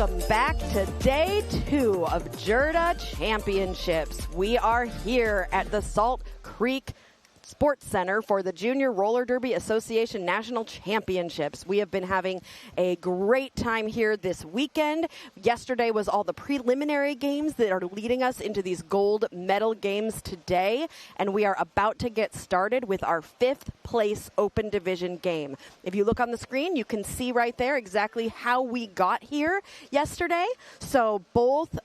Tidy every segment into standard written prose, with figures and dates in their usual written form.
Welcome back to day 2 of JRDA Championships. We are here at the Salt Creek Sports Center for the Junior Roller Derby Association National Championships. We have been having a great time here this weekend. Yesterday was all the preliminary games that are leading us into these gold medal games today, and we are about to get started with our 5th place open division game. If you look on the screen, you can see right there exactly how we got here yesterday. So both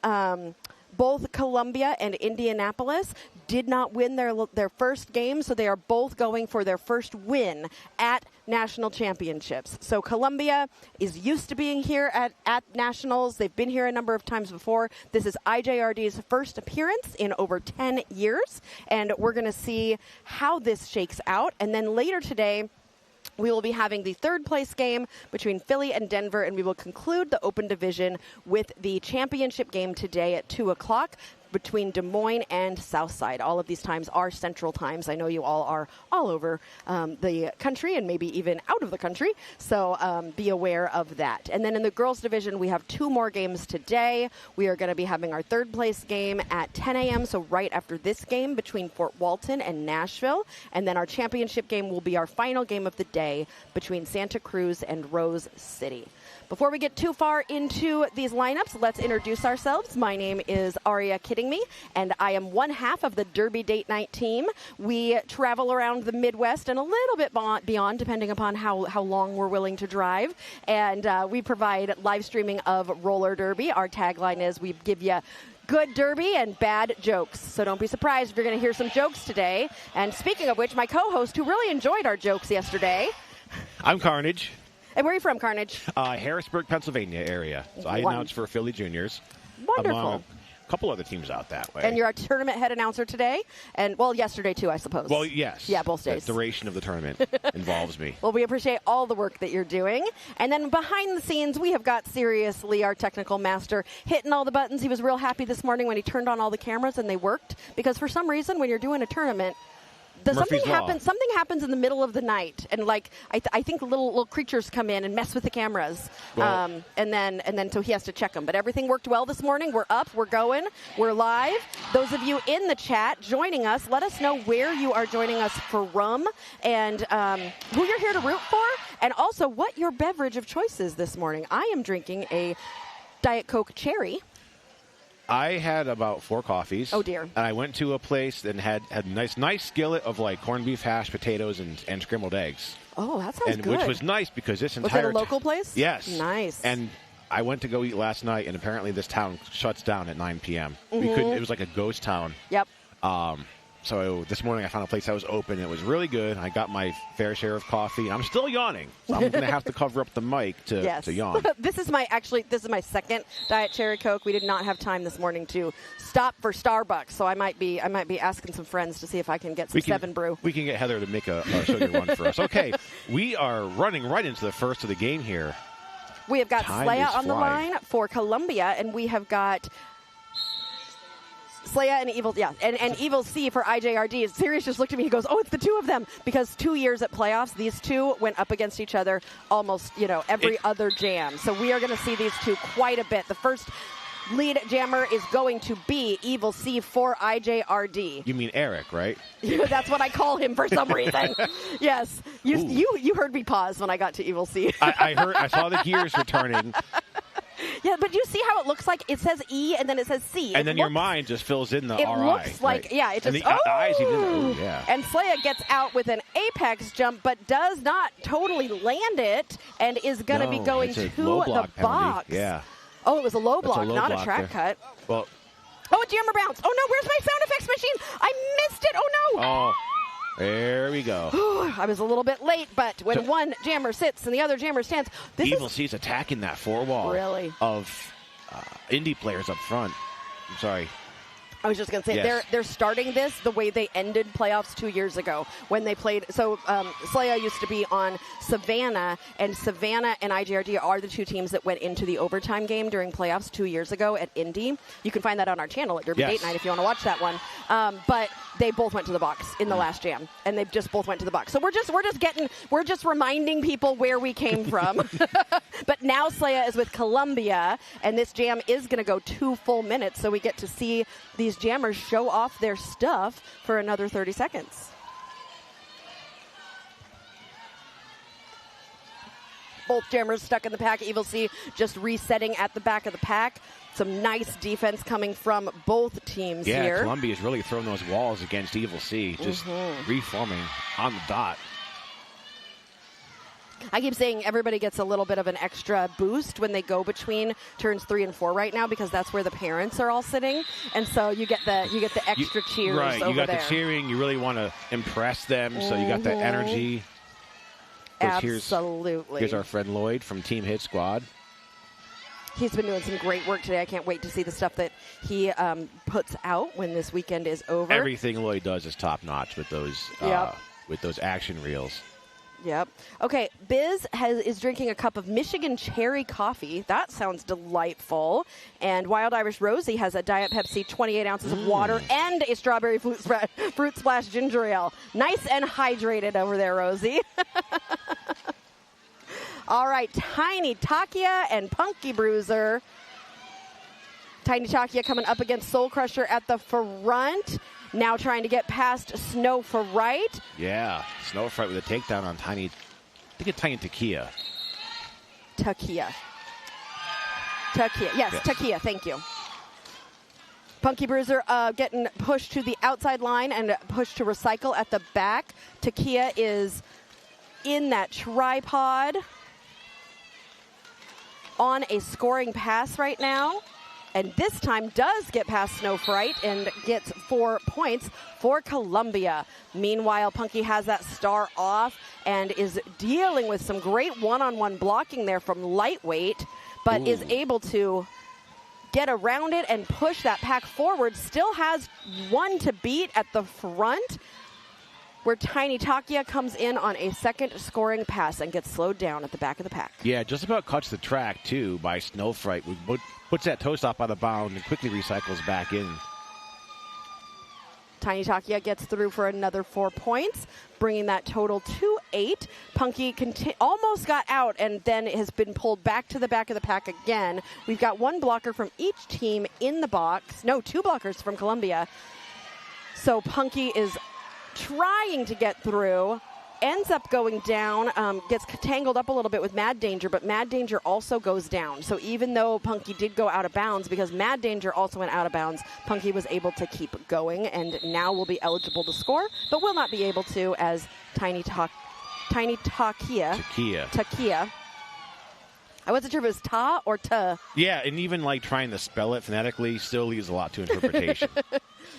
Columbia and Indianapolis did not win their first game, so they are both going for their first win at national championships. So Columbia is used to being here at nationals. They've been here a number of times before. This is IJRD's first appearance in over 10 years, and we're going to see how this shakes out. And then later today, we will be having the 3rd place game between Philly and Denver, and we will conclude the open division with the championship game today at 2 o'clock between Des Moines and Southside. All of these times are Central Times. I know you all are all over the country and maybe even out of the country, so be aware of that. And then in the girls division, we have 2 more games today. We are going to be having our 3rd place game at 10 a.m., so right after this game between Fort Walton and Nashville. And then our championship game will be our final game of the day between Santa Cruz and Rose City. Before we get too far into these lineups, let's introduce ourselves. My name is Aria Kiddingme, and I am one half of the Derby Date Night team. We travel around the Midwest and a little bit beyond, depending upon how long we're willing to drive. And we provide live streaming of roller derby. Our tagline is, we give you good derby and bad jokes. So don't be surprised if you're going to hear some jokes today. And speaking of which, my co-host, who really enjoyed our jokes yesterday. I'm Carnage. And where are you from, Carnage? Harrisburg, Pennsylvania area. So I announce for Philly Juniors. Wonderful. Among a couple other teams out that way. And you're a tournament head announcer today? And, well, yesterday too, I suppose. Well, yes. Yeah, both days. The duration of the tournament involves me. Well, we appreciate all the work that you're doing. And then behind the scenes, we have got Sirius Lee, our technical master, hitting all the buttons. He was real happy this morning when he turned on all the cameras and they worked. Because for some reason, when you're doing a tournament, something happens in the middle of the night, and I think little creatures come in and mess with the cameras, well, and then so he has to check them. But everything worked well this morning. We're up, we're going, we're live. Those of you in the chat joining us, let us know where you are joining us from, and who you're here to root for, and also what your beverage of choice is this morning. I am drinking a Diet Coke Cherry. I had about 4 coffees. Oh, dear. And I went to a place and had a nice skillet of corned beef hash, potatoes, and scrambled eggs. Oh, that sounds good. Which was nice because this entire... Was it a local place? Yes. Nice. And I went to go eat last night, and apparently this town shuts down at 9 p.m. Mm-hmm. It was like a ghost town. Yep. So this morning I found a place that was open. It was really good. I got my fair share of coffee. I'm still yawning, so I'm going to have to cover up the mic to yawn. This is my second Diet Cherry Coke. We did not have time this morning to stop for Starbucks, so I might be asking some friends to see if I can get some 7 Brew. We can get Heather to make a sugar run for us. Okay, we are running right into the first of the game here. We have got Slaya on the line for Columbia, and we have got Slaya and Evil C for IJRD. Sirius just looked at me. He goes, "Oh, it's the 2 of them," because 2 years at playoffs, these 2 went up against each other almost, every other jam. So we are going to see these 2 quite a bit. The first lead jammer is going to be Evil C for IJRD. You mean Eric, right? That's what I call him for some reason. Yes, you heard me pause when I got to Evil C. I saw the gears were turning. Yeah, but you see how it looks like? It says E and then it says C. And then your mind just fills in the RI. It looks like, yeah. It just, and the eyes even, yeah. And Slaya gets out with an apex jump, but does not totally land it, and is going to be going to the box. Yeah. Oh, it was a low block, not a track cut. Well. Oh, a jammer bounce. Oh, no, where's my sound effects machine? I missed it. Oh, no. Oh. There we go. I was a little bit late, but when one jammer sits and the other jammer stands. Evil C's attacking that 4 wall of indie players up front. I'm sorry. I was just going to say, they're starting this the way they ended playoffs 2 years ago when they played. So Slaya used to be on Savannah, and Savannah and IJRD are the 2 teams that went into the overtime game during playoffs 2 years ago at Indy. You can find that on our channel at Derby Date Night if you want to watch that one. But they both went to the box in the last jam, and they just both went to the box. So we're just reminding people where we came from. But now Slaya is with Columbia, and this jam is going to go 2 full minutes, so we get to see these jammers show off their stuff for another 30 seconds. Both jammers stuck in the pack. Evil C just resetting at the back of the pack. Some nice defense coming from both teams here. Yeah, Columbia's really thrown those walls against Evil C, just reforming on the dot. I keep saying everybody gets a little bit of an extra boost when they go between turns 3 and 4 right now, because that's where the parents are all sitting, and so you get the extra cheers. Right, over you got there. the cheering. You really want to impress them, so you got that energy. Absolutely. Here's our friend Lloyd from Team Hit Squad. He's been doing some great work today. I can't wait to see the stuff that he puts out when this weekend is over. Everything Lloyd does is top notch with those action reels. Yep. Okay, Biz is drinking a cup of Michigan cherry coffee. That sounds delightful. And Wild Irish Rosie has a Diet Pepsi, 28 ounces of water, and a strawberry fruit splash ginger ale. Nice and hydrated over there, Rosie. All right, Tiny Takia and Punky Bruiser. Tiny Takia coming up against Soul Crusher at the front. Now trying to get past Snow for right. Yeah, Snow for right with a takedown on Tiny. I think it's Tiny Takia. Takia. Yes, Takia, thank you. Punky Bruiser getting pushed to the outside line and pushed to recycle at the back. Takia is in that tripod on a scoring pass right now. And this time does get past Snow Fright and gets 4 points for Columbia. Meanwhile, Punky has that star off and is dealing with some great one-on-one blocking there from Lightweight, but is able to get around it and push that pack forward. Still has one to beat at the front, where Tiny Takia comes in on a second scoring pass and gets slowed down at the back of the pack. Yeah, just about cuts the track, too, by Snow Fright. Puts that toe stop out of bounds and quickly recycles back in. Tiny Takia gets through for another 4 points, bringing that total to 8. Punky almost got out and then has been pulled back to the back of the pack again. We've got one blocker from each team in the box. No, 2 blockers from Columbia. So Punky is trying to get through, ends up going down, gets tangled up a little bit with Mad Danger, but Mad Danger also goes down. So even though Punky did go out of bounds, because Mad Danger also went out of bounds, Punky was able to keep going and now will be eligible to score, but will not be able to as Tiny Takia. I wasn't sure if it was ta or ta. Yeah, and even like trying to spell it phonetically still leaves a lot to interpretation.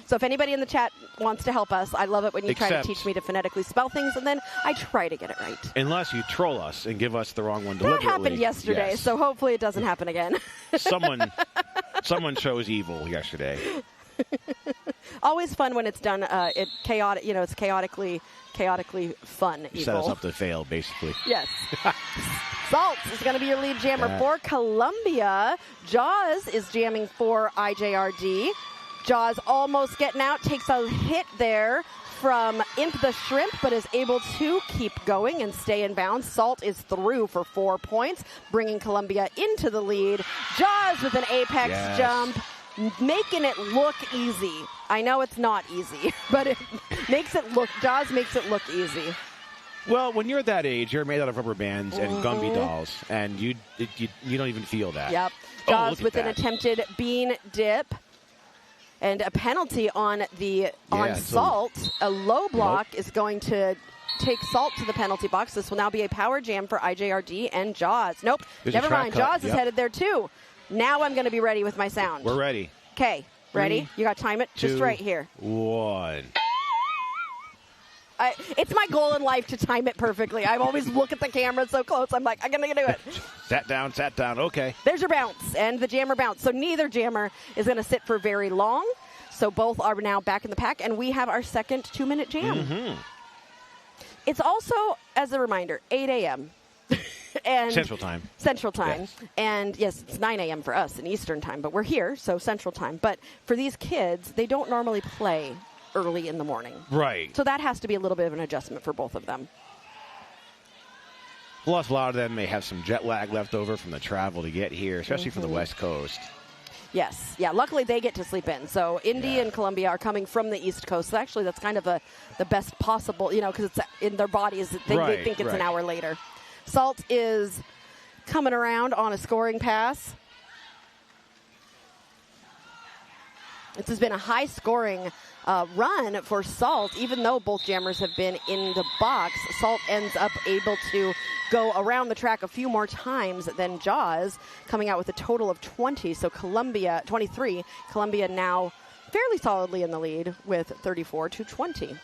So if anybody in the chat wants to help us, I love it when you try to teach me to phonetically spell things, and then I try to get it right. Unless you troll us and give us the wrong one deliberately. That happened yesterday, yes. So hopefully it doesn't happen again. Someone chose evil yesterday. Always fun when it's done. It's chaotically fun. You set us up to fail, basically. Yes. Salt is going to be your lead jammer for Columbia. Jaws is jamming for IJRD. Jaws almost getting out, takes a hit there from Imp the Shrimp, but is able to keep going and stay in bounds. Salt is through for 4 points, bringing Columbia into the lead. Jaws with an apex jump, making it look easy. I know it's not easy, but Jaws makes it look easy. Well, when you're that age, you're made out of rubber bands and Gumby dolls, and you don't even feel that. Yep. Jaws with an attempted bean dip. And a penalty on Salt. A low block is going to take Salt to the penalty box. This will now be a power jam for IJRD and Jaws. Nope, never mind. Jaws is headed there too. Now I'm going to be ready with my sound. We're ready. Okay, ready? 3, you got to time it 2, just right here. 1. It's my goal in life to time it perfectly. I always look at the camera so close. I'm like, I'm going to do it. Sat down. Okay. There's your bounce, and the jammer bounce. So neither jammer is going to sit for very long. So both are now back in the pack, and we have our second 2-minute jam. Mm-hmm. It's also, as a reminder, 8 a.m. and Central Time. Yes. And yes, it's 9 a.m. for us in Eastern Time, but we're here, so Central Time. But for these kids, they don't normally play early in the morning. Right. So that has to be a little bit of an adjustment for both of them. Plus, a lot of them may have some jet lag left over from the travel to get here, especially from the West Coast. Yes. Yeah, luckily they get to sleep in. So Indy and Columbia are coming from the East Coast. So actually, that's kind of the best possible, because it's in their bodies. They think it's an hour later. Salt is coming around on a scoring pass. This has been a high-scoring run for Salt, even though both jammers have been in the box. Salt ends up able to go around the track a few more times than Jaws, coming out with a total of 20. So Columbia, 23. Columbia now fairly solidly in the lead with 34-20.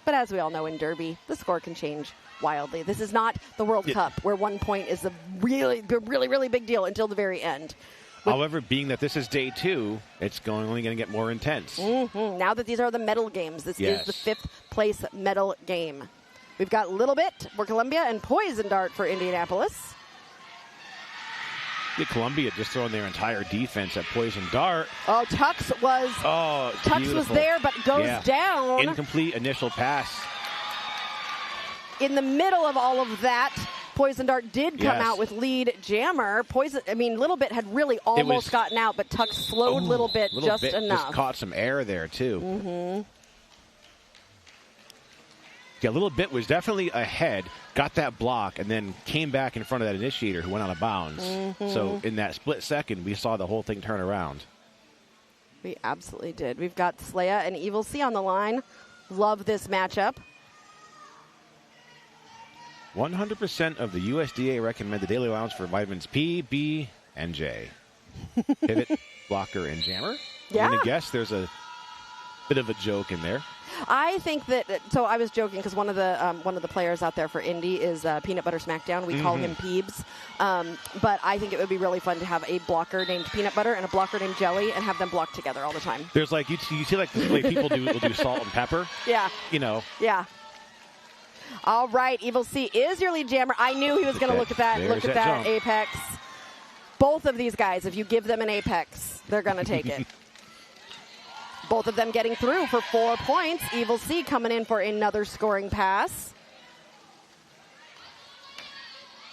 But as we all know in Derby, the score can change wildly. This is not the World Cup where 1 point is a really, really, really big deal until the very end. However, being that this is day 2, it's only going to get more intense. Now that these are the medal games, this is the 5th place medal game. We've got Little Bit for Columbia and Poison Dart for Indianapolis. Columbia just throwing their entire defense at Poison Dart. Oh, Tux was there, but goes down. Incomplete initial pass. In the middle of all of that, Poison Dart did come out with lead jammer. Little Bit had really almost gotten out, but Tux slowed Little Bit just enough. Just caught some air there, too. Yeah, Little Bit was definitely ahead, got that block, and then came back in front of that initiator who went out of bounds. So in that split second, we saw the whole thing turn around. We absolutely did. We've got Slaya and Evil C on the line. Love this matchup. 100% of the USDA recommended daily allowance for vitamins P, B, and J. Pivot, blocker, and jammer. Yeah. I'm going to guess there's a bit of a joke in there. I think that, so I was joking because one of the players out there for Indy is Peanut Butter Smackdown. We call him Peebs. But I think it would be really fun to have a blocker named Peanut Butter and a blocker named Jelly and have them block together all the time. There's you see the way people do salt and pepper? Yeah. Yeah. All right, Evil C is your lead jammer. I knew he was going to look at that apex. Both of these guys, if you give them an apex, they're going to take it. Both of them getting through for 4 points. Evil C coming in for another scoring pass.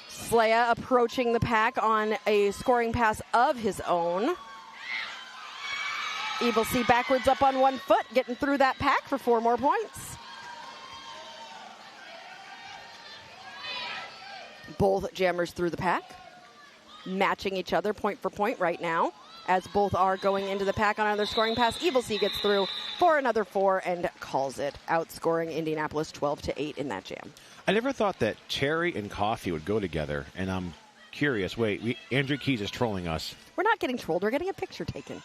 Slaya approaching the pack on a scoring pass of his own. Evil C backwards up on 1 foot, getting through that pack for 4 more points. Both jammers through the pack, matching each other point for point right now, as both are going into the pack on another scoring pass. Evil C gets through for another 4 and calls it, outscoring Indianapolis 12-8 in that jam. I never thought that cherry and coffee would go together, and I'm curious. Wait, Andrew Keys is trolling us. We're not getting trolled. We're getting a picture taken.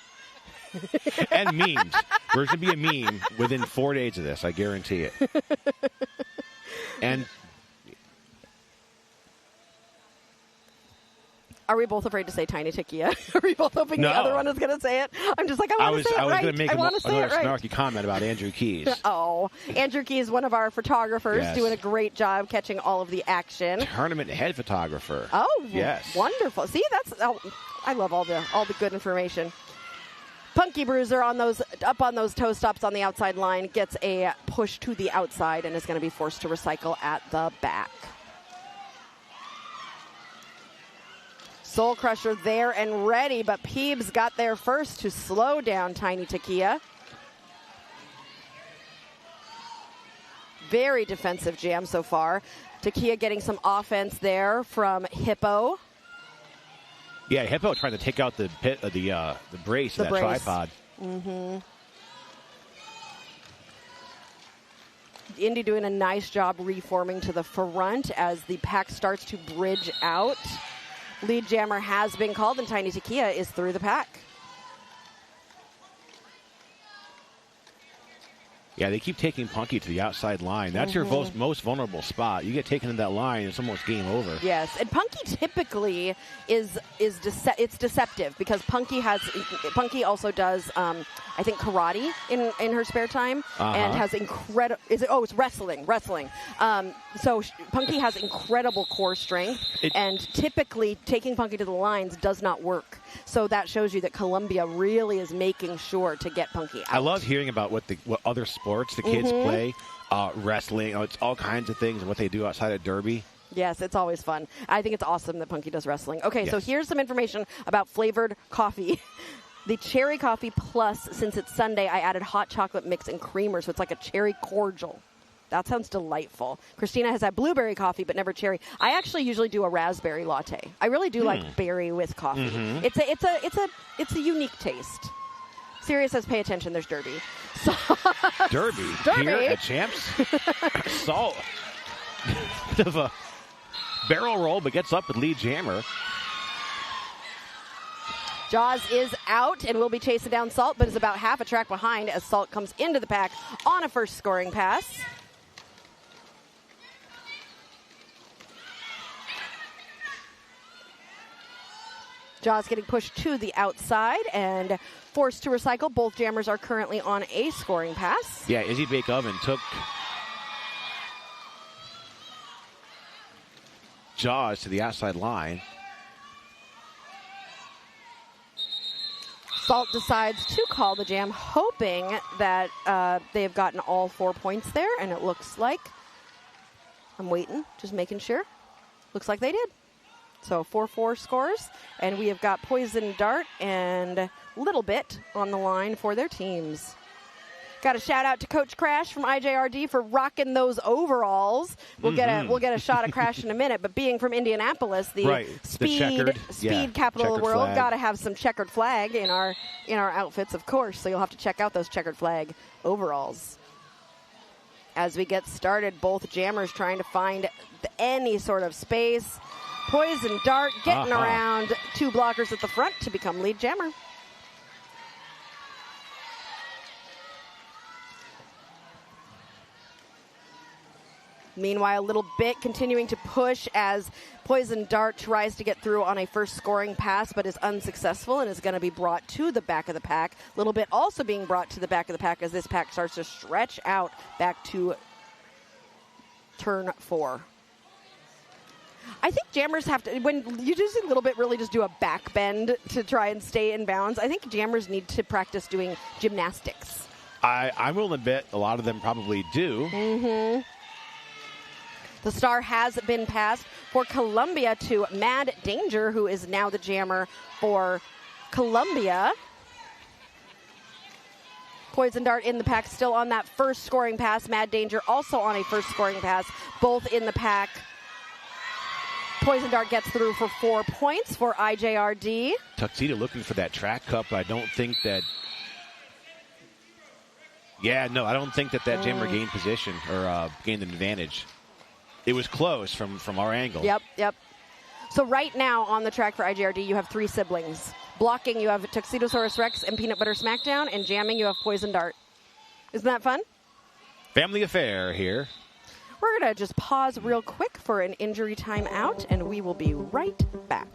And memes. There's going to be a meme within 4 days of this. I guarantee it. And are we both afraid to say Tiny Takia? Are we both hoping the other one is going to say it? I'm just like, I want to say it right. I was going to make another snarky comment about Andrew Keys. Oh, Andrew Keys, one of our photographers, doing a great job catching all of the action. Tournament head photographer. Oh, yes, wonderful. See, I love all the good information. Punky Bruiser up on those toe stops on the outside line, gets a push to the outside and is going to be forced to recycle at the back. Soul Crusher there and ready, but Peebs got there first to slow down Tiny Takia. Very defensive jam so far. Takia getting some offense there from Hippo. Yeah, Hippo trying to take out the brace of that tripod. Indy doing a nice job reforming to the front as the pack starts to bridge out. Lead jammer has been called, and Tiny Takia is through the pack. Yeah, they keep taking Punky to the outside line. That's your most vulnerable spot. You get taken to that line, it's almost game over. Yes, and Punky typically is it's deceptive because Punky also does I think karate in her spare time and has incredible. It's wrestling. So Punky has incredible core strength, and typically taking Punky to the lines does not work. So that shows you that Columbia really is making sure to get Punky out. I love hearing about what other sports the kids play, wrestling. It's all kinds of things and what they do outside of Derby. Yes, it's always fun. I think it's awesome that Punky does wrestling. Okay, so here's some information about flavored coffee. The cherry coffee plus, since it's Sunday, I added hot chocolate mix and creamer, so it's like a cherry cordial. That sounds delightful. Christina has had blueberry coffee, but never cherry. I actually usually do a raspberry latte. I really do like berry with coffee. It's a unique taste. Sirius says, pay attention, there's Derby. So Derby here at Champs. Salt. Bit of a barrel roll, but gets up with lead jammer. Jaws is out and will be chasing down Salt, but is about half a track behind as Salt comes into the pack on a first scoring pass. Jaws getting pushed to the outside and forced to recycle. Both jammers are currently on a scoring pass. Yeah, Izzy Bake Oven took Jaws to the outside line. Salt decides to call the jam, hoping that they have gotten all 4 points there, and it looks like, I'm waiting, just making sure. Looks like they did. So 4-4 scores, and we have got Poison Dart and Little Bit on the line for their teams. Got a shout out to Coach Crash from IJRD for rocking those overalls. We'll get a shot of Crash in a minute, but being from Indianapolis, the speed capital of the world, got to have some checkered flag in our outfits, of course. So you'll have to check out those checkered flag overalls. As we get started, both jammers trying to find any sort of space. Poison Dart getting around two blockers at the front to become lead jammer. Meanwhile, Little Bit continuing to push as Poison Dart tries to get through on a first scoring pass, but is unsuccessful and is going to be brought to the back of the pack. Little Bit also being brought to the back of the pack as this pack starts to stretch out back to turn 4. I think jammers have to, when you do a little bit, really just do a back bend to try and stay in bounds. I think jammers need to practice doing gymnastics. I'm willing to bet a lot of them probably do. The star has been passed for Columbia to Mad Danger, who is now the jammer for Columbia. Poison Dart in the pack, still on that first scoring pass. Mad Danger also on a first scoring pass, both in the pack. Poison Dart gets through for 4 points for IJRD. Tuxedo looking for that track cup. I don't think that... I don't think that jammer gained position or gained an advantage. It was close from our angle. Yep. So right now on the track for IJRD, you have 3 siblings. Blocking, you have Tuxedosaurus Rex and Peanut Butter Smackdown, and jamming, you have Poison Dart. Isn't that fun? Family affair here. We're going to just pause real quick for an injury timeout, and we will be right back.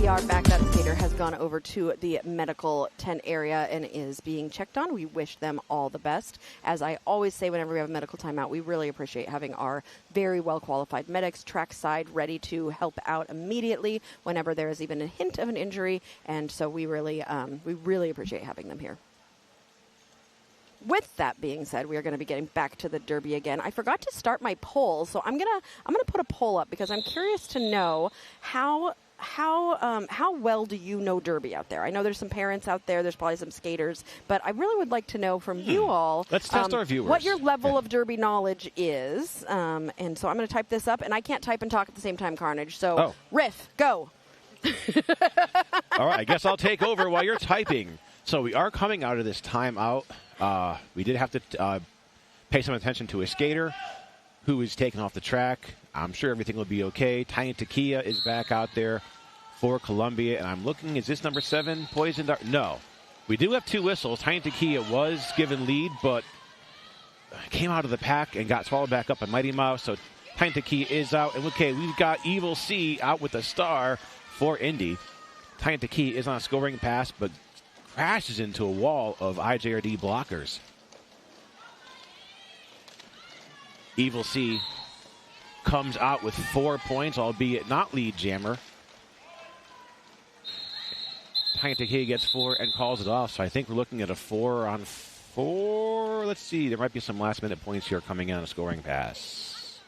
our backup skater has gone over to the medical tent area and is being checked on. We wish them all the best. As I always say whenever we have a medical timeout, we really appreciate having our very well-qualified medics trackside ready to help out immediately whenever there is even a hint of an injury. And so we really appreciate having them here. With that being said, we are going to be getting back to the Derby again. I forgot to start my poll, so I'm gonna put a poll up because I'm curious to know how well do you know Derby out there? I know there's some parents out there. There's probably some skaters, but I really would like to know from you all. Let's test our viewers. What your level of Derby knowledge is. And so I'm going to type this up, and I can't type and talk at the same time, Carnage. So, Riff, go. All right, I guess I'll take over while you're typing. So we are coming out of this timeout. We did have to pay some attention to a skater who is taken off the track. I'm sure everything will be okay. Tiny Takia is back out there for Columbia, and I'm looking, is this number 7, Poison Dart? No. We do have 2 whistles. Tiny Takia was given lead, but came out of the pack and got swallowed back up by Mighty Mouse, so Tiny Takia is out. And okay, we've got Evil C out with a star for Indy. Tiny Takia is on a scoring pass, but crashes into a wall of IJRD blockers. Evil C comes out with 4 points, albeit not lead jammer. Tiny Takia gets 4 and calls it off, so I think we're looking at a 4-on-4. Let's see, there might be some last-minute points here coming in on a scoring pass.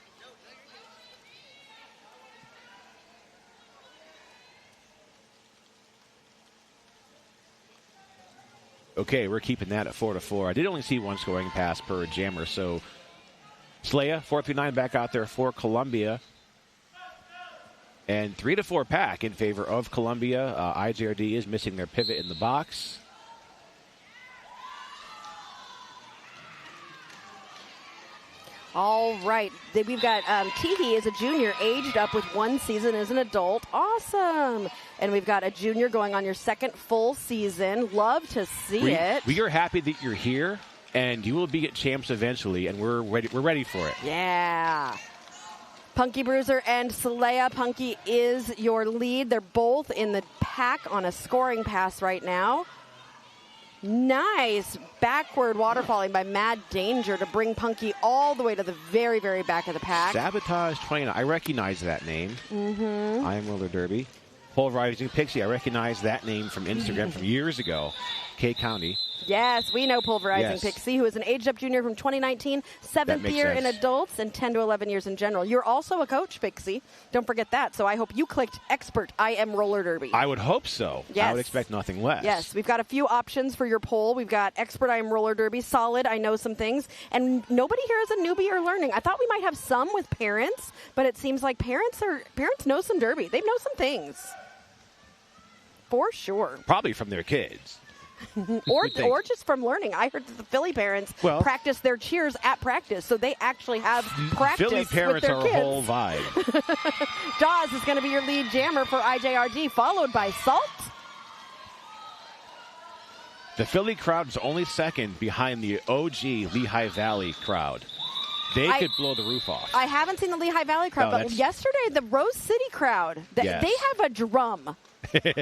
Okay, we're keeping that at 4-4. I did only see 1 scoring pass per jammer, so Slaya, 4-3-9 back out there for Columbia. And 3-4 pack in favor of Columbia. IJRD is missing their pivot in the box. All right. We've got Teehee is a junior, aged up with 1 season as an adult. Awesome. And we've got a junior going on your 2nd full season. Love to see it. We are happy that you're here, and you will be at champs eventually, and we're ready for it. Yeah. Punky Bruiser and Salea. Punky is your lead. They're both in the pack on a scoring pass right now. Nice backward waterfalling by Mad Danger to bring Punky all the way to the very, very back of the pack. Sabotage 29. I recognize that name. I am Roller Derby. Polarizing Pixie. I recognize that name from Instagram from years ago. K County. Yes, we know Pulverizing Pixie, who is an aged-up junior from 2019, 7th year in adults, and 10 to 11 years in general. You're also a coach, Pixie. Don't forget that. So I hope you clicked Expert I Am Roller Derby. I would hope so. Yes. I would expect nothing less. Yes, we've got a few options for your poll. We've got Expert I Am Roller Derby, Solid, I Know Some Things, and nobody here is a newbie or learning. I thought we might have some with parents, but it seems like parents know some derby. They know some things. For sure. Probably from their kids. or just from learning. I heard that the Philly parents practice their cheers at practice, so they actually have practice Philly parents with their are kids. a whole vibe. Jaws is going to be your lead jammer for IJRD, followed by Salt. The Philly crowd is only second behind the OG Lehigh Valley crowd. They could blow the roof off. I haven't seen the Lehigh Valley crowd, but yesterday the Rose City crowd, they have a drum.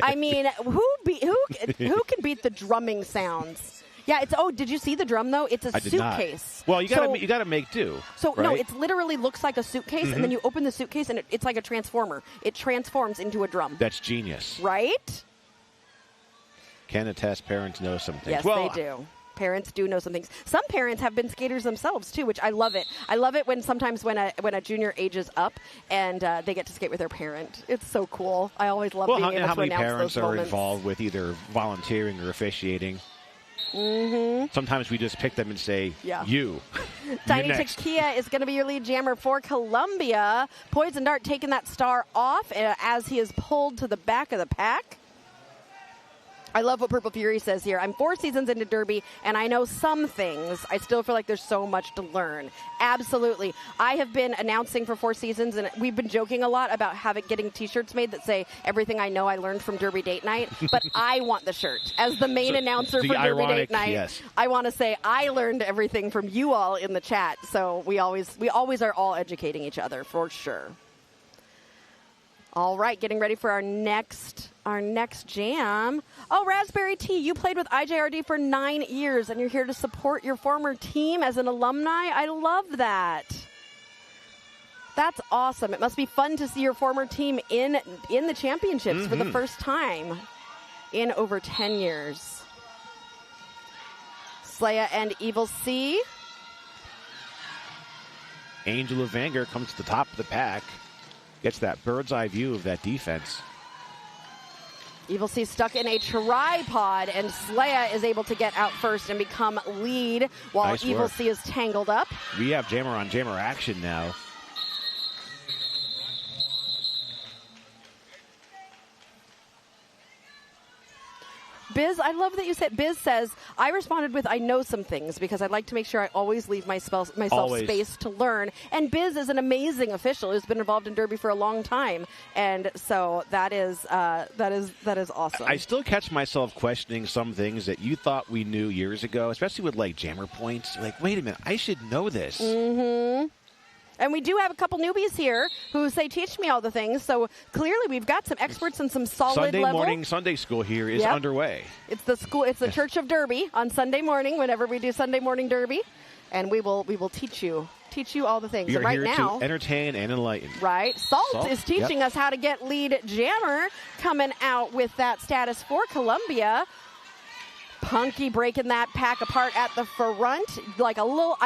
I mean, who can beat the drumming sounds? Yeah, did you see the drum though? It's a suitcase. Well, you got to make do. So right? No, it literally looks like a suitcase, and then you open the suitcase, and it's like a transformer. It transforms into a drum. That's genius, right? Can attest, parents know some things. Yes, they do. Parents do know some things. Some parents have been skaters themselves too, which I love it. I love it when sometimes when a junior ages up and they get to skate with their parent. It's so cool. I always love being able to announce those moments. How many parents are involved with either volunteering or officiating? Sometimes we just pick them and say, you. Tiny Takia is going to be your lead jammer for Columbia. Poison Dart taking that star off as he is pulled to the back of the pack. I love what Purple Fury says here. I'm 4 seasons into Derby, and I know some things. I still feel like there's so much to learn. Absolutely. I have been announcing for 4 seasons, and we've been joking a lot about getting T-shirts made that say, everything I know I learned from Derby Date Night. But I want the shirt. As the main announcer for Derby Date Night, I want to say I learned everything from you all in the chat. So we always are all educating each other, for sure. All right, getting ready for our next our next jam. Oh, Raspberry Tea, you played with IJRD for 9 years, and you're here to support your former team as an alumni. I love that. That's awesome. It must be fun to see your former team in the championships for the first time in over 10 years. Slaya and Evil C. Angel of Anger comes to the top of the pack. Gets that bird's eye view of that defense. Evil C stuck in a tripod, and Slaya is able to get out first and become lead while Nice Evil work. C is tangled up. We have jammer on jammer action now. Biz, I love that you said, Biz says, I responded with, I know some things because I'd like to make sure I always leave myself space to learn. And Biz is an amazing official who's been involved in Derby for a long time. And so that is awesome. I still catch myself questioning some things that you thought we knew years ago, especially with like jammer points. Like, wait a minute, I should know this. Mm-hmm. And we do have a couple newbies here who say, teach me all the things. So clearly we've got some experts and some solid Sunday level. morning Sunday school here is underway. It's the school. It's the Church of Derby on Sunday morning whenever we do Sunday morning Derby. And we will teach you all the things. We are and right here now, to entertain and enlighten. Right. Salt is teaching us how to get lead jammer coming out with that status for Columbia. Punky breaking that pack apart at the front. Like a little,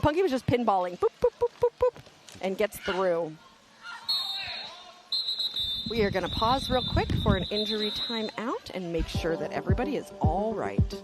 Punky was just pinballing. Boop, boop, boop, boop, boop, and gets through. We are going to pause real quick for an injury timeout and make sure that everybody is all right.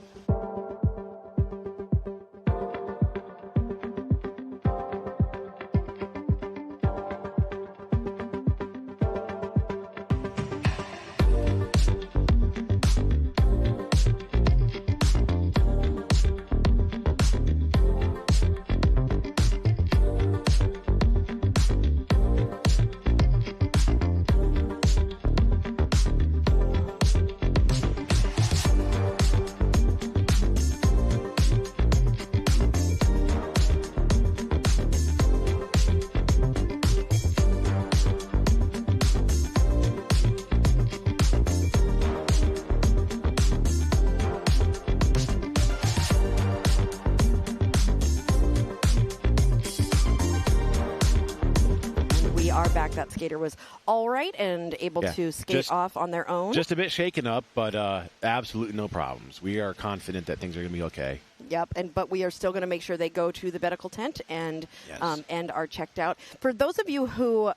That skater was all right and able to skate off on their own. Just a bit shaken up, but absolutely no problems. We are confident that things are going to be okay. Yep, but we are still going to make sure they go to the medical tent and are checked out. For those of you who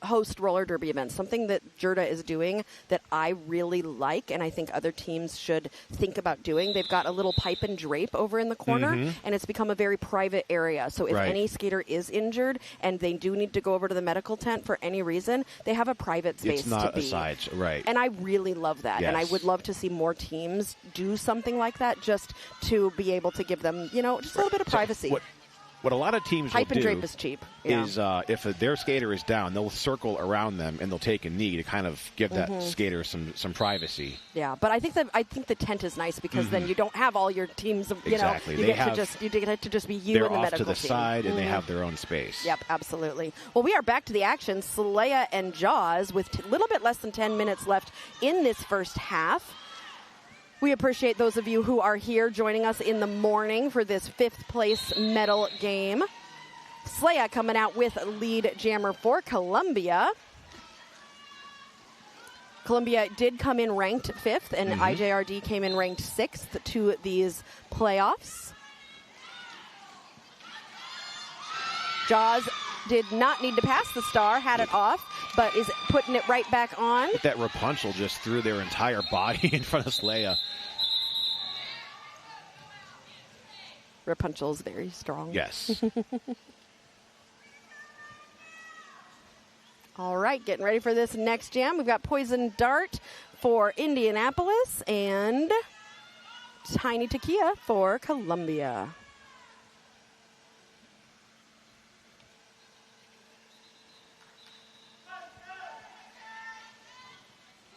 host roller derby events, something that JRDA is doing that I really like and I think other teams should think about doing, they've got a little pipe and drape over in the corner, and it's become a very private area. So if any skater is injured and they do need to go over to the medical tent for any reason, they have a private space to be. It's not a side, right. And I really love that. Yes. And I would love to see more teams do something like that just to be able to give them, just a little bit of privacy. So what a lot of teams Pipe will and do drape is cheap. is if their skater is down, they'll circle around them and they'll take a knee to kind of give that skater some privacy. Yeah, but I think the tent is nice because then you don't have all your teams. Exactly. You get to just be you and the medical team. They're off to the side and they have their own space. Yep, absolutely. Well, we are back to the action. Slaya and Jaws with a little bit less than 10 minutes left in this first half. We appreciate those of you who are here joining us in the morning for this 5th place medal game. Slaya coming out with lead jammer for Columbia. Columbia did come in ranked 5th, and IJRD came in ranked 6th to these playoffs. Jaws did not need to pass the star, had it off, but is putting it right back on. That Rapunzel just threw their entire body in front of Slaya. Rapunzel's very strong. Yes. All right, getting ready for this next jam. We've got Poison Dart for Indianapolis and Tiny Takia for Columbia.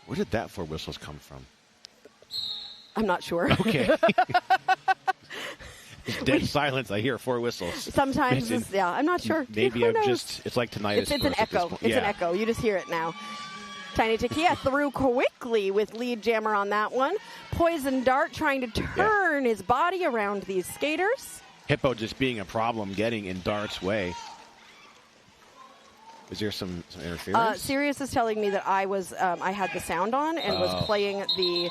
Where did that 4 whistles come from? I'm not sure. Okay. Dead silence. I hear 4 whistles. Sometimes, I'm not sure. Maybe it's like tinnitus. It's an echo. It's an echo. You just hear it now. Tiny Takia threw quickly with lead jammer on that one. Poison Dart trying to turn his body around these skaters. Hippo just being a problem getting in Dart's way. Is there some interference? Sirius is telling me that I had the sound on and was playing the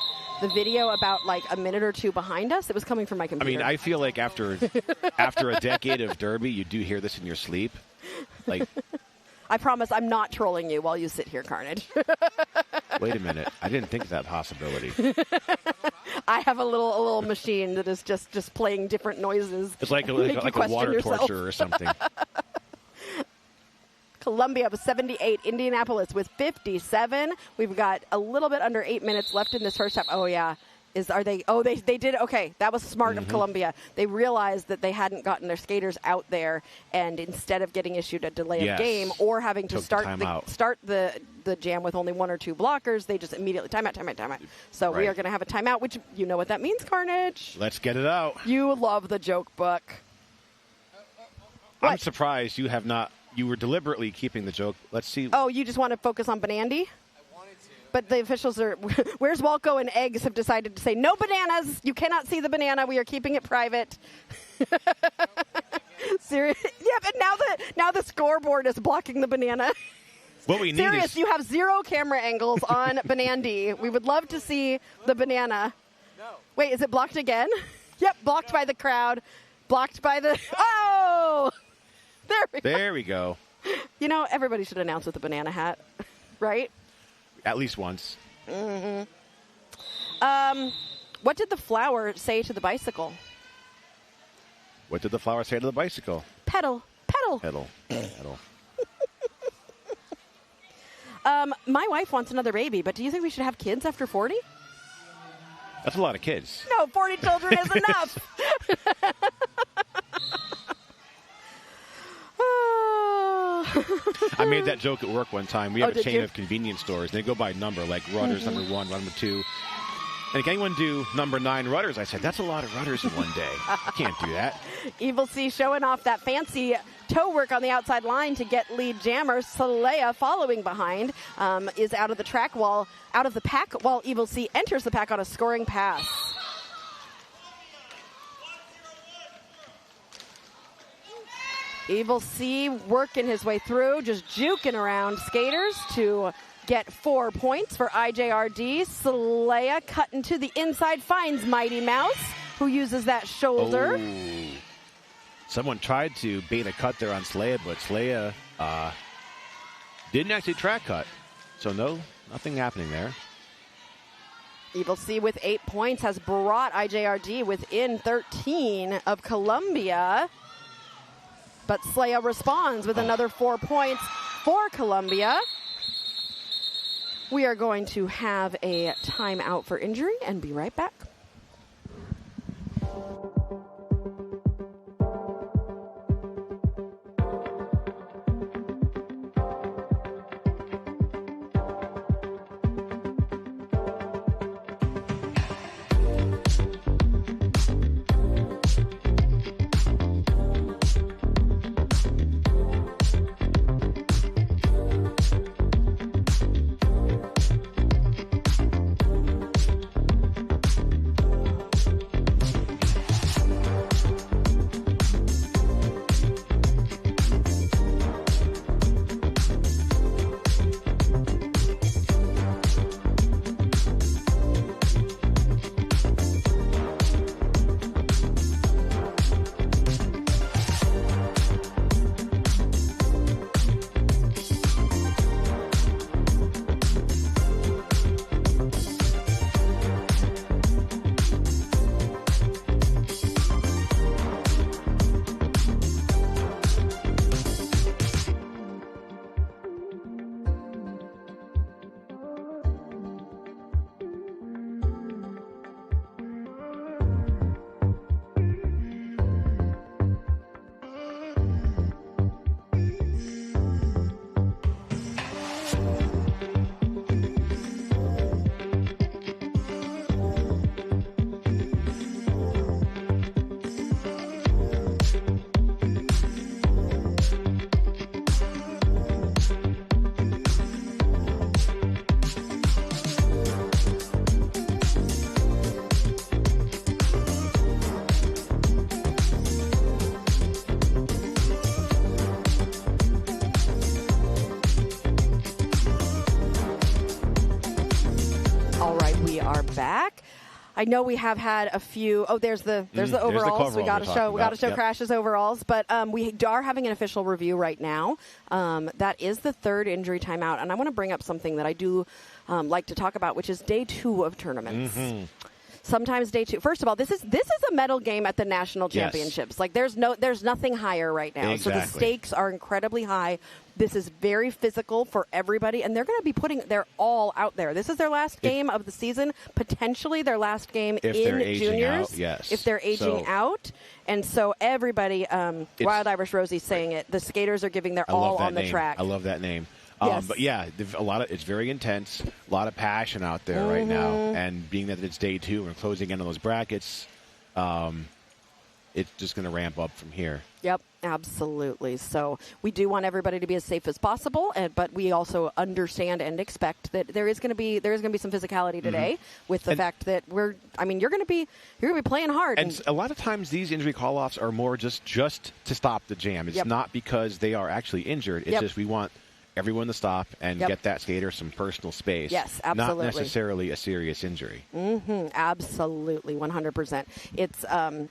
video about like a minute or two behind us. It was coming from my computer. I mean, I feel like after a decade of Derby, you do hear this in your sleep. Like, I promise I'm not trolling you while you sit here, Carnage. wait a minute. I didn't think of that possibility. I have a little machine that is just playing different noises. It's like a water torture or something. Columbia with 78, Indianapolis with 57. We've got a little bit under 8 minutes left in this first half. Oh, yeah. They did. Okay, that was smart of Columbia. They realized that they hadn't gotten their skaters out there, and instead of getting issued a delay of game or having to start the jam with only one or two blockers, they just immediately timeout. So we are going to have a timeout, which you know what that means, Carnage. Let's get it out. You love the joke book. I'm surprised you have not. You were deliberately keeping the joke. Let's see. Oh, you just want to focus on Banandy? I wanted to. But the officials are, Where's Walco and Eggs have decided to say, no bananas. You cannot see the banana. We are keeping it private. Serious? Yeah, but now the scoreboard is blocking the banana. What we need Serious, you have 0 camera angles on Banandy. We would love to see the banana. No. Wait, is it blocked again? Yep, blocked by the crowd. Blocked by the... Oh! There we go. You know, everybody should announce with a banana hat, right? At least once. Mm-hmm. What did the flower say to the bicycle? What did the flower say to the bicycle? Pedal. My wife wants another baby, but do you think we should have kids after 40? That's a lot of kids. No, 40 children is enough. I made that joke at work one time. We have a chain of convenience stores. They go by number, like Rudders, number 1, number 2. And can anyone do number 9 Rudders? I said, that's a lot of Rudders in one day. I can't do that. Evil C showing off that fancy toe work on the outside line to get lead jammer. Saleya following behind is out of the pack while Evil C enters the pack on a scoring pass. Evil C working his way through, just juking around skaters to get 4 points for IJRD. Saleya cutting to the inside, finds Mighty Mouse, who uses that shoulder. Oh. Someone tried to bait a cut there on Saleya, but Saleya didn't actually track cut. So nothing happening there. Evil C with 8 points has brought IJRD within 13 of Columbia. But Saleya responds with another 4 points for Columbia. We are going to have a timeout for injury and be right back. All right, we are back. I know we have had a few. Oh, there's the overalls. We got to show Crash's overalls, but we are having an official review right now. That is the third injury timeout, and I want to bring up something that I do like to talk about, which is day 2 of tournaments. Sometimes day 2. First of all, this is a medal game at the national championships. Yes. Like there's nothing higher right now. Exactly. So the stakes are incredibly high. This is very physical for everybody, and they're going to be they're all out there. This is their last game of the season, potentially their last game in juniors. Out, yes. If they're aging out. And so everybody, Wild Irish Rosie's saying it, the skaters are giving their all on the track. I love that name. Yes. But yeah, it's very intense, a lot of passion out there right now. And being that it's day 2 and we're closing in on those brackets, it's just going to ramp up from here. Yep, absolutely. So we do want everybody to be as safe as possible, but we also understand and expect that there is going to be some physicality today with the fact that you're going to be playing hard. And a lot of times these injury call-offs are more just to stop the jam. It's not because they are actually injured. It's just we want everyone to stop and get that skater some personal space. Yes, absolutely. Not necessarily a serious injury. Absolutely, 100%. It's,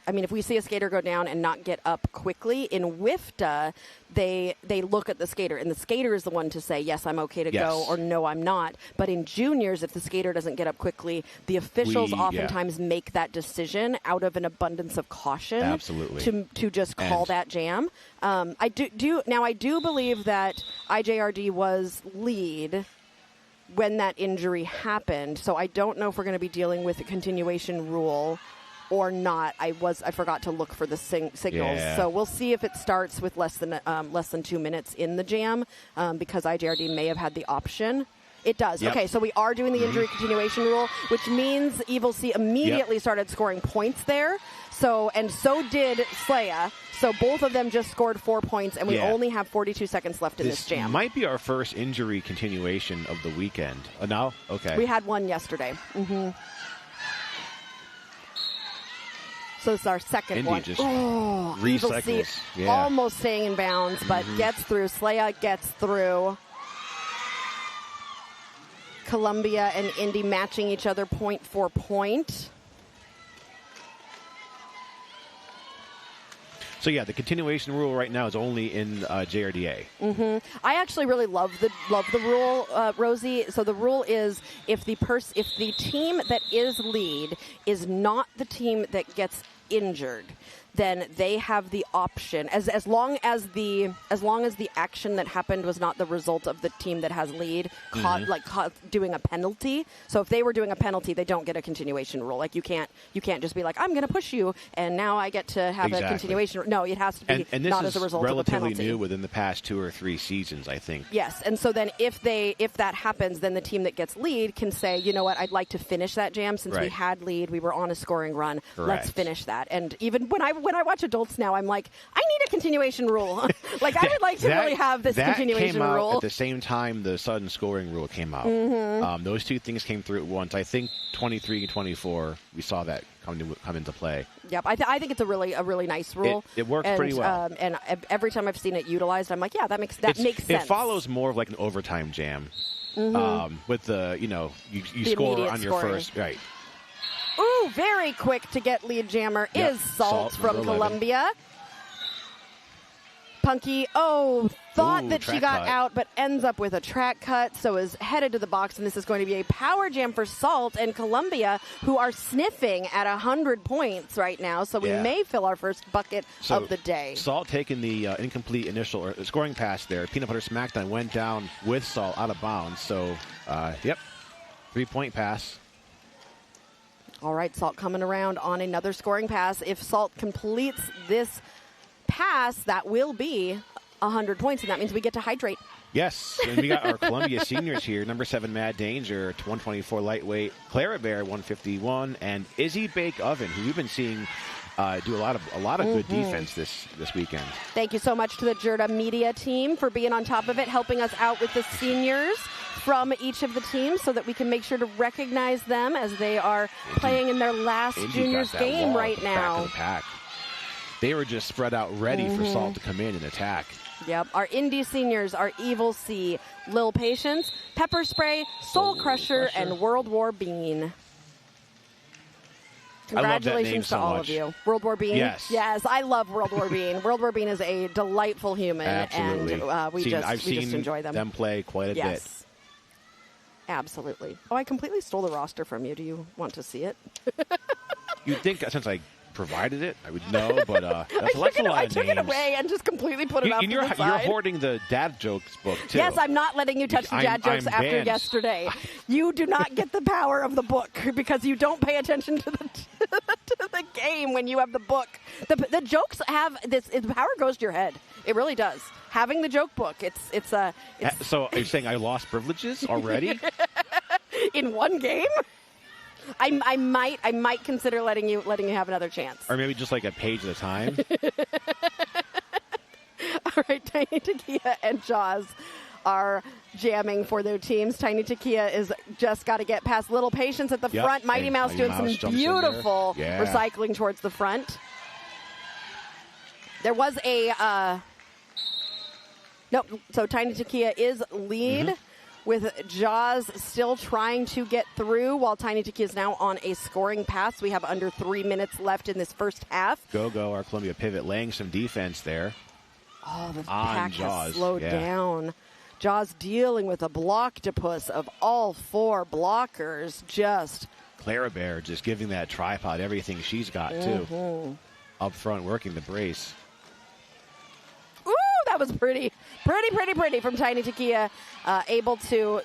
if we see a skater go down and not get up quickly, in WIFTA, they look at the skater, and the skater is the one to say, yes, I'm okay to go, or no, I'm not. But in juniors, if the skater doesn't get up quickly, the officials oftentimes make that decision out of an abundance of caution. Absolutely. To just call that jam. I do believe that IJRD was lead when that injury happened, so I don't know if we're going to be dealing with a continuation rule or not. I forgot to look for the signals, so we'll see if it starts with less than 2 minutes in the jam, because IJRD may have had the option. It does. Yep. Okay, so we are doing the injury continuation rule, which means Evil C immediately started scoring points there. So did Slaya. So both of them just scored 4 points, and we only have 42 seconds left in this jam. Might be our first injury continuation of the weekend. No? Okay. We had one yesterday. So it's our second Indy one. Just Evil C almost staying in bounds, but gets through. Slaya gets through. Columbia and Indy matching each other point for point. So the continuation rule right now is only in JRDA. I actually really love the rule, Rosie. So the rule is if the team that is lead is not the team that gets injured, then they have the option, as long as the action that happened was not the result of the team that has lead caught doing a penalty. So if they were doing a penalty, they don't get a continuation rule. Like you can't just be like, I'm going to push you and now I get to have a continuation. No, it has to be and this not is as a result of a penalty. Relatively new within the past 2 or 3 seasons, I think. Yes, and so then if that happens, then the team that gets lead can say, you know what, I'd like to finish that jam since we had lead, we were on a scoring run. Correct. Let's finish that. And even when I watch adults now, I'm like, I need a continuation rule. Like I would like to really have this continuation rule. That came out rule at the same time the sudden scoring rule came out. Those two things came through at once. I think 23 and 24, we saw that come into play. Yep, I think it's a really nice rule. It works pretty well. And every time I've seen it utilized, I'm like, yeah, that makes sense. It follows more of like an overtime jam. With the you score on your first right. Ooh, very quick to get lead jammer is Salt from Columbia. Punky, thought that she got out, but ends up with a track cut, so is headed to the box, and this is going to be a power jam for Salt and Columbia, who are sniffing at 100 points right now, so we may fill our first bucket of the day. Salt taking the incomplete initial scoring pass there. Peanut Butter Smackdown went down with Salt out of bounds, so, 3-point pass. All right, Salt coming around on another scoring pass. If Salt completes this pass, that will be 100 points, and that means we get to hydrate. Yes, and we got our Columbia seniors here. Number 7, Mad Danger, 124 lightweight. Clara Bear, 151, and Izzy Bake Oven, who we've been seeing do a lot of good defense this weekend. Thank you so much to the JRDA media team for being on top of it, helping us out with the seniors from each of the teams so that we can make sure to recognize them as they are playing in their last juniors game right now. Back of the pack. They were just spread out ready for Salt to come in and attack. Yep. Our Indy seniors are Evil C, Lil Patience, Pepper Spray, Soul Crusher, and World War Bean. Congratulations to all of you. World War Bean? Yes. Yes, I love World War Bean. World War Bean is a delightful human. Absolutely. And we I've just enjoy them. them play quite a bit. Yes. Absolutely. Oh, I completely stole the roster from you. Do you want to see it? You'd think since I provided it, I would know, but that's a lot of names. I took it away and just completely put it off to the side. You're hoarding the dad jokes book, too. Yes, I'm not letting you touch the dad jokes after banned. yesterday. You do not get the power of the book because you don't pay attention to the game when you have the book. The jokes have this. The power goes to your head. It really does. Having the joke book, it's So are you saying I lost privileges already? In one game? I might consider letting you have another chance. Or maybe just like a page at a time. All right, Tiny Takia and Jaws are jamming for their teams. Tiny Takia is just got to get past Little Patience at the front. Mighty Mouse doing some beautiful recycling towards the front. There was a so Tiny Takia is lead. With Jaws still trying to get through while Tiny Takia is now on a scoring pass. We have under 3 minutes left in this first half. Go, our Columbia pivot, laying some defense there. Oh, the pack has slowed down. Jaws dealing with a block-to-puss of all 4 blockers. Just Clara Bear just giving that tripod everything she's got, too. Up front, working the brace. That was pretty from Tiny Takia, able to,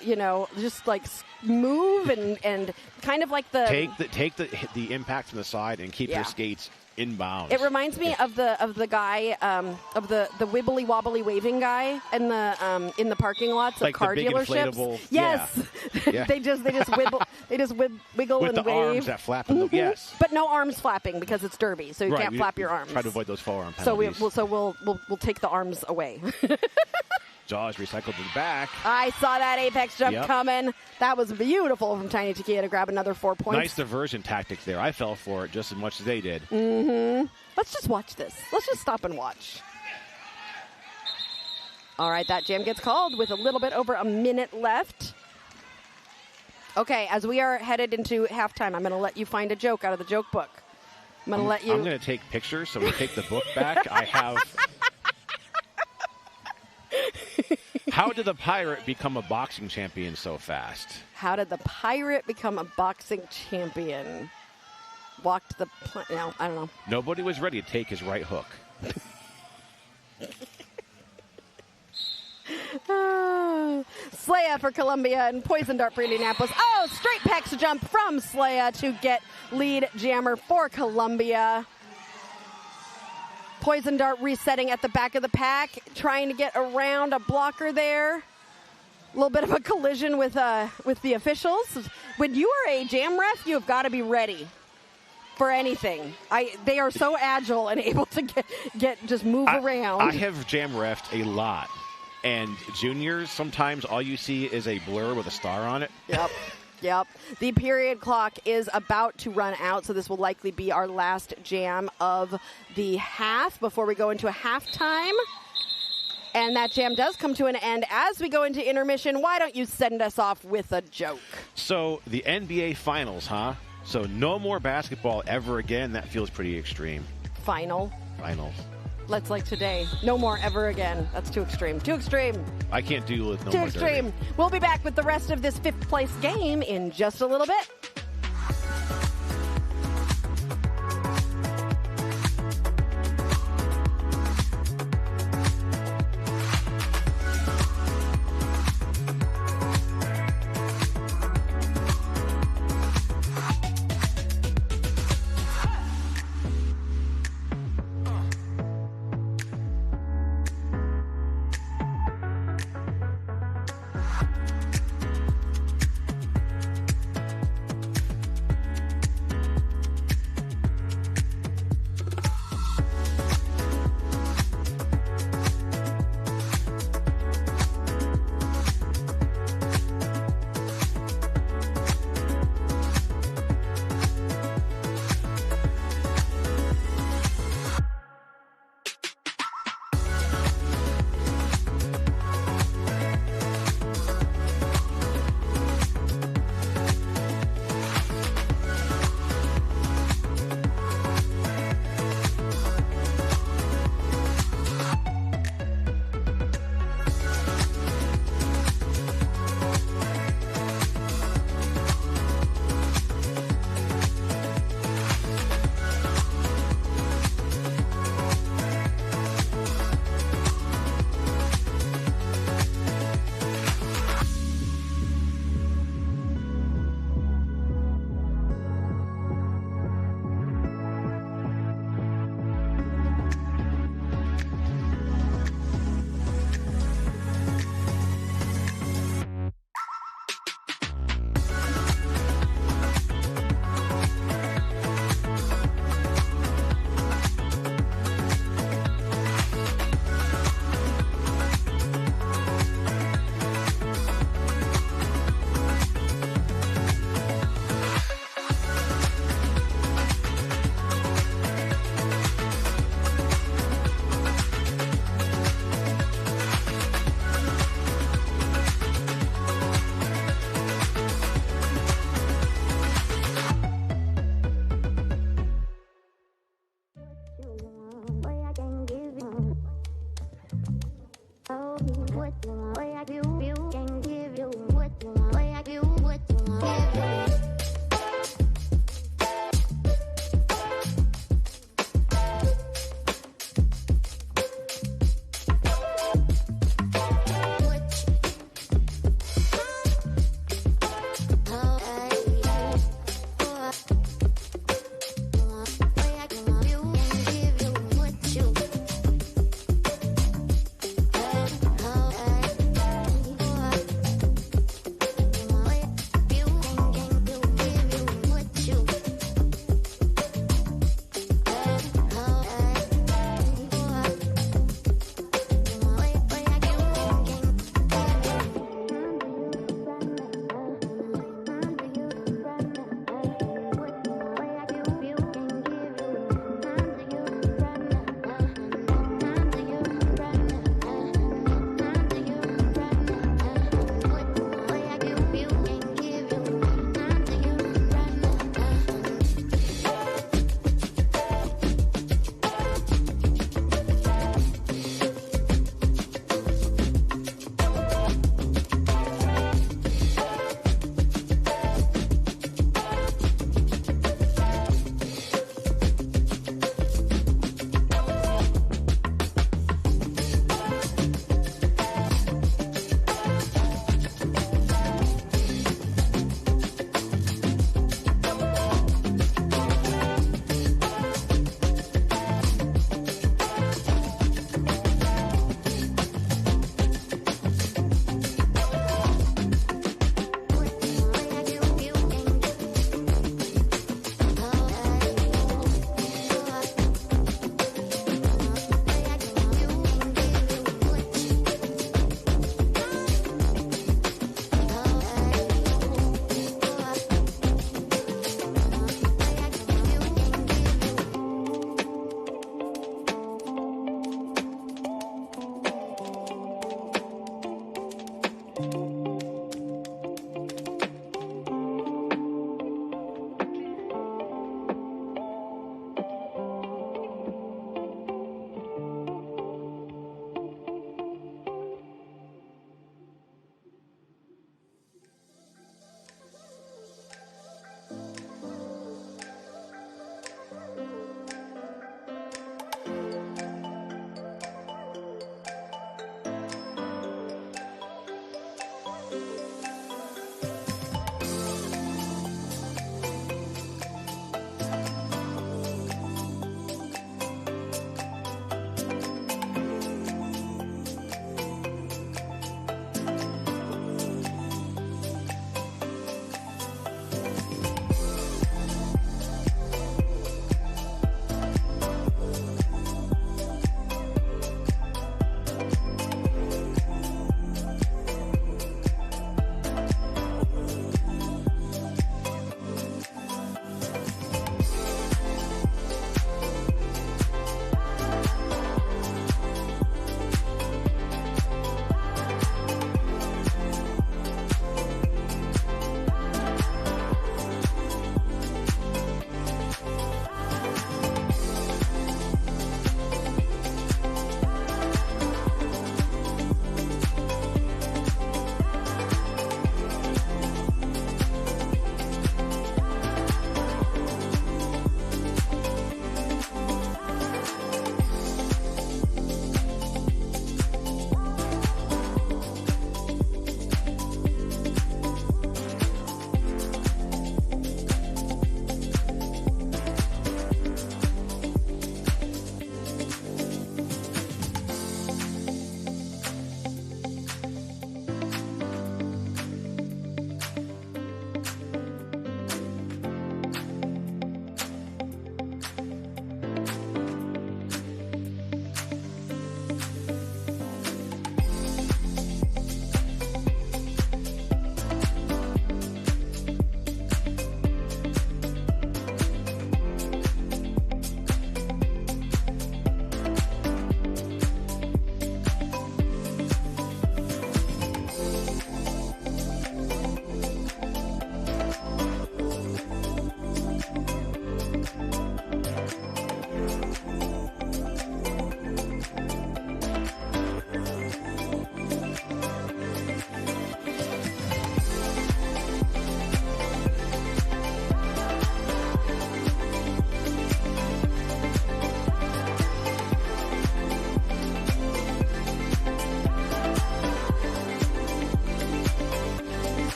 just like move and kind of like take the impact from the side and keep your skates inbound. It reminds me of the guy of the wibbly wobbly waving guy in the parking lots of like car the big dealerships. Yes, yeah. they just wiggle with and the wave. arms that flap. Yes, but no arms flapping because it's derby, so you can't flap your arms. Try to avoid those forearm penalties. So we'll take the arms away. Jaws recycled to the back. I saw that apex jump coming. That was beautiful from Tiny Takia to grab another 4 points. Nice diversion tactics there. I fell for it just as much as they did. Let's just watch this. Let's just stop and watch. All right, that jam gets called with a little bit over a minute left. Okay, as we are headed into halftime, I'm going to let you find a joke out of the joke book. I'm going to take pictures, so we take the book back. I have... How did the Pirate become a boxing champion so fast? How did the Pirate become a boxing champion? Walked the... No, I don't know. Nobody was ready to take his right hook. Slaya for Columbia and Poison Dart for Indianapolis. Oh, straight pecs jump from Slaya to get lead jammer for Columbia. Poison Dart resetting at the back of the pack, trying to get around a blocker there. A little bit of a collision with the officials. When you are a jam ref, you have got to be ready for anything. They are so agile and able to just move around. I have jam refed a lot, and juniors, sometimes all you see is a blur with a star on it. Yep. The period clock is about to run out, so this will likely be our last jam of the half before we go into a halftime. And that jam does come to an end as we go into intermission. Why don't you send us off with a joke? So the NBA Finals, huh? So no more basketball ever again. That feels pretty extreme. Finals. Let's like today. No more ever again. That's too extreme. I can't deal with no too more extreme. derby. We'll be back with the rest of this 5th place game in just a little bit.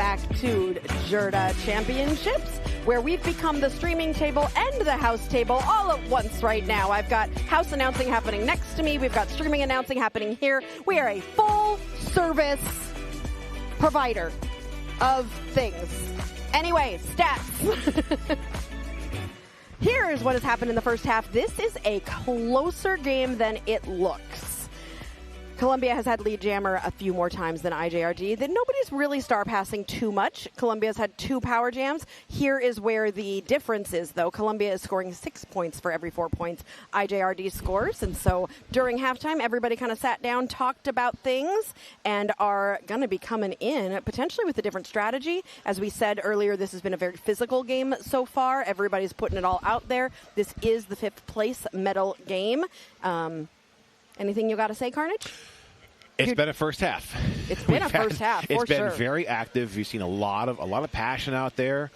back to JRDA Championships, where we've become the streaming table and the house table all at once right now. I've got house announcing happening next to me. We've got streaming announcing happening here. We are a full-service provider of things. Anyway, stats. Here's what has happened in the first half. This is a closer game than it looks. Columbia has had lead jammer a few more times than IJRD. That nobody's really star passing too much. Columbia's had 2 power jams. Here is where the difference is, though. Columbia is scoring 6 points for every 4 points IJRD scores. And so during halftime, everybody kind of sat down, talked about things, and are going to be coming in potentially with a different strategy. As we said earlier, this has been a very physical game so far. Everybody's putting it all out there. This is the 5th place medal game. Anything you got to say, Carnage? It's been a first half. It's been a first half, for sure. It's been very active. We've seen a lot of passion out there.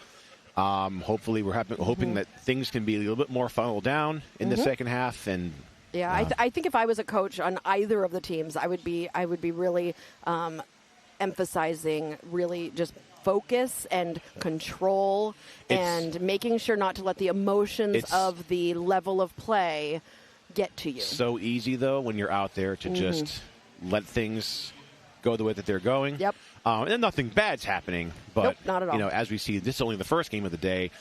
Hopefully, we're hoping that things can be a little bit more funneled down in the second half. And yeah, I think if I was a coach on either of the teams, I would be really emphasizing really just focus and control and making sure not to let the emotions of the level of play get to you. So easy, though, when you're out there to just let things go the way that they're going. Yep. And nothing bad's happening. But, nope, not at all. As we see, this is only the first game of the day.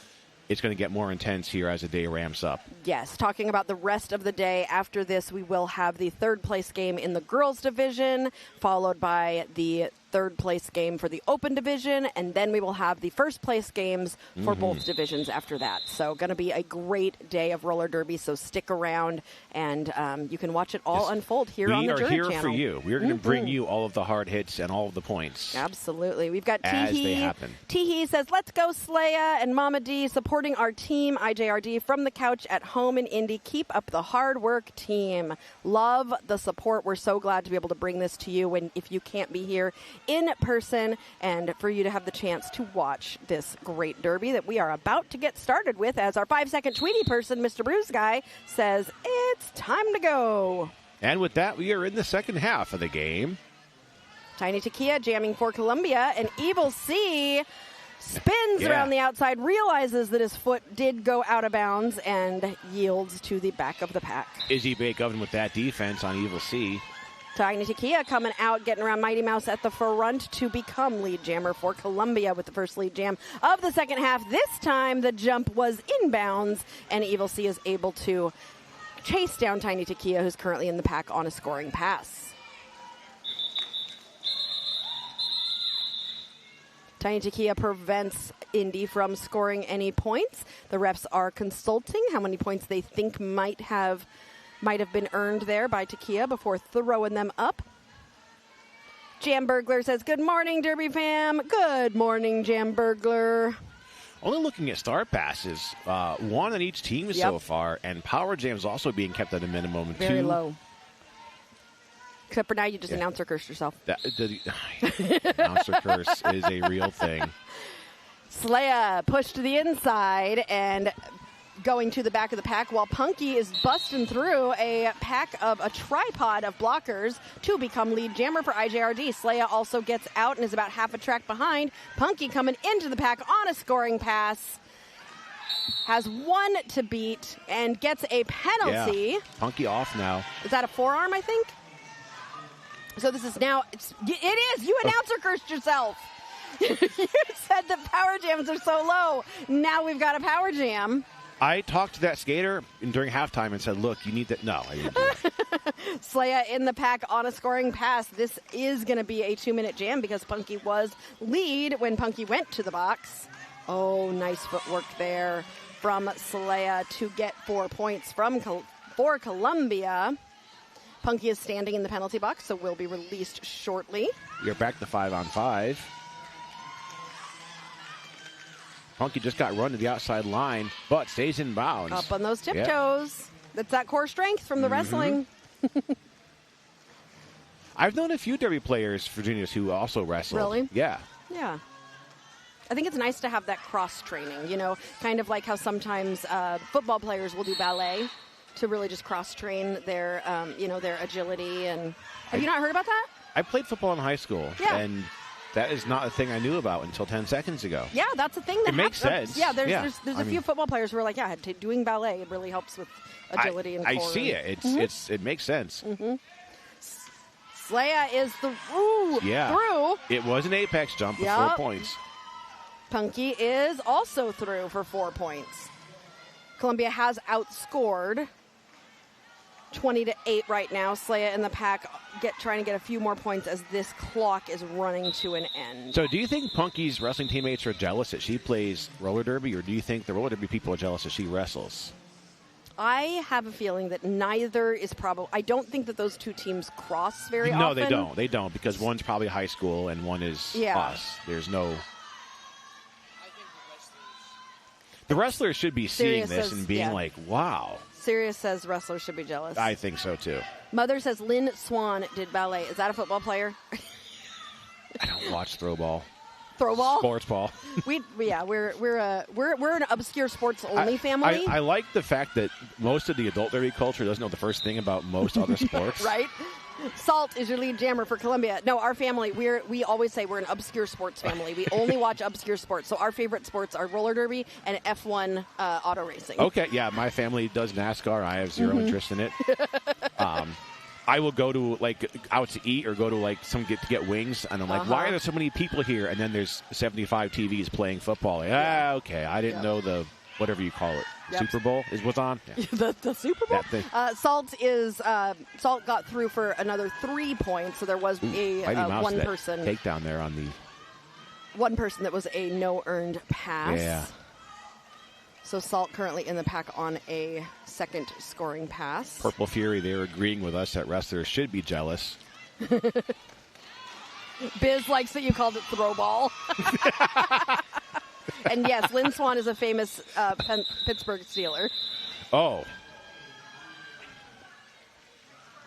It's going to get more intense here as the day ramps up. Yes. Talking about the rest of the day, after this, we will have the 3rd place game in the girls division, followed by the 3rd place game for the open division, and then we will have the 1st place games for both divisions after that. So going to be a great day of roller derby, so stick around, and you can watch it all unfold here on the JRDA channel. We are here for you. We're going to bring you all of the hard hits and all of the points. Absolutely. We've got as they happen. Teehee says, let's go Slaya, and Mama D supporting our team, IJRD, from the couch at home in Indy. Keep up the hard work, team. Love the support. We're so glad to be able to bring this to you if you can't be here in person, and for you to have the chance to watch this great derby that we are about to get started with, as our 5-second Tweety person, Mr. Bruce Guy, says it's time to go. And with that, we are in the second half of the game. Tiny Takia jamming for Columbia, and Evil C spins around the outside, realizes that his foot did go out of bounds, and yields to the back of the pack. Izzy Bakeoven with that defense on Evil C. Tiny Takia coming out, getting around Mighty Mouse at the front to become lead jammer for Columbia with the first lead jam of the second half. This time the jump was inbounds, and Evil C is able to chase down Tiny Takia, who's currently in the pack on a scoring pass. Tiny Takia prevents Indy from scoring any points. The refs are consulting how many points they think might have been earned there by Takia before throwing them up. Jam Burglar says, good morning, Derby fam. Good morning, Jam Burglar. Only looking at star passes, 1 on each team so far, and power jams also being kept at a minimum. Very low. Except for now, you just announcer cursed yourself. The announcer curse is a real thing. Slaya pushed to the inside and going to the back of the pack, while Punky is busting through a tripod of blockers to become lead jammer for IJRD. Slaya also gets out and is about half a track behind. Punky coming into the pack on a scoring pass. Has 1 to beat and gets a penalty. Yeah. Punky off now. Is that a forearm, I think? So this is now, it is. You announcer cursed yourself. You said the power jams are so low. Now we've got a power jam. I talked to that skater during halftime and said, look, you need that. No, I didn't do it. Slaya in the pack on a scoring pass. This is going to be a 2-minute jam because Punky was lead when Punky went to the box. Oh, nice footwork there from Slaya to get 4 points for Columbia. Punky is standing in the penalty box, so will be released shortly. You're back to 5-on-5. Punky just got run to the outside line, but stays in bounds. Up on those tiptoes. Yep. That's that core strength from the wrestling. I've known a few derby players for juniors who also wrestled. Really? Yeah. Yeah. I think it's nice to have that cross-training, kind of like how sometimes football players will do ballet to really just cross-train their, their agility. And have you not heard about that? I played football in high school. Yeah. And That is not a thing I knew about until 10 seconds ago. Yeah, that's a thing that it makes sense. Yeah, there's a few football players who are like, yeah, doing ballet, it really helps with agility and core. I see it. It makes sense. Mm-hmm. Slaya is through. It was an apex jump for 4 points. Punky is also through for 4 points. Columbia has outscored 20-8 right now. Slaya in the pack trying to get a few more points as this clock is running to an end. So do you think Punky's wrestling teammates are jealous that she plays roller derby, or do you think the roller derby people are jealous that she wrestles? I have a feeling that neither is probably. I don't think that those two teams cross very often. No, they don't. They don't, because one's probably high school and one is us. There's no. The wrestlers should be seeing this and being like, wow. Sirius says wrestlers should be jealous. I think so, too. Mother says Lynn Swan did ballet. Is that a football player? I don't watch throw ball. Throw ball? Sports ball. We're an obscure sports only family. I like the fact that most of the adult derby culture doesn't know the first thing about most other sports. Right? Salt is your lead jammer for Columbia. No, our family, we always say we're an obscure sports family. We only watch obscure sports. So our favorite sports are roller derby and F1 auto racing. Okay, yeah, my family does NASCAR. I have zero interest in it. I will go to out to eat or go to to get wings, and I'm like, why are there so many people here? And then there's 75 TVs playing football. Okay, I didn't know the whatever you call it. Yep. Super Bowl is what's on. Yeah. the Super Bowl. That thing. Salt got through for another 3 points. So there was one person takedown there on the one person that was a no earned pass. Yeah. So Salt currently in the pack on a second scoring pass. Purple Fury, they're agreeing with us that wrestlers should be jealous. Biz likes that you called it throw ball. And yes, Lynn Swan is a famous Pittsburgh Steeler. Oh.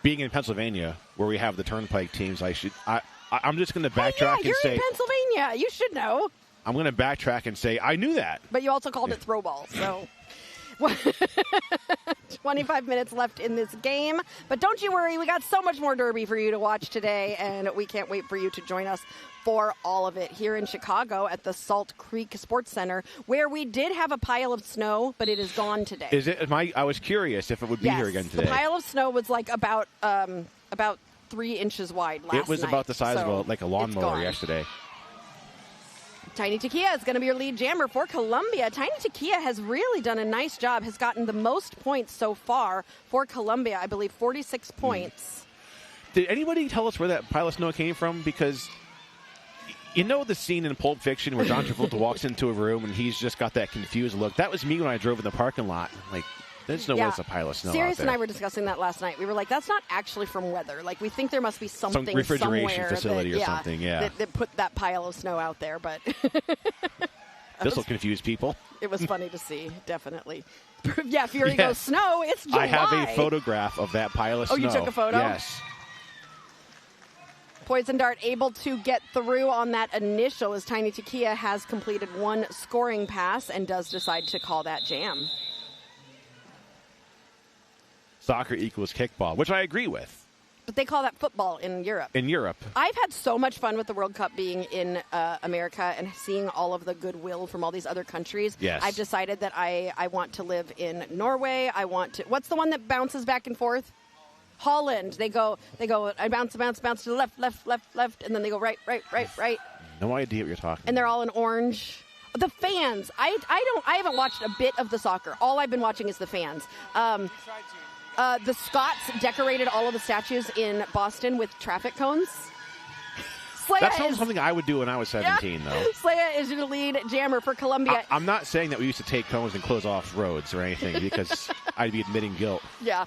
Being in Pennsylvania, where we have the Turnpike teams, I'm just going to backtrack and say... You're in Pennsylvania. You should know. I'm going to backtrack and say, I knew that. But you also called it throw ball, so... 25 minutes left in this game. But don't you worry, we got so much more derby for you to watch today, and we can't wait for you to join us for all of it here in Chicago at the Salt Creek Sports Center, where we did have a pile of snow, but it is gone today. Is it? I was curious if it would be here again today. The pile of snow was about 3 inches wide last night. It was about the size of a lawnmower yesterday. Tiny Takia is going to be your lead jammer for Columbia. Tiny Takia has really done a nice job, has gotten the most points so far for Columbia, I believe 46 points. Did anybody tell us where that pile of snow came from? Because you know the scene in Pulp Fiction where John Travolta walks into a room and he's just got that confused look? That was me when I drove in the parking lot. Like, there's no way it's a pile of snow Sirius out there. and I were discussing that last night. We were like, that's not actually from weather. Like, we think there must be something some refrigeration somewhere facility or something, that put that pile of snow out there. But this will confuse people. It was funny to see, definitely. Yeah, Fury goes, snow, it's July. I have a photograph of that pile of snow. Oh, you took a photo? Yes. Poison Dart able to get through on that initial as Tiny Takia has completed one scoring pass and does decide to call that jam. Soccer equals kickball, which I agree with. But they call that football in Europe. In Europe. I've had so much fun with the World Cup being in America and seeing all of the goodwill from all these other countries. Yes. I've decided that I want to live in Norway. I want to... What's the one that bounces back and forth? Holland. They go, I bounce to the left, and then they go right. No idea what you're talking about. And they're all in orange. The fans. I haven't watched a bit of the soccer. All I've been watching is the fans. The Scots decorated all of the statues in Boston with traffic cones. That's something I would do when I was 17, though. Slaya is your lead jammer for Columbia. I'm not saying that we used to take cones and close off roads or anything because I'd be admitting guilt. Yeah.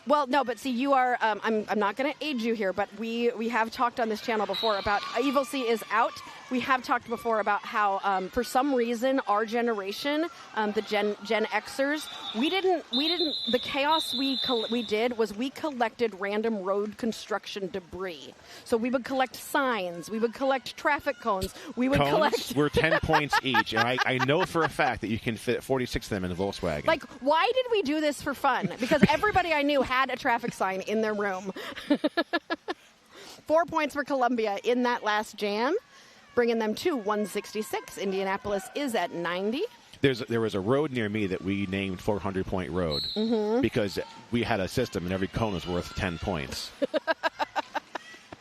Well, no, but see, you are, I'm not going to age you here, but we have talked on this channel before about Evil C is out. We have talked before about how, for some reason, our generation, the Gen Xers, the chaos we did was we collected random road construction debris. So we would collect signs, we would collect traffic cones, we would cones were 10 points each, and I know for a fact that you can fit 46 of them in a Volkswagen. Like, why did we do this for fun? Because everybody I knew had a traffic sign in their room. 4 points for Columbia in that last jam, bringing them to 166. Indianapolis is at 90. There was a road near me that we named 400-point road because we had a system and every cone was worth 10 points.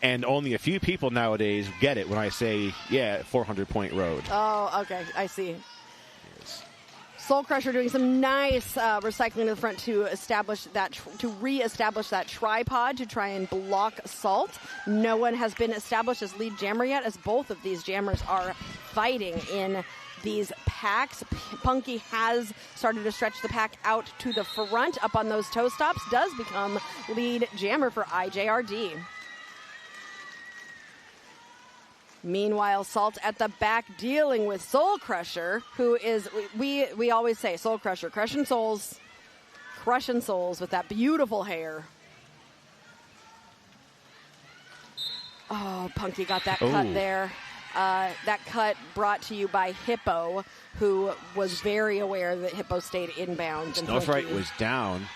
And only a few people nowadays get it when I say, 400-point road. Oh, okay. I see. Soul Crusher doing some nice recycling to the front to reestablish that tripod to try and block Salt. No one has been established as lead jammer yet, as both of these jammers are fighting in these packs. Punky has started to stretch the pack out to the front, up on those toe stops, does become lead jammer for IJRD. Meanwhile, Salt at the back dealing with Soul Crusher, who is, we always say, Soul Crusher, crushing souls with that beautiful hair. Oh, Punky got that cut there. That cut brought to you by Hippo, who was very aware that Hippo stayed inbound. Snowfright was down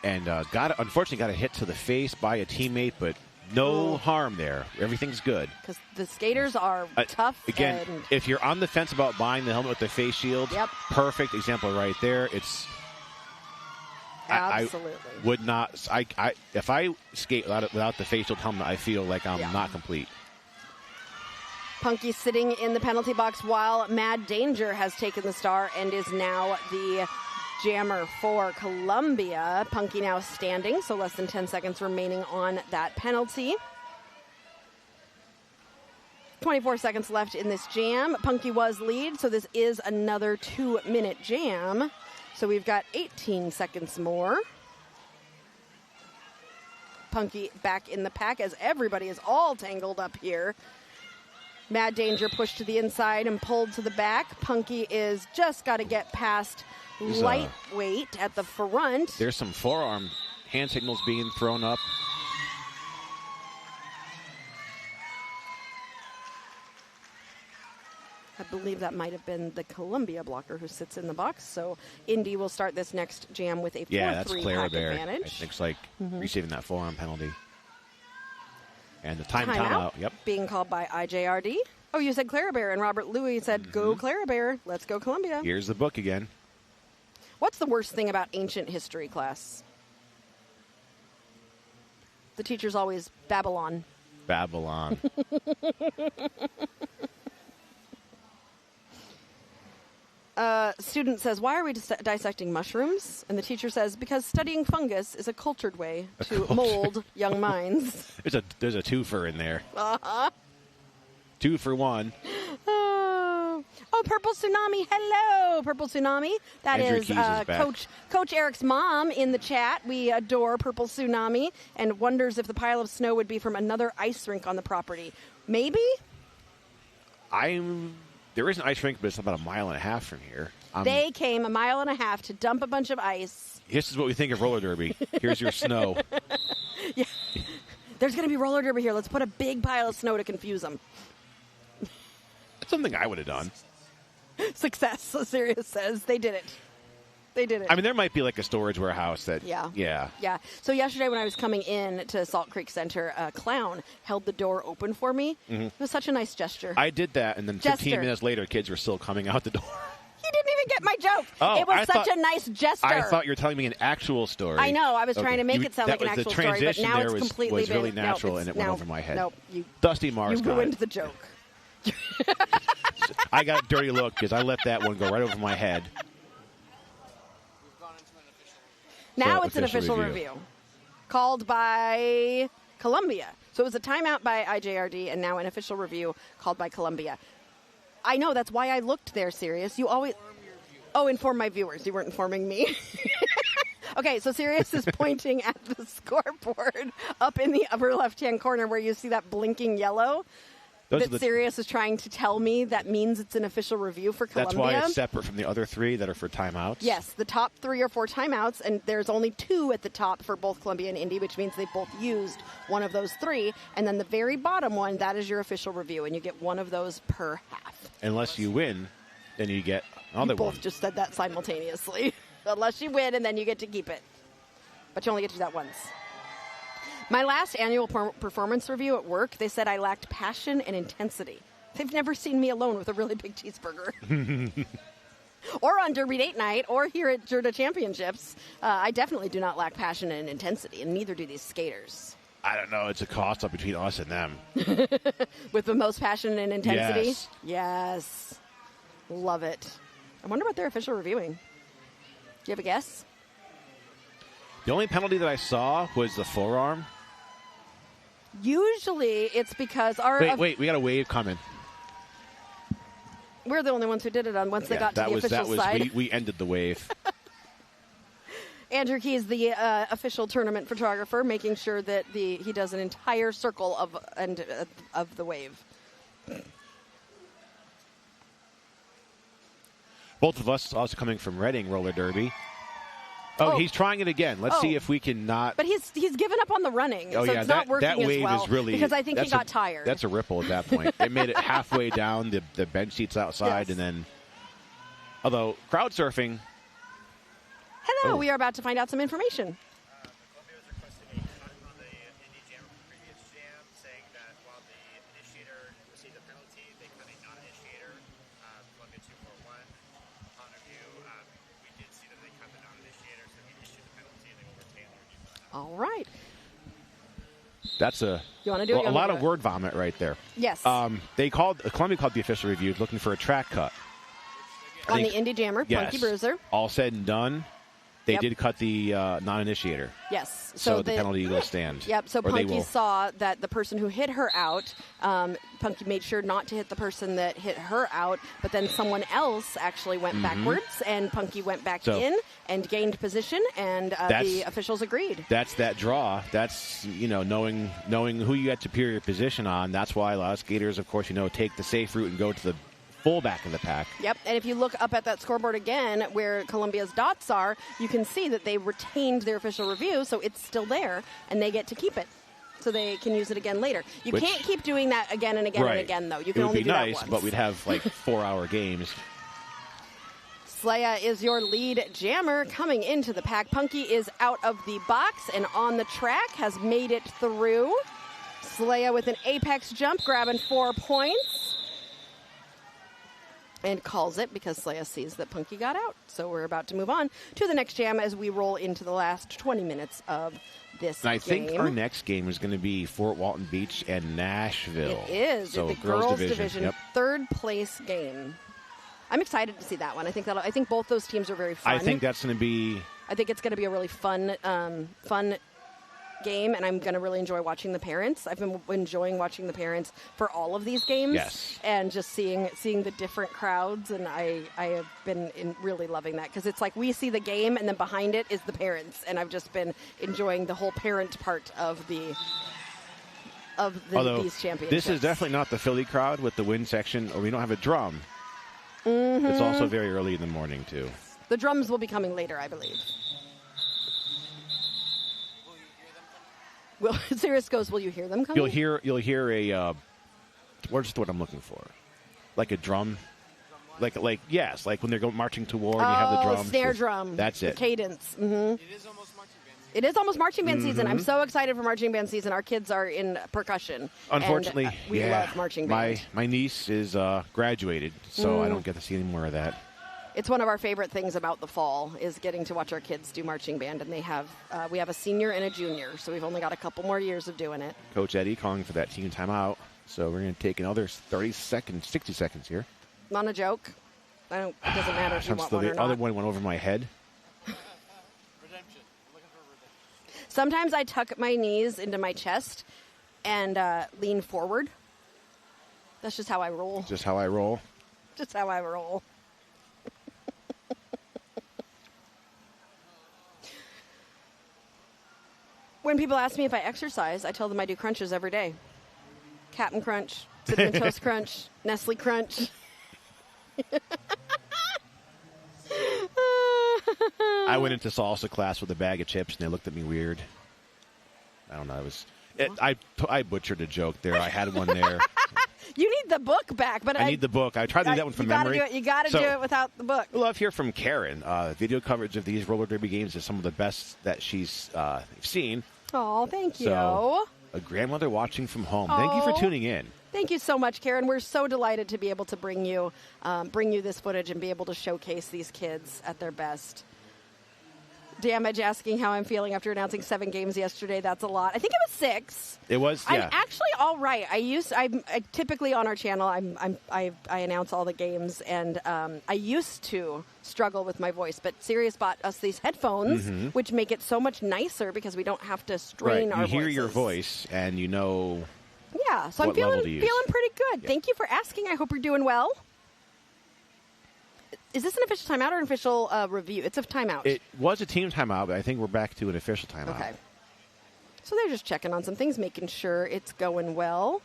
and unfortunately got a hit to the face by a teammate, but no harm there. Everything's good. Because the skaters are tough. Again, if you're on the fence about buying the helmet with the face shield, perfect example right there. It's absolutely. I would not. If I skate without the face shield helmet, I feel like I'm not complete. Punky sitting in the penalty box while Mad Danger has taken the star and is now the jammer for Columbia. Punky now standing, so less than 10 seconds remaining on that penalty. 24 seconds left in this jam. Punky was lead, so this is another 2-minute jam. So we've got 18 seconds more. Punky back in the pack as everybody is all tangled up here. Mad Danger pushed to the inside and pulled to the back. Punky is just got to get past lightweight at the front. There's some forearm hand signals being thrown up. I believe that might have been the Columbia blocker who sits in the box. So Indy will start this next jam with a 4-3 pack advantage. It looks like receiving that forearm penalty. And the timeout. Yep. Being called by IJRD. Oh, you said Clarabelle, and Robert Louis said, go Clarabelle. Let's go Columbia. Here's the book again. What's the worst thing about ancient history class? The teacher's always Babylon. Babylon. Student says, why are we dissecting mushrooms? And the teacher says, because studying fungus is a cultured way to mold young minds. There's a twofer in there. 2 for 1. Oh, Purple Tsunami. Hello, Purple Tsunami. That is Coach Eric's mom in the chat. We adore Purple Tsunami and wonders if the pile of snow would be from another ice rink on the property. Maybe? There is an ice rink, but it's about 1.5 miles from here. They came 1.5 miles to dump a bunch of ice. This is what we think of roller derby. Here's your snow. Yeah. There's going to be roller derby here. Let's put a big pile of snow to confuse them. That's something I would have done. Success, so Sirius says. They did it. They did it. I mean, there might be like a storage warehouse that... Yeah. So yesterday when I was coming in to Salt Creek Center, a clown held the door open for me. It was such a nice gesture. I did that, and then 15 minutes later, kids were still coming out the door. He didn't even get my joke. Oh, it was such a nice gesture. I thought you were telling me an actual story. I know. I was trying to make it sound like an actual story, but now it's completely was really natural, and it went over my head. Nope. Dusty Mars You ruined the joke. I got a dirty look because I let that one go right over my head. Now it's an official review called by Columbia. So it was a timeout by IJRD and now an official review called by Columbia. I know. That's why I looked there, Sirius. You always... Oh, inform my viewers. You weren't informing me. Okay, so Sirius is pointing at the scoreboard up in the upper left-hand corner where you see that blinking yellow. Sirius is trying to tell me that means it's an official review for Columbia. That's why it's separate from the other 3 that are for timeouts? Yes, the top 3 are for timeouts, and there's only 2 at the top for both Columbia and Indy, which means they've both used one of those 3. And then the very bottom one, that is your official review, and you get one of those per half. Unless you win, then you get another one. You both just said that simultaneously. Unless you win, and then you get to keep it. But you only get to do that once. My last annual performance review at work, they said I lacked passion and intensity. They've never seen me alone with a really big cheeseburger. Or on Derby Date Night, or here at JRDA Championships. I definitely do not lack passion and intensity, and neither do these skaters. I don't know. It's a toss-up between us and them. With the most passion and intensity? Yes. Yes. Love it. I wonder what they're official reviewing. Do you have a guess? The only penalty that I saw was the forearm. Usually it's because our... Wait, we got a wave coming. We're the only ones who did it on once they got to the official side. We ended the wave. Andrew Key is the official tournament photographer, making sure that he does an entire circle of the wave. Both of us also coming from Reading Roller Derby. Oh, he's trying it again. Let's see if we can not. But he's given up on the running, so yeah, it's not working that wave as well. is really, because I think he got tired. That's a ripple at that point. It made it halfway down the bench seats outside, yes. and then. Although crowd surfing. Hello, we are about to find out some information. Columbia was requesting a cut on the Indy Jam from previous jam, saying that while the initiator received a penalty, they cut a non-initiator. Columbia 241. Upon review, we did see that they cut the non-initiator, so he issued the penalty and they overturned the review. All right. That's a lot of word vomit right there. Yes. Columbia called the official review looking for a track cut. On the Indy Jammer, Punky Bruiser. All said and done. They did cut the non-initiator. Yes. So the penalty will stand. Yep. So Punky saw that the person who hit her out, Punky made sure not to hit the person that hit her out, but then someone else actually went backwards, and Punky went back in and gained position, and the officials agreed. That's that draw. That's, knowing who you had superior position on. That's why a lot of skaters, of course, take the safe route and go to the fullback in the pack. Yep, and if you look up at that scoreboard again where Columbia's dots are, you can see that they retained their official review, so it's still there, and they get to keep it. So they can use it again later. You can't keep doing that again and again and again, though. You can only do that once. It would be nice, but we'd have, 4-hour games. Slaya is your lead jammer coming into the pack. Punky is out of the box and on the track, has made it through. Slaya with an apex jump, grabbing 4 points. And calls it because Slaya sees that Punky got out. So we're about to move on to the next jam as we roll into the last 20 minutes of this game. I think our next game is going to be Fort Walton Beach and Nashville. It is. So the girls division third place game. I'm excited to see that one. I think both those teams are very fun. I think that's going to be. I think it's going to be a really fun game, and I'm going to really enjoy watching the parents. I've been enjoying watching the parents for all of these games, and just seeing the different crowds, and I have been really loving that because it's like we see the game, and then behind it is the parents, and I've just been enjoying the whole parent part of these championships. This is definitely not the Philly crowd with the wind section, or we don't have a drum. It's also very early in the morning too. The drums will be coming later, I believe. Well, Sirius goes, will you hear them coming? You'll hear a, what's what I'm looking for? Like a drum? Like when they're going marching to war and you have the drums. Snare drum. That's it. The cadence. It is almost marching band season. It is almost marching band season. I'm so excited for marching band season. Our kids are in percussion. Unfortunately, and, we love marching band. My niece is graduated, so I don't get to see any more of that. It's one of our favorite things about the fall is getting to watch our kids do marching band, and we have a senior and a junior, so we've only got a couple more years of doing it. Coach Eddie calling for that team timeout, so we're going to take another 60 seconds here. Not a joke. It doesn't matter if you want one or not. The other one went over my head. Redemption. I'm looking for redemption. Sometimes I tuck my knees into my chest and lean forward. That's just how I roll. Just how I roll. Just how I roll. When people ask me if I exercise, I tell them I do crunches every day. Captain Crunch, Cinnamon Toast Crunch, Nestle Crunch. I went into salsa class with a bag of chips, and they looked at me weird. I don't know. I butchered a joke there. I had one there. You need the book back, but I need the book. I tried to do that one from memory. You got to do it without the book. We'll love to hear from Karen. Video coverage of these roller derby games is some of the best that she's seen. Oh, thank you. So, a grandmother watching from home. Thank you for tuning in. Thank you so much, Karen. We're so delighted to be able to bring you this footage and be able to showcase these kids at their best. Damage asking how I'm feeling after announcing 7 games yesterday. That's a lot. I think it was 6. It was, yeah. I'm actually all right. I typically on our channel, I announce all the games, and I used to struggle with my voice, but Sirius bought us these headphones, which make it so much nicer because we don't have to strain our voices. You hear your voice, and you know. Yeah, so I'm feeling pretty good. Yeah. Thank you for asking. I hope you're doing well. Is this an official timeout or an official review? It's a timeout. It was a team timeout, but I think we're back to an official timeout. Okay. So they're just checking on some things, making sure it's going well.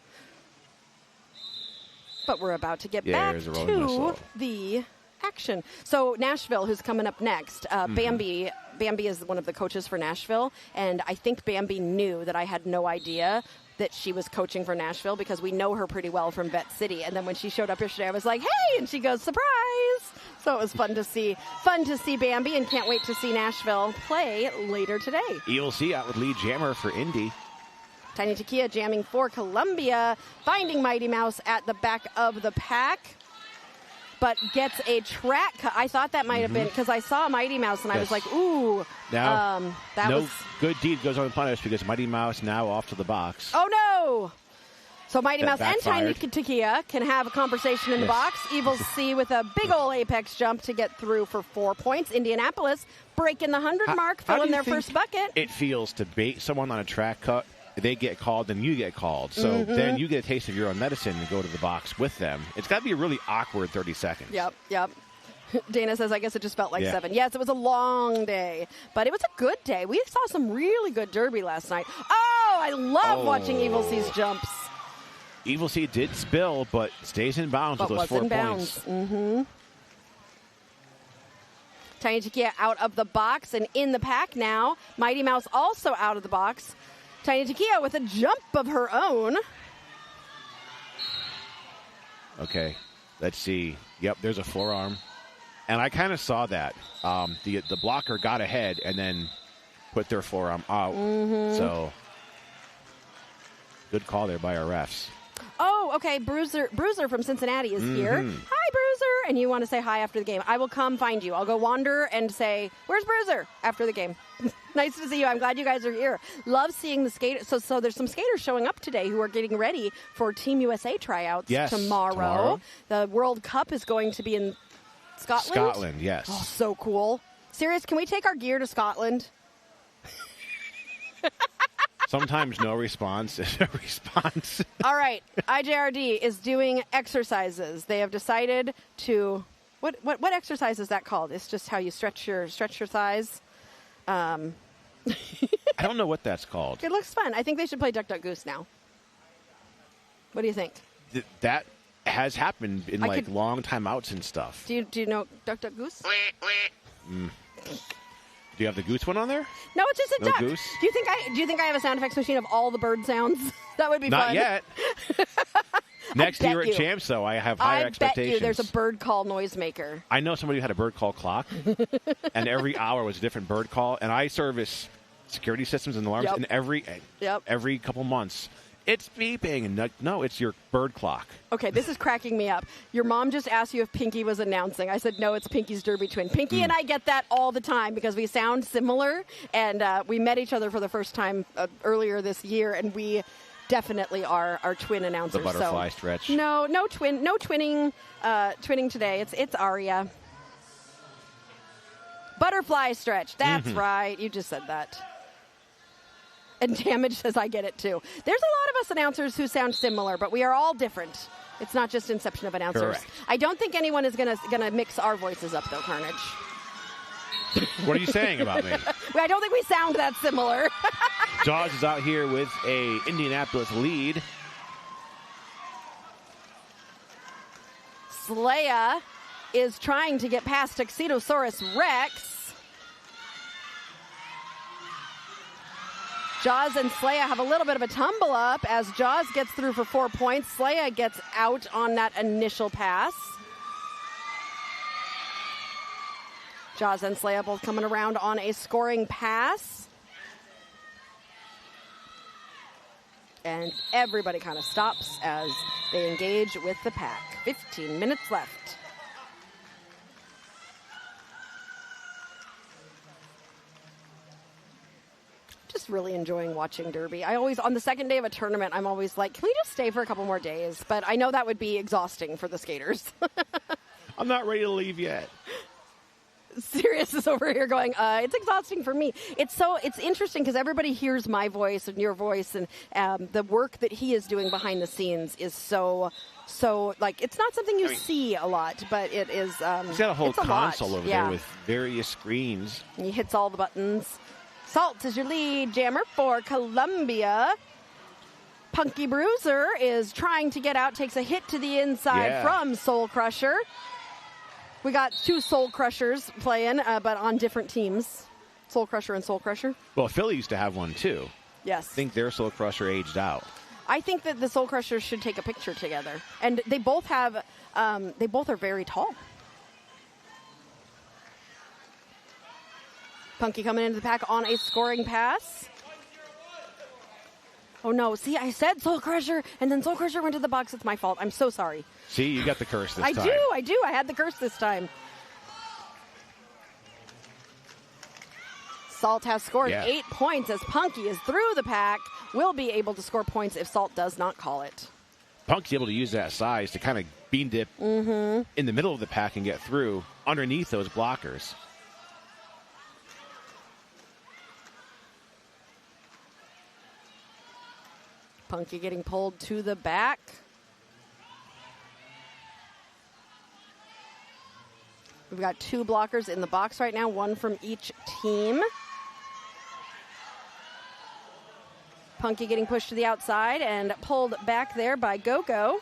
But we're about to get back to the action. So Nashville, who's coming up next, Bambi is one of the coaches for Nashville, and I think Bambi knew that I had no idea that she was coaching for Nashville because we know her pretty well from Vet City. And then when she showed up yesterday, I was like, hey, and she goes, surprise. So it was fun to see Bambi, and can't wait to see Nashville play later today. ELC out with lead jammer for Indy. Tiny Takia jamming for Columbia, finding Mighty Mouse at the back of the pack, but gets a track cut. I thought that might have been because I saw Mighty Mouse and I was like, ooh. Now, good deed goes unpunished because Mighty Mouse now off to the box. Oh, no. So Mighty Mouse and Tiny Takia can have a conversation in the box. Evil C with a big ol' apex jump to get through for 4 points. Indianapolis breaking the 100 mark, filling their first bucket. It feels to bait someone on a track cut. They get called, then you get called. So then you get a taste of your own medicine and go to the box with them. It's got to be a really awkward 30 seconds. Yep. Dana says, I guess it just felt like 7. Yes, it was a long day, but it was a good day. We saw some really good derby last night. Oh, I love watching Evil C's jumps. Evil C did spill, but stays in bounds with those 4 points. Tiny Takia out of the box and in the pack now. Mighty Mouse also out of the box. Tiny Takia with a jump of her own. Okay, let's see. Yep, there's a forearm. And I kind of saw that. The blocker got ahead and then put their forearm out. So, good call there by our refs. Oh, okay. Bruiser from Cincinnati is here. Hi, Bruiser. And you want to say hi after the game. I will come find you. I'll go wander and say, where's Bruiser? After the game. Nice to see you. I'm glad you guys are here. Love seeing the skaters. So there's some skaters showing up today who are getting ready for Team USA tryouts tomorrow. The World Cup is going to be in Scotland? Scotland, yes. Oh, so cool. Serious, can we take our gear to Scotland? Sometimes no response is a response. All right. IJRD is doing exercises. They have decided to what exercise is that called? It's just how you stretch your thighs. I don't know what that's called. It looks fun. I think they should play Duck Duck Goose now. What do you think? That has happened in long timeouts and stuff. Do you know Duck Duck Goose? Do you have the goose one on there? No, it's just a duck. Goose? Do you think I have a sound effects machine of all the bird sounds? That would be Not fun. yet. Next year at Champs, though, I have higher expectations. I bet you there's a bird call noisemaker. I know somebody who had a bird call clock, and every hour was a different bird call. And I service security systems and alarms, and every couple months, it's beeping. And no, it's your bird clock. Okay, this is cracking me up. Your mom just asked you if Pinky was announcing. I said, no, it's Pinky's Derby twin. Pinky and I get that all the time because we sound similar, and we met each other for the first time earlier this year, and we definitely are our twin announcers. The butterfly stretch. No twinning today. It's Aria. Butterfly stretch. That's right. You just said that. And Damage says, I get it too. There's a lot of us announcers who sound similar, but we are all different. It's not just Inception of Announcers. Correct. I don't think anyone is gonna mix our voices up, though, Carnage. What are you saying about me? I don't think we sound that similar. Jaws is out here with a Indianapolis lead. Slaya is trying to get past Tuxedosaurus Rex. Jaws and Slaya have a little bit of a tumble up as Jaws gets through for 4 points. Slaya gets out on that initial pass. Jaws and Slaya both coming around on a scoring pass. And everybody kind of stops as they engage with the pack. 15 minutes left. Just really enjoying watching Derby. I always, on the second day of a tournament, I'm always like, can we just stay for a couple more days? But I know that would be exhausting for the skaters. I'm not ready to leave yet. Sirius is over here going, it's exhausting for me. It's interesting because everybody hears my voice and your voice, and the work that he is doing behind the scenes is so like, it's not something you see a lot, but it is. He's got a whole console over there with various screens. And he hits all the buttons. Salt is your lead jammer for Columbia. Punky Bruiser is trying to get out, takes a hit to the inside from Soul Crusher. We got two Soul Crushers playing, but on different teams. Soul Crusher and Soul Crusher. Well, Philly used to have one, too. Yes. I think their Soul Crusher aged out. I think that the Soul Crushers should take a picture together. And they both have, they both are very tall. Punky coming into the pack on a scoring pass. Oh, no. See, I said Soul Crusher, and then Soul Crusher went to the box. It's my fault. I'm so sorry. See, you got the curse this time. I do. I had the curse this time. Salt has scored 8 points as Punky is through the pack. Will be able to score points if Salt does not call it. Punky's able to use that size to kind of bean dip in the middle of the pack and get through underneath those blockers. Punky getting pulled to the back. We've got two blockers in the box right now, one from each team. Punky getting pushed to the outside and pulled back there by Go-Go.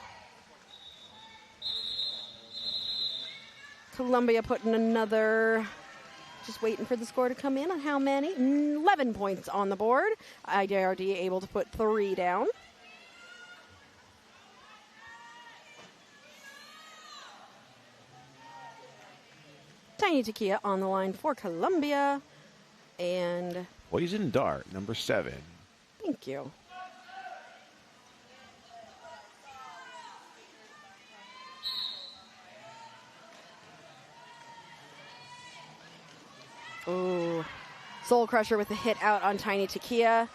Columbia putting another, just waiting for the score to come in on how many? 11 points on the board. JRDA able to put 3 down. Tiny Takia on the line for Columbia. And Poison Dart, number 7. thank you. Ooh. Soul Crusher with a hit out on Tiny Takia.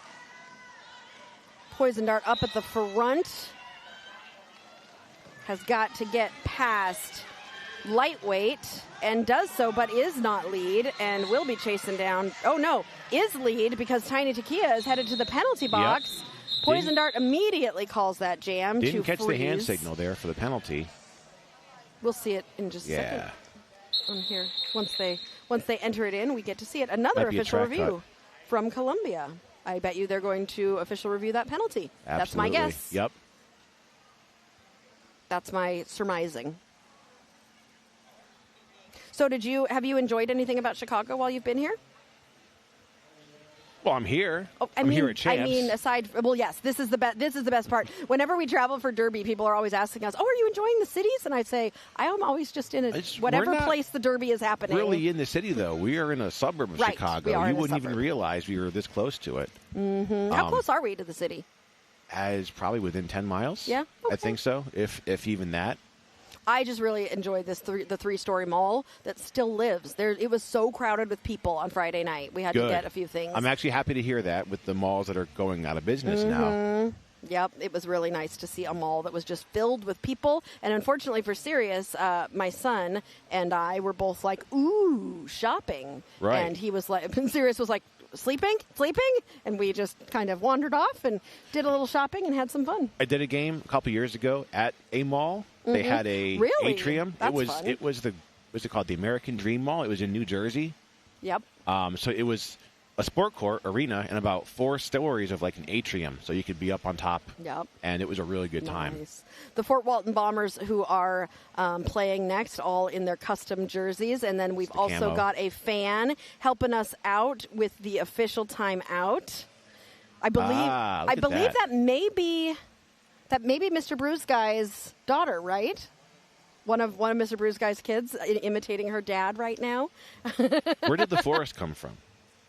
Poison Dart up at the front. Has got to get past Lightweight and does so, but is not lead and will be chasing down. Oh no, is lead because Tiny Takia is headed to the penalty box. Yep. Poison Dart immediately calls that jam. Didn't to catch freeze. the hand signal there for the penalty. We'll see it in just a second. On here, once they enter it in, we get to see it. Another official review from Columbia. I bet you they're going to official review that penalty. Absolutely. That's my guess. Yep. That's my surmising. So have you enjoyed anything about Chicago while you've been here? Well, I'm here. Oh, I'm here at Champs. I mean, yes, this is the best part. Whenever we travel for Derby, people are always asking us, "Oh, are you enjoying the cities?" And I say, "I am always just in whatever place the Derby is happening." Really in the city, though. We are in a suburb of Chicago. You wouldn't even realize we were this close to it. Mm-hmm. How close are we to the city? As probably within 10 miles. Yeah, okay. I think so, if even that. I just really enjoyed the 3-story mall that still lives. It was so crowded with people on Friday night. We had to get a few things. I'm actually happy to hear that with the malls that are going out of business now. Yep, it was really nice to see a mall that was just filled with people. And unfortunately for Sirius, my son and I were both like, ooh, shopping. Right. And he was like, Sirius was like, sleeping? And we just kind of wandered off and did a little shopping and had some fun. I did a game a couple years ago at a mall. They had a atrium. That's fun. It was what's it called? The American Dream Mall. It was in New Jersey. Yep. So it was a sport court arena and about 4 stories of like an atrium, so you could be up on top. Yep. And it was a really good time. The Fort Walton Bombers, who are playing next, all in their custom jerseys, and then we've also got a fan helping us out with the official timeout. I believe that may be Mr. Bruce Guy's daughter, right? One of Mr. Bruce Guy's kids imitating her dad right now. Where did the forest come from?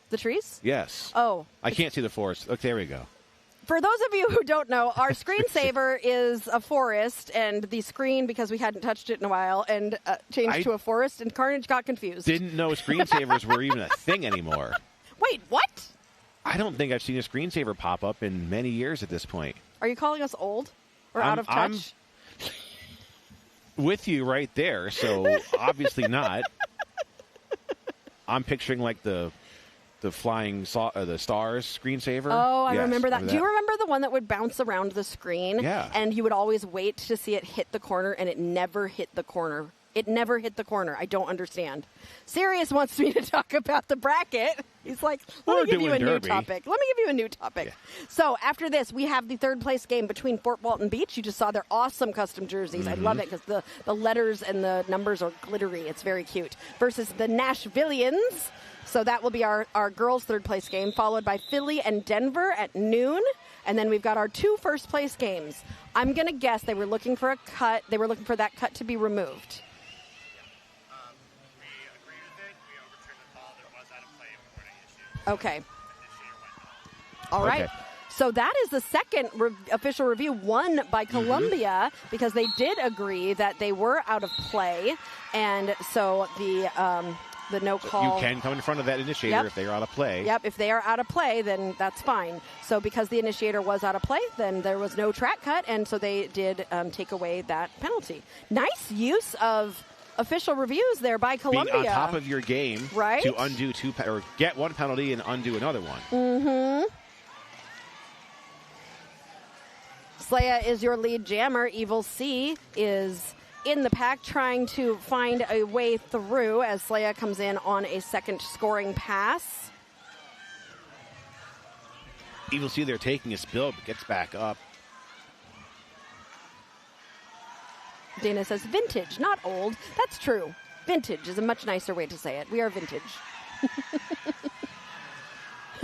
The trees? Yes. Oh. I can't see the forest. Look, there we go. For those of you who don't know, our screensaver is a forest, and the screen, because we hadn't touched it in a while, and changed to a forest, and Carnage got confused. Didn't know screensavers were even a thing anymore. Wait, what? I don't think I've seen a screensaver pop up in many years at this point. Are you calling us old or out of touch? I'm with you right there, so obviously not. I'm picturing like the flying the stars screensaver. Oh, I Yes, remember that. Do you remember the one that would bounce around the screen? Yeah. And you would always wait to see it hit the corner, and it never hit the corner. It never hit the corner. I don't understand. Sirius wants me to talk about the bracket. He's like, let me give you a new topic. Let me give you a new topic. Yeah. So after this, we have the third place game between Fort Walton Beach. You just saw their awesome custom jerseys. I love it because the letters and the numbers are glittery. It's very cute. Versus the Nashvillians. So that will be our girls' third place game, followed by Philly and Denver at noon. And then we've got our 2 first place games. I'm going to guess they were looking for a cut. They were looking for that cut to be removed. We agreed with it. We overturned the call. There was out of play. We weren't issued. Okay. Initiator went All right. Okay. So that is the second official review won by Columbia because they did agree that they were out of play. And so the no call. You can come in front of that initiator if they are out of play. Yep, if they are out of play, then that's fine. So because the initiator was out of play, then there was no track cut, and so they did take away that penalty. Nice use of official reviews there by Columbia. Being on top of your game right? to undo or get one penalty and undo another one. Mm-hmm. Slaya is your lead jammer. Evil C is in the pack trying to find a way through as Slaya comes in on a second scoring pass. Evil C there taking a spill but gets back up. Dana says vintage, not old. That's true. Vintage is a much nicer way to say it. We are vintage.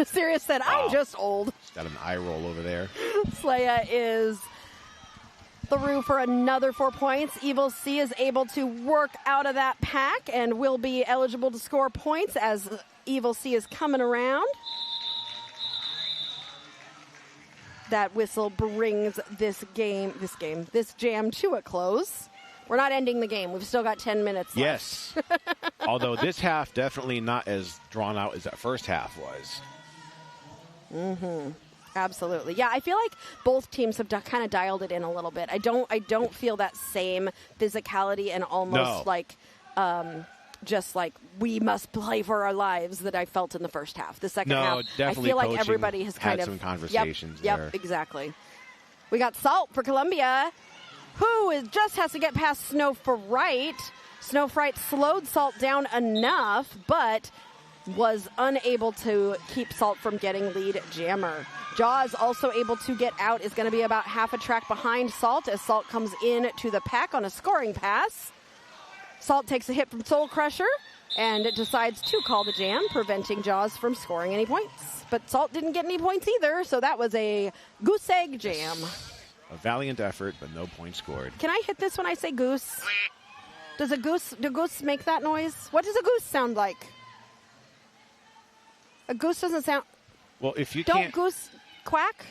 Sirius said, I'm just old. Got an eye roll over there. Slaya is through for another 4 points. Evil C is able to work out of that pack and will be eligible to score points as Evil C is coming around. That whistle brings this jam to a close. We're not ending the game. We've still got 10 minutes left. Yes. Although this half definitely not as drawn out as that first half was. Mm-hmm. Absolutely. Yeah, I feel like both teams have kind of dialed it in a little bit. I don't feel that same physicality and almost just like we must play for our lives that I felt in the first half. The second half, I feel like everybody has kind of some conversations there. Yep, exactly. We got Salt for Columbia, who just has to get past Snow Fright. Snow Fright slowed Salt down enough, but was unable to keep Salt from getting lead jammer. Jaws also able to get out, is going to be about half a track behind Salt as Salt comes in to the pack on a scoring pass. Salt takes a hit from Soul Crusher and decides to call the jam, preventing Jaws from scoring any points. But Salt didn't get any points either, so that was a goose egg jam. A valiant effort, but no points scored. Can I hit this when I say goose? Do goose make that noise? What does a goose sound like? A goose doesn't sound... Well, if you Don't goose quack?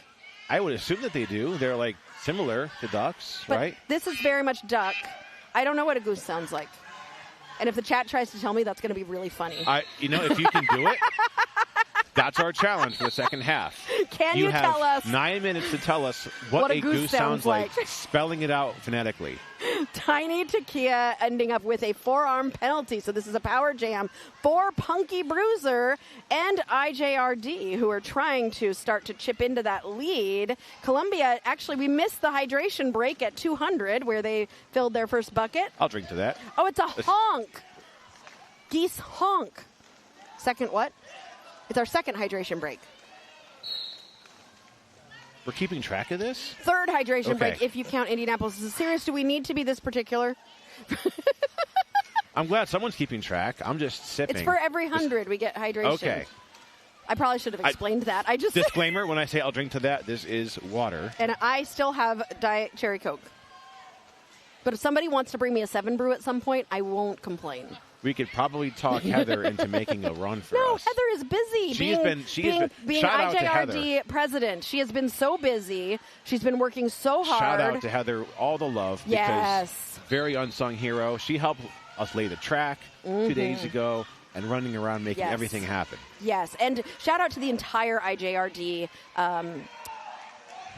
I would assume that they do. They're like similar to ducks, But right? this is very much duck. I don't know what a goose sounds like. And if the chat tries to tell me, that's going to be really funny. If you can do it, that's our challenge for the second half. Can you tell us? 9 minutes to tell us what a goose sounds like, spelling it out phonetically. Tiny Takia ending up with a forearm penalty. So this is a power jam for Punky Bruiser and IJRD, who are trying to start to chip into that lead. Columbia, actually, we missed the hydration break at 200 where they filled their first bucket. I'll drink to that. Oh, it's a honk. Geese honk. Second what? It's our second hydration break. We're keeping track of this? Third hydration break, if you count Indianapolis. Is it serious? Do we need to be this particular? I'm glad someone's keeping track. I'm just sipping. It's for every 100 we get hydration. Okay. I probably should have explained that. I just Disclaimer, when I say I'll drink to that, this is water. And I still have Diet Cherry Coke. But if somebody wants to bring me a 7 Brew at some point, I won't complain. We could probably talk Heather into making a run for No, us. Heather is busy. She's been being shout out to IJRD Heather. president. She has been so busy. She's been working so hard. Shout out to Heather, all the love. Yes. Because very unsung hero. She helped us lay the track 2 days ago and running around making Yes. everything happen. Yes, and shout out to the entire IJRD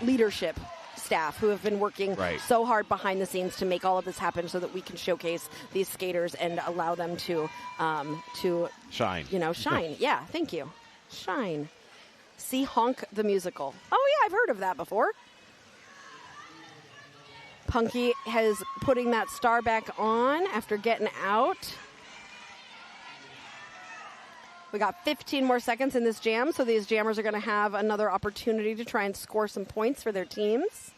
leadership staff who have been working Right. so hard behind the scenes to make all of this happen so that we can showcase these skaters and allow them to Shine. shine. Yeah, thank you. Shine. See Honk the Musical. Oh, yeah, I've heard of that before. Punky has putting that star back on after getting out. We got 15 more seconds in this jam, so these jammers are going to have another opportunity to try and score some points for their teams.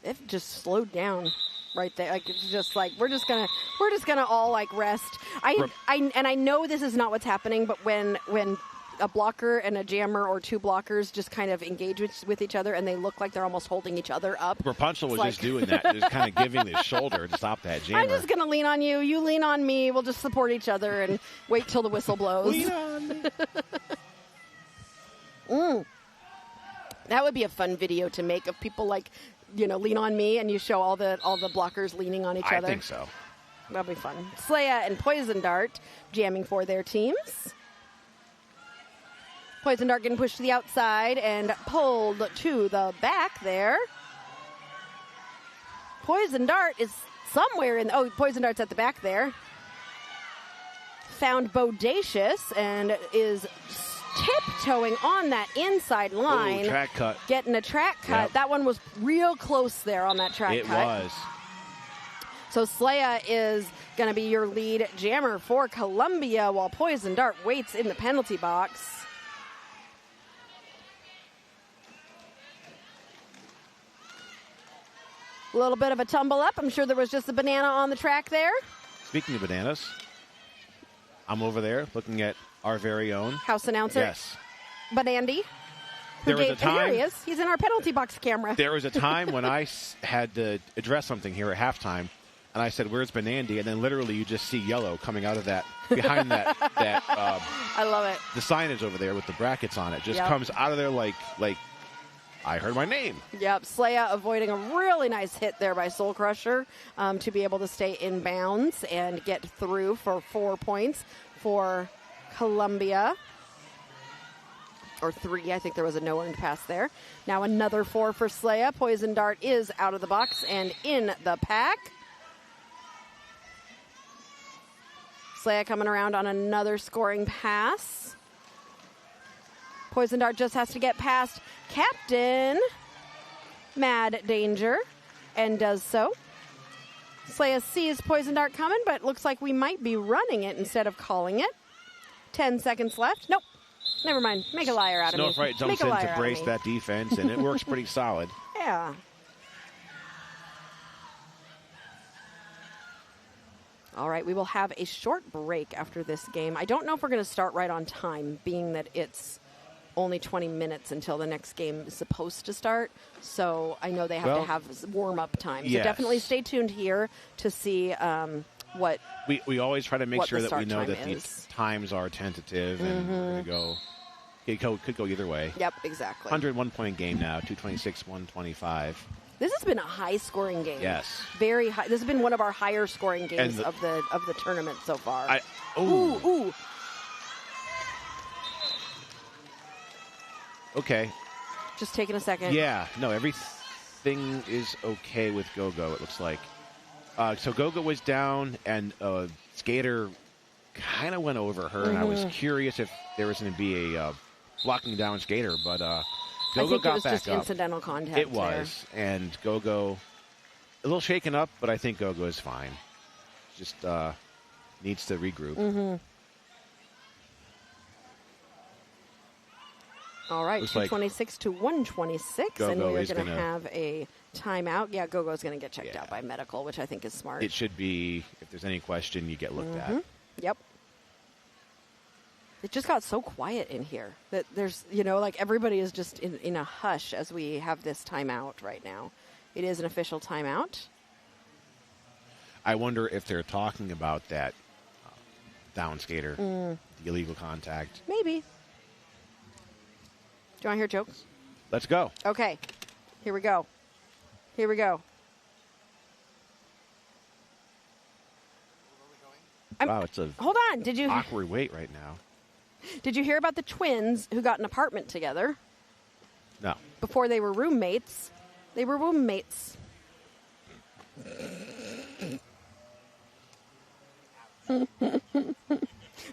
It just slowed down right there. Like it's just like we're just gonna all like rest. I know this is not what's happening, but when a blocker and a jammer or two blockers just kind of engage with each other and they look like they're almost holding each other up. Rapunzel was like, just doing that, just kind of giving his shoulder to stop that jammer. I'm just gonna lean on you. You lean on me. We'll just support each other and wait till the whistle blows. Lean on me. That would be a fun video to make of people like, lean on me, and you show all the blockers leaning on each other. I think so. That'll be fun. Slaya and Poison Dart jamming for their teams. Poison Dart getting pushed to the outside and pulled to the back there. Poison Dart is somewhere in... Oh, Poison Dart's at the back there. Found Bodacious and is tiptoeing on that inside line. Ooh, track cut. Getting a track cut. Yep. That one was real close there on that track It cut. was. So Slaya is going to be your lead jammer for Columbia while Poison Dart waits in the penalty box. A little bit of a tumble up. I'm sure there was just a banana on the track there. Speaking of bananas, I'm over there looking at our very own House announcer. Yes. Banandy. There was a Here time. he is. He's in our penalty box camera. There was a time when I had to address something here at halftime, and I said, "Where's Banandy?" And then literally you just see yellow coming out of that behind that I love it. the signage over there with the brackets on it. Just Yep. comes out of there like I heard my name. Yep, Slaya avoiding a really nice hit there by Soul Crusher to be able to stay in bounds and get through for 4 points for Columbia. Or 3, I think there was a no-earned pass there. Now another 4 for Slaya. Poison Dart is out of the box and in the pack. Slaya coming around on another scoring pass. Poison Dart just has to get past Captain Mad Danger and does so. Slaya sees Poison Dart coming, but looks like we might be running it instead of calling it. 10 seconds left. Nope. Never mind. Make a liar out of me. Snowfright jumps Make a in liar to out of brace me. that defense, and it works pretty solid. Yeah. All right, we will have a short break after this game. I don't know if we're going to start right on time, being that it's only 20 minutes until the next game is supposed to start. So I know they have to have warm-up time. So yes. definitely stay tuned here to see what we always try to make what sure the that we start know time that the is. times are tentative and we're going to go. It could go either way. Yep, exactly. 101-point game now, 226-125. This has been a high-scoring game. Yes. Very high. This has been one of our higher-scoring games And of the tournament so far. Ooh. Okay. Just taking a second. Yeah. No, everything is okay with Gogo, it looks like. So Gogo was down, and Skater kind of went over her, and I was curious if there was going to be a blocking down Skater, but Gogo I think got it was back just up. incidental contact. It was, and Gogo, a little shaken up, but I think Gogo is fine. Just needs to regroup. All right, Looks like 226 to 126, and Gogo we're is going to gonna- have a timeout. Yeah, Gogo's going to get checked Yeah. out by medical, which I think is smart. It should be, if there's any question, you get looked at. Yep. It just got so quiet in here that there's, like everybody is just in a hush as we have this timeout right now. it is an official timeout. I wonder if they're talking about that down skater, the illegal contact. Maybe. Do you want to hear jokes? Let's go. Okay. Here we go. Here we go. Wow, it's a Hold on. awkward wait right now. Did you hear about the twins who got an apartment together? No. Before they were roommates. They were roommates.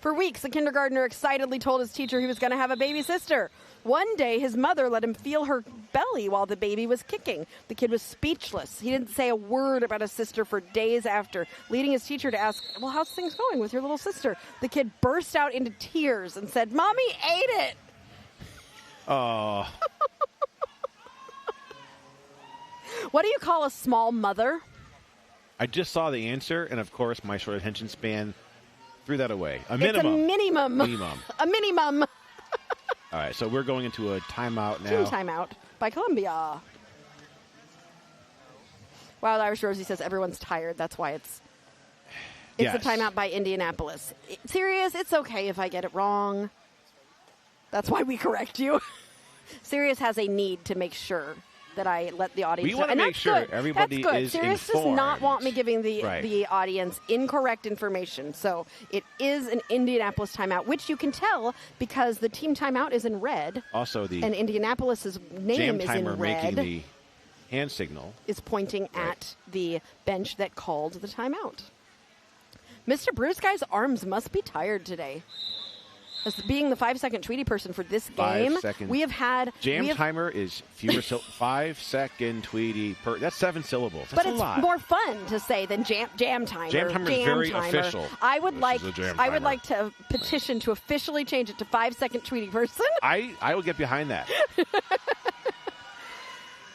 For weeks, the kindergartner excitedly told his teacher he was going to have a baby sister. One day, his mother let him feel her belly while the baby was kicking. The kid was speechless. He didn't say a word about a sister for days after, leading his teacher to ask, well, how's things going with your little sister? The kid burst out into tears and said, Mommy ate it. Oh. What do you call a small mother? I just saw the answer, and of course, my short attention span threw that away. A minimum. It's a minimum. Minimum. A minimum. All right, so we're going into a timeout now. Team timeout by Columbia. Wild Irish Rosie says everyone's tired. That's why it's Yes. a timeout by Indianapolis. Sirius, it's okay if I get it wrong. That's why we correct you. Sirius has a need to make sure that I let the audience We want to and make that's sure good. everybody that's good. is Sirius informed. does not want me giving the Right. audience incorrect information. So it is an Indianapolis timeout, which you can tell because the team timeout is in red. Also, the And Indianapolis's name jam is timer in red. making the hand signal. Is pointing Right. at the bench that called the timeout. Mr. Bruce Guy's arms must be tired today. As being the 5-second Tweety person for this 5 game, second. we have had Jam timer is fewer 5-second Tweety per. That's 7 syllables. That's but a it's lot. more fun to say than jam timer. Jam timer is very timer. official. I would This like is a jam I would timer. like to petition to officially change it to 5-second Tweety person. I will get behind that.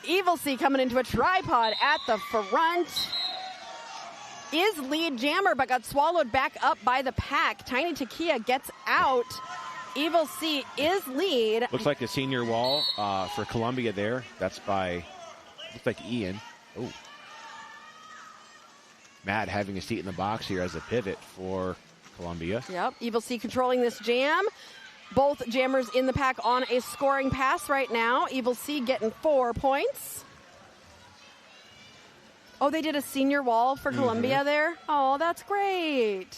Evil C coming into a tripod at the front. Is lead jammer, but got swallowed back up by the pack. Tiny Takia gets out. Evil C is lead. Looks like a senior wall for Columbia there. That's by, looks like Ian. Oh. Matt having a seat in the box here as a pivot for Columbia. Yep, Evil C controlling this jam. Both jammers in the pack on a scoring pass right now. Evil C getting 4 points. Oh, they did a senior wall for Columbia there? Oh, that's great.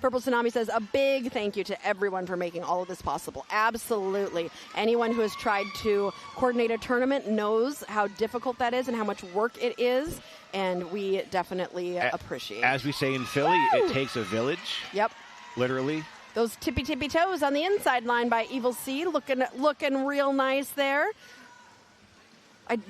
Purple Tsunami says, a big thank you to everyone for making all of this possible. Absolutely. Anyone who has tried to coordinate a tournament knows how difficult that is and how much work it is, and we definitely appreciate it. As we say in Philly, Woo! it takes a village. Yep. Literally. Those tippy toes on the inside line by Evil C, looking real nice there.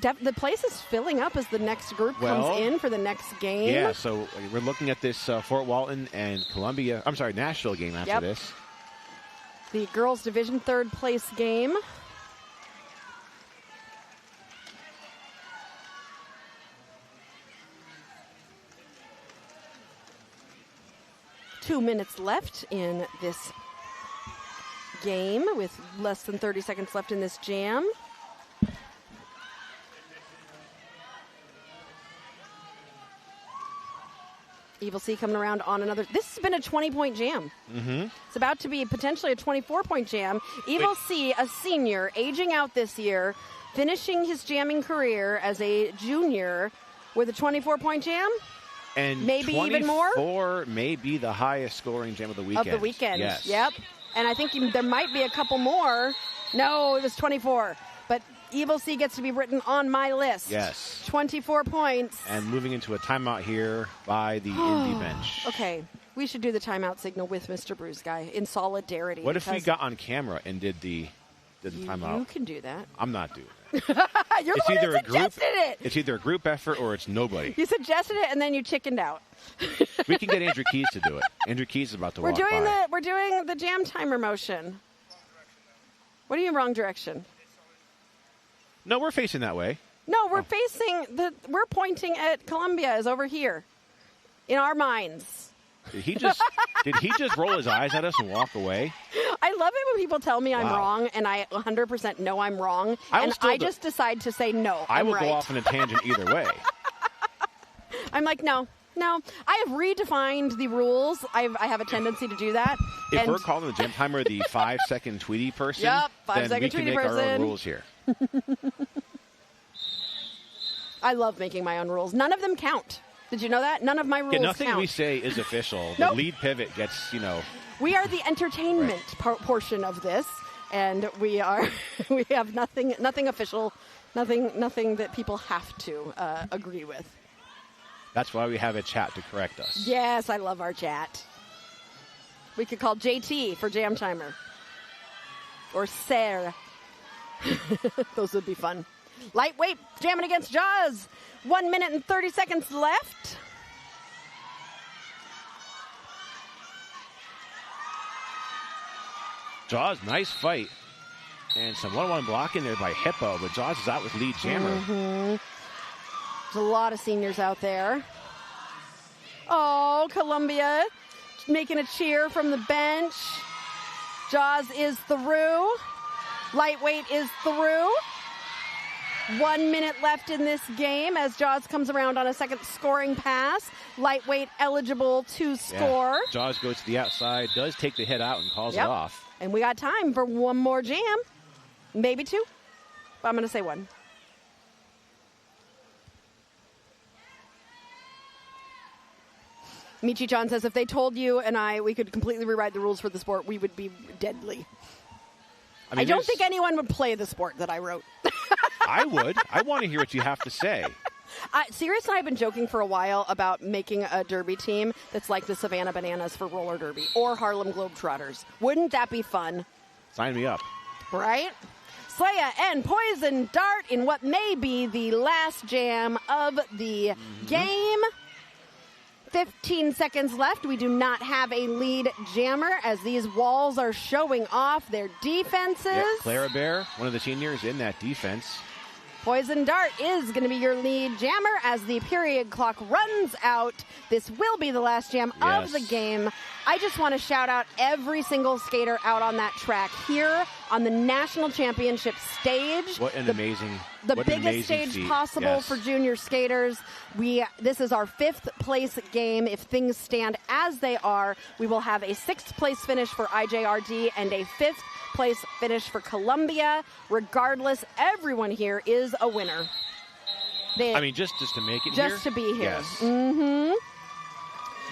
The place is filling up as the next group comes in for the next game. Yeah, so we're looking at this Fort Walton and Nashville game after this. The girls' division third place game. Two minutes left in this game with less than 30 seconds left in this jam. Evil C coming around on another. This has been a 20-point jam. Mm-hmm. It's about to be potentially a 24-point jam. Evil C, a senior, aging out this year, finishing his jamming career as a junior with a 24-point jam. And maybe even more. 24 may be the highest scoring jam of the weekend. Of the weekend, yes. Yep. And I think there might be a couple more. No, it was 24. But Evil C gets to be written on my list. Yes. 24 points. And moving into a timeout here by the Indy bench. Okay. We should do the timeout signal with Mr. Bruce Guy in solidarity. What if we got on camera and did the timeout? You can do that. I'm not doing it. You're the one who suggested it. It's either a group effort or it's nobody. You suggested it and then you chickened out. We can get Andrew Keys to do it. Andrew Keys is about to walk by. We're doing the jam timer motion. What do you mean wrong direction? No, we're facing that way. No, we're we're pointing at Columbia is over here. In our minds. Did he just roll his eyes at us and walk away? I love it when people tell me I'm Wow. wrong, and I 100% know I'm wrong, I and I just decide to say no. I I'm will right. go off on a tangent either way. I'm like, no. I have redefined the rules. I have a tendency to do that. If and we're calling the gym timer the 5-second Tweety person, Yep, then 5-second we can Tweety make our own person. rules here. I love making my own rules. None of them count. Did you know that? None of my rules Yeah, nothing count. we say is official. Nope. The lead pivot gets, We are the entertainment portion of this, and we have nothing official, nothing that people have to agree with. That's why we have a chat to correct us. Yes, I love our chat. We could call JT for Jam Timer. Or Sarah. Those would be fun. Lightweight jamming against Jaws. 1 minute and 30 seconds left. Jaws, nice fight. And some 1-1 blocking there by Hippo, but Jaws is out with lead jammer. There's a lot of seniors out there. Oh, Columbia making a cheer from the bench. Jaws is through. Lightweight is through. 1 minute left in this game as Jaws comes around on a second scoring pass. Lightweight eligible to score. Yeah. Jaws goes to the outside, does take the hit out and calls it off. And we got time for one more jam. Maybe two. But I'm going to say one. Michi-chan says, if they told you and we could completely rewrite the rules for the sport, we would be deadly. I don't think anyone would play the sport that I wrote. I would. I want to hear what you have to say. Sirius and I have been joking for a while about making a derby team that's like the Savannah Bananas for roller derby or Harlem Globetrotters. Wouldn't that be fun? Sign me up. Right? Slaya and Poison Dart in what may be the last jam of the game. 15 seconds left. We do not have a lead jammer as these walls are showing off their defenses. Yep, Clara Bear, one of the seniors in that defense. Poison Dart is going to be your lead jammer as the period clock runs out. This will be the last jam of the game. I just want to shout out every single skater out on that track here on the national championship stage. What an amazing The what an biggest amazing stage feat. possible Yes. for junior skaters. This is our 5th place game. If things stand as they are, we will have a 6th place finish for IJRD and a 5th place finish for Columbia. Regardless, everyone here is a winner. Just to make it here. Just to be here. Yes. Mm-hmm.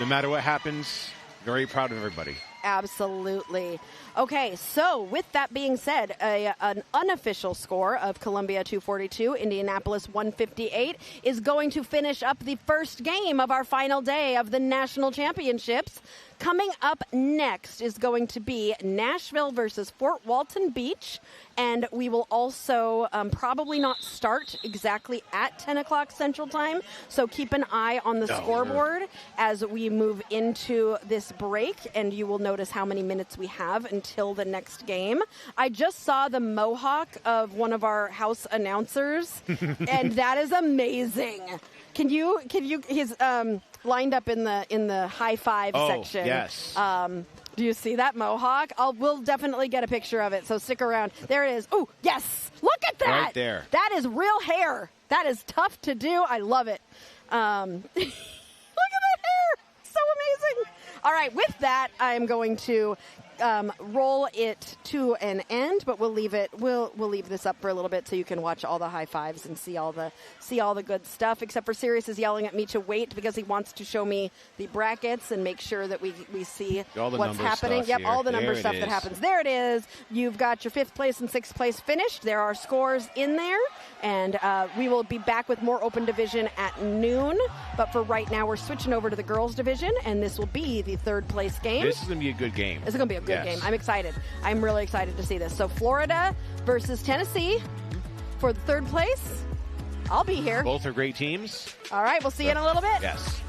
No matter what happens, very proud of everybody. Absolutely. Okay, so with that being said, an unofficial score of Columbia 242, Indianapolis 158 is going to finish up the first game of our final day of the national championships. Coming up next is going to be Nashville versus Fort Walton Beach, and we will also probably not start exactly at 10 o'clock Central Time, so keep an eye on the scoreboard as we move into this break, and you will notice how many minutes we have until the next game. I just saw the mohawk of one of our house announcers, and that is amazing. He's lined up in the high five section. Yes. Do you see that mohawk? We'll definitely get a picture of it, so stick around. There it is. Oh, yes. Look at that. Right there. That is real hair. That is tough to do. I love it. Look at that hair. So amazing. All right, with that, I'm going to roll it to an end, but we'll leave this up for a little bit so you can watch all the high fives and see all the good stuff. Except for Sirius is yelling at me to wait because he wants to show me the brackets and make sure that we see all the what's number happening. stuff Yep, here. all the There number it stuff that is. happens. There it is. You've got your 5th place and 6th place finished. There are scores in there, and we will be back with more open division at noon. But for right now, we're switching over to the girls division, and this will be the 3rd place game. This is going to be a good game. This is going to be a good Yes. game. I'm excited. I'm really excited to see this. So Florida versus Tennessee for the 3rd place. I'll be here. Both are great teams. All right, we'll see you in a little bit. Yes.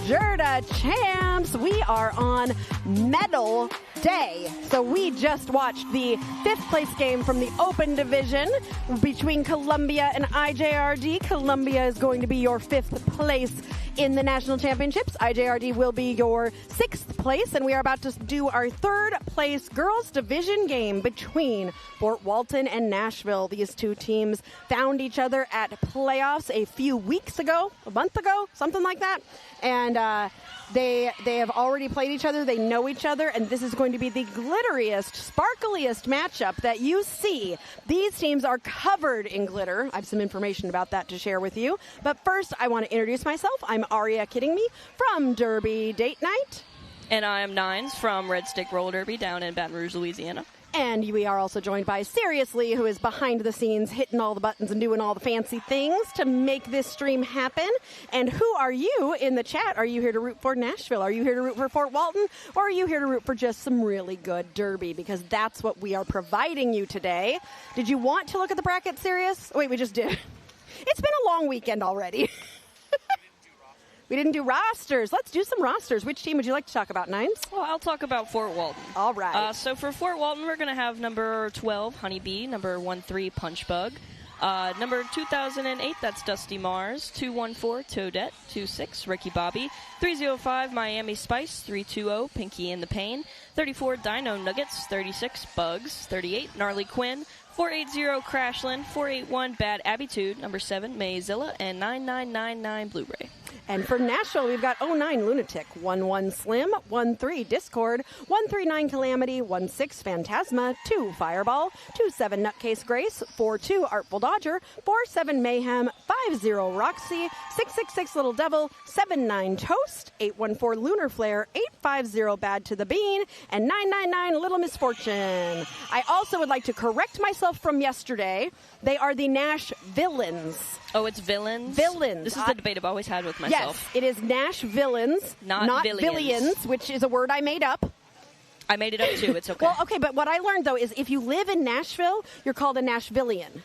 JRDA champs. We are on medal day. So we just watched the 5th place game from the Open Division between Columbia and IJRD. Columbia is going to be your 5th place in the national championships. IJRD will be your 6th place, and we are about to do our 3rd place girls division game between Fort Walton and Nashville. These two teams found each other at playoffs a few weeks ago, a month ago, something like that, and they have already played each other. They know each other, and this is going to be the glitteriest, sparkliest matchup that you see. These teams are covered in glitter. I have some information about that to share with you. But first, I want to introduce myself. I'm Aria Kidding Me from Derby Date Night. And I'm Nines from Red Stick Roller Derby down in Baton Rouge, Louisiana. And we are also joined by Seriously, who is behind the scenes, hitting all the buttons and doing all the fancy things to make this stream happen. And who are you in the chat? Are you here to root for Nashville? Are you here to root for Fort Walton? Or are you here to root for just some really good derby? Because that's what we are providing you today. Did you want to look at the bracket, Serious? Wait, we just did. It's been a long weekend already. We didn't do rosters. Let's do some rosters. Which team would you like to talk about, Nines? Well, I'll talk about Fort Walton. All right. So for Fort Walton, we're going to have number 12, Honeybee, number 13, Punchbug, number 2008, that's Dusty Mars, 214, Toadette, 26, Ricky Bobby, 305, Miami Spice, 320, Pinky in the Pain, 34, Dino Nuggets, 36, Bugs, 38, Gnarly Quinn, 480, Crashland, 481, Bad Attitude, number 7, Mayzilla, and 9999, Blu-ray. And for Nashville, we've got 09 Lunatic, 11 Slim, 13 Discord, 139 Calamity, 16 Phantasma, 2 Fireball, 27 Nutcase Grace, 42 Artful Dodger, 47 Mayhem, 50 Roxy, 666 Little Devil, 79 Toast, 814 Lunar Flare, 850 Bad to the Bean, and 999 Little Misfortune. I also would like to correct myself from yesterday. They are the Nash Villains. Oh, it's Villains? Villains. This is the debate I've always had with myself. Yes, it is Nash Villains, not Billions, which is a word I made up. I made it up too. It's okay. Well, okay, but what I learned, though, is if you live in Nashville, you're called a Nashvillian.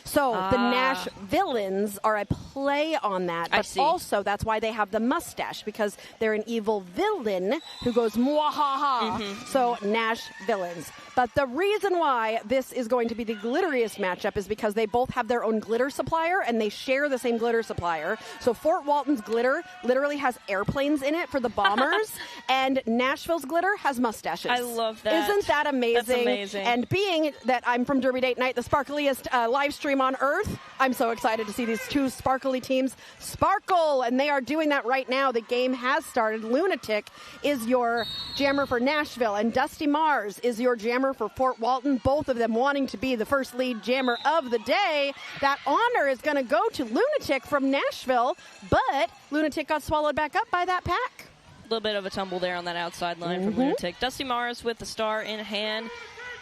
So the Nash Villains are a play on that, but also that's why they have the mustache, because they're an evil villain who goes mwahaha. So Nash Villains. But the reason why this is going to be the glitteriest matchup is because they both have their own glitter supplier, and they share the same glitter supplier. So Fort Walton's glitter literally has airplanes in it for the bombers, and Nashville's glitter has mustaches. I love that. Isn't that amazing? That's amazing. And being that I'm from Derby Date Night, the sparkliest live stream on earth, I'm so excited to see these two sparkly teams sparkle, and they are doing that right now. The game has started. Lunatic is your jammer for Nashville, and Dusty Mars is your jammer for Fort Walton, both of them wanting to be the first lead jammer of the day. That honor is going to go to Lunatic from Nashville, but Lunatic got swallowed back up by that pack. little bit of a tumble there on that outside line from Lunatic. Dusty Mars with the star in hand,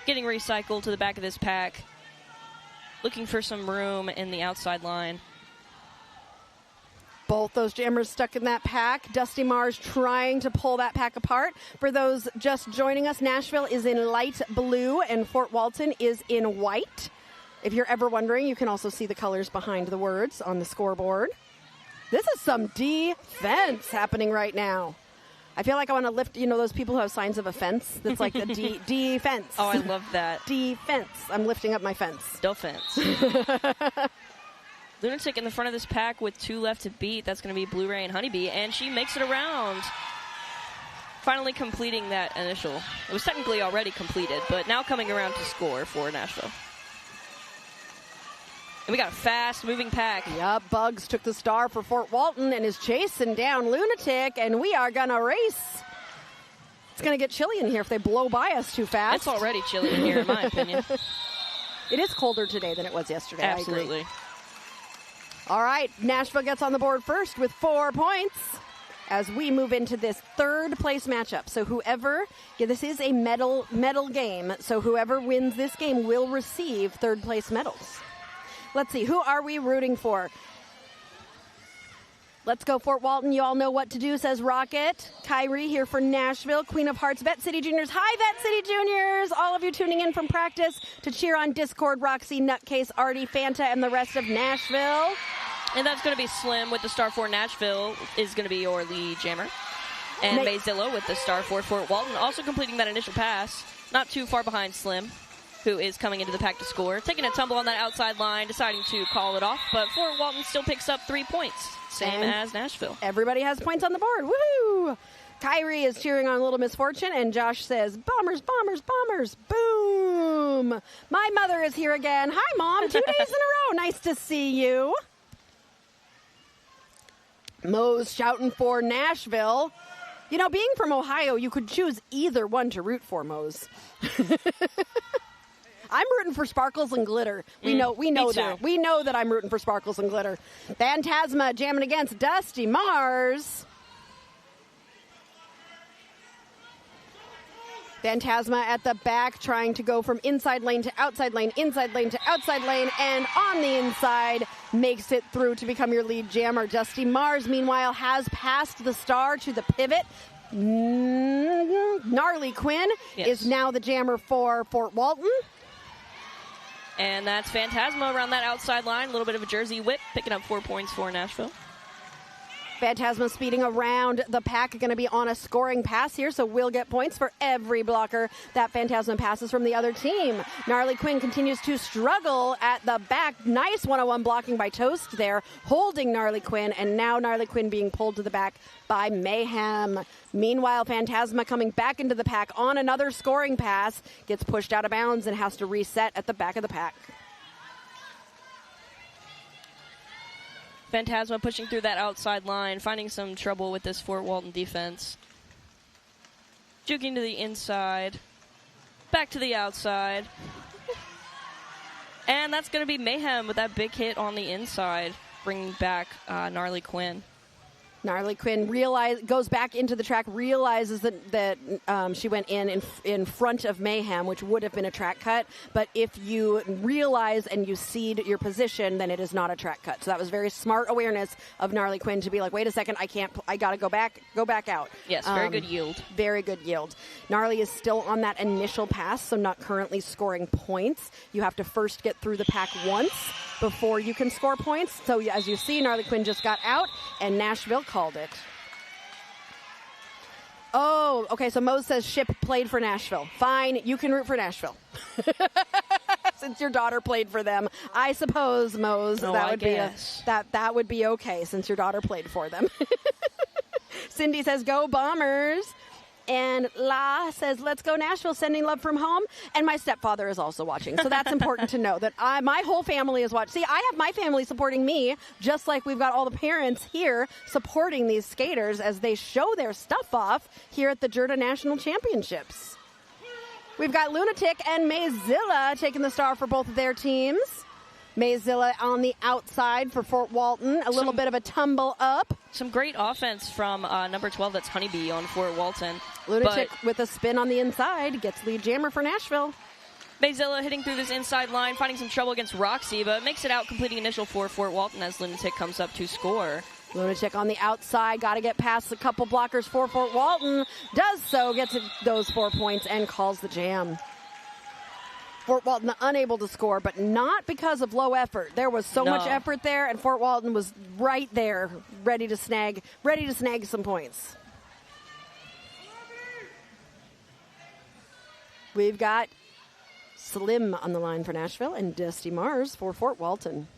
getting recycled to the back of this pack, looking for some room in the outside line. Both those jammers stuck in that pack. Dusty Mars trying to pull that pack apart. For those just joining us, Nashville is in light blue and Fort Walton is in white. If you're ever wondering, you can also see the colors behind the words on the scoreboard. This is some defense happening right now. I feel like I want to lift, those people who have signs of a fence that's like the defense. Oh, I love that. Defense. I'm lifting up my fence. Defense. Lunatic in the front of this pack with 2 left to beat. That's going to be Blu-ray and Honeybee, and she makes it around. Finally completing that initial. It was technically already completed, but now coming around to score for Nashville. And we got a fast-moving pack. Yep, Bugs took the star for Fort Walton and is chasing down Lunatic, and we are going to race. It's going to get chilly in here if they blow by us too fast. It's already chilly in here, in my opinion. It is colder today than it was yesterday. Absolutely. I agree. All right, Nashville gets on the board first with 4 points as we move into this third-place matchup. So this is a medal game, so whoever wins this game will receive third-place medals. Let's see, who are we rooting for? Let's go Fort Walton. You all know what to do, says Rocket. Kyrie here for Nashville. Queen of Hearts, Vet City Juniors. Hi, Vet City Juniors. All of you tuning in from practice to cheer on Discord, Roxy, Nutcase, Artie, Fanta, and the rest of Nashville. And that's going to be Slim with the star for Nashville is going to be your lead jammer. And Mayzilla with the star for Fort Walton also completing that initial pass. Not too far behind Slim, who is coming into the pack to score. Taking a tumble on that outside line, deciding to call it off. But Fort Walton still picks up 3 points. Same as Nashville. Everybody has points on the board. Woohoo! Kyrie is cheering on Little Misfortune, and Josh says, Bombers, Bombers, Bombers. Boom! My mother is here again. Hi, Mom. 2 days in a row. Nice to see you. Mo's shouting for Nashville. Being from Ohio, you could choose either one to root for, Mo's. I'm rooting for Sparkles and Glitter. We know that. We know that I'm rooting for Sparkles and Glitter. Phantasma jamming against Dusty Mars. Phantasma at the back trying to go from inside lane to outside lane, inside lane to outside lane, and on the inside makes it through to become your lead jammer. Dusty Mars, meanwhile, has passed the star to the pivot. Gnarly Quinn is now the jammer for Fort Walton. And that's Phantasma around that outside line. A little bit of a jersey whip, picking up 4 points for Nashville. Phantasma speeding around the pack, going to be on a scoring pass here, so we'll get points for every blocker that Phantasma passes from the other team. Gnarly Quinn continues to struggle at the back. Nice 101 blocking by Toast there, holding Gnarly Quinn, and now Gnarly Quinn being pulled to the back by Mayhem. Meanwhile, Phantasma coming back into the pack on another scoring pass, gets pushed out of bounds and has to reset at the back of the pack. Phantasma pushing through that outside line, finding some trouble with this Fort Walton defense. Juking to the inside. Back to the outside. And that's going to be Mayhem with that big hit on the inside, bringing back Gnarly Quinn. Gnarly Quinn goes back into the track, realizes that she went in front of Mayhem, which would have been a track cut. But if you realize and you cede your position, then it is not a track cut. So that was very smart awareness of Gnarly Quinn to be like, wait a second, I got to go back out. Yes, very good yield. Very good yield. Gnarly is still on that initial pass, so not currently scoring points. You have to first get through the pack once before you can score points. So as you see, Gnarly Quinn just got out, and Nashville called it. Oh, okay, so Mose says Ship played for Nashville. Fine, you can root for Nashville. Since your daughter played for them. I suppose, Mose, that would be okay since your daughter played for them. Cindy says, go Bombers. And La says, let's go Nashville, sending love from home. And my stepfather is also watching. So that's important to know that my whole family is watching. See, I have my family supporting me, just like we've got all the parents here supporting these skaters as they show their stuff off here at the JRDA National Championships. We've got Lunatic and Mayzilla taking the star for both of their teams. Mayzilla on the outside for Fort Walton. A little bit of a tumble up. Some great offense from number 12, that's Honeybee on Fort Walton. Lunatic with a spin on the inside gets lead jammer for Nashville. Mayzilla hitting through this inside line, finding some trouble against Roxy, but makes it out, completing initial for Fort Walton as Lunatic comes up to score. Lunatic on the outside, got to get past a couple blockers for Fort Walton. Does so, gets those 4 points and calls the jam. Fort Walton unable to score, but not because of low effort. There was so much effort there, and Fort Walton was right there, ready to snag some points. We've got Slim on the line for Nashville and Dusty Mars for Fort Walton.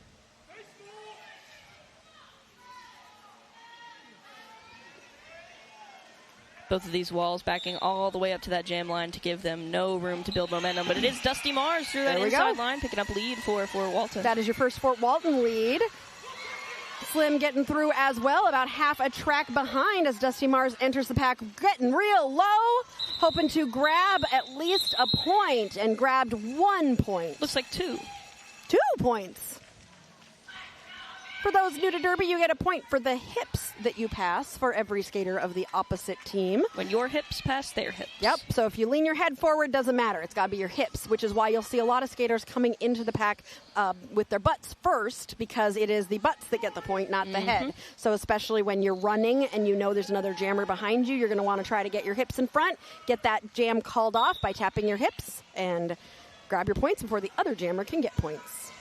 Both of these walls backing all the way up to that jam line to give them no room to build momentum. But it is Dusty Mars through that inside line, picking up lead for Fort Walton. That is your first Fort Walton lead. Slim getting through as well, about half a track behind as Dusty Mars enters the pack, getting real low, hoping to grab at least a point, and grabbed 1 point. Looks like 2. 2 points. For those new to Derby, you get a point for the hips that you pass for every skater of the opposite team. When your hips pass their hips. Yep, so if you lean your head forward, doesn't matter. It's got to be your hips, which is why you'll see a lot of skaters coming into the pack with their butts first, because it is the butts that get the point, not the head. So especially when you're running and you know there's another jammer behind you, you're going to want to try to get your hips in front, get that jam called off by tapping your hips, and grab your points before the other jammer can get points.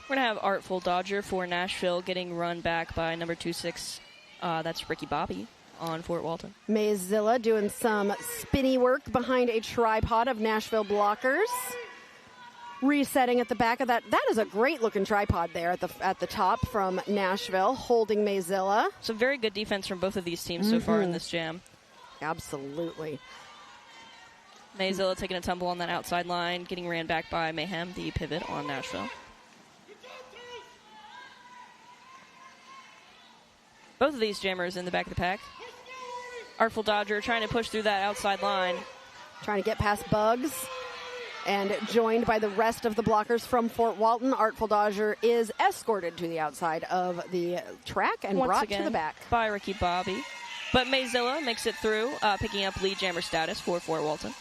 We're going to have Artful Dodger for Nashville getting run back by number 26. That's Ricky Bobby on Fort Walton. Mayzilla doing some spinny work behind a tripod of Nashville blockers. Resetting at the back of that. That is a great-looking tripod there at the top from Nashville, holding Mayzilla. Some very good defense from both of these teams so far in this jam. Absolutely. Mayzilla taking a tumble on that outside line, getting ran back by Mayhem, the pivot on Nashville. Both of these jammers in the back of the pack. Artful Dodger trying to push through that outside line. Trying to get past Bugs. And joined by the rest of the blockers from Fort Walton, Artful Dodger is escorted to the outside of the track and brought to the back. By Ricky Bobby. But Mayzilla makes it through, picking up lead jammer status for Fort Walton.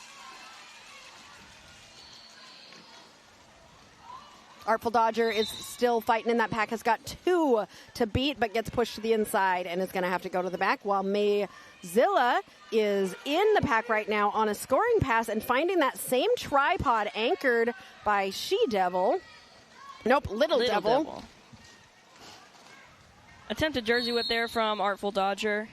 Artful Dodger is still fighting in that pack, has got 2 to beat, but gets pushed to the inside and is going to have to go to the back, while Mayzilla is in the pack right now on a scoring pass and finding that same tripod anchored by She-Devil. Nope, Little Devil. Attempted jersey whip there from Artful Dodger.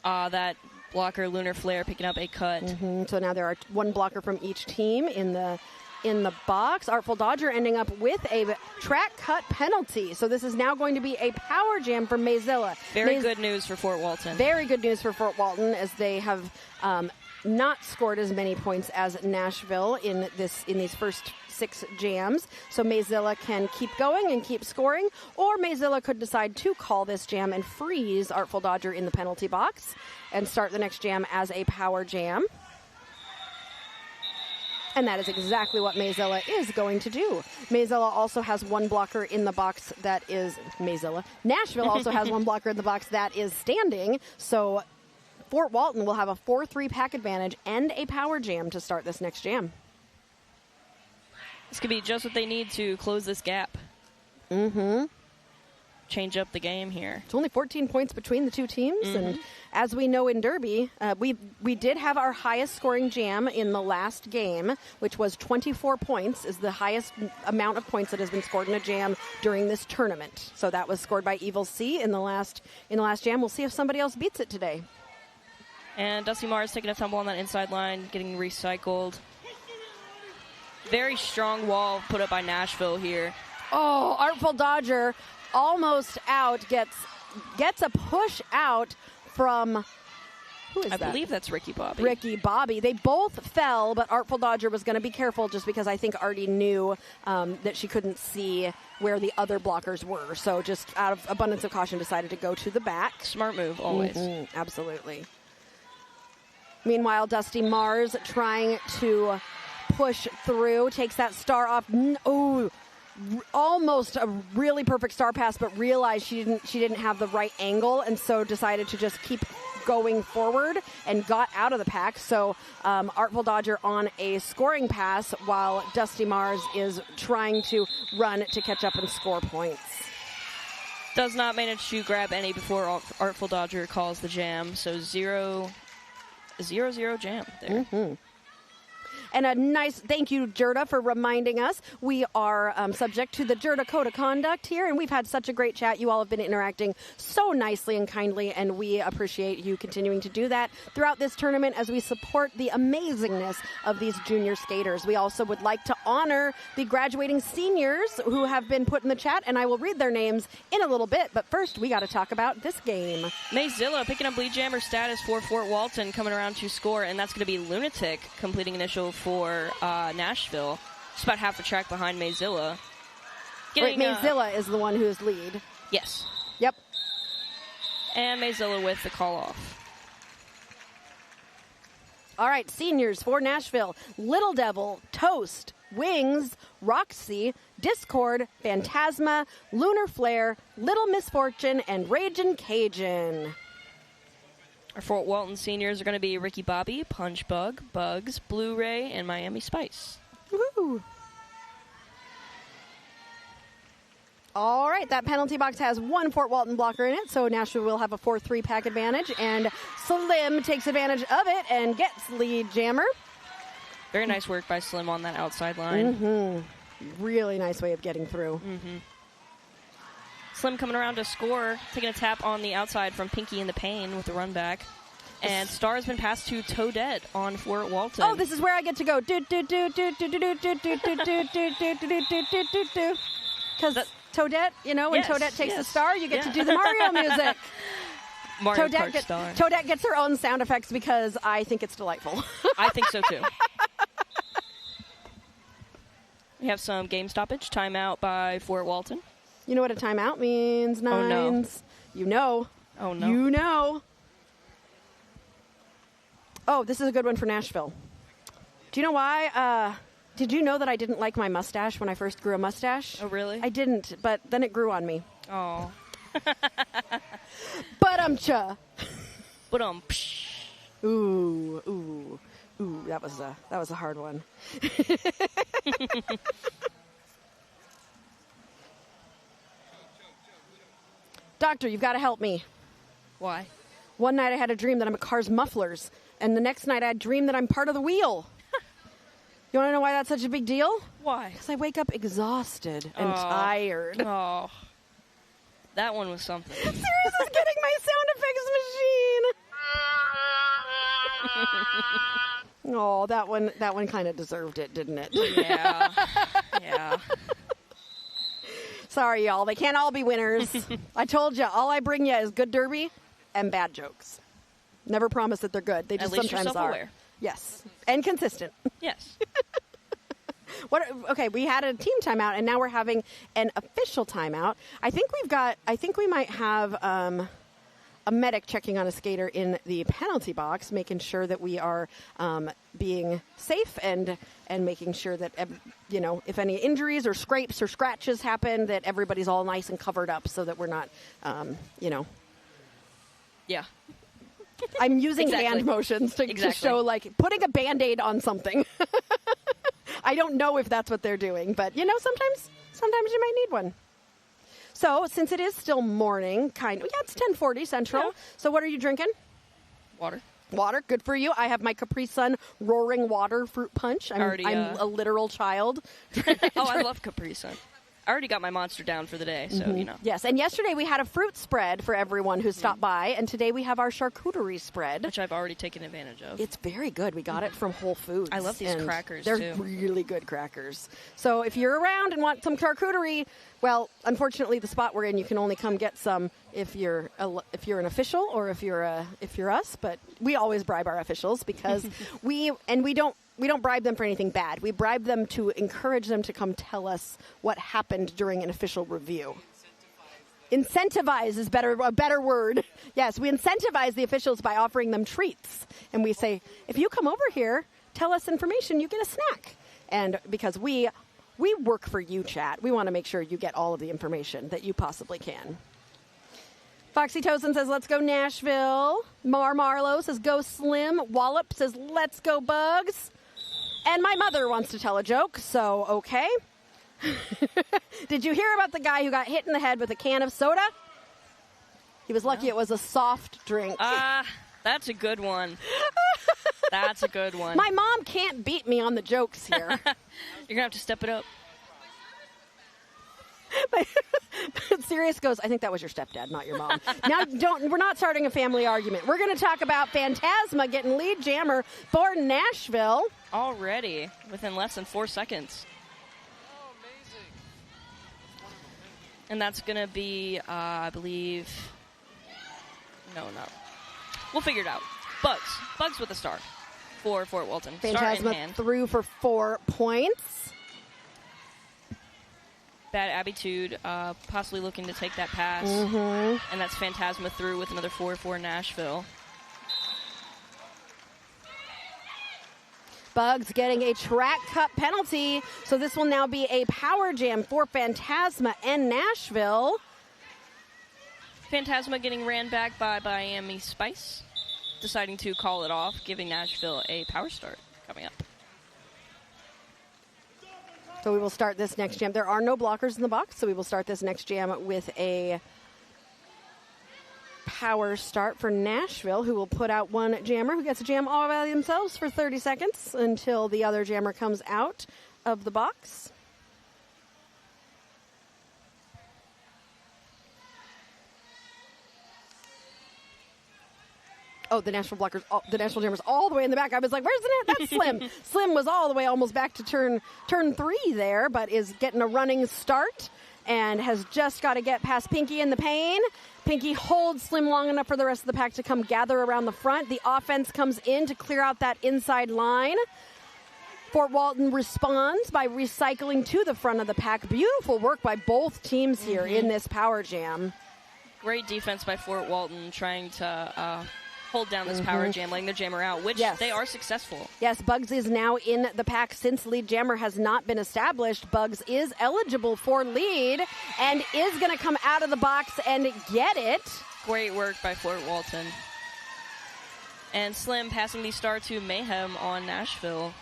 That blocker, Lunar Flare, picking up a cut. So now there are 1 blocker from each team in the box. Artful Dodger ending up with a track cut penalty. So this is now going to be a power jam for Mayzilla. Very good news for Fort Walton. Very good news for Fort Walton, as they have not scored as many points as Nashville in these first 6 jams. So Mayzilla can keep going and keep scoring, or Mayzilla could decide to call this jam and freeze Artful Dodger in the penalty box and start the next jam as a power jam. And that is exactly what Mayzilla is going to do. Mayzilla also has 1 blocker in the box that is Mayzilla. Nashville also has 1 blocker in the box that is standing. So Fort Walton will have a 4-3 pack advantage and a power jam to start this next jam. This could be just what they need to close this gap. Change up the game here. It's only 14 points between the 2 teams, and as we know in Derby, we did have our highest scoring jam in the last game, which was 24 points, is the highest amount of points that has been scored in a jam during this tournament. So that was scored by Evil C in the last jam. We'll see if somebody else beats it today. And Dusty Mars taking a tumble on that inside line, getting recycled. Very strong wall put up by Nashville here. Oh, Artful Dodger almost out, gets a push out from, who is that? I believe that's Ricky Bobby. Ricky Bobby. They both fell, but Artful Dodger was going to be careful just because I think Artie knew that she couldn't see where the other blockers were. So just out of abundance of caution decided to go to the back. Smart move, always. Absolutely. Meanwhile, Dusty Mars trying to push through, takes that star off. Almost a really perfect star pass, but realized she didn't have the right angle, and so decided to just keep going forward and got out of the pack. So Artful Dodger on a scoring pass while Dusty Mars is trying to run to catch up and score points. Does not manage to grab any before Artful Dodger calls the jam. So 0-0 jam there. Mm-hmm. And a nice thank you, JRDA, for reminding us we are subject to the JRDA Code of Conduct here, and we've had such a great chat. You all have been interacting so nicely and kindly, and we appreciate you continuing to do that throughout this tournament as we support the amazingness of these junior skaters. We also would like to honor the graduating seniors who have been put in the chat, and I will read their names in a little bit. But first, we got to talk about this game. Mayzilla picking up lead jammer status for Fort Walton, coming around to score, and that's going to be Lunatic completing initial for Nashville. Just about half a track behind Mayzilla. Wait, Mayzilla is the one who's lead. Yes. Yep. And Mayzilla with the call off. All right, seniors for Nashville. Little Devil, Toast, Wings, Roxy, Discord, Phantasma, Lunar Flare, Little Misfortune, and Ragin' Cajun. Our Fort Walton seniors are going to be Ricky Bobby, Punch Bug, Bugs, Blu-ray, and Miami Spice. Woohoo! All right, that penalty box has one Fort Walton blocker in it, so Nashville will have a 4-3 pack advantage, and Slim takes advantage of it and gets lead jammer. Very nice work by Slim on that outside line. Mm-hmm. Really nice way of getting through. Mm-hmm. Slim coming around to score, taking a tap on the outside from Pinky in the Pain with the run back. And Star has been passed to Toadette on Fort Walton. Oh, this is where I get to go. Because Toadette, you know, when Toadette takes the star, you get to do the Mario music. Mario Kart Star. Toadette gets her own sound effects because I think it's delightful. I think so, too. We have some game stoppage. Timeout by Fort Walton. You know what a timeout means, Nines? Oh, no. You know. Oh, no. You know. Oh, this is a good one for Nashville. Do you know why? Did you know that I didn't like my mustache when I first grew a mustache? Oh, really? I didn't, but then it grew on me. Oh. But-um-cha. Ooh, that was a hard one. Doctor, you've got to help me. Why? One night I had a dream that I'm a car's mufflers, and the next night I had a dream that I'm part of the wheel. You want to know why that's such a big deal? Why? Because I wake up exhausted and tired. Oh. That one was something. Sirius is getting my sound effects machine. Oh, that one kind of deserved it, didn't it? Yeah. Yeah. Sorry, y'all. They can't all be winners. I told you, all I bring you is good derby and bad jokes. Never promise that they're good. They just At least sometimes you're are. self-aware. Yes, and consistent. Yes. Okay, we had a team timeout, and now we're having an official timeout. I think we might have a medic checking on a skater in the penalty box, making sure that we are being safe and making sure that, you know, if any injuries or scrapes or scratches happen, that everybody's all nice and covered up so that we're not, you know. Yeah. I'm using hand motions to show, like, putting a Band-Aid on something. I don't know if that's what they're doing, but, you know, sometimes you might need one. So, since it is still morning, it's 10:40 Central. Yeah. So what are you drinking? Water. Water, good for you. I have my Capri Sun Roaring Water Fruit Punch. I'm a literal child. Oh, I love Capri Sun. I already got my monster down for the day, so, you know. Yes, and yesterday we had a fruit spread for everyone who stopped by, and today we have our charcuterie spread. Which I've already taken advantage of. It's very good. We got it from Whole Foods. I love these crackers, they're too. really good crackers. So if you're around and want some charcuterie, well, unfortunately the spot we're in, you can only come get some if you're an official or if you're us, but we always bribe our officials because we don't bribe them for anything bad. We bribe them to encourage them to come tell us what happened during an official review. Incentivize is a better word. Yes, we incentivize the officials by offering them treats. And we say, if you come over here tell us information, you get a snack. And because we work for you, chat, we want to make sure you get all of the information that you possibly can. Foxy Tosin says, let's go Nashville. Marlowe says, go Slim. Wallop says, let's go Bugs. And my mother wants to tell a joke, so okay. Did you hear about the guy who got hit in the head with a can of soda? He was lucky it was a soft drink. That's a good one. That's a good one. My mom can't beat me on the jokes here. You're going to have to step it up. Sirius goes, I think that was your stepdad, not your mom. Now, we're not starting a family argument. We're going to talk about Phantasma getting lead jammer for Nashville. Already, within less than 4 seconds. Oh, amazing. And that's going to be, I believe, no. We'll figure it out. Bugs with a star for Fort Walton. Phantasma through for 4 points. Bad Attitude possibly looking to take that pass. And that's Phantasma through with another 4 for Nashville. Bugs getting a track cut penalty. So this will now be a power jam for Phantasma and Nashville. Phantasma getting ran back by Miami Spice, deciding to call it off, giving Nashville a power start coming up. So we will start this next jam. There are no blockers in the box, so we will start this next jam with a power start for Nashville, who will put out one jammer who gets a jam all by themselves for 30 seconds until the other jammer comes out of the box. Oh, the Nashville blockers, the Nashville jammers all the way in the back. I was like, where's it? That's Slim. Slim was all the way almost back to turn 3 there, but is getting a running start and has just got to get past Pinky in the pain. Pinky holds Slim long enough for the rest of the pack to come gather around the front. The offense comes in to clear out that inside line. Fort Walton responds by recycling to the front of the pack. Beautiful work by both teams here in this power jam. Great defense by Fort Walton trying to hold down this power jam, letting their jammer out, which they are successful. Yes, Bugs is now in the pack since lead jammer has not been established. Bugs is eligible for lead and is going to come out of the box and get it. Great work by Fort Walton. And Slim passing the star to Mayhem on Nashville.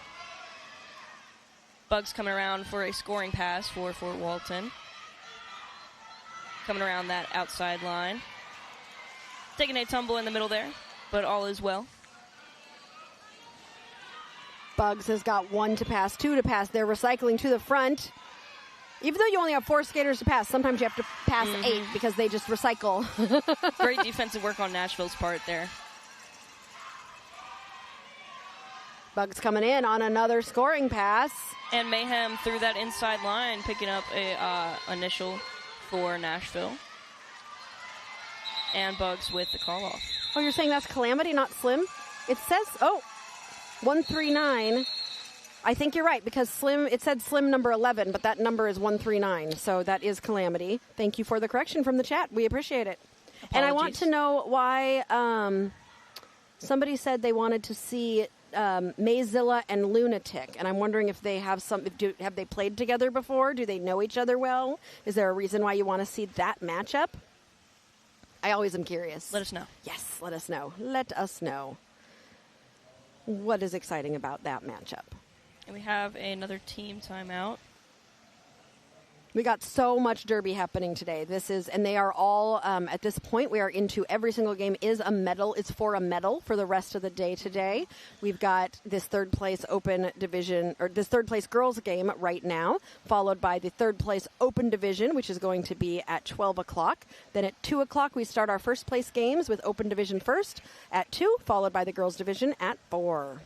Bugs coming around for a scoring pass for Fort Walton. Coming around that outside line. Taking a tumble in the middle there, but all is well. Bugs has got 1 to pass, 2 to pass. They're recycling to the front. Even though you only have 4 skaters to pass, sometimes you have to pass 8 because they just recycle. Great defensive work on Nashville's part there. Bugs coming in on another scoring pass. And Mayhem through that inside line, picking up a initial for Nashville. And Bugs with the call-off. Oh, you're saying that's Calamity, not Slim? It says, 139. I think you're right, because Slim, it said Slim number 11, but that number is 139. So that is Calamity. Thank you for the correction from the chat. We appreciate it. Apologies. And I want to know why somebody said they wanted to see Mayzilla and Lunatic, and I'm wondering if they have have they played together before? Do they know each other well? Is there a reason why you want to see that matchup? I always am curious. Let us know. Yes, let us know. Let us know. What is exciting about that matchup? And we have another team timeout. We got so much derby happening today. And they are all, at this point, we are into every single game is a medal. It's for a medal for the rest of the day today. We've got this third place open division, or this third place girls game right now, followed by the third place open division, which is going to be at 12 o'clock. Then at 2 o'clock, we start our first place games with open division first at 2, followed by the girls division at 4.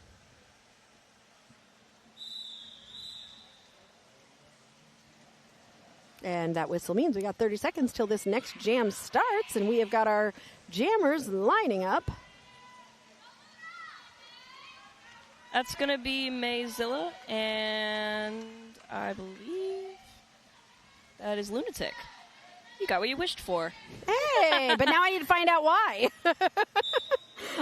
And that whistle means we got 30 seconds till this next jam starts, and we have got our jammers lining up. That's going to be Mayzilla, and I believe that is Lunatic. You got what you wished for. Hey, but now I need to find out why.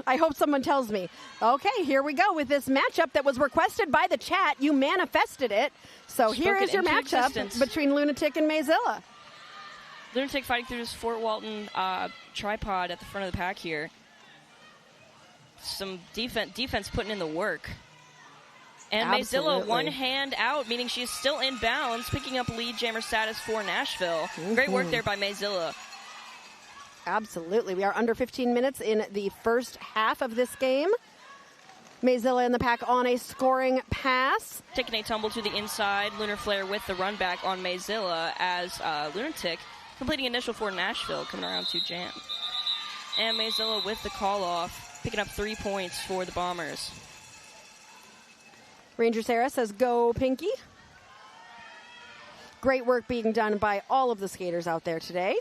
I hope someone tells me. Okay, here we go with this matchup that was requested by the chat. You manifested it. So here is your matchup between Lunatic and Mayzilla. Lunatic fighting through his Fort Walton tripod at the front of the pack here. Some defense putting in the work. And Mayzilla one hand out, meaning she's still in bounds, picking up lead jammer status for Nashville. Great work there by Mayzilla. Absolutely. We are under 15 minutes in the first half of this game. Mayzilla in the pack on a scoring pass. Taking a tumble to the inside. Lunar Flare with the run back on Mayzilla as Lunatic completing initial for Nashville, coming around to jam. And Mayzilla with the call off, picking up 3 points for the Bombers. Ranger Sarah says, go Pinky. Great work being done by all of the skaters out there today.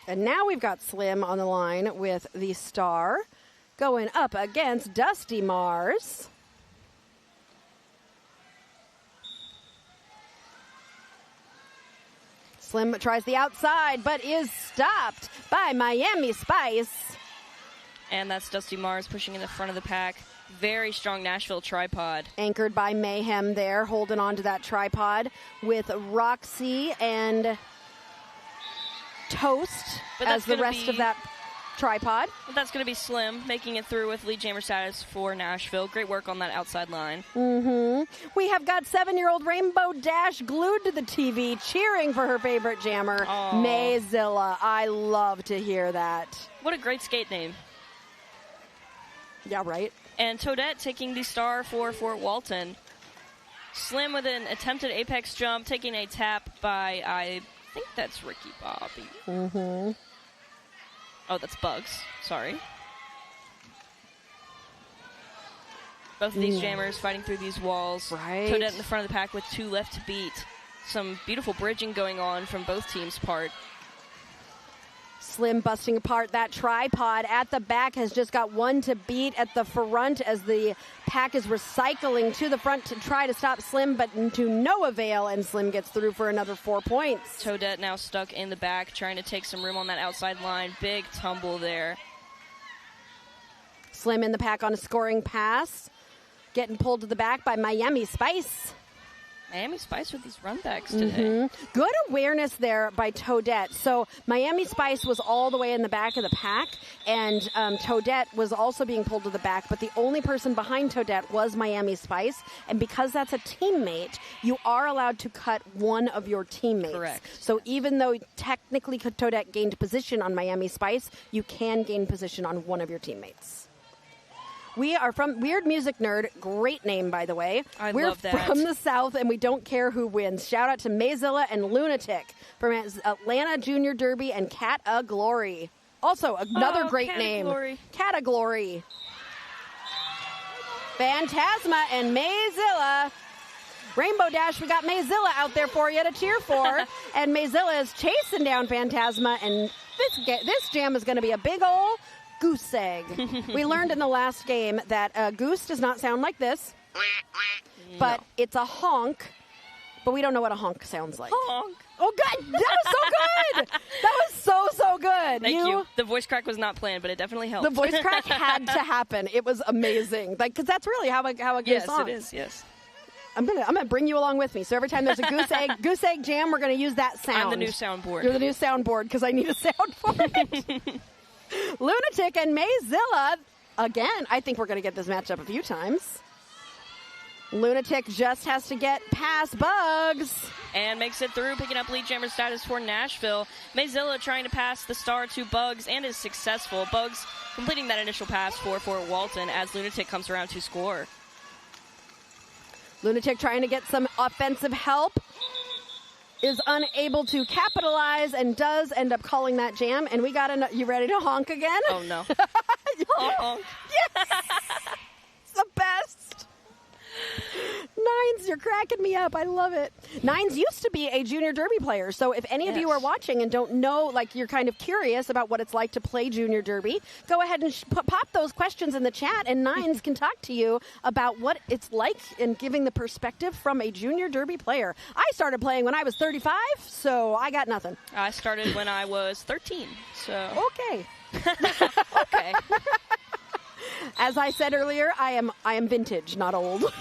And now we've got Slim on the line with the star going up against Dusty Mars. Slim tries the outside, but is stopped by Miami Spice. And that's Dusty Mars pushing in the front of the pack. Very strong Nashville tripod. Anchored by Mayhem there, holding on to that tripod with Roxy and Toast as the rest of that tripod. But that's going to be Slim, making it through with lead jammer status for Nashville. Great work on that outside line. We have got 7-year-old Rainbow Dash glued to the TV, cheering for her favorite jammer, Mayzilla. I love to hear that. What a great skate name. Yeah, right. And Toadette taking the star for Fort Walton. Slim with an attempted apex jump, taking a tap by, I think that's Ricky Bobby. Oh, that's Bugs. Sorry. Both of these jammers fighting through these walls. Right. Toadette in the front of the pack with 2 left to beat. Some beautiful bridging going on from both teams' part. Slim busting apart that tripod at the back, has just got 1 to beat at the front as the pack is recycling to the front to try to stop Slim, but to no avail, and Slim gets through for another 4 points. Toadette now stuck in the back, trying to take some room on that outside line. Big tumble there. Slim in the pack on a scoring pass, getting pulled to the back by Miami Spice. Miami Spice with these runbacks today. Good awareness there by Toadette. So Miami Spice was all the way in the back of the pack, and Toadette was also being pulled to the back, but the only person behind Toadette was Miami Spice, and because that's a teammate, you are allowed to cut one of your teammates. Correct. So even though technically Toadette gained position on Miami Spice, you can gain position on one of your teammates. We are from Weird Music Nerd. Great name, by the way. We're love that. We're from the South, and we don't care who wins. Shout out to Mayzilla and Lunatic from Atlanta Junior Derby and Cat a Glory. Also, another great name. Cat a Glory. Phantasma and Mayzilla. Rainbow Dash, we got Mayzilla out there for you to cheer for. And Mayzilla is chasing down Phantasma, and this jam is going to be a big ol' goose egg. We learned in the last game that a goose does not sound like this, but it's a honk, but we don't know what a honk sounds like. Honk. Oh, good. That was so good. That was so good. Thank you. The voice crack was not planned, but it definitely helped. The voice crack had to happen. It was amazing. Like, because that's really how a goose Yes, honks. it is, yes. I'm gonna bring you along with me. So every time there's a goose egg jam, we're gonna use that sound. I'm the new soundboard. You're the new soundboard because I need a sound for it. Lunatic and Mayzilla, again, I think we're going to get this matchup a few times. Lunatic just has to get past Bugs. And makes it through, picking up lead jammer status for Nashville. Mayzilla trying to pass the star to Bugs and is successful. Bugs completing that initial pass for Fort Walton as Lunatic comes around to score. Lunatic trying to get some offensive help. Is unable to capitalize and does end up calling that jam. And we got you ready to honk again? Oh, no. Honk. Yes! It's the best. Nines, you're cracking me up. I love it. Nines used to be a junior derby player. So if any of you are watching and don't know, like you're kind of curious about what it's like to play junior derby, go ahead and pop those questions in the chat, and Nines can talk to you about what it's like and giving the perspective from a junior derby player. I started playing when I was 35, so I got nothing. I started when I was 13, so... Okay. Okay. As I said earlier, I am vintage, not old.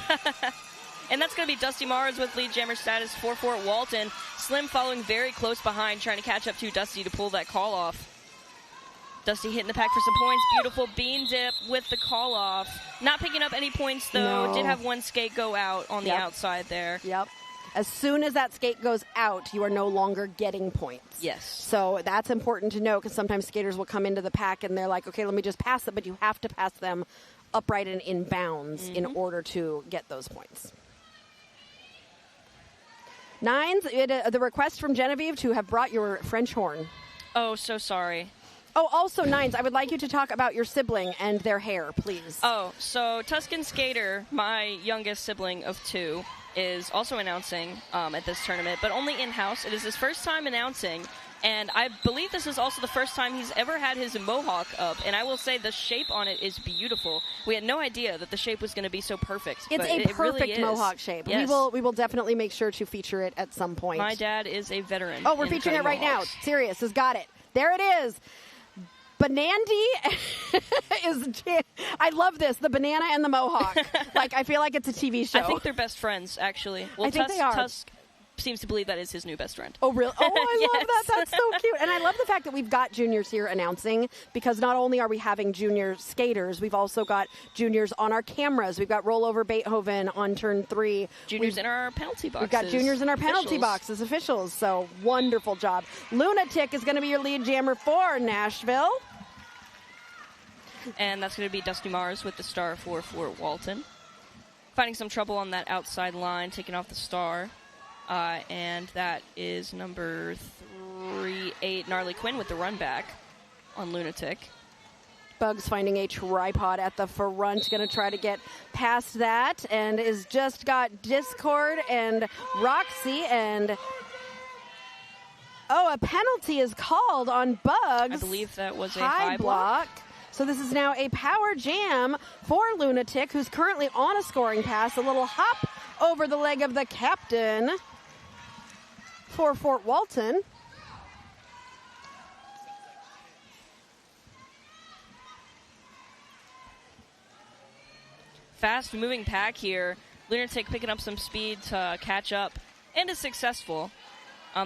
And that's going to be Dusty Mars with lead jammer status for Fort Walton. Slim following very close behind, trying to catch up to Dusty to pull that call off. Dusty hitting the pack for some points. Beautiful bean dip with the call off. Not picking up any points, though. No. Did have one skate go out on the outside there. Yep. As soon as that skate goes out, you are no longer getting points. Yes. So that's important to know, because sometimes skaters will come into the pack and they're like, okay, let me just pass it, but you have to pass them upright and in bounds in order to get those points. Nines, the request from Genevieve to have brought your French horn. Oh, so sorry. Oh, also, Nines, I would like you to talk about your sibling and their hair, please. Oh, so Tuscan Skater, my youngest sibling of 2, is also announcing at this tournament, but only in-house. It is his first time announcing, and I believe this is also the first time he's ever had his mohawk up, and I will say the shape on it is beautiful. We had no idea that the shape was going to be so perfect. It's a perfect really mohawk shape. Yes. We will definitely make sure to feature it at some point. My dad is a veteran. Oh, we're featuring it right now. Sirius has got it. There it is. Banandy is... I love this. The banana and the mohawk. Like, I feel like it's a TV show. I think they're best friends, actually. Well, I think they are. Tusk seems to believe that is his new best friend. Oh, really? Oh, I love Yes. that. That's so cute. And I love the fact that we've got juniors here announcing, because not only are we having junior skaters, we've also got juniors on our cameras. We've got Rollover Beethoven on turn 3. Juniors in our penalty boxes. We've got juniors in our penalty Officials. boxes, officials. So, wonderful job. Lunatic is going to be your lead jammer for Nashville. And that's going to be Dusty Mars with the star for Fort Walton. Finding some trouble on that outside line, taking off the star. And that is number 3-8, Gnarly Quinn with the run back on Lunatic. Bugs finding a tripod at the front, going to try to get past that, and is just got Discord and Roxy, and a penalty is called on Bugs. I believe that was a high high block. So this is now a power jam for Lunatic, who's currently on a scoring pass. A little hop over the leg of the captain for Fort Walton. Fast moving pack here. Lunatic picking up some speed to catch up, and is successful.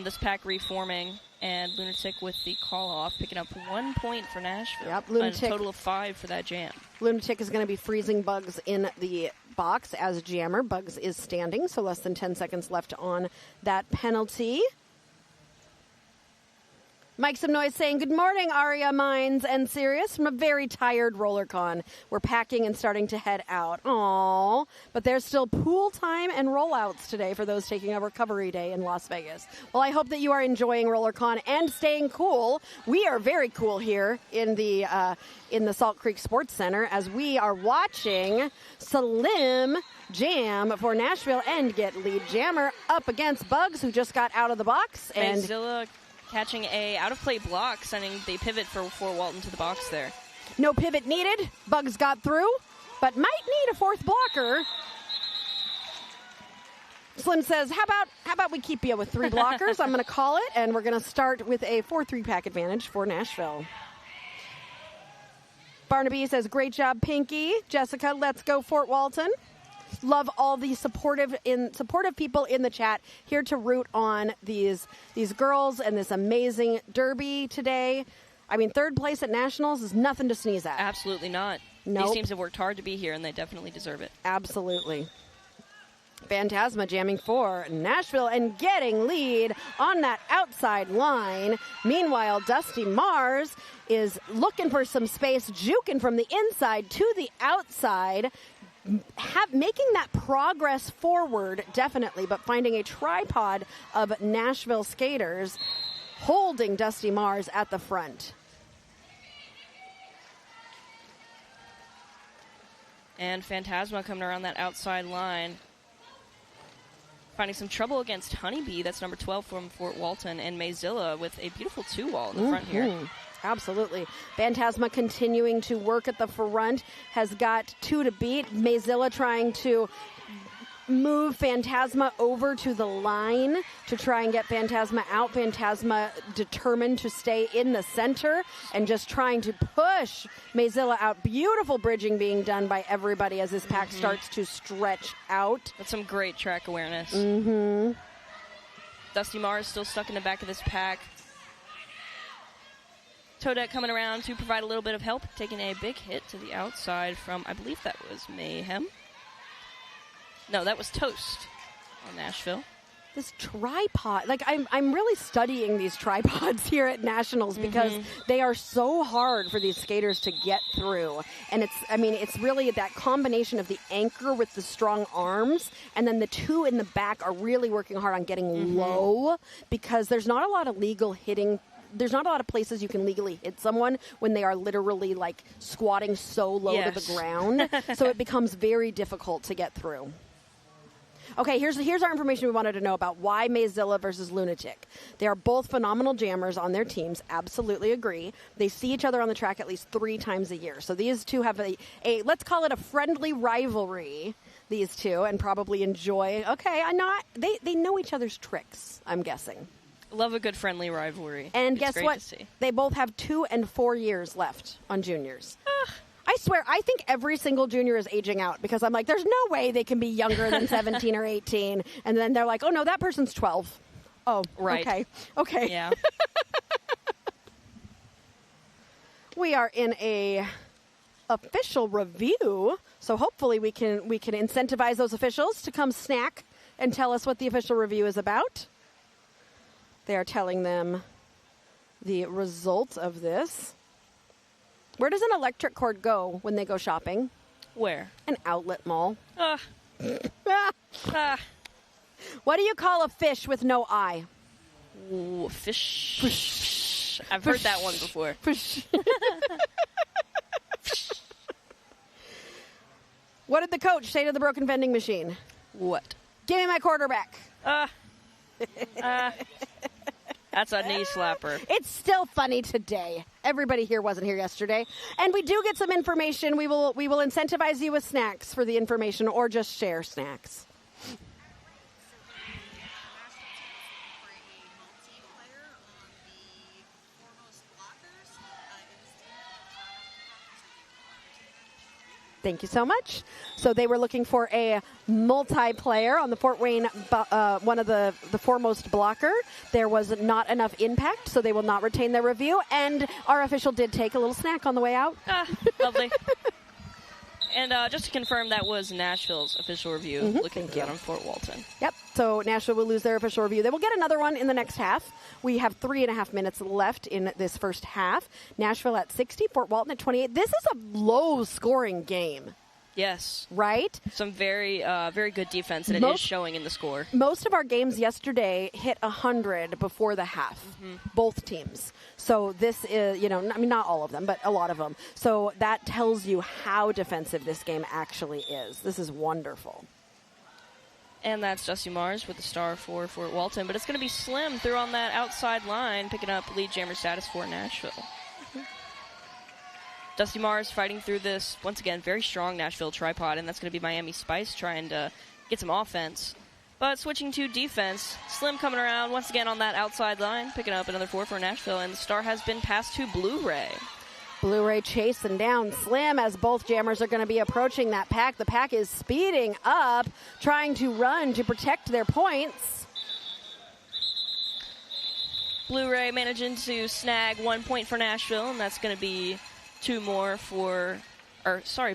This pack reforming, and Lunatic with the call off, picking up 1 point for Nashville. Yep, Lunatic. A total of 5 for that jam. Lunatic is going to be freezing Bugs in the box as jammer. Bugs is standing, so less than 10 seconds left on that penalty. Mike some noise saying, good morning, Aria, Mines, and Sirius from a very tired RollerCon. We're packing and starting to head out. Aww. But there's still pool time and rollouts today for those taking a recovery day in Las Vegas. Well, I hope that you are enjoying RollerCon and staying cool. We are very cool here in the Salt Creek Sports Center as we are watching Slim jam for Nashville and get lead jammer up against Bugs, who just got out of the box. And Zilla catching a out-of-play block, sending the pivot for Fort Walton to the box there. No pivot needed. Bugs got through, but might need a fourth blocker. Slim says, how about we keep you with 3 blockers? I'm going to call it, and we're going to start with a 4-3 pack advantage for Nashville. Barnaby says, great job, Pinky. Jessica, let's go Fort Walton. Love all the supportive people in the chat, here to root on these girls and this amazing derby today. I mean, 3rd place at Nationals is nothing to sneeze at. Absolutely not. Nope. These teams have worked hard to be here, and they definitely deserve it. Absolutely. Phantasma jamming for Nashville and getting lead on that outside line. Meanwhile, Dusty Mars is looking for some space, juking from the inside to the outside. Making that progress forward, definitely, but finding a tripod of Nashville skaters holding Dusty Mars at the front. And Phantasma coming around that outside line. Finding some trouble against Honeybee. That's number 12 from Fort Walton. And Mayzilla with a beautiful 2-wall in the front here. Absolutely. Phantasma continuing to work at the front. Has got 2 to beat. Mayzilla trying to move Phantasma over to the line to try and get Phantasma out. Phantasma determined to stay in the center and just trying to push Mayzilla out. Beautiful bridging being done by everybody as this pack starts to stretch out. That's some great track awareness. Dusty Mars still stuck in the back of this pack. Toadette coming around to provide a little bit of help, taking a big hit to the outside from, I believe that was Mayhem. No, that was Toast on Nashville. This tripod, like I'm really studying these tripods here at Nationals because they are so hard for these skaters to get through. And it's really that combination of the anchor with the strong arms and then the 2 in the back are really working hard on getting low because there's not a lot of legal hitting. There's not a lot of places you can legally hit someone when they are literally like squatting so low to the ground. So it becomes very difficult to get through. Okay, here's our information we wanted to know about why Mayzilla versus Lunatic. They are both phenomenal jammers on their teams. Absolutely agree. They see each other on the track at least 3 times a year. So these two have a let's call it a friendly rivalry. These two and probably enjoy. Okay, they know each other's tricks. I'm guessing. Love a good friendly rivalry. And guess what? They both have 2 and 4 years left on juniors. I swear, I think every single junior is aging out because I'm like, there's no way they can be younger than 17 or 18. And then they're like, oh, no, that person's 12. Oh, right. Okay. Yeah. We are in a official review, so hopefully we can incentivize those officials to come snack and tell us what the official review is about. They are telling them the result of this. Where does an electric cord go when they go shopping? Where? An outlet mall. Ah. What do you call a fish with no eye? Ooh, fish. I've heard that one before. Fish. What did the coach say to the broken vending machine? What? Give me my quarterback. That's a knee slapper. It's still funny today. Everybody here wasn't here yesterday. And we do get some information. We will incentivize you with snacks for the information or just share snacks. Thank you so much. So they were looking for a multiplayer on the Fort Wayne, one of the foremost blocker. There was not enough impact, so they will not retain their review. And our official did take a little snack on the way out. Lovely. And just to confirm, that was Nashville's official review. Looking good on Fort Walton. Yep. So Nashville will lose their official review. They will get another one in the next half. We have 3.5 minutes left in this first half. Nashville at 60, Fort Walton at 28. This is a low-scoring game. Yes. Right? Some very good defense, and it is showing in the score. Most of our games yesterday hit 100 before the half, both teams. So this is, not all of them, but a lot of them. So that tells you how defensive this game actually is. This is wonderful. And that's Dusty Mars with the star for Fort Walton. But it's going to be Slim through on that outside line, picking up lead jammer status for Nashville. Dusty Mars fighting through this, once again, very strong Nashville tripod, and that's going to be Miami Spice trying to get some offense. But switching to defense, Slim coming around once again on that outside line, picking up another 4 for Nashville, and the star has been passed to Blu-ray. Blu-ray chasing down Slim as both jammers are going to be approaching that pack. The pack is speeding up, trying to run to protect their points. Blu-ray managing to snag 1 point for Nashville, and that's going to be 2 more for...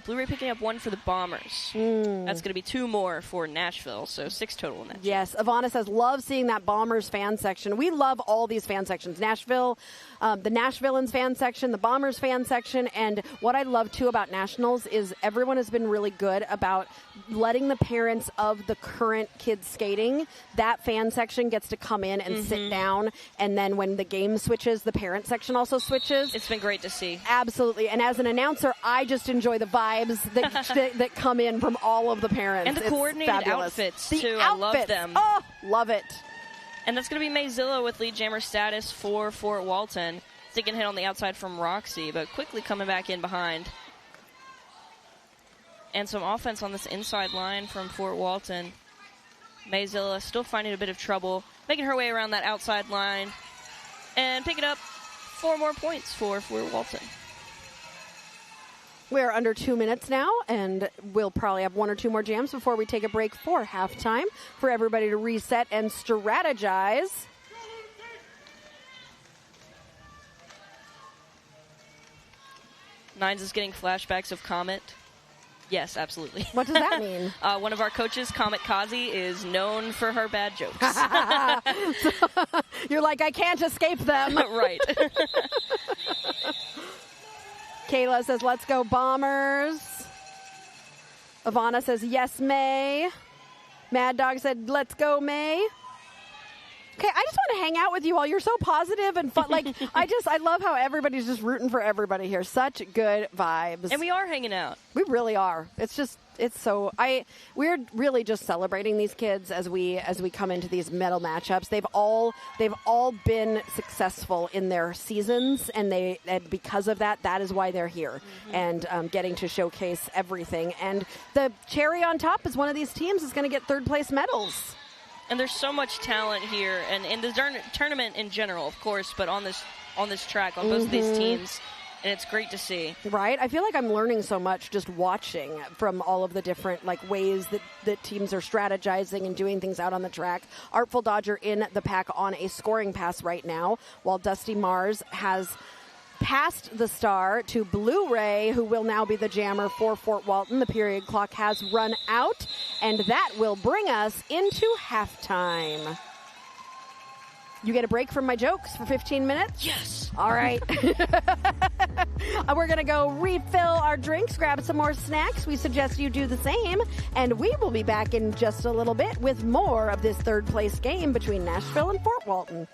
Blu-ray picking up 1 for the Bombers. That's going to be 2 more for Nashville, so 6 total in that. Yes, Ivana says, love seeing that Bombers fan section. We love all these fan sections. Nashville, the Nashvilleans fan section, the Bombers fan section, and what I love, too, about Nationals is everyone has been really good about letting the parents of the current kids skating, that fan section gets to come in and sit down. And then when the game switches, the parent section also switches. It's been great to see. Absolutely. And as an announcer, I just enjoy the vibes that come in from all of the parents. And the coordinated outfits, too. I love them. Oh, love it. And that's going to be Mayzilla with lead jammer status for Fort Walton. Taking a hit on the outside from Roxy, but quickly coming back in behind. And some offense on this inside line from Fort Walton. Mayzilla still finding a bit of trouble, making her way around that outside line, and picking up 4 more points for Fort Walton. We're under 2 minutes now, and we'll probably have 1 or 2 more jams before we take a break for halftime for everybody to reset and strategize. Nines is getting flashbacks of Comet. Yes, absolutely. What does that mean? One of our coaches, Comet Kazi, is known for her bad jokes. So, you're like, I can't escape them. Right. Kayla says, let's go Bombers. Ivana says, yes, May. Mad Dog said, let's go, May. Okay, I just want to hang out with you all. You're so positive and fun. Like, I love how everybody's just rooting for everybody here. Such good vibes. And we are hanging out. We really are. We're really just celebrating these kids as we come into these medal matchups. They've all been successful in their seasons, and because of that is why they're here and getting to showcase everything. And the cherry on top is one of these teams is going to get 3rd place medals. And there's so much talent here, and in the tournament in general, of course, but on this track, on both of these teams, and it's great to see. Right? I feel like I'm learning so much just watching from all of the different ways that teams are strategizing and doing things out on the track. Artful Dodger in the pack on a scoring pass right now, while Dusty Mars has passed the star to Blu-ray, who will now be the jammer for Fort Walton. The period clock has run out, and that will bring us into halftime. You get a break from my jokes for 15 minutes? Yes. All right. We're going to go refill our drinks, grab some more snacks. We suggest you do the same, and we will be back in just a little bit with more of this 3rd place game between Nashville and Fort Walton.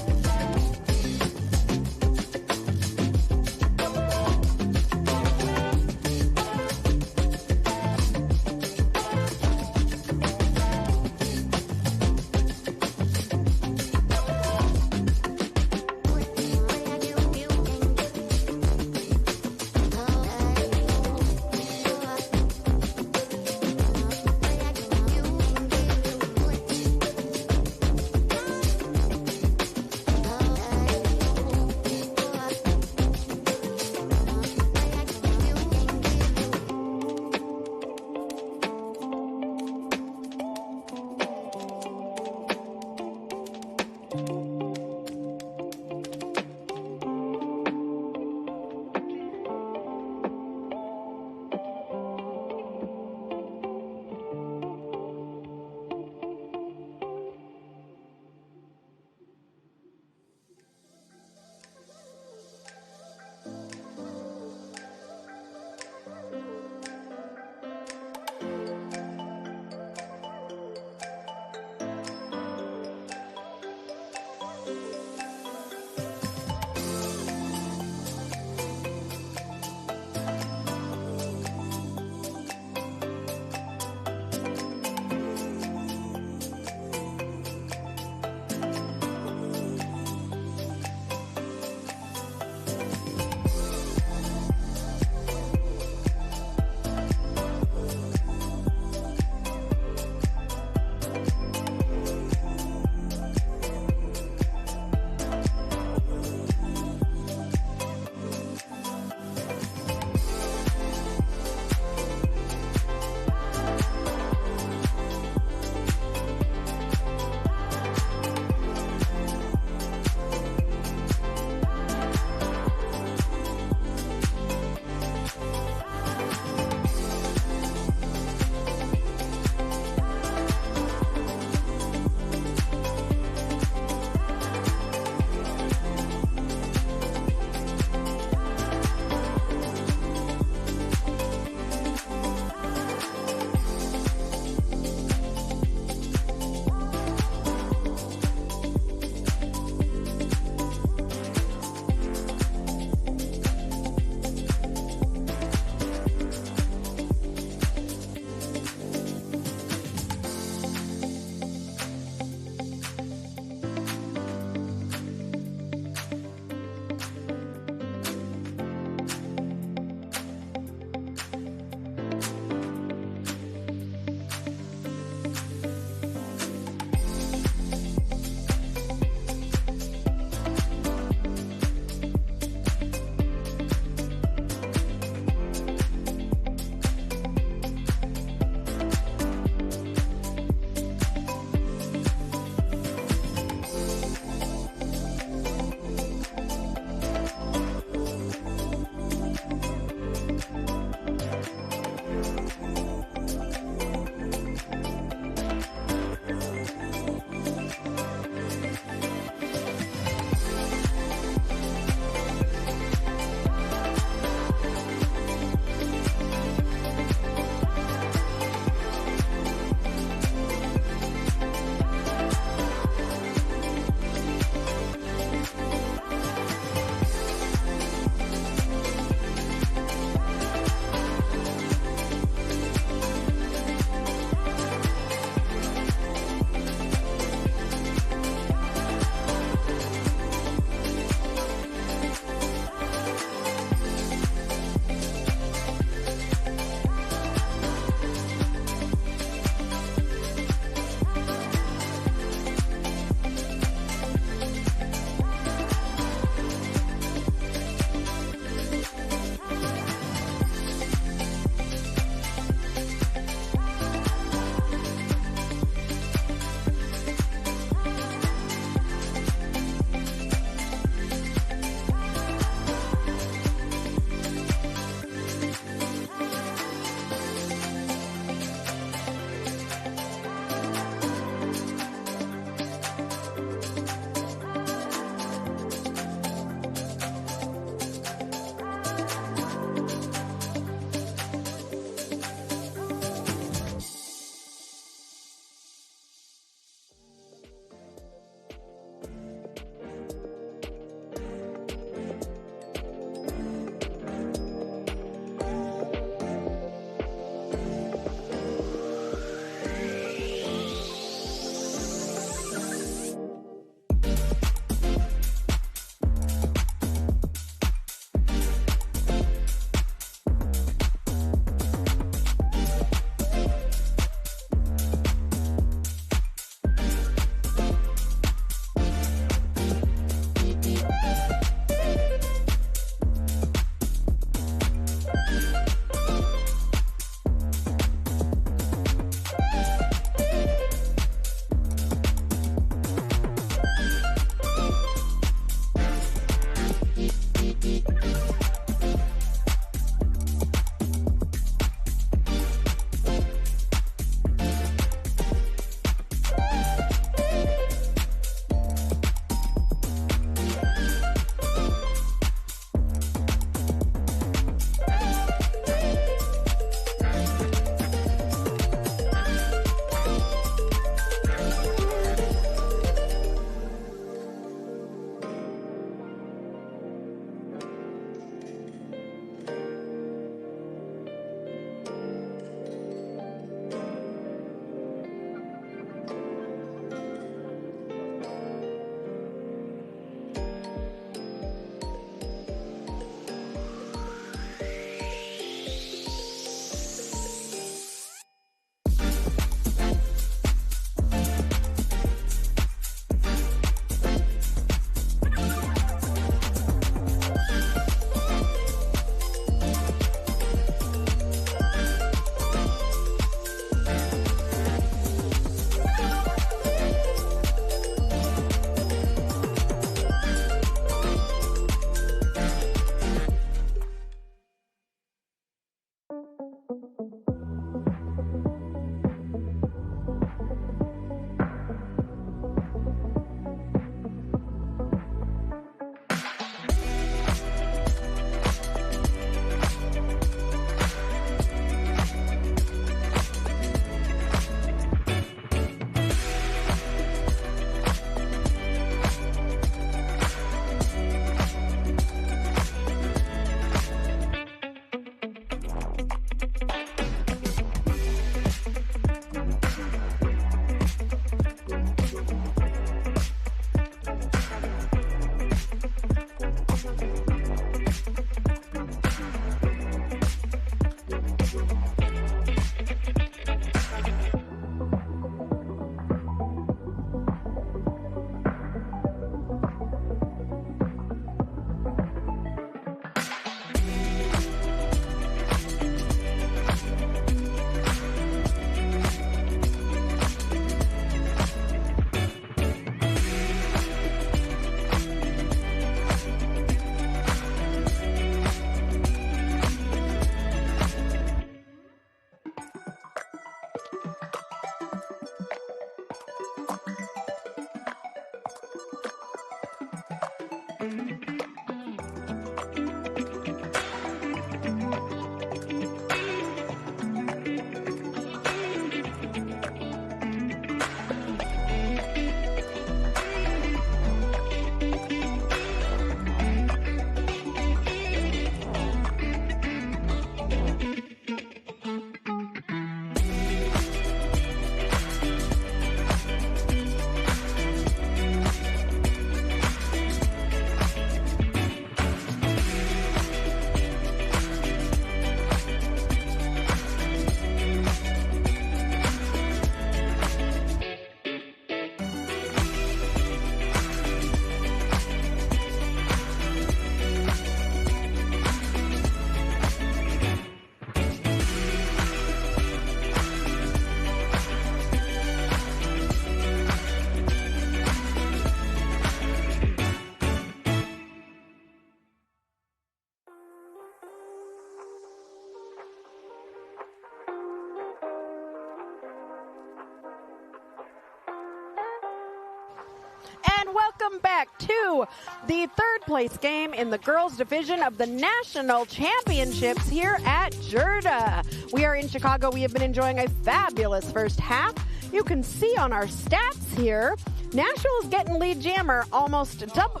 and welcome back to the third place game in the girls division of the national championships here at JRDA. We are in Chicago. We have been enjoying a fabulous first half. You can see on our stats here, Nashville is getting lead jammer almost double,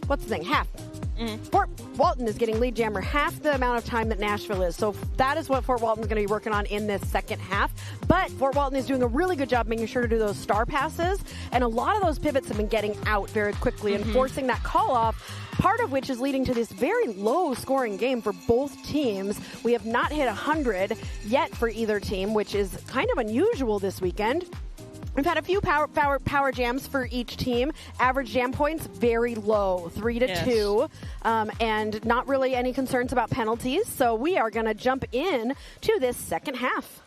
what's the thing, half. Fort Walton is getting lead jammer half the amount of time that Nashville is. So that is what Fort Walton is going to be working on in this second half. But Fort Walton is doing a really good job making sure to do those star passes. And a lot of those pivots have been getting out very quickly and forcing that call off, part of which is leading to this very low scoring game for both teams. We have not hit 100 yet for either team, which is kind of unusual this weekend. We've had a few power jams for each team. Average jam points very low, 3 to 2, and not really any concerns about penalties. So we are going to jump in to this second half.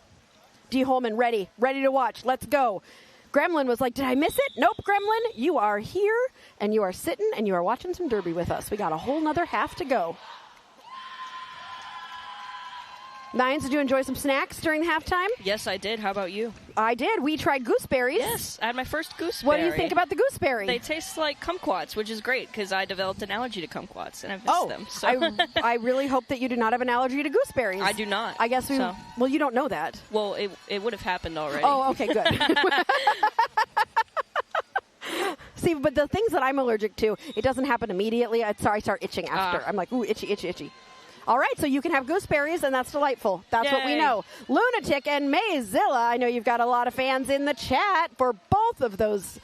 D. Holman ready to watch. Let's go. Gremlin was like, did I miss it? Nope, Gremlin, you are here, and you are sitting, and you are watching some derby with us. We got a whole nother half to go. Nines, did you enjoy some snacks during the halftime? Yes, I did. How about you? I did. We tried gooseberries. Yes, I had my first gooseberry. What do you think about the gooseberry? They taste like kumquats, which is great because I developed an allergy to kumquats and I've missed them. So. I really hope that you do not have an allergy to gooseberries. I do not. I guess well, you don't know that. Well, it would have happened already. Oh, okay, good. See, but the things that I'm allergic to, it doesn't happen immediately. I start itching after. I'm like, ooh, itchy, itchy, itchy. All right, so you can have gooseberries, and that's delightful. That's what we know. Lunatic and Mayzilla, I know you've got a lot of fans in the chat for both of those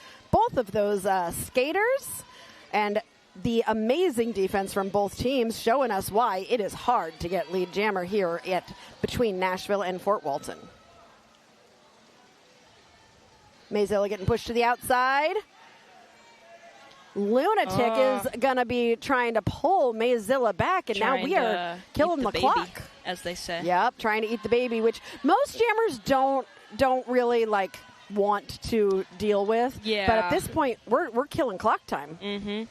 skaters, and the amazing defense from both teams showing us why it is hard to get lead jammer here between Nashville and Fort Walton. Mayzilla getting pushed to the outside. Lunatic is going to be trying to pull Mayzilla back, and now we are killing the clock, as they say. Yep, trying to eat the baby, which most jammers don't really want to deal with. Yeah. But at this point, we're killing clock time. Mm-hmm.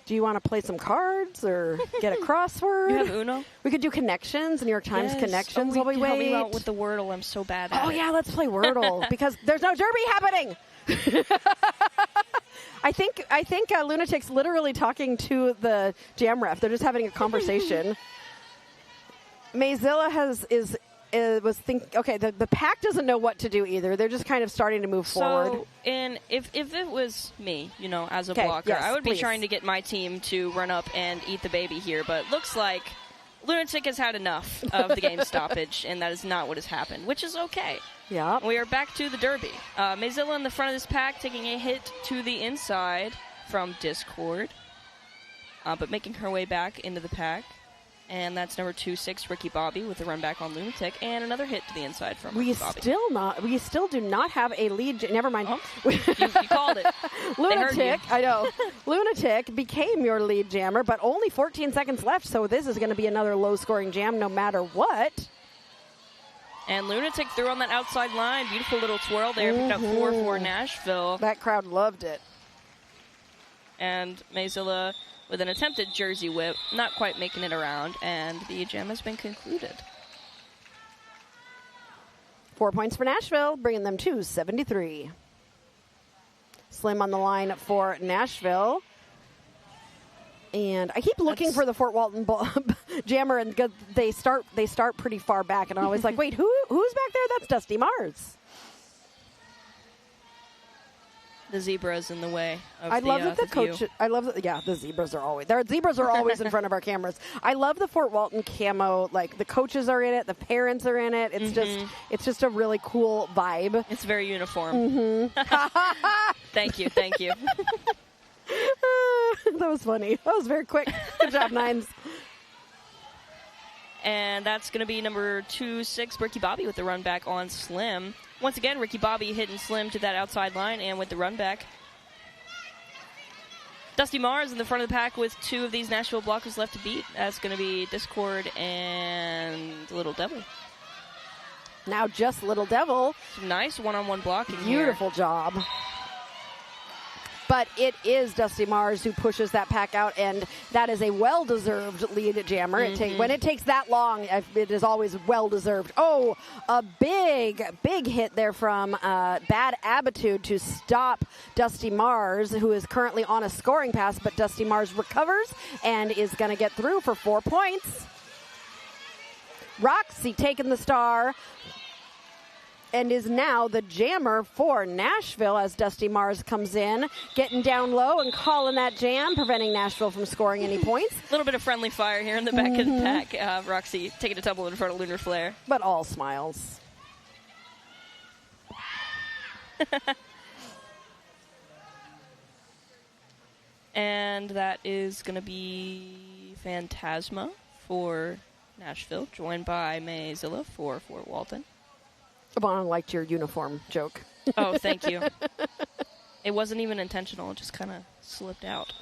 Do you want to play some cards or get a crossword? You have Uno? We could do connections, New York Times connections while we wait. Help me out with the Wordle. I'm so bad at it. Oh, yeah, let's play Wordle because there's no derby happening. I think Lunatic's literally talking to the jam ref. They're just having a conversation. Mayzilla the pack doesn't know what to do either. They're just kind of starting to move forward. And if it was me, as a blocker, I would be trying to get my team to run up and eat the baby here. But looks like Lunatic has had enough of the game stoppage, and that is not what has happened, which is okay. Yeah. We are back to the derby. Mayzilla in the front of this pack, taking a hit to the inside from Discord, but making her way back into the pack. And that's number 2-6, Ricky Bobby, with a run back on Lunatic, and another hit to the inside from Ricky Bobby. We still do not have a lead. Never mind. Oh, you called it. Lunatic, I know. Lunatic became your lead jammer, but only 14 seconds left, so this is going to be another low-scoring jam no matter what. And Lunatic threw on that outside line. Beautiful little twirl there. Picked up 4 for Nashville. That crowd loved it. And Mayzilla with an attempted jersey whip, not quite making it around, and the jam has been concluded. 4 points for Nashville, bringing them to 73. Slim on the line for Nashville. And I keep looking for the Fort Walton jammer, and they start pretty far back, and I'm always like, wait, who's back there? That's Dusty Mars. The zebra's in the way of I love that the coach. view. I love that. Yeah, the zebras are always there. Zebras are always in front of our cameras. I love the Fort Walton camo. Like the coaches are in it, the parents are in it. It's just a really cool vibe. It's very uniform. Thank you. That was funny. That was very quick. Good job, Nines. And that's going to be number 2-6, Ricky Bobby, with the run back on Slim. Once again, Ricky Bobby hitting Slim to that outside line and with the run back. Dusty Mars in the front of the pack with 2 of these Nashville blockers left to beat. That's going to be Discord and Little Devil. Now just Little Devil. Some nice one-on-one blocking Beautiful job. but it is Dusty Mars who pushes that pack out, and that is a well-deserved lead at Jammer. When it takes that long, it is always well-deserved. Oh, a big hit there from Bad Attitude to stop Dusty Mars, who is currently on a scoring pass, but Dusty Mars recovers and is going to get through for 4 points. Roxy taking the star and is now the jammer for Nashville as Dusty Mars comes in, getting down low and calling that jam, preventing Nashville from scoring any points. A little bit of friendly fire here in the back of the pack. Roxy taking a tumble in front of Lunar Flare. But all smiles. And that is going to be Phantasma for Nashville, joined by Mayzilla for Walton. Ivana liked your uniform joke. Oh, thank you. It wasn't even intentional. It just kind of slipped out.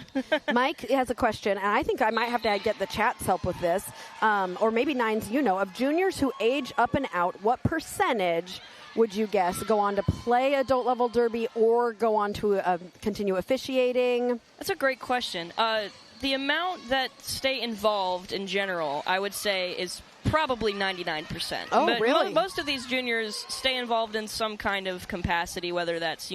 Mike has a question, and I think I might have to get the chat's help with this, or maybe Nines, of juniors who age up and out, what percentage would you guess go on to play adult level derby or go on to continue officiating? That's a great question. The amount that stay involved in general, I would say, is probably 99%. Oh, but really? Most of these juniors stay involved in some kind of capacity, whether that's,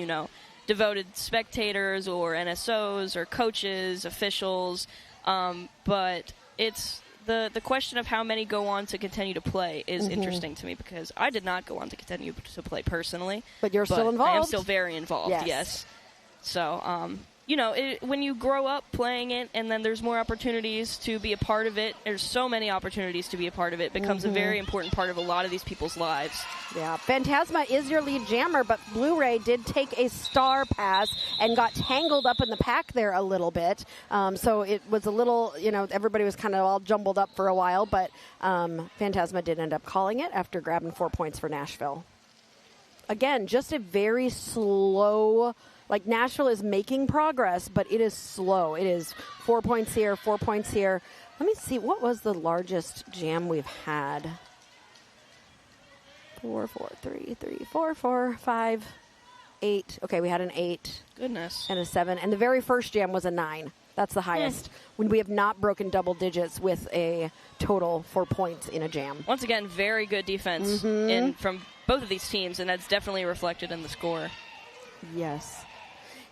devoted spectators or NSOs or coaches, officials. But it's the question of how many go on to continue to play is interesting to me because I did not go on to continue to play personally. But you're still involved. I am still very involved, yes. So, when you grow up playing it and then there's more opportunities to be a part of it, there's so many opportunities to be a part of it, it becomes a very important part of a lot of these people's lives. Yeah, Phantasma is your lead jammer, but Blu-ray did take a star pass and got tangled up in the pack there a little bit. So it was a little, everybody was kind of all jumbled up for a while, but Phantasma did end up calling it after grabbing 4 points for Nashville. Again, just a very slow. Like, Nashville is making progress, but it is slow. It is 4 points here, 4 points here. Let me see. What was the largest jam we've had? 4, 4, 3, 3, 4, 4, 5, 8. Okay, we had an 8. Goodness. And a 7. And the very first jam was a 9. That's the highest. When we have not broken double digits with a total 4 points in a jam. Once again, very good defense from both of these teams, and that's definitely reflected in the score. Yes.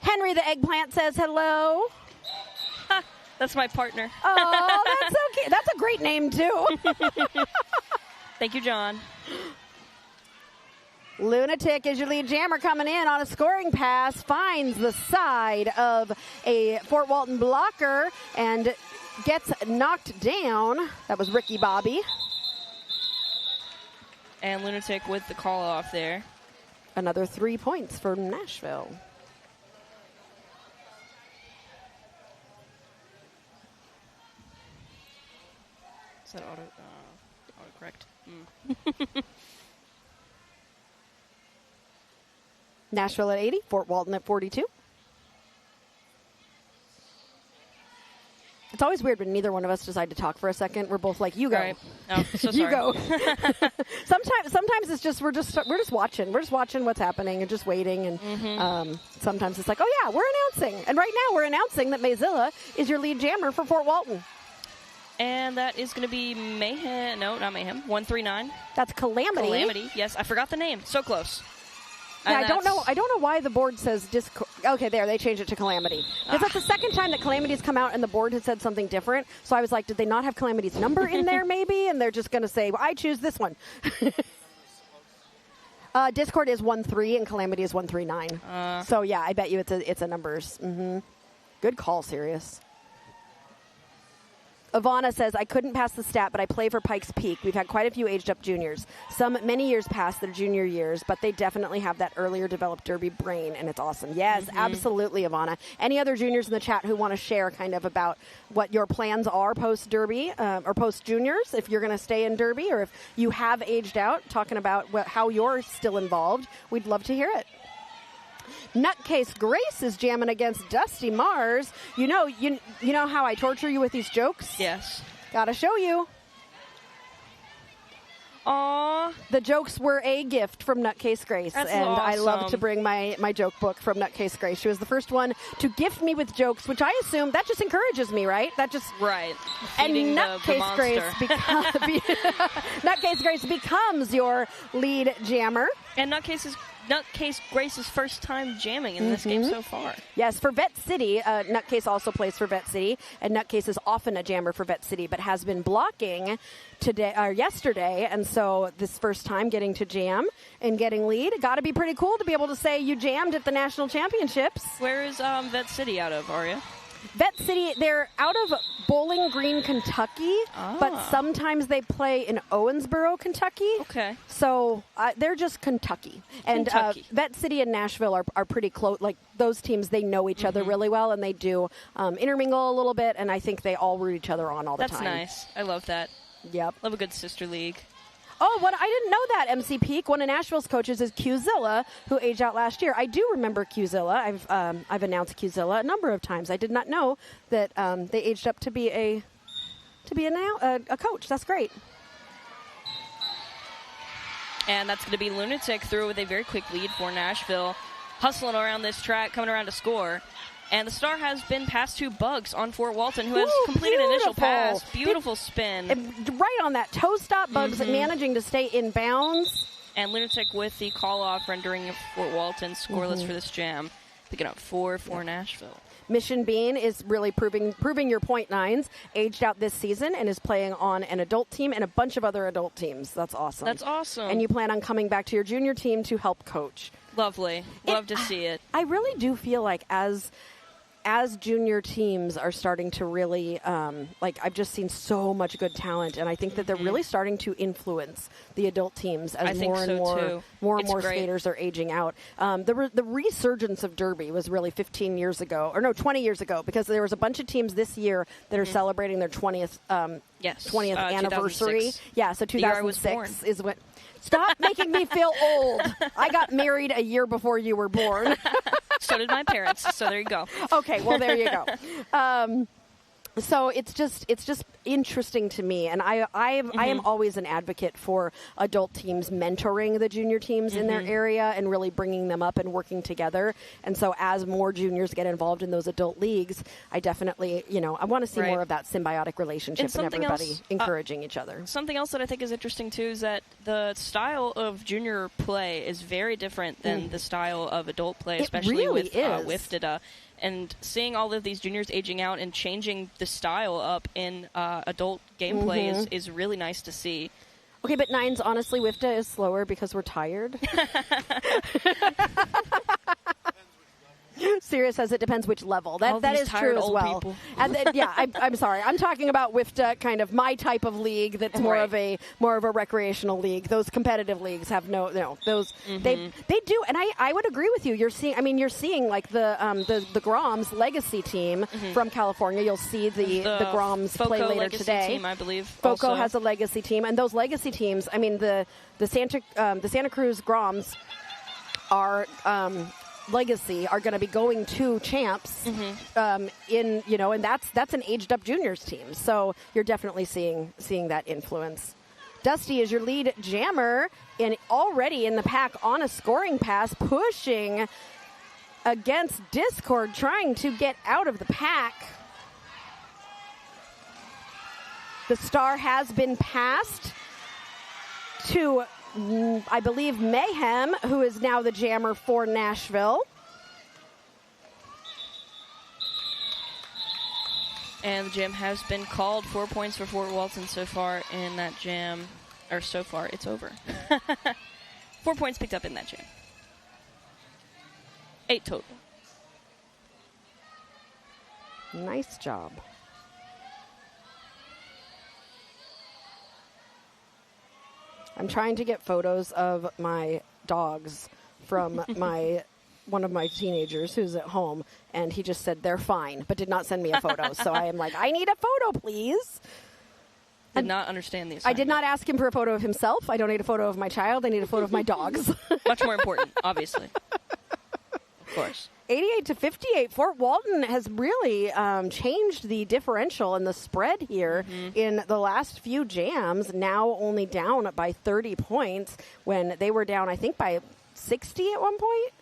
Henry the Eggplant says hello. That's my partner. Oh, that's okay. That's a great name, too. Thank you, John. Lunatic is your lead jammer coming in on a scoring pass, finds the side of a Fort Walton blocker and gets knocked down. That was Ricky Bobby. And Lunatic with the call off there. Another 3 points for Nashville. Is that autocorrect? Nashville at 80, Fort Walton at 42. It's always weird when neither one of us decide to talk for a second. We're both like, you go. Right. Oh, so sorry. You go. Sometimes it's just we're just watching. We're just watching what's happening and just waiting. And sometimes it's like, oh yeah, we're announcing. And right now we're announcing that Mayzilla is your lead jammer for Fort Walton. And that is going to be Mayhem. No, not Mayhem. 139. That's Calamity. Calamity. Yes, I forgot the name. So close. Yeah, I don't know why the board says Discord. Okay, there, they changed it to Calamity. Because that's the second time that Calamity's come out and the board has said something different. So I was like, did they not have Calamity's number in there maybe? And they're just going to say, well, I choose this one. Discord is 13 and Calamity is 139. So yeah, I bet you it's a numbers. Good call, Sirius. Ivana says, I couldn't pass the stat, but I play for Pikes Peak. We've had quite a few aged up juniors. Some many years past their junior years, but they definitely have that earlier developed derby brain, and it's awesome. Yes, absolutely, Ivana. Any other juniors in the chat who want to share kind of about what your plans are post-derby or post-juniors, if you're going to stay in derby, or if you have aged out, talking about how you're still involved, we'd love to hear it. Nutcase Grace is jamming against Dusty Mars. You know how I torture you with these jokes? Yes. Gotta show you. Aw. The jokes were a gift from Nutcase Grace, That's and I love awesome. to bring my joke book from Nutcase Grace. She was the first one to gift me with jokes, which I assume that just encourages me, right? That just Right. and Feeding the Nutcase Grace monster. Nutcase Grace becomes your lead jammer. And Nutcase Grace's first time jamming in this game so far. Yes, for Vet City, Nutcase also plays for Vet City, and Nutcase is often a jammer for Vet City, but has been blocking today or yesterday, and so this first time getting to jam and getting lead, got to be pretty cool to be able to say you jammed at the national championships. Where is Vet City out of, Aria? Vet City, they're out of Bowling Green, Kentucky, but sometimes they play in Owensboro, Kentucky. Okay. So they're just Kentucky. And Kentucky. Vet City and Nashville are pretty close. Like, those teams, they know each other really well, and they do intermingle a little bit, and I think they all root each other on all the That's time. nice. I love that. Yep. Love a good sister league. Oh, what I didn't know that, MC Peak. One of Nashville's coaches is Qzilla, who aged out last year. I do remember Qzilla. I've announced Qzilla a number of times. I did not know that they aged up to be a coach. That's great. And that's going to be Lunatic through with a very quick lead for Nashville. Hustling around this track, coming around to score. And the star has been passed to Bugs on Fort Walton, who has completed an initial pass. Beautiful spin. Right on that toe stop, Bugs managing to stay in bounds. And Lunatic with the call-off, rendering Fort Walton scoreless for this jam. Picking up 4 for Nashville. Mission Bean is really proving your .9s, aged out this season, and is playing on an adult team and a bunch of other adult teams. That's awesome. That's awesome. And you plan on coming back to your junior team to help coach. Lovely. Love to see it. I really do feel like as junior teams are starting to really, I've just seen so much good talent, and I think that they're really starting to influence the adult teams as more and more skaters are aging out. The resurgence of Derby was really 20 years ago, because there was a bunch of teams this year that are celebrating their 20th anniversary. 2006. Yeah, so 2006 is when. Stop making me feel old. I got married a year before you were born. So did my parents. So there you go. Okay, well, there you go. So it's just interesting to me, and I am always an advocate for adult teams mentoring the junior teams in their area and really bringing them up and working together. And so as more juniors get involved in those adult leagues, I definitely, I want to see more of that symbiotic relationship and everybody encouraging each other. Something else that I think is interesting too is that the style of junior play is very different than the style of adult play, especially with WIFDA. And seeing all of these juniors aging out and changing the style up in adult gameplay is really nice to see. Okay, but nines, honestly, WIFDA is slower because we're tired. Sirius says it depends which level. That is true as well. And I'm sorry. I'm talking about WIFDA, kind of my type of league. That's more of a recreational league. Those competitive leagues have those. They do, and I would agree with you. You're seeing like the Groms legacy team from California. You'll see the Groms play later today. Team, I believe. FOCO has a legacy team, and those legacy teams. I mean the Santa Cruz Groms are. Legacy are going to be going to champs and that's an aged up juniors team, so you're definitely seeing that influence. Dusty is your lead jammer and already in the pack on a scoring pass, pushing against Discord, trying to get out of the pack. The star has been passed to I believe Mayhem, who is now the jammer for Nashville. And the jam has been called. 4 points for Fort Walton so far in that jam. Or so far, it's over. 4 points picked up in that jam. 8 total. Nice job. I'm trying to get photos of my dogs from one of my teenagers who's at home, and he just said they're fine, but did not send me a photo. So I am like, I need a photo, please. Did not understand these. I did not ask him for a photo of himself. I don't need a photo of my child. I need a photo of my dogs. Much more important, obviously. course. 88-58. Fort Walton has really changed the differential and the spread here in the last few jams. Now only down by 30 points when they were down, I think, by 60 at one point.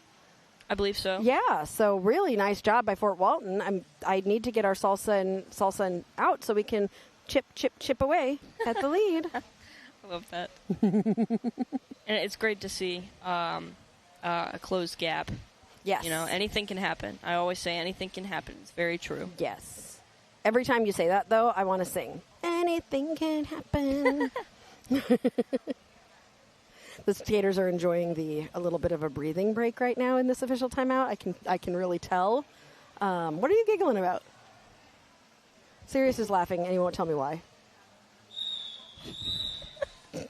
I believe so. Yeah, so really nice job by Fort Walton. I need to get our salsa out so we can chip away at the lead. I love that. And it's great to see a closed gap. Yes. You know, anything can happen. I always say anything can happen. It's very true. Yes. Every time you say that, though, I want to sing. Anything can happen. The skaters are enjoying a little bit of a breathing break right now in this official timeout. I can really tell. What are you giggling about? Sirius is laughing, and he won't tell me why. He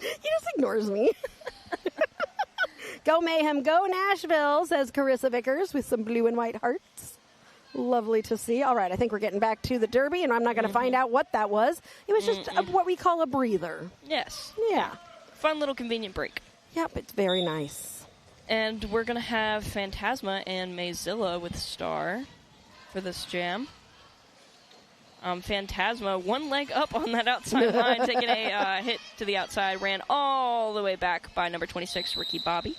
just ignores me. Go Mayhem, go Nashville, says Carissa Vickers with some blue and white hearts. Lovely to see. All right, I think we're getting back to the Derby, and I'm not going to find out what that was. It was just what we call a breather. Yes. Yeah. Fun little convenient break. Yep, it's very nice. And we're going to have Phantasma and Mayzilla with Star for this jam. Phantasma, one leg up on that outside line, taking a hit to the outside, ran all the way back by number 26, Ricky Bobby.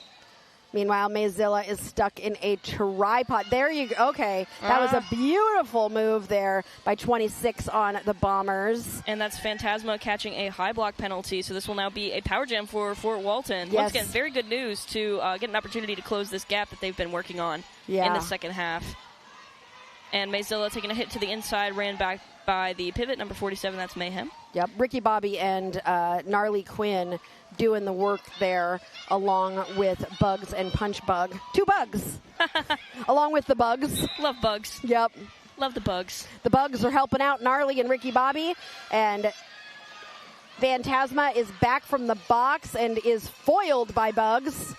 Meanwhile, Mayzilla is stuck in a tripod. There you go. Okay. That was a beautiful move there by 26 on the Bombers. And that's Phantasma catching a high block penalty, so this will now be a power jam for Fort Walton. Yes. Once again, very good news to get an opportunity to close this gap that they've been working on in the second half. And Mayzilla taking a hit to the inside, ran back by the pivot, number 47, that's Mayhem. Yep, Ricky Bobby and Gnarly Quinn doing the work there along with Bugs and Punch Bug. Two bugs. Along with the Bugs. Love Bugs. Yep. Love the Bugs. The Bugs are helping out Gnarly and Ricky Bobby. And Phantasma is back from the box and is foiled by Bugs.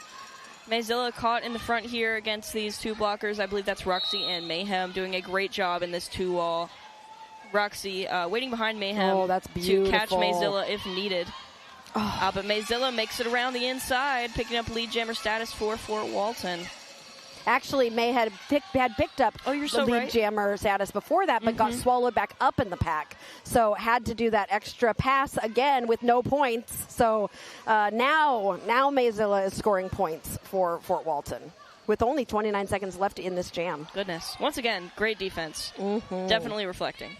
Mayzilla caught in the front here against these two blockers. I believe that's Roxy and Mayhem doing a great job in this two-wall. Roxy waiting behind Mayhem to catch Mayzilla if needed. But Mayzilla makes it around the inside, picking up lead jammer status for Fort Walton. Actually, May had picked up the lead jammer status before that, but got swallowed back up in the pack. So had to do that extra pass again with no points. So now Mayzilla is scoring points for Fort Walton with only 29 seconds left in this jam. Goodness. Once again, great defense. Definitely reflecting.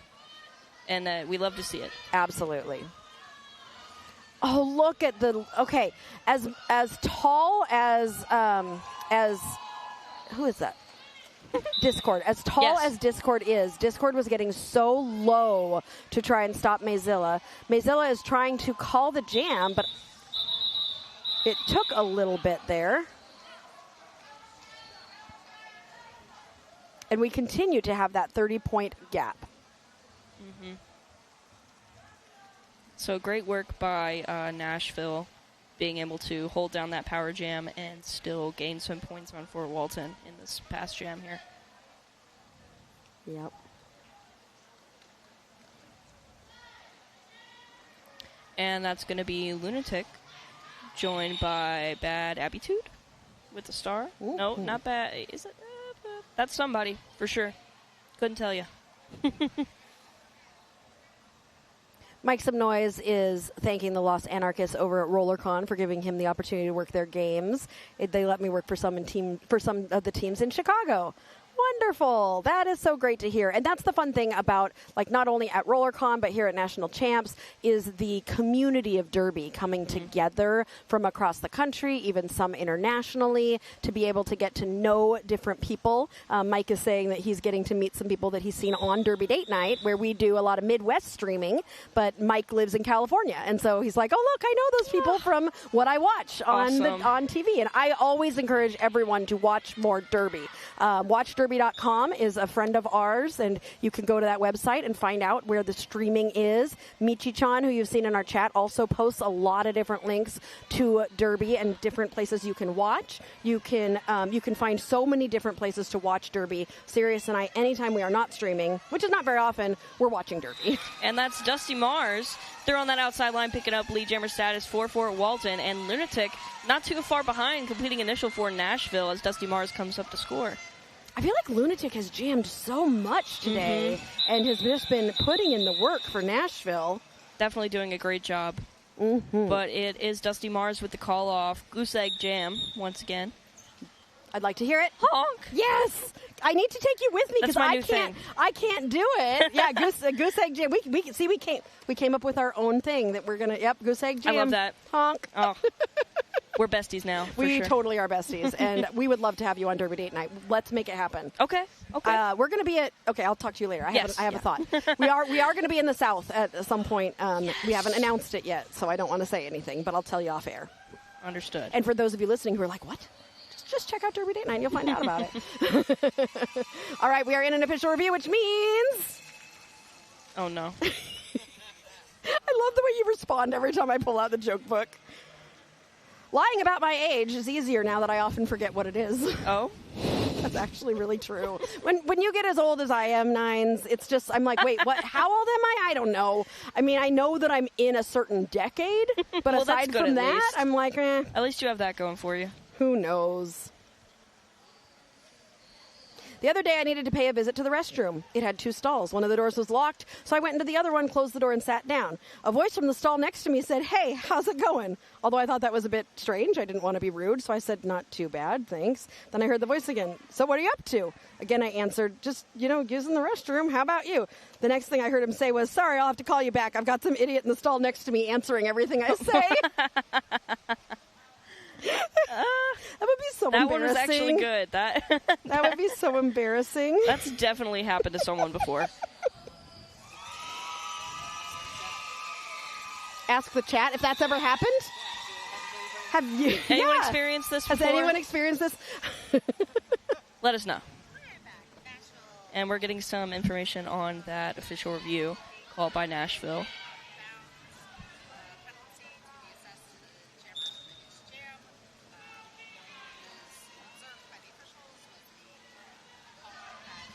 And we love to see it. Absolutely. Oh, look at as tall as who is that? Discord. As tall as Discord is, Discord was getting so low to try and stop Mayzilla. Mayzilla is trying to call the jam, but it took a little bit there. And we continue to have that 30-point gap. So great work by Nashville being able to hold down that power jam and still gain some points on Fort Walton in this past jam here. Yep. And that's going to be Lunatic, joined by Bad Attitude with the star. Ooh. No, not Bad. Is it? That's somebody, for sure. Couldn't tell you. Mike Some Noise is thanking the Lost Anarchists over at RollerCon for giving him the opportunity to work their games. They let me work for some of the teams in Chicago. Wonderful. That is so great to hear. And that's the fun thing about, like, not only at RollerCon, but here at National Champs, is the community of Derby coming together from across the country, even some internationally, to be able to get to know different people. Mike is saying that he's getting to meet some people that he's seen on Derby Date Night, where we do a lot of Midwest streaming, but Mike lives in California. And so he's like, oh, look, I know those people from what I watch on TV. And I always encourage everyone to watch more Derby. Watch Derby DerbyDerby.com is a friend of ours, and you can go to that website and find out where the streaming is. Michi-chan, who you've seen in our chat, also posts a lot of different links to Derby and different places you can watch. You can find so many different places to watch Derby. Sirius and I, anytime we are not streaming, which is not very often, we're watching Derby. And that's Dusty Mars. They're on that outside line, picking up lead jammer status 4-4 at Walton, and Lunatic not too far behind, completing initial for Nashville as Dusty Mars comes up to score. I feel like Lunatic has jammed so much today and has just been putting in the work for Nashville. Definitely doing a great job. But it is Dusty Mars with the call off. Goose Egg Jam once again. I'd like to hear it. Honk! Yes, I need to take you with me because I can't do it. Yeah, goose egg jam. We came up with our own thing that we're gonna. Yep, goose egg jam. I love that. Honk. Oh, we're besties now. We sure. totally are besties, and we would love to have you on Derby Date Night. Let's make it happen. Okay. We're gonna be at. Okay, I'll talk to you later. I have a thought. We are gonna be in the South at some point. We haven't announced it yet, so I don't want to say anything, but I'll tell you off air. Understood. And for those of you listening who are like, what? Just check out Derby Date Night and you'll find out about it. All right, we are in an official review, which means... Oh, no. I love the way you respond every time I pull out the joke book. Lying about my age is easier now that I often forget what it is. Oh? That's actually really true. When you get as old as I am, Nines, it's just, I'm like, wait, what? How old am I? I don't know. I mean, I know that I'm in a certain decade, but well, aside from that, I'm like, At least you have that going for you. Who knows? The other day, I needed to pay a visit to the restroom. It had 2 stalls. One of the doors was locked, so I went into the other one, closed the door, and sat down. A voice from the stall next to me said, "Hey, how's it going?" Although I thought that was a bit strange. I didn't want to be rude, so I said, "Not too bad, thanks." Then I heard the voice again. "So what are you up to?" Again, I answered, "Just, using the restroom. How about you?" The next thing I heard him say was, "Sorry, I'll have to call you back. I've got some idiot in the stall next to me answering everything I say." That would be so that embarrassing. That one was actually good. That would be so embarrassing. That's definitely happened to someone before. Ask the chat if that's ever happened. Have you? Anyone experienced this before? Has anyone experienced this? Let us know. And we're getting some information on that official review called by Nashville.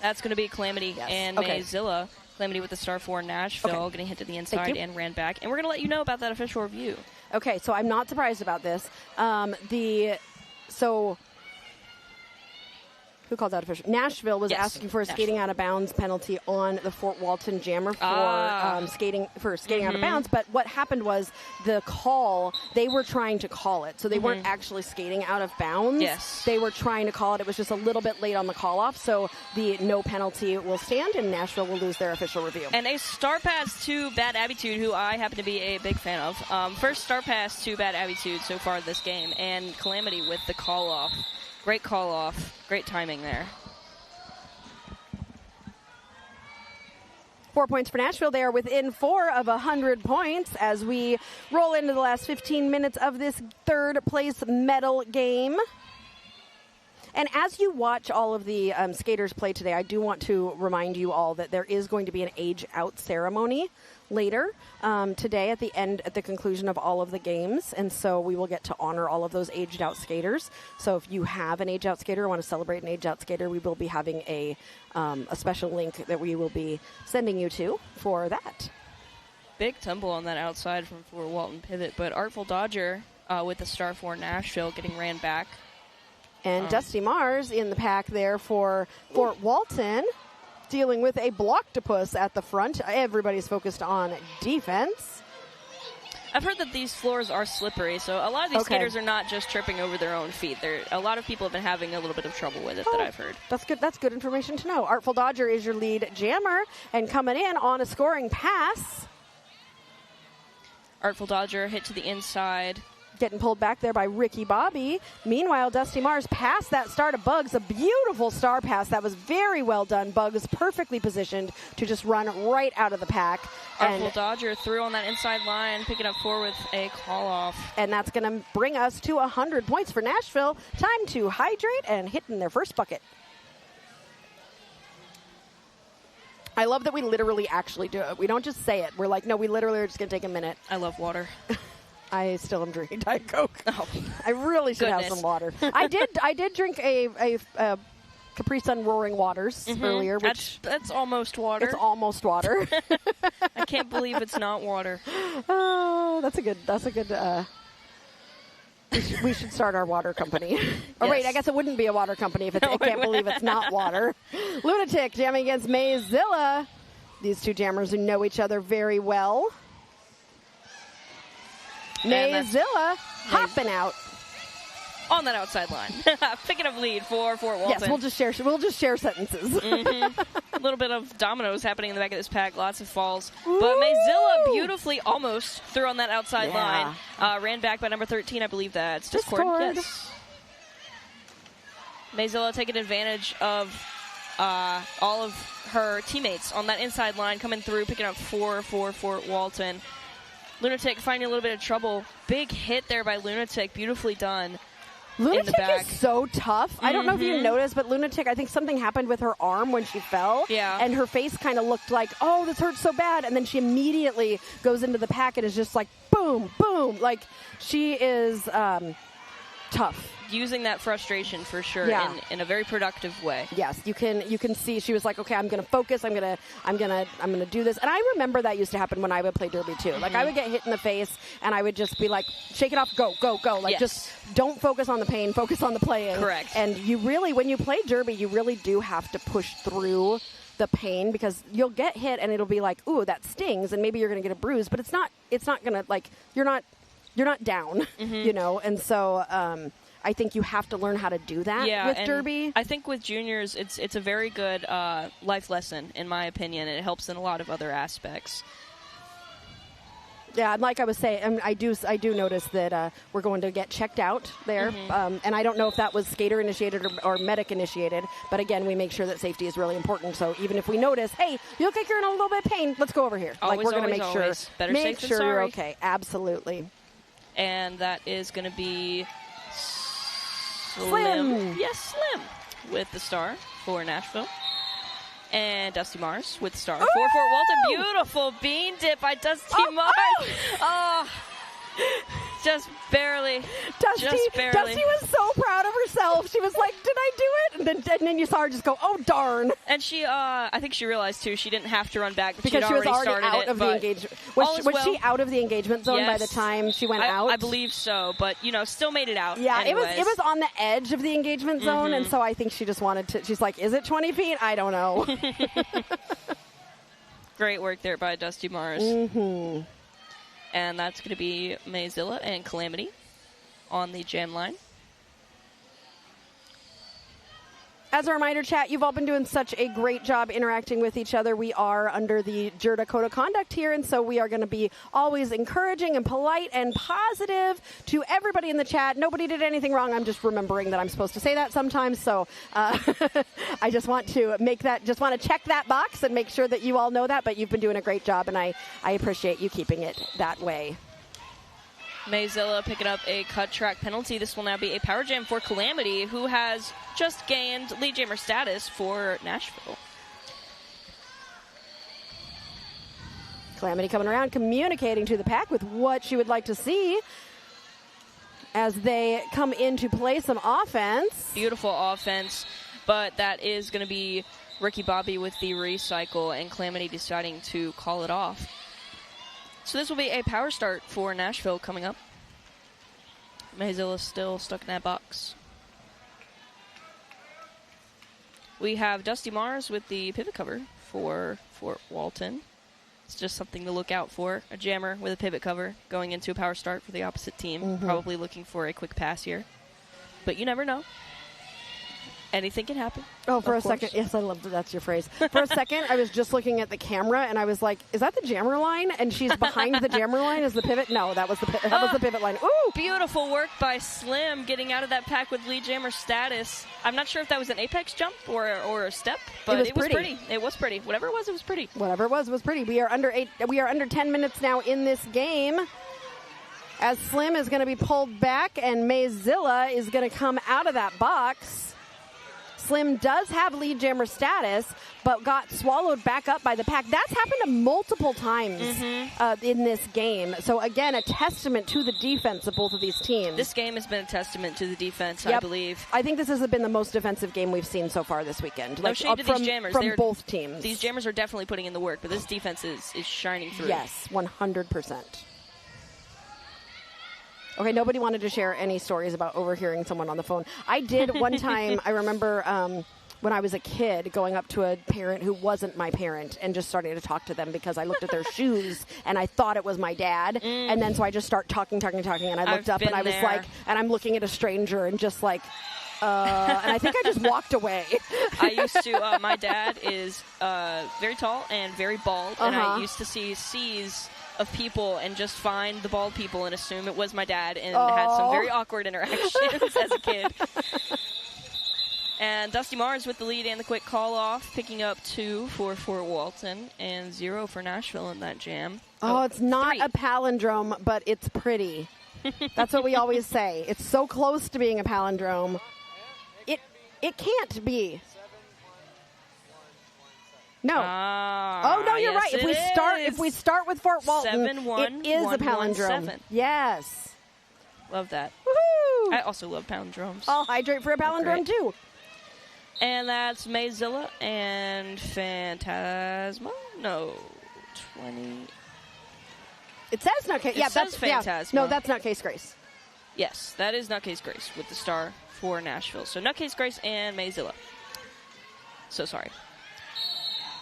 That's going to be Calamity and Mayzilla. Calamity with the star for Nashville, getting hit to the inside and ran back. And we're going to let you know about that official review. Okay, so I'm not surprised about this. Who called that official? Nashville was asking for a skating out of bounds penalty on the Fort Walton jammer for skating out of bounds. But what happened was the call, they were trying to call it. So they weren't actually skating out of bounds. Yes. They were trying to call it. It was just a little bit late on the call off. So the no penalty will stand and Nashville will lose their official review. And a star pass to Bad Attitude, who I happen to be a big fan of. First star pass to Bad Attitude so far this game. And Calamity with the call off. Great call off. Great timing there. 4 points for Nashville. They are within 4 of 100 points as we roll into the last 15 minutes of this third place medal game. And as you watch all of the skaters play today, I do want to remind you all that there is going to be an age out ceremony later today at the conclusion of all of the games, and so we will get to honor all of those aged out skaters. So if you have an age out skater or want to celebrate an age out skater, we will be having a special link that we will be sending you to for that. Big tumble on that outside from Fort Walton pivot, but Artful Dodger with the star for Nashville getting ran back. And Dusty Mars in the pack there for Fort Walton, dealing with a blocktopus at the front. Everybody's focused on defense. I've heard that these floors are slippery, so a lot of these skaters are not just tripping over their own feet. A lot of people have been having a little bit of trouble with it that I've heard. That's good. That's good information to know. Artful Dodger is your lead jammer and coming in on a scoring pass. Artful Dodger hit to the inside. Getting pulled back there by Ricky Bobby. Meanwhile, Dusty Mars passed that star to Bugs. A beautiful star pass. That was very well done. Bugs perfectly positioned to just run right out of the pack. Artful Dodger threw on that inside line, picking up 4 with a call-off. And that's going to bring us to 100 points for Nashville. Time to hydrate and hit in their first bucket. I love that we literally actually do it. We don't just say it. We're like, no, we literally are just going to take a minute. I love water. I still am drinking Diet Coke. Oh, I really should have some water. I did drink a Capri Sun Roaring Waters earlier, which that's almost water. It's almost water. I can't believe it's not water. Oh, that's a good. We should start our water company. Oh, wait, I guess it wouldn't be a water company if I can't believe it's not water. Lunatic jamming against Mayzilla. These two jammers who know each other very well. Mayzilla hopping out on that outside line, picking up lead for Fort Walton. Yes, we'll just share sentences. A little bit of dominoes happening in the back of this pack, lots of falls. Ooh. But Mayzilla beautifully almost threw on that outside line. Ran back by number 13, I believe that's Discord. Yes. Mayzilla taking advantage of all of her teammates on that inside line, coming through, picking up 4 for Fort Walton. Lunatic finding a little bit of trouble. Big hit there by Lunatic. Beautifully done. Lunatic is so tough. I don't know if you noticed, but Lunatic, I think something happened with her arm when she fell. Yeah. And her face kind of looked like, oh, this hurts so bad. And then she immediately goes into the pack and is just like, boom, boom. Like, she is tough. Using that frustration for sure in a very productive way. Yes, you can see she was like, okay, I'm gonna focus. I'm gonna do this. And I remember that used to happen when I would play Derby too. Like I would get hit in the face and I would just be like, shake it off, go, go, go. Like just don't focus on the pain, focus on the playing. Correct. And you really, when you play Derby, you really do have to push through the pain because you'll get hit and it'll be like, ooh, that stings, and maybe you're gonna get a bruise, but it's not gonna, like, you're not down, you know. And so I think you have to learn how to do that with Derby. I think with juniors, it's a very good life lesson, in my opinion, and it helps in a lot of other aspects. Yeah, like I was saying, I do notice that we're going to get checked out there, and I don't know if that was skater initiated or medic initiated. But again, we make sure that safety is really important. So even if we notice, hey, you look like you're in a little bit of pain, let's go over here. Always, like we're going to make sure, better safe than sorry. You're okay. Absolutely. And that is going to be Slim. Yes, Slim with the star for Nashville. And Dusty Mars with the star for Fort Walton. Beautiful bean dip by Dusty Mars. Oh, just barely. Dusty was so proud of herself. She was like, did I do it? And then you saw her just go, oh, darn. And she, I think she realized, too, she didn't have to run back, but because she was already started out of the engagement. Was she out of the engagement zone by the time she went out? I believe so, but, still made it out. Yeah, anyways. it was on the edge of the engagement zone, and so I think she just wanted to, she's like, is it 20 feet? I don't know. Great work there by Dusty Mars. And that's going to be Mayzilla and Calamity on the jam line. As a reminder, chat, you've all been doing such a great job interacting with each other. We are under the JRDA Code of Conduct here, and so we are going to be always encouraging and polite and positive to everybody in the chat. Nobody did anything wrong. I'm just remembering that I'm supposed to say that sometimes, so I just want to check that box and make sure that you all know that, but you've been doing a great job, and I appreciate you keeping it that way. Mayzilla picking up a cut track penalty. This will now be a power jam for Calamity, who has just gained lead jammer status for Nashville. Calamity coming around, communicating to the pack with what she would like to see as they come in to play some offense. Beautiful offense, but that is going to be Ricky Bobby with the recycle, and Calamity deciding to call it off. So this will be a power start for Nashville coming up. Mayzilla still stuck in that box. We have Dusty Mars with the pivot cover for Fort Walton. It's just something to look out for. A jammer with a pivot cover going into a power start for the opposite team. Probably looking for a quick pass here. But you never know. Anything can happen. Oh, for a second. Yes, I love that. That's your phrase. For a second, I was just looking at the camera, and I was like, is that the jammer line? And she's behind the jammer line is the pivot? No, that was the pivot line. Ooh! Beautiful work by Slim getting out of that pack with lead jammer status. I'm not sure if that was an apex jump or a step, but it was pretty. It was pretty. Whatever it was pretty. Whatever it was pretty. We are under 10 minutes now in this game, as Slim is going to be pulled back, and Mayzilla is going to come out of that box. Slim does have lead jammer status, but got swallowed back up by the pack. That's happened multiple times in this game. So, again, a testament to the defense of both of these teams. This game has been a testament to the defense, I believe. I think this has been the most defensive game we've seen so far this weekend. No shade to these jammers. From both teams. These jammers are definitely putting in the work, but this defense is shining through. Yes, 100%. Okay, nobody wanted to share any stories about overhearing someone on the phone. I did one time. I remember when I was a kid going up to a parent who wasn't my parent and just starting to talk to them because I looked at their shoes and I thought it was my dad. And then so I just start talking, and I looked up and I was like, and I'm looking at a stranger and just like, and I think I just walked away. I used to, my dad is very tall and very bald, and I used to see C's of people and just find the bald people and assume it was my dad, and had some very awkward interactions as a kid. And Dusty Mars with the lead and the quick call off, picking up 2 for Fort Walton and 0 for Nashville in that jam. It's not 3. a palindrome, but it's pretty. That's what we always say. It's so close to being a palindrome. It can't be. No. No, you're right. If we start with Fort Walton, 7-1, it is a 1-1-7. palindrome. Yes. Love that. Woohoo! I also love palindromes. I'll hydrate for a palindrome too. And that's Mayzilla and Phantasma. No, 20. It says Nutcase. Yeah, says that's Phantasma. No, that's Nutcase Grace. Yes, that is Nutcase Grace with the star for Nashville. So Nutcase Grace and Mayzilla. So sorry.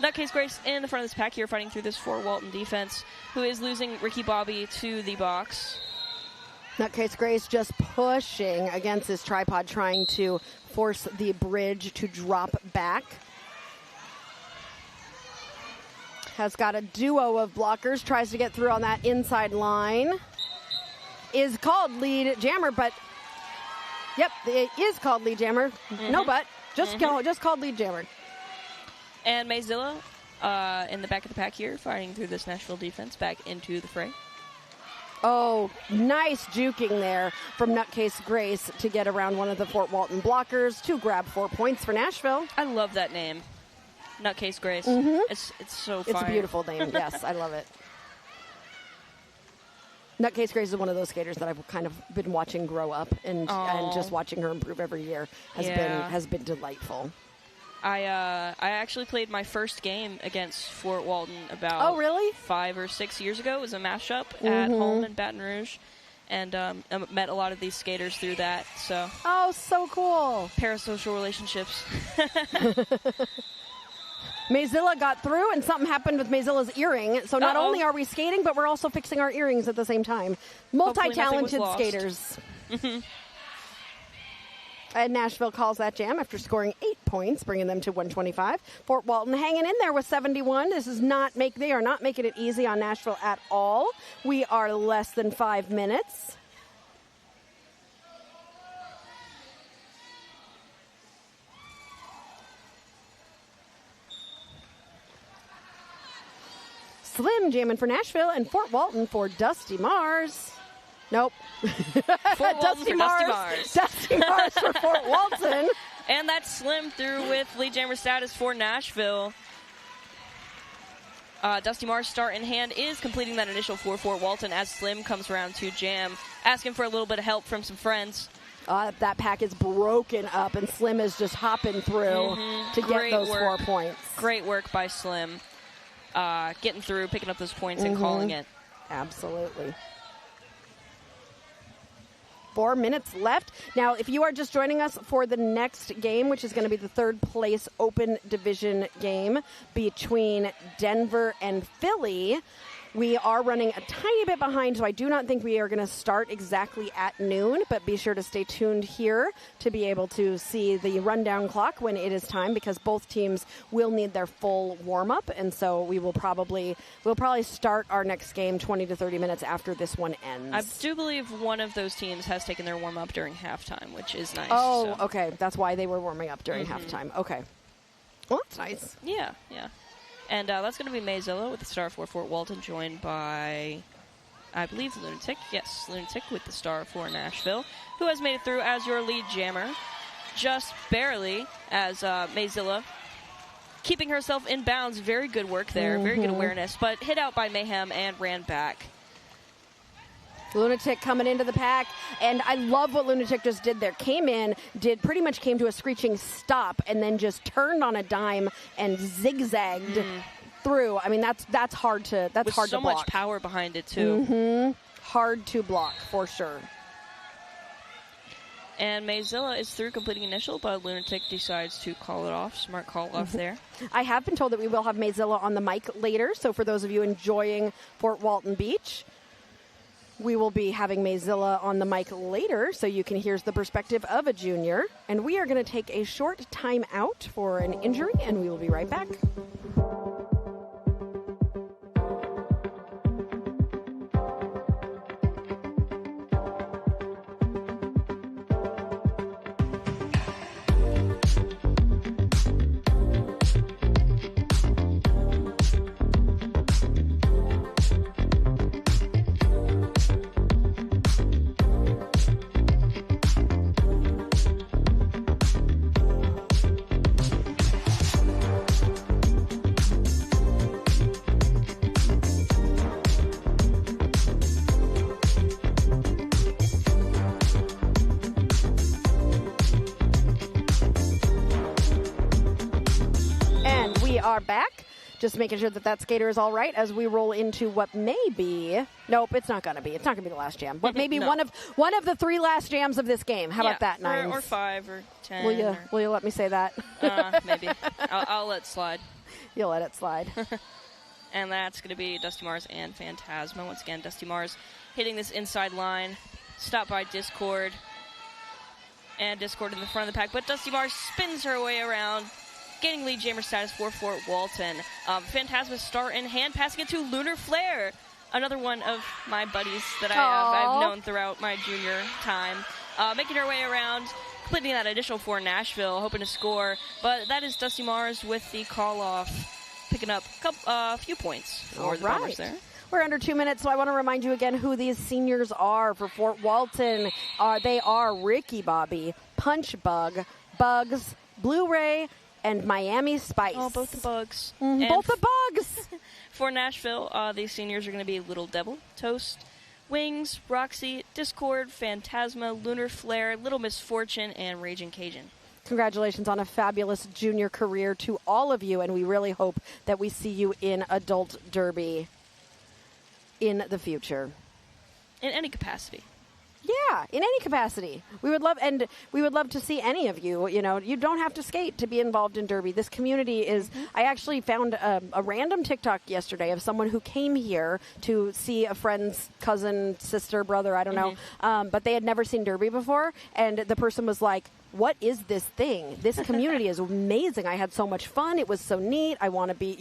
Nutcase Grace in the front of this pack here, fighting through this Fort Walton defense, who is losing Ricky Bobby to the box. Nutcase Grace just pushing against his tripod, trying to force the bridge to drop back. Has got a duo of blockers, tries to get through on that inside line. Is called lead jammer, but yep, it is called lead jammer. No, but just called lead jammer. And Mayzilla in the back of the pack here, fighting through this Nashville defense back into the fray. Oh, nice juking there from Nutcase Grace to get around one of the Fort Walton blockers to grab 4 points for Nashville. I love that name, Nutcase Grace. It's so fire. It's a beautiful name. Yes, I love it. Nutcase Grace is one of those skaters that I've kind of been watching grow up, and just watching her improve every year has been delightful. I actually played my first game against Fort Walton about 5 or 6 years ago. It was a mashup at home in Baton Rouge, and I met a lot of these skaters through that. So cool. Parasocial relationships. Mayzilla got through, and something happened with Mayzilla's earring. So not only are we skating, but we're also fixing our earrings at the same time. Multi-talented skaters. And Nashville calls that jam after scoring 8 points, bringing them to 125. Fort Walton hanging in there with 71. They are not making it easy on Nashville at all. We are less than 5 minutes. Slim jamming for Nashville and Fort Walton for Dusty Mars. Nope. Dusty Mars. Dusty Mars for Fort Walton. And that's Slim through with lead jammer status for Nashville. Dusty Mars start in hand is completing that initial for Fort Walton as Slim comes around to jam, asking for a little bit of help from some friends. That pack is broken up, and Slim is just hopping through to get those 4 points. Great work by Slim. Getting through, picking up those points, and calling it. Absolutely. 4 minutes left. Now, if you are just joining us for the next game, which is going to be the third place open division game between Denver and Philly, we are running a tiny bit behind, so I do not think we are going to start exactly at noon, but be sure to stay tuned here to be able to see the rundown clock when it is time, because both teams will need their full warm-up, and so we'll probably start our next game 20 to 30 minutes after this one ends. I do believe one of those teams has taken their warm-up during halftime, which is nice. Oh, okay. That's why they were warming up during halftime. Okay. Well, that's nice. Yeah. And that's going to be Mayzilla with the star for Fort Walton, joined by, I believe, Lunatic. Yes, Lunatic with the star for Nashville, who has made it through as your lead jammer. just barely, as Mayzilla keeping herself in bounds. Very good work there, very good awareness, but hit out by Mayhem and ran back. Lunatic coming into the pack, and I love what Lunatic just did there. Came to a screeching stop, and then just turned on a dime and zigzagged through. I mean, that's hard to hard to block. So much power behind it too. Hard to block for sure. And Mayzilla is through completing initial, but Lunatic decides to call it off. Smart call off there. I have been told that we will have Mayzilla on the mic later, so for those of you enjoying Fort Walton Beach, we will be having Mayzilla on the mic later, so you can hear the perspective of a junior. And we are going to take a short time out for an injury, and we will be right back. Are back. Just making sure that skater is all right as we roll into what may be. Nope, it's not going to be. It's not going to be the last jam. But maybe No. one of the 3 last jams of this game. How about that, Nines? Or 5 or 10. Will you let me say that? Maybe. I'll let it slide. You'll let it slide. And that's going to be Dusty Mars and Phantasma. Once again, Dusty Mars hitting this inside line. Stopped by Discord. And Discord in the front of the pack. But Dusty Mars spins her way around, gaining lead jammer status for Fort Walton. Phantasma start in hand, passing it to Lunar Flare, another one of my buddies that I've known throughout my junior time. Making her way around, completing that initial for Nashville, hoping to score. But that is Dusty Mars with the call-off, picking up a few points for the Bombers there. We're under 2 minutes, so I want to remind you again who these seniors are for Fort Walton. They are Ricky Bobby, Punch Bug, Bugs, Blu-ray, and Miami Spice. Oh, both the Bugs. Both the Bugs! For Nashville, these seniors are going to be Little Devil, Toast, Wings, Roxy, Discord, Phantasma, Lunar Flare, Little Misfortune, and Raging Cajun. Congratulations on a fabulous junior career to all of you, and we really hope that we see you in Adult Derby in the future. In any capacity. Yeah, in any capacity. We would love to see any of you. You know, you don't have to skate to be involved in Derby. This community is, I actually found a random TikTok yesterday of someone who came here to see a friend's cousin, sister, brother, I don't know, but they had never seen Derby before, and the person was like, what is this thing? This community is amazing. I had so much fun. It was so neat. I want to be,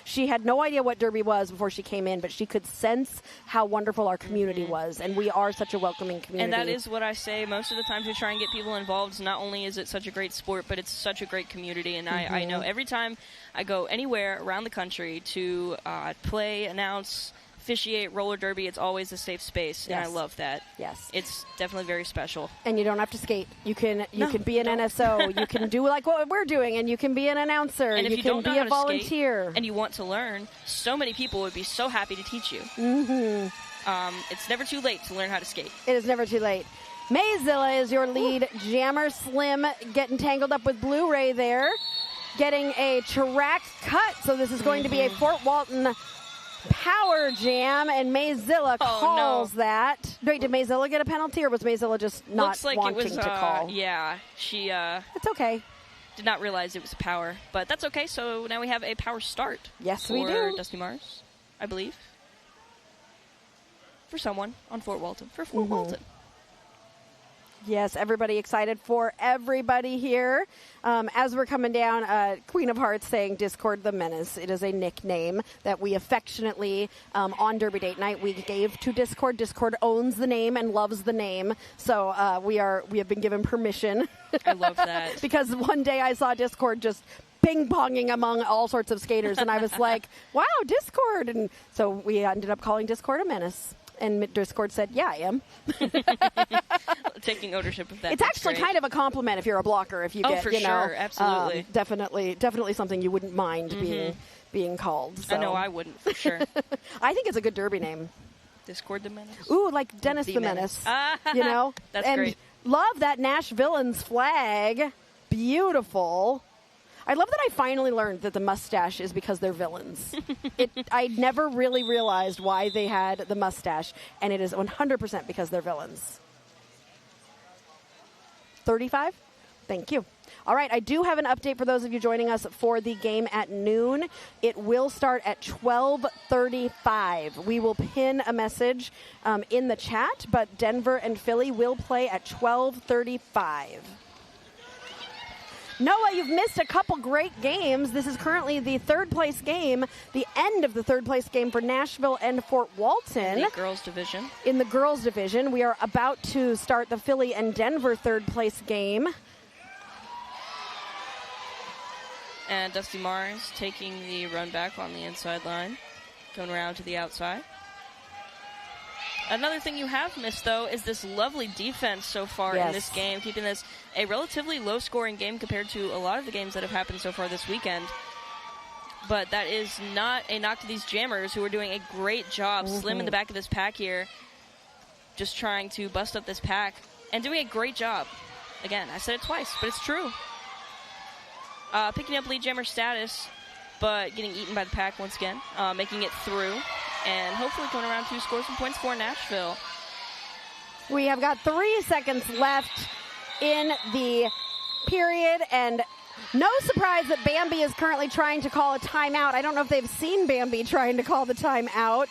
she had no idea what Derby was before she came in, but she could sense how wonderful our community was. And we are such a welcoming community. And that is what I say most of the time to try and get people involved. Not only is it such a great sport, but it's such a great community. And I know every time I go anywhere around the country to play, announce, officiate roller derby, it's always a safe space, and I love that. Yes, it's definitely very special. And you don't have to skate. You can be an NSO. You can do like what we're doing, and you can be an announcer. And if you can don't know be how a to volunteer, skate and you want to learn, so many people would be so happy to teach you. It's never too late to learn how to skate. It is never too late. Mayzilla is your lead jammer. Slim getting tangled up with Blu-ray there, getting a track cut. So this is going to be a Fort Walton power jam, and Mayzilla calls that. Wait, did Mayzilla get a penalty, or was Mayzilla just not Looks like wanting it was, to call? Yeah, she it's okay. Did not realize it was a power, but that's okay. So now we have a power start. Yes, we do. For Dusty Mars, I believe. For someone on Fort Walton. For Fort Walton. Yes, everybody excited for everybody here. As we're coming down, Queen of Hearts saying Discord the Menace. It is a nickname that we affectionately, on Derby Date Night, we gave to Discord. Discord owns the name and loves the name. So we have been given permission. I love that. Because one day I saw Discord just ping-ponging among all sorts of skaters, and I was like, wow, Discord. And so we ended up calling Discord a menace. And Discord said, yeah, I am. Taking ownership of that. It's actually kind of a compliment if you're a blocker. If you get, for you know, sure. Absolutely. Definitely something you wouldn't mind being called. So. I know I wouldn't, for sure. I think it's a good derby name. Discord the Menace? Ooh, like Dennis the Menace. You know? That's and great. Love that Nashvilleans flag. Beautiful. I love that I finally learned that the mustache is because they're villains. I never really realized why they had the mustache, and it is 100% because they're villains. 35? Thank you. All right, I do have an update for those of you joining us for the game at noon. It will start at 12:35. We will pin a message in the chat, but Denver and Philly will play at 12:35. Noah, you've missed a couple great games. This is currently the third-place game, the end of the third-place game for Nashville and Fort Walton. In the girls' division. In the girls' division. We are about to start the Philly and Denver third-place game. And Dusty Mars taking the run back on the inside line, going around to the outside. Another thing you have missed, though, is this lovely defense so far in this game, keeping this a relatively low-scoring game compared to a lot of the games that have happened so far this weekend. But that is not a knock to these jammers, who are doing a great job. Slim in the back of this pack here, just trying to bust up this pack and doing a great job. Again, I said it twice, but it's true. Picking up lead jammer status, but getting eaten by the pack once again, making it through. And hopefully coming around to score some points for Nashville. We have got 3 seconds left in the period, and no surprise that Bambi is currently trying to call a timeout. I don't know if they've seen Bambi trying to call the timeout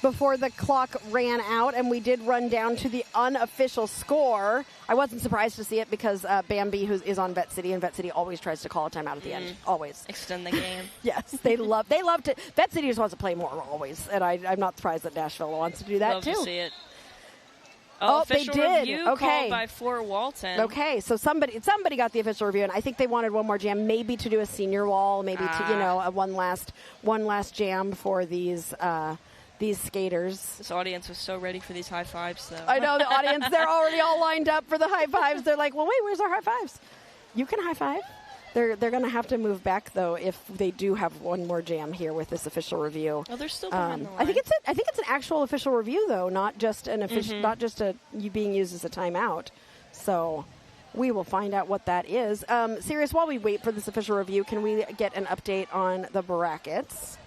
before the clock ran out, and we did run down to the unofficial score. I wasn't surprised to see it because Bambi, who is on Vet City, and Vet City always tries to call a timeout at the end. Always. Extend the game. Yes, they love to. Vet City just wants to play more always, and I'm not surprised that Nashville wants to do that Love too. to see it. Oh, official they did. Review Okay. called by Fort Walton. Okay, so somebody got the official review, and I think they wanted one more jam, maybe to do a senior wall, maybe to a one last jam for these skaters. This audience was so ready for these high fives, though. I know the audience; they're already all lined up for the high fives. They're like, "Well, wait, where's our high fives? You can high five." They're going to have to move back though if they do have one more jam here with this official review. Oh, they're still behind the line. I think it's an actual official review though, not just an official, not just you being used as a timeout. So we will find out what that is. Sirius, while we wait for this official review, can we get an update on the brackets?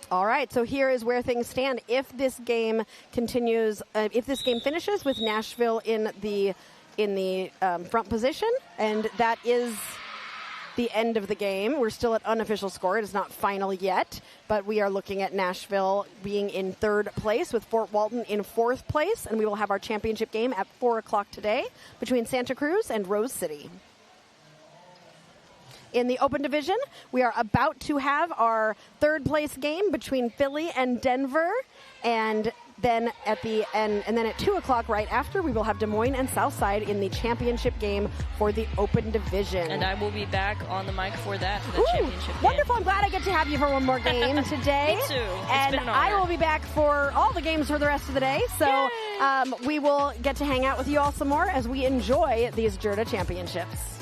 All right, so here is where things stand. If this game continues, if this game finishes with Nashville in the front position, and that is the end of the game. We're still at unofficial score. It is not final yet, but we are looking at Nashville being in third place with Fort Walton in fourth place, and we will have our championship game at 4 o'clock today between Santa Cruz and Rose City. In the Open Division, we are about to have our third place game between Philly and Denver, and then at the end, and then at 2 o'clock right after, we will have Des Moines and Southside in the championship game for the Open Division. And I will be back on the mic for that, for the championship game. Wonderful. I'm glad I get to have you for one more game today. Me too. It's And been an I honor. will be back for all the games for the rest of the day. So we will get to hang out with you all some more as we enjoy these JRDA championships.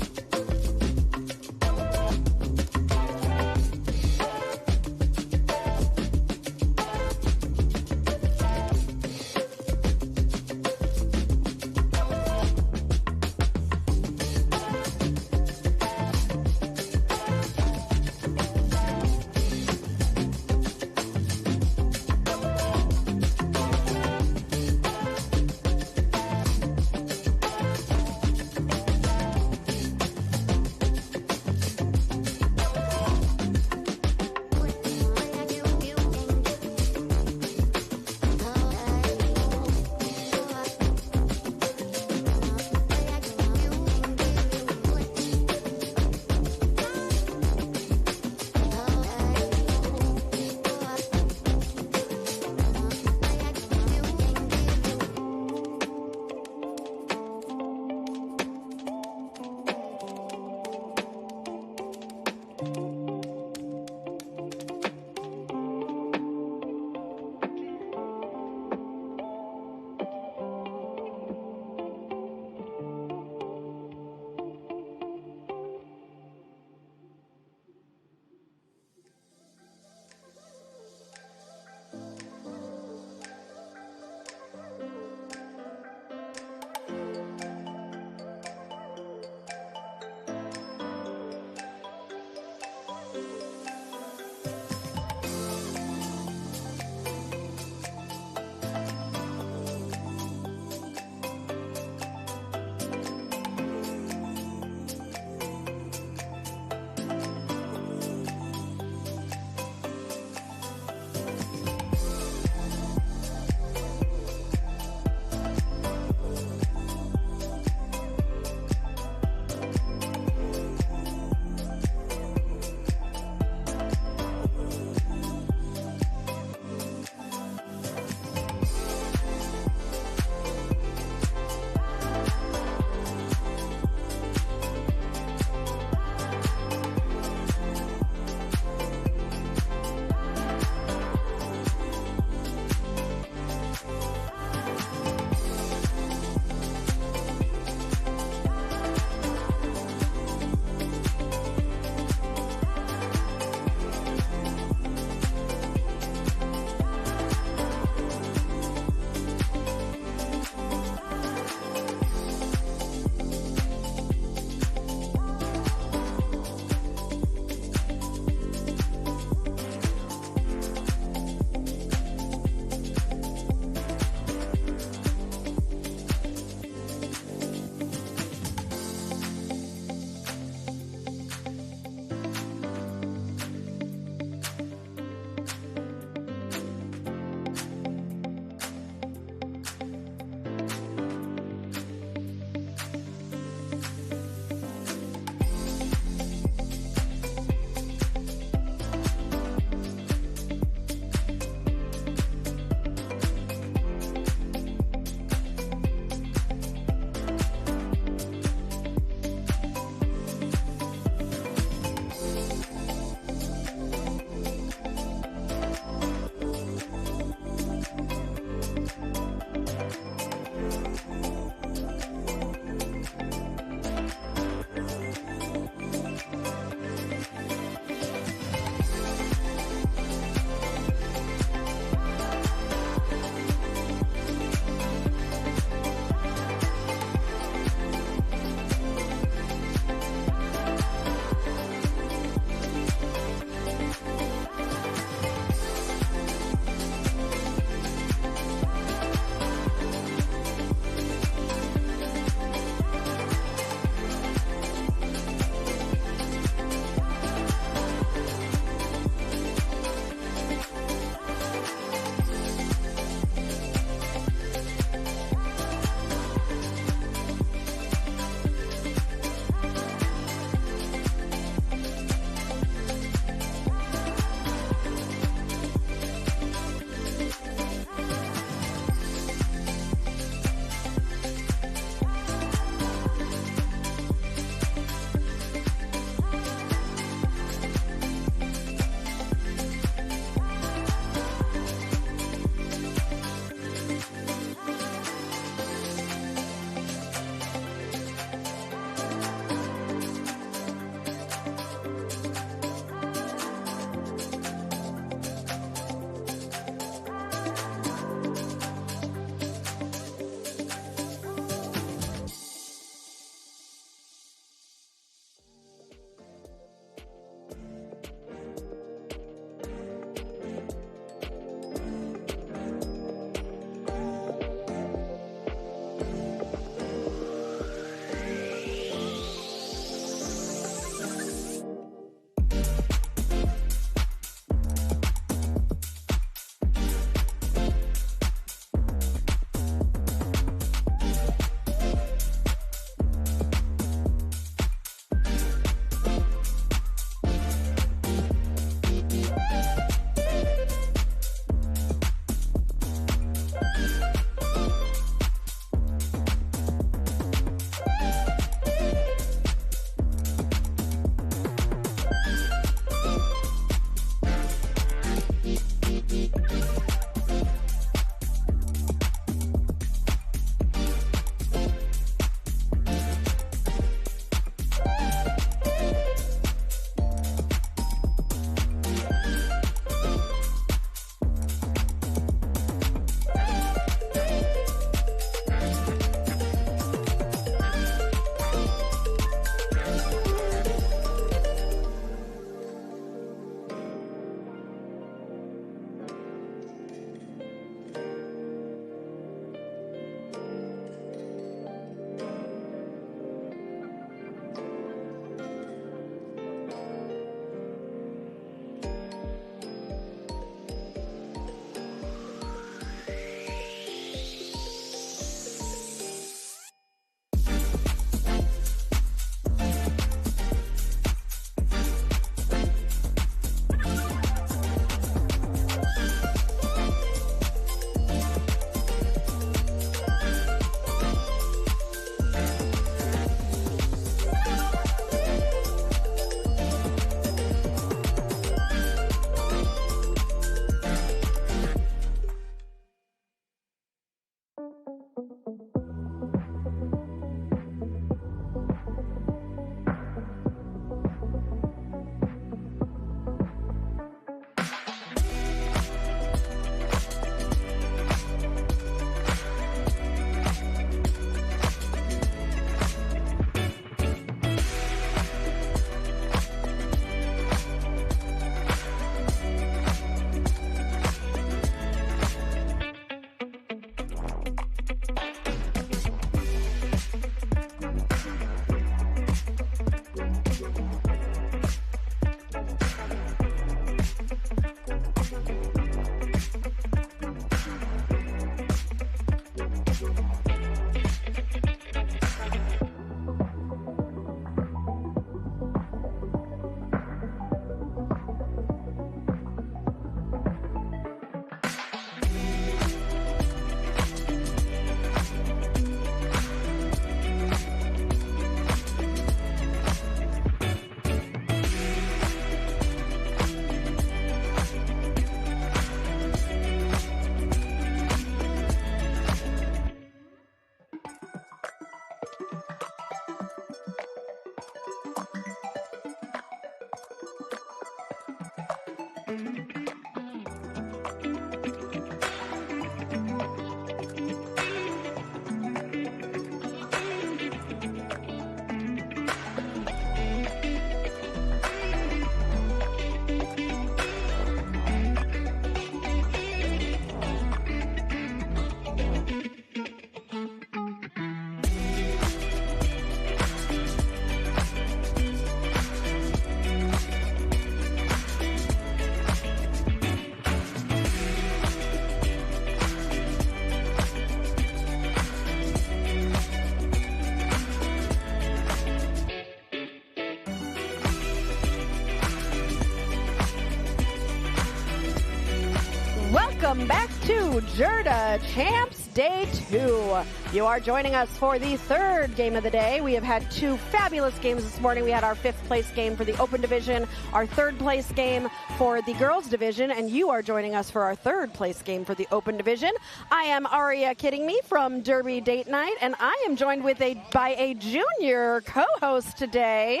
Welcome back to JRDA Champs Day 2. You are joining us for the third game of the day. We have had two fabulous games this morning. We had our 5th place game for the Open Division, our 3rd place game for the Girls Division, and you are joining us for our 3rd place game for the Open Division. I am Aria Kidding Me from Derby Date Night, and I am joined by a junior co-host today.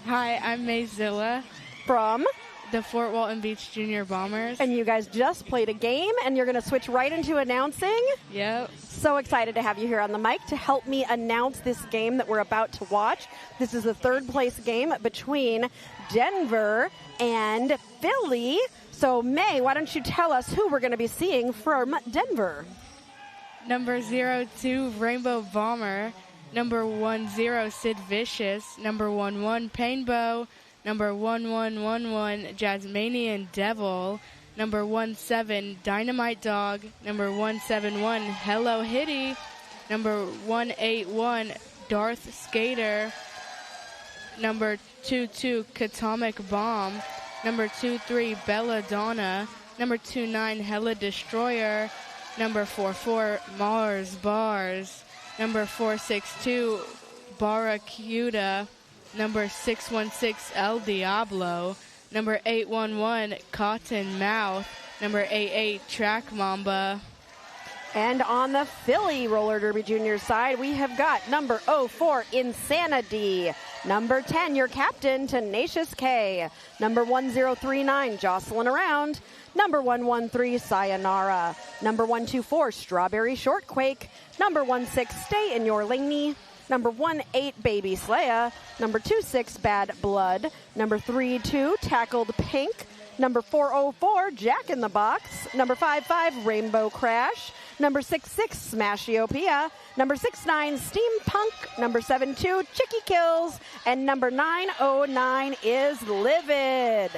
Hi, I'm Mayzilla From the Fort Walton Beach Junior Bombers. And you guys just played a game, and you're going to switch right into announcing. Yep. So excited to have you here on the mic to help me announce this game that we're about to watch. This is the 3rd place game between Denver and Philly. So, May, why don't you tell us who we're going to be seeing from Denver? Number 02, Rainbow Bomber. Number 10, Sid Vicious. Number 11, Painbow. Number 1111, Jasmanian Devil. Number 17, Dynamite Dog. Number 171, Hello Hitty. Number 181, Darth Skater. Number 22, Katomic Bomb. Number 23, Belladonna. Number 29, Hella Destroyer. Number 44, Mars Bars. Number 462, Barracuda. Number 616, El Diablo. Number 811, Cotton Mouth. Number 88, Track Mamba. And on the Philly Roller Derby Junior side, we have got number 04, Insanity. Number 10, your captain, Tenacious K. Number 1039, Jocelyn Around. Number 113, Sayonara. Number 124, Strawberry Shortquake. Number 16, Stay in Your Laney. Number 18, Baby Slaya. Number 26, Bad Blood. Number 32, Tackled Pink. Number 404, Jack in the Box. Number 55, Rainbow Crash. Number 66, Smashiopia. Number 69, Steampunk. Number 72, Chicky Kills. And number 909 is Livid.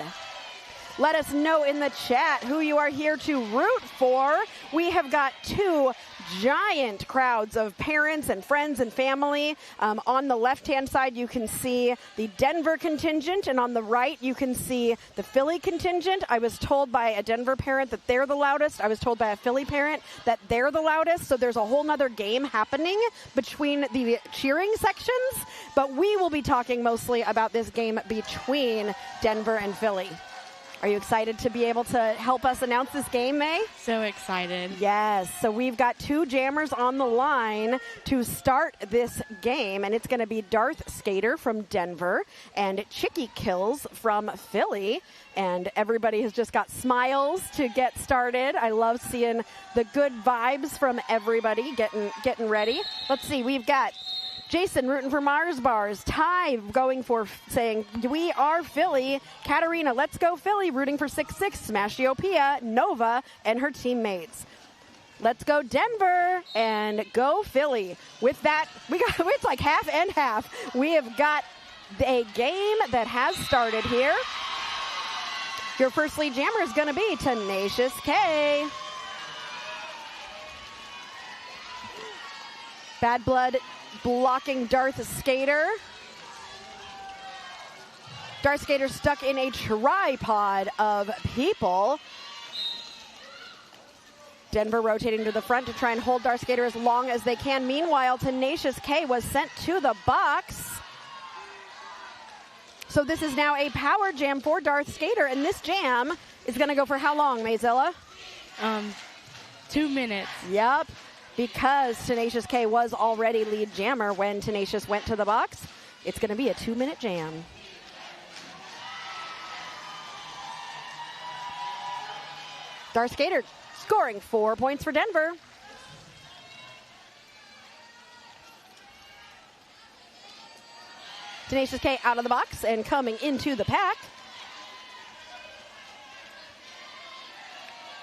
Let us know in the chat who you are here to root for. We have got two giant crowds of parents and friends and family. On the left-hand side, you can see the Denver contingent, and on the right, you can see the Philly contingent. I was told by a Denver parent that they're the loudest. I was told by a Philly parent that they're the loudest, so there's a whole nother game happening between the cheering sections, but we will be talking mostly about this game between Denver and Philly. Are you excited to be able to help us announce this game, May? So excited. Yes. So we've got two jammers on the line to start this game, and it's going to be Darth Skater from Denver and Chicky Kills from Philly. And everybody has just got smiles to get started. I love seeing the good vibes from everybody getting ready. Let's see. We've got Jason rooting for Mars Bars. Ty going for saying, we are Philly. Katarina, let's go Philly, rooting for 6-6. Smashiopia, Nova, and her teammates. Let's go Denver and go Philly. With that, it's like half and half. We have got a game that has started here. Your first lead jammer is going to be Tenacious K. Bad Blood blocking Darth Skater. Darth Skater stuck in a tripod of people. Denver rotating to the front to try and hold Darth Skater as long as they can. Meanwhile, Tenacious K was sent to the box. So this is now a power jam for Darth Skater, and this jam is going to go for how long, Mayzilla? 2 minutes. Yep. Because Tenacious K was already lead jammer when Tenacious went to the box, it's going to be a 2-minute jam. Darth Skater scoring 4 points for Denver. Tenacious K out of the box and coming into the pack.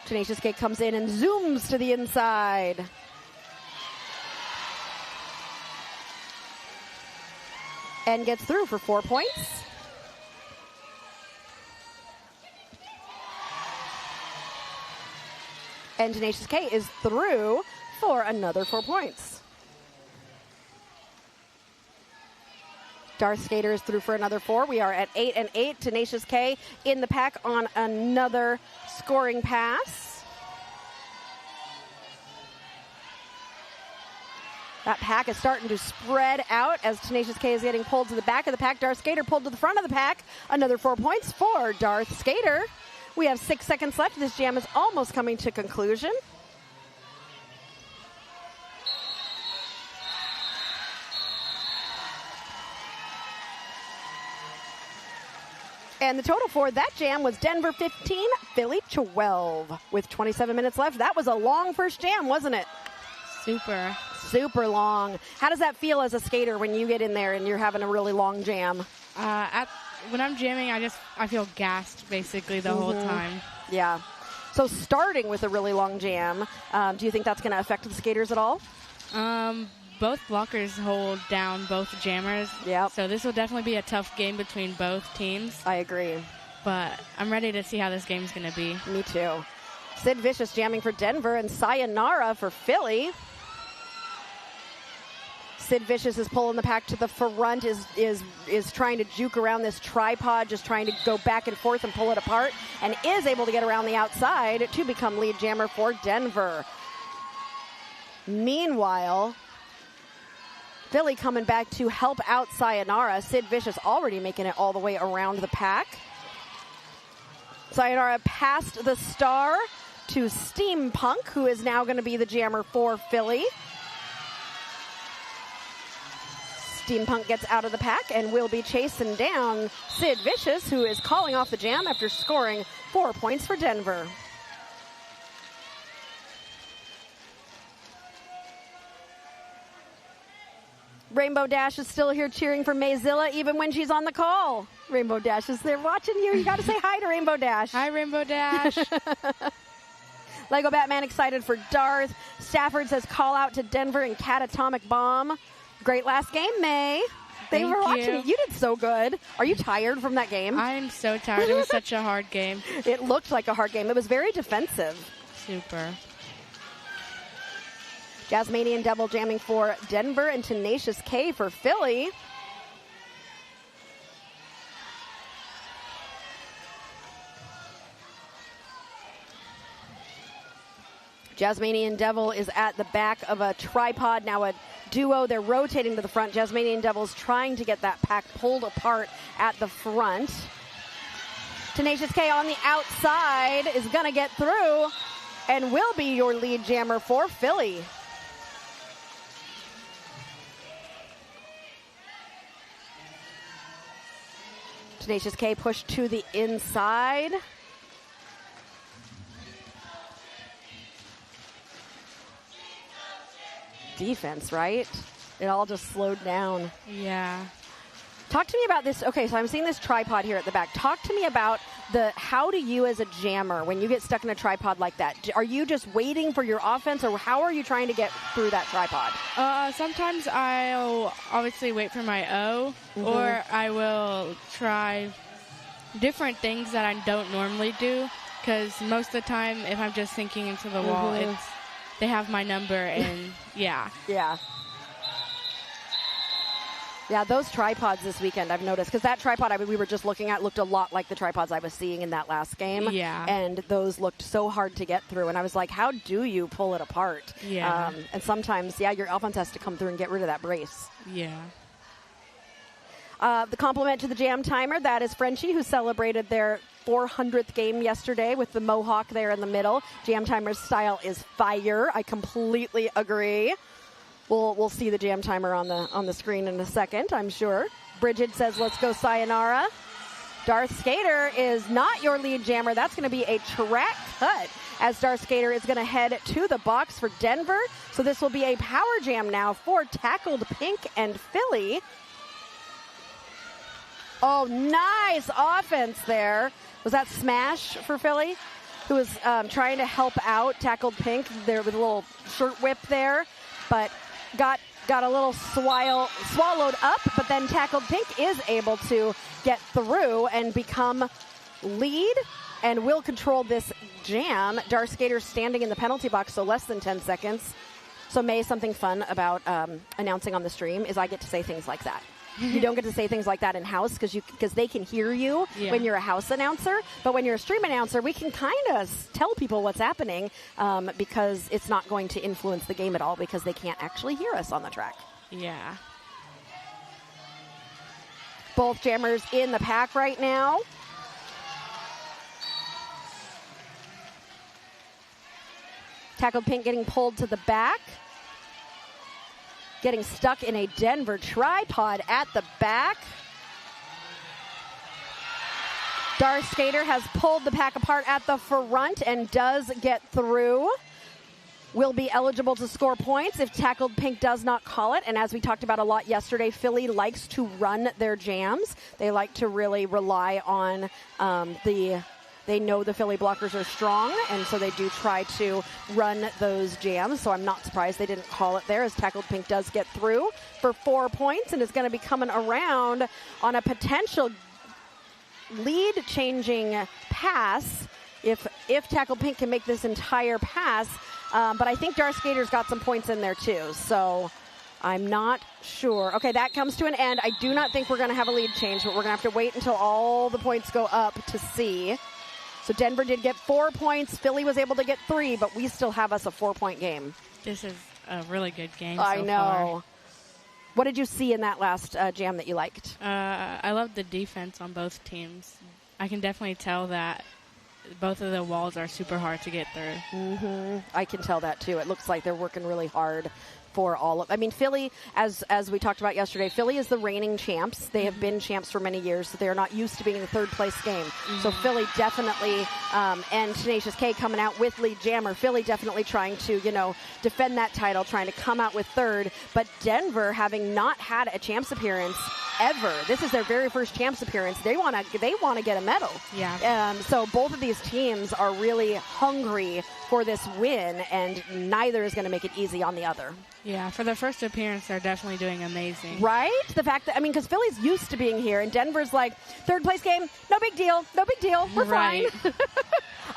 Tenacious K comes in and zooms to the inside. And gets through for 4 points. And Tenacious K is through for another 4 points. Darth Skater is through for another 4. We are at 8 and 8. Tenacious K in the pack on another scoring pass. That pack is starting to spread out as Tenacious K is getting pulled to the back of the pack. Darth Skater pulled to the front of the pack. Another 4 points for Darth Skater. We have 6 seconds left. This jam is almost coming to conclusion. And the total for that jam was Denver 15, Philly 12. With 27 minutes left, that was a long first jam, wasn't it? Super long. How does that feel as a skater when you get in there and you're having a really long jam? When I'm jamming, I feel gassed basically the whole time. Yeah. So starting with a really long jam, do you think that's going to affect the skaters at all? Both blockers hold down both jammers. Yep. So this will definitely be a tough game between both teams. I agree. But I'm ready to see how this game's going to be. Me too. Sid Vicious jamming for Denver and Sayonara for Philly. Sid Vicious is pulling the pack to the front, is trying to juke around this tripod, just trying to go back and forth and pull it apart, and is able to get around the outside to become lead jammer for Denver. Meanwhile, Philly coming back to help out Sayonara. Sid Vicious already making it all the way around the pack. Sayonara past the star to Steampunk, who is now going to be the jammer for Philly. Steampunk gets out of the pack and will be chasing down Sid Vicious, who is calling off the jam after scoring 4 points for Denver. Rainbow Dash is still here cheering for Mayzilla even when she's on the call. Rainbow Dash is there watching you. You got to say hi to Rainbow Dash. Hi, Rainbow Dash. Lego Batman excited for Darth. Stafford says call out to Denver and Catatomic Bomb. Great last game, May. They were watching you. You did so good. Are you tired from that game? I am so tired. It was such a hard game. It looked like a hard game. It was very defensive. Super. Jasmanian Devil jamming for Denver and Tenacious K for Philly. Jasmanian Devil is at the back of a tripod, now a duo. They're rotating to the front. Jasmanian Devil's trying to get that pack pulled apart at the front. Tenacious K on the outside is going to get through and will be your lead jammer for Philly. Tenacious K pushed to the inside. Defense, right? It all just slowed down. Yeah. Talk to me about this. Okay, so I'm seeing this tripod here at the back. Talk to me about how do you as a jammer, when you get stuck in a tripod like that, are you just waiting for your offense, or how are you trying to get through that tripod? Sometimes I'll obviously wait for my O, or I will try different things that I don't normally do, because most of the time, if I'm just sinking into the wall, they have my number, and yeah. Yeah, those tripods this weekend I've noticed, because that tripod we were just looking at looked a lot like the tripods I was seeing in that last game. Yeah. And those looked so hard to get through. And I was like, how do you pull it apart? Yeah. And sometimes, your offense has to come through and get rid of that brace. Yeah. The compliment to the jam timer, that is Frenchie, who celebrated their 400th game yesterday with the mohawk there in the middle. Jam timer's style is fire. I completely agree. We'll see the jam timer on the screen in a second, I'm sure. Bridget says, let's go Sayonara. Darth Skater is not your lead jammer. That's going to be a track cut as Darth Skater is going to head to the box for Denver. So this will be a power jam now for Tackled Pink and Philly. Oh, nice offense there. Was that smash for Philly? Who was trying to help out Tackled Pink there with a little shirt whip there, but got a little swallowed up, but then Tackled Pink is able to get through and become lead and will control this jam. Darth Skater standing in the penalty box, so less than 10 seconds. So May, something fun about announcing on the stream is I get to say things like that. You don't get to say things like that in house because they can hear you when you're a house announcer. But when you're a stream announcer, we can kind of tell people what's happening because it's not going to influence the game at all because they can't actually hear us on the track. Yeah. Both jammers in the pack right now. Tackled Pink getting pulled to the back. Getting stuck in a Denver tripod at the back. Darth Skater has pulled the pack apart at the front and does get through. Will be eligible to score points if Tackled Pink does not call it. And as we talked about a lot yesterday, Philly likes to run their jams. They like to really rely on They know the Philly blockers are strong, and so they do try to run those jams. So I'm not surprised they didn't call it there as Tackled Pink does get through for 4 points and is going to be coming around on a potential lead-changing pass if Tackled Pink can make this entire pass. But I think Darth Skater's got some points in there too, so I'm not sure. Okay, that comes to an end. I do not think we're going to have a lead change, but we're going to have to wait until all the points go up to see. So Denver did get 4 points. Philly was able to get 3, but we still have us a 4-point game. This is a really good game I so know. far. What did you see in that last jam that you liked? I love the defense on both teams. I can definitely tell that both of the walls are super hard to get through. I can tell that, too. It looks like they're working really hard for all of. I mean, Philly, as we talked about yesterday, Philly is the reigning champs. They have been champs for many years, so they are not used to being in the third place game. So Philly definitely, and Tenacious K coming out with lead jammer. Philly definitely trying to, defend that title, trying to come out with third. But Denver, having not had a champs appearance ever, this is their very first champs appearance. They want to get a medal. Yeah. So both of these teams are really hungry for this win, and neither is going to make it easy on the other. Yeah, for their first appearance, they're definitely doing amazing. Right? The fact that, because Philly's used to being here, and Denver's like, third place game, no big deal, we're fine.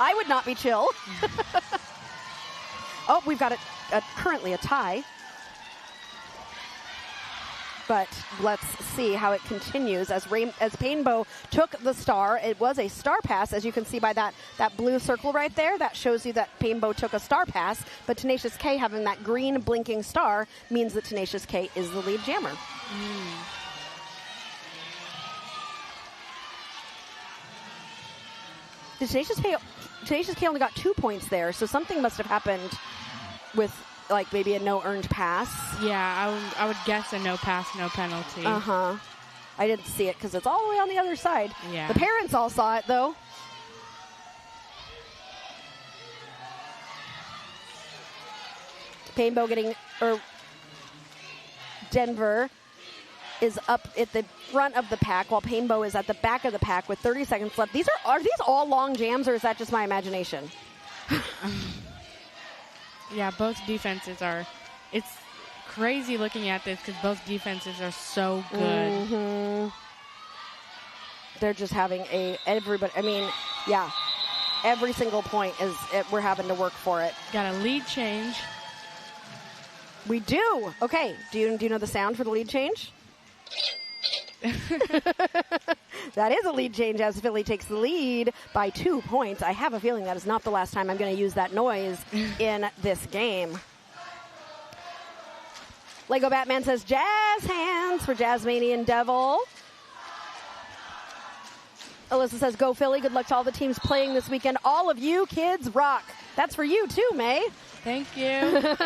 I would not be chill. Oh, we've got currently a tie. But let's see how it continues as Painbow took the star. It was a star pass, as you can see by that blue circle right there. That shows you that Painbow took a star pass. But Tenacious K having that green blinking star means that Tenacious K is the lead jammer. Tenacious K only got 2 points there, so something must have happened with like maybe a no earned pass. Yeah, I would guess a no pass, no penalty. I didn't see it because it's all the way on the other side. Yeah. The parents all saw it though. Painbow Denver is up at the front of the pack while Painbow is at the back of the pack with 30 seconds left. Are these all long jams, or is that just my imagination? Yeah, both defenses are. It's crazy looking at this because both defenses are so good. They're just having everybody. Every single point we're having to work for it. Got a lead change. We do. Okay. Do you know the sound for the lead change? That is a lead change as Philly takes the lead by 2 points. I have a feeling that is not the last time I'm going to use that noise in this game. Lego Batman says jazz hands for Jazzmanian Devil. Alyssa says go Philly. Good luck to all the teams playing this weekend. All of you kids rock. That's for you too, May. Thank you.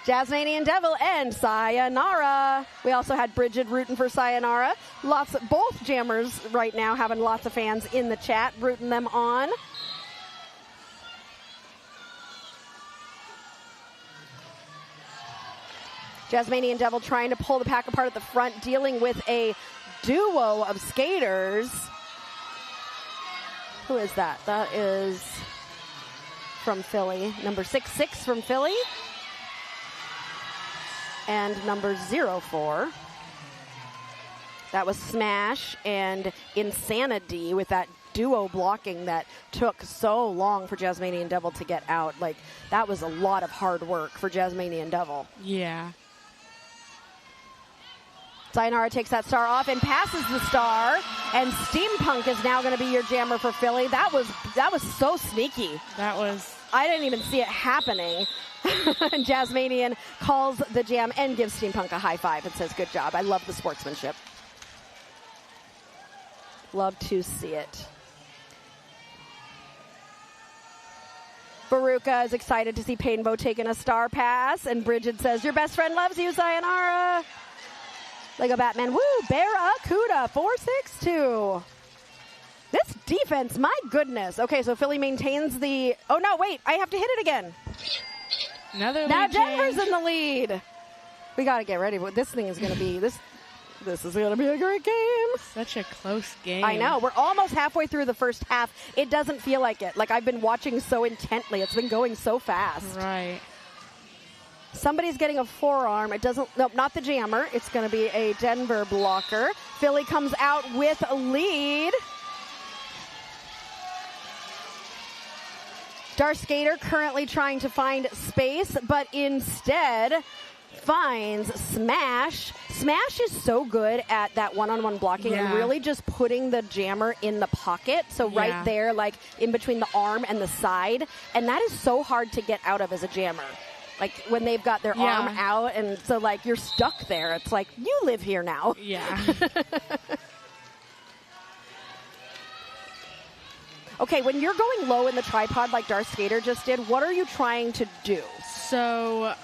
Jazzmanian Devil and Sayonara. We also had Bridget rooting for Sayonara. Both jammers right now having lots of fans in the chat rooting them on. Jasmanian Devil trying to pull the pack apart at the front, dealing with a duo of skaters. Who is that? That is from Philly. Number 6'6" from Philly. And number 04. That was Smash and Insanity with that duo blocking that took so long for Jasmanian Devil to get out. Like, that was a lot of hard work for Jasmanian Devil. Yeah. Sayonara takes that star off and passes the star, and Steampunk is now going to be your jammer for Philly. That was so sneaky. That was... I didn't even see it happening. And Jasmanian calls the jam and gives Steampunk a high five and says, good job. I love the sportsmanship. Love to see it. Baruka is excited to see Painbow taking a star pass, and Bridget says, your best friend loves you, sayonara. Lego Batman, woo, Barracuda, 4-6-2. This defense, my goodness. Okay, so Philly maintains the, oh no, wait, I have to hit it again. Another now lead Denver's change. in the lead. We got to get ready. This thing is going to be, this is going to be a great game. Such a close game. I know. We're almost halfway through the first half. It doesn't feel like it. Like, I've been watching so intently. It's been going so fast. Right. Somebody's getting a forearm. It doesn't, nope, not the jammer. It's going to be a Denver blocker. Philly comes out with a lead. Darth Skater currently trying to find space, but instead finds Smash. Smash is so good at that one-on-one blocking and really just putting the jammer in the pocket. So right there, like in between the arm and the side. And that is so hard to get out of as a jammer. Like when they've got their arm out, and so like you're stuck there. It's like, you live here now. Yeah. Okay, when you're going low in the tripod like Darth Skater just did, what are you trying to do? So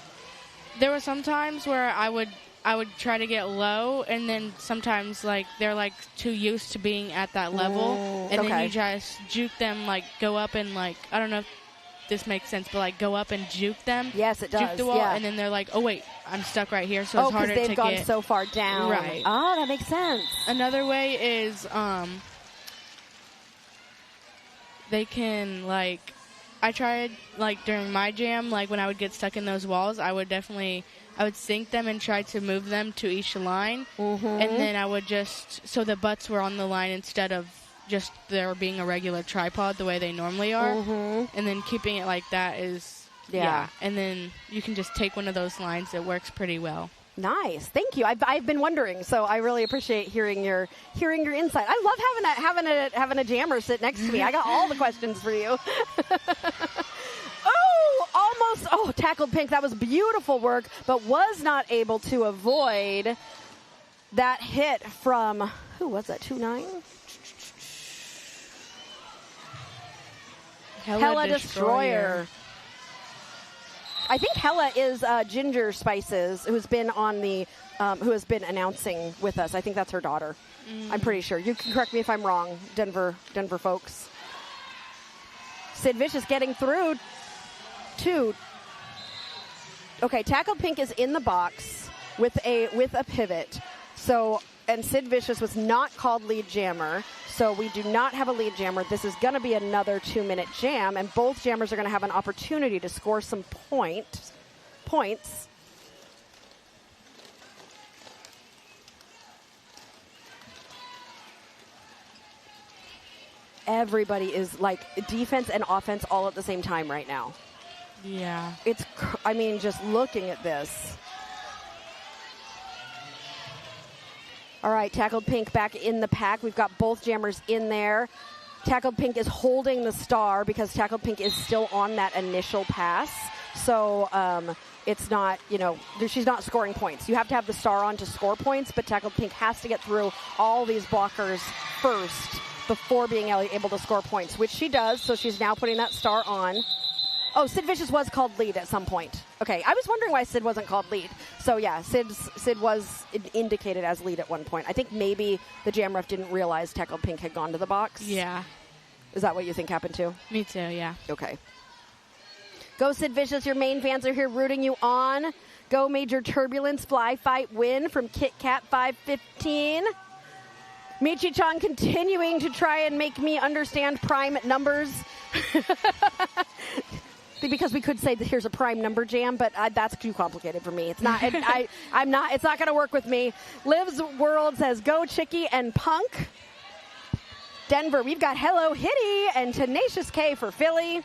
there were some times where I would try to get low, and then sometimes like they're like too used to being at that level, and then you just juke them, like go up and like, I don't know if this makes sense, but like go up and juke them. Yes, it does. Juke the wall, and then they're like, oh wait, I'm stuck right here, so it's harder to get. Oh, because they've gone so far down. Right. Oh, that makes sense. Another way is they can, like, I tried, like, during my jam, like, when I would get stuck in those walls, I would sync them and try to move them to each line. And then I would just, so the butts were on the line instead of just there being a regular tripod the way they normally are. And then keeping it like that is, And then you can just take one of those lines. It works pretty well. Nice, thank you. I've been wondering, so I really appreciate hearing your insight. I love having a jammer sit next to me. I got all the questions for you. Tackled Pink. That was beautiful work, but was not able to avoid that hit from, who was that? 2-9. Hella Destroyer. I think Hella is Ginger Spices, who's been on the, who has been announcing with us. I think that's her daughter. I'm pretty sure. You can correct me if I'm wrong, Denver folks. Sid Vicious getting through to. Okay, Tackled Pink is in the box with a pivot. So, and Sid Vicious was not called lead jammer. So we do not have a lead jammer. This is going to be another 2-minute jam, and both jammers are going to have an opportunity to score some points. Everybody is like defense and offense all at the same time right now. Yeah. Just looking at this. All right, Tackled Pink back in the pack. We've got both jammers in there. Tackled Pink is holding the star because Tackled Pink is still on that initial pass. So it's not, she's not scoring points. You have to have the star on to score points, but Tackled Pink has to get through all these blockers first before being able to score points, which she does. So she's now putting that star on. Oh, Sid Vicious was called lead at some point. Okay, I was wondering why Sid wasn't called lead. So yeah, Sid was indicated as lead at one point. I think maybe the jam ref didn't realize Tackled Pink had gone to the box. Yeah. Is that what you think happened too? Me too, yeah. Okay. Go Sid Vicious, your main fans are here rooting you on. Go Major Turbulence, Fly Fight Win from Kit Kat 515. Michi-chan continuing to try and make me understand prime numbers. Because we could say that here's a prime number jam, but that's too complicated for me. It's not. I'm not. It's not going to work with me. Liv's World says go Chicky and Punk. Denver, we've got Hello Hitty and Tenacious K for Philly.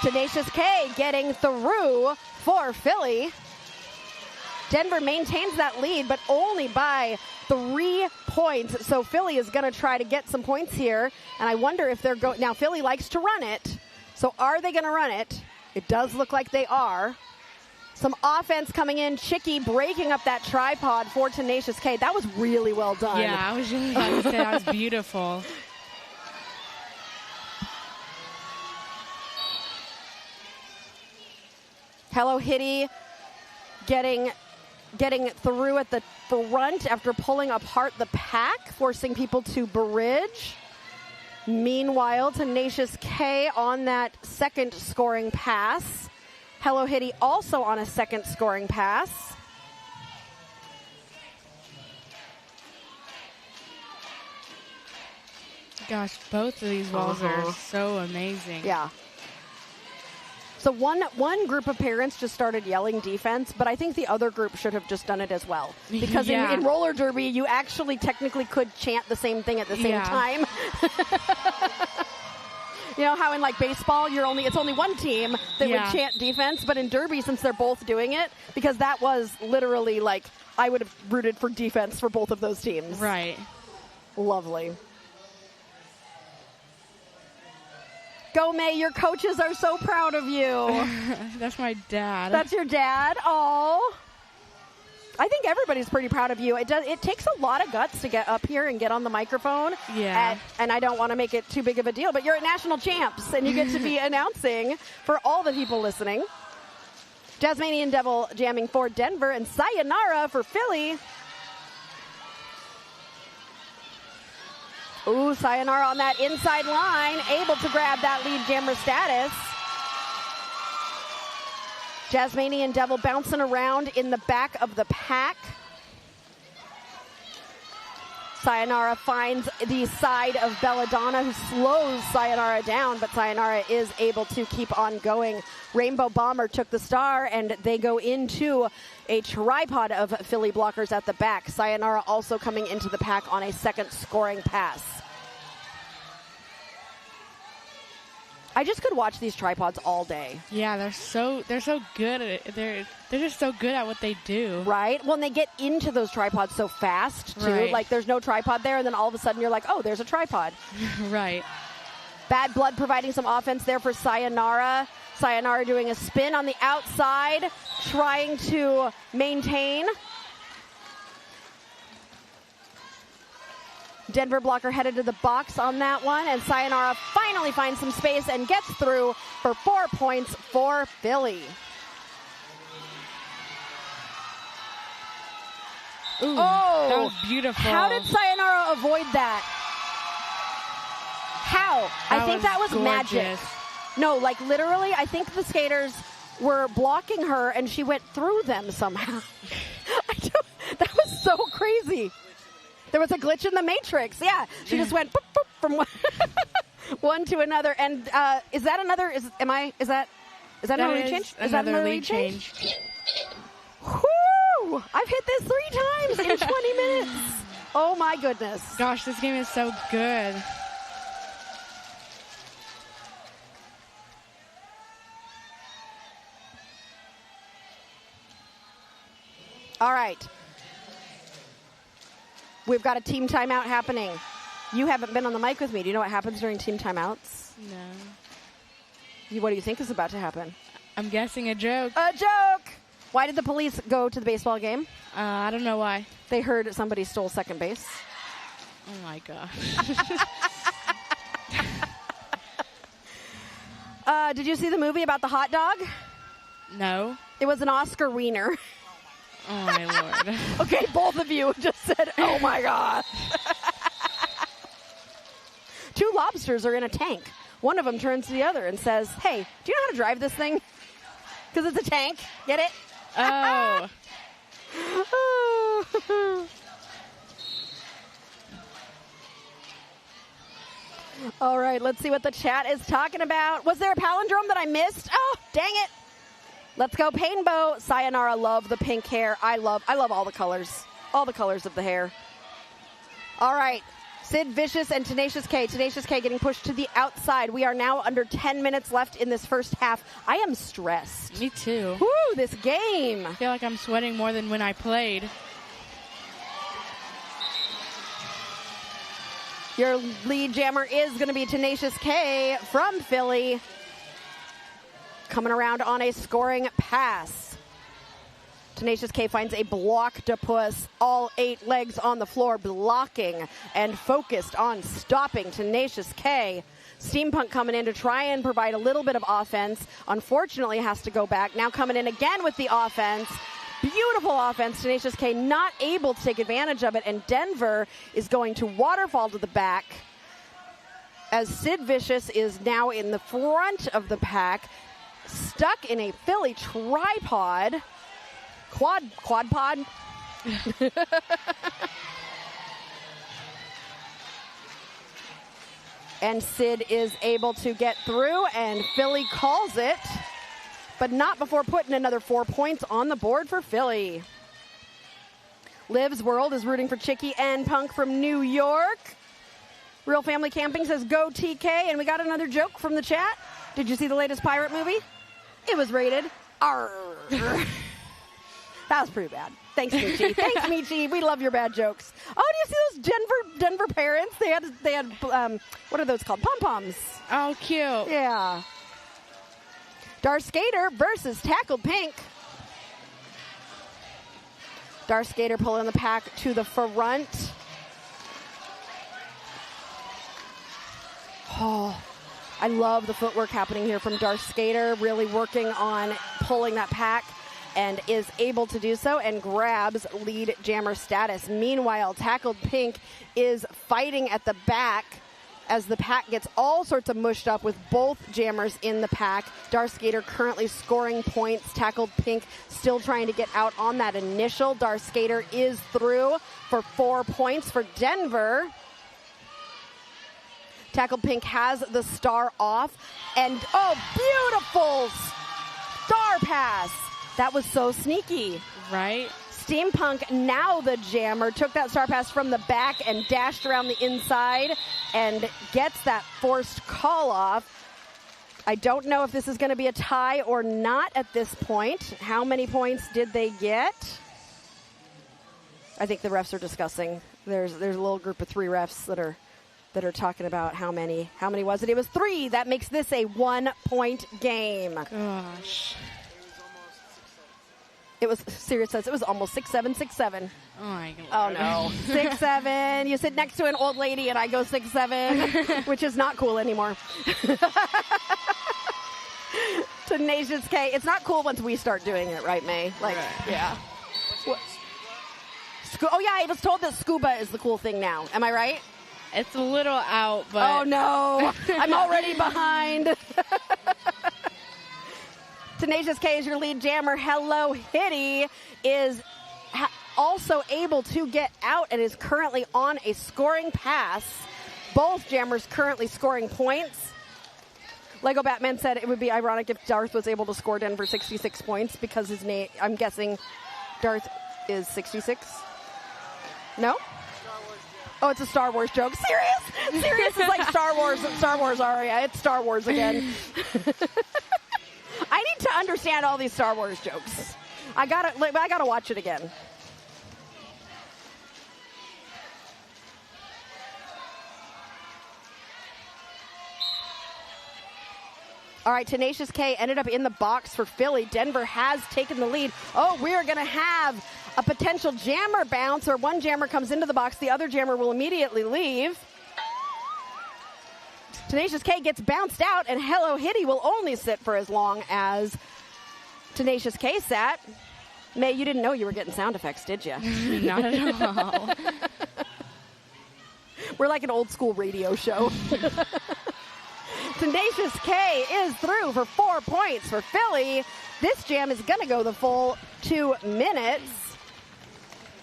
Tenacious K getting through for Philly. Denver maintains that lead, but only by 3 points. So Philly is going to try to get some points here. And I wonder if they're going. Now, Philly likes to run it. So are they going to run it? It does look like they are. Some offense coming in. Chicky breaking up that tripod for Tenacious K. That was really well done. Yeah, I was just about to say that was beautiful. Hello Hitty getting through at the front after pulling apart the pack, forcing people to bridge. Meanwhile, Tenacious K on that second scoring pass. Hello Hitty also on a second scoring pass. Gosh, both of these walls are so amazing. Yeah. So one group of parents just started yelling defense, but I think the other group should have just done it as well. Because in roller derby, you actually technically could chant the same thing at the same time. You know how in like baseball, it's only one team that would chant defense, but in derby, since they're both doing it, because that was literally like I would have rooted for defense for both of those teams. Right. Lovely. Go, May. Your coaches are so proud of you. That's my dad. That's your dad? Oh. I think everybody's pretty proud of you. It takes a lot of guts to get up here and get on the microphone. Yeah. And I don't want to make it too big of a deal, but you're at National Champs, and you get to be announcing for all the people listening. Jasmanian Devil jamming for Denver, and Sayonara for Philly. Ooh, Sayonara on that inside line, able to grab that lead jammer status. Jasmanian Devil bouncing around in the back of the pack. Sayonara finds the side of Belladonna, who slows Sayonara down, but Sayonara is able to keep on going. Rainbow Bomber took the star, and they go into a tripod of Philly blockers at the back. Sayonara also coming into the pack on a second scoring pass. I just could watch these tripods all day. Yeah, they're so good at it. They're just so good at what they do. Right? Well, and they get into those tripods so fast, too. Right. Like, there's no tripod there, and then all of a sudden you're like, oh, there's a tripod. Right. Bad Blood providing some offense there for Sayonara. Sayonara doing a spin on the outside, trying to maintain. Denver blocker headed to the box on that one, and Sayonara finally finds some space and gets through for 4 points for Philly. Ooh, oh, that was beautiful. How did Sayonara avoid that? How? I think that was gorgeous. Magic. No, like literally, I think the skaters were blocking her, and she went through them somehow. That was so crazy. There was a glitch in the Matrix. Yeah, she just went boop, boop, from one to another. And is that another? Is that another lead change? Is that another lead change? Whoo! I've hit this 3 times in 20 minutes. Oh my goodness! Gosh, this game is so good. All right. We've got a team timeout happening. You haven't been on the mic with me. Do you know what happens during team timeouts? No. What do you think is about to happen? I'm guessing a joke. A joke! Why did the police go to the baseball game? I don't know why. They heard somebody stole second base. Oh, my gosh. Did you see the movie about the hot dog? No. It was an Oscar wiener. Oh, my Lord. Okay, both of you just said, oh, my God. two lobsters are in a tank. One of them turns to the other and says, hey, do you know how to drive this thing? Because it's a tank. Get it? Oh. All right, let's see what the chat is talking about. Was there a palindrome that I missed? Oh, dang it. Let's go Painbow. Sayonara, love the pink hair. I love all the colors. All the colors of the hair. All right. Sid Vicious and Tenacious K. Tenacious K getting pushed to the outside. We are now under 10 minutes left in this first half. I am stressed. Me too. Woo, this game. I feel like I'm sweating more than when I played. Your lead jammer is going to be Tenacious K from Philly. Coming around on a scoring pass. Tenacious K finds a block-to-puss, all 8 legs on the floor, blocking and focused on stopping Tenacious K. Steampunk coming in to try and provide a little bit of offense. Unfortunately, has to go back. Now coming in again with the offense. Beautiful offense. Tenacious K not able to take advantage of it, and Denver is going to waterfall to the back as Sid Vicious is now in the front of the pack, stuck in a Philly tripod. Quad pod. And Sid is able to get through, and Philly calls it, but not before putting another 4 points on the board for Philly. Liv's World is rooting for Chicky and Punk from New York. Real Family Camping says, go TK, and we got another joke from the chat. Did you see the latest pirate movie? It was rated R. That was pretty bad. Thanks, Michi. Thanks, Michi. We love your bad jokes. Oh, do you see those Denver parents? They had what are those called? Pom-poms. Oh, cute. Yeah. Darth Skater versus Tackled Pink. Darth Skater pulling the pack to the front. Oh, I love the footwork happening here from Darth Skater, really working on pulling that pack, and is able to do so and grabs lead jammer status. Meanwhile, Tackled Pink is fighting at the back as the pack gets all sorts of mushed up with both jammers in the pack. Darth Skater currently scoring points. Tackled Pink still trying to get out on that initial. Darth Skater is through for 4 points for Denver. Tackled Pink has the star off. And, oh, beautiful star pass. That was so sneaky. Right? Steampunk, now the jammer, took that star pass from the back and dashed around the inside and gets that forced call off. I don't know if this is going to be a tie or not at this point. How many points did they get? I think the refs are discussing. There's a little group of 3 refs that are talking about how many was it? It was 3. That makes this a 1-point game. Gosh. It was, Sirius says, it was almost 6'7", 6'7". Oh, my God. Oh, no. 6'7". You sit next to an old lady and I go 6'7", which is not cool anymore. Tenacious K. It's not cool once we start doing it, right, May? Like, right. Yeah. Oh, yeah, I was told that scuba is the cool thing now. Am I right? It's a little out, but... Oh, no. I'm already behind. Tenacious K is your lead jammer. Hello Hitty is also able to get out and is currently on a scoring pass. Both jammers currently scoring points. Lego Batman said it would be ironic if Darth was able to score Denver 66 points because his name, I'm guessing Darth is 66. No? Oh, it's a Star Wars joke. Serious? Serious is like Star Wars aria. It's Star Wars again. I need to understand all these Star Wars jokes. I gotta watch it again. All right, Tenacious K ended up in the box for Philly. Denver has taken the lead. Oh, we are going to have a potential jammer bounce, or one jammer comes into the box, the other jammer will immediately leave. Tenacious K gets bounced out, and Hello Hitty will only sit for as long as Tenacious K sat. May, you didn't know you were getting sound effects, did you? Not at all. We're like an old school radio show. Tenacious K is through for 4 points for Philly. This jam is going to go the full 2 minutes.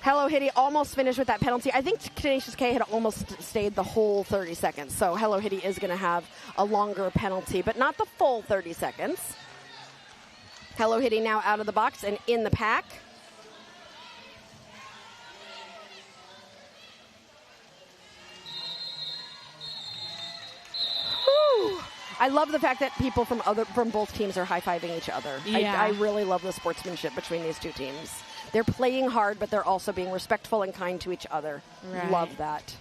Hello Hitty almost finished with that penalty. I think Tenacious K had almost stayed the whole 30 seconds. So Hello Hitty is going to have a longer penalty, but not the full 30 seconds. Hello Hitty now out of the box and in the pack. Whew. I love the fact that people from both teams are high-fiving each other. Yeah. I really love the sportsmanship between these two teams. They're playing hard, but they're also being respectful and kind to each other. Right. Love that.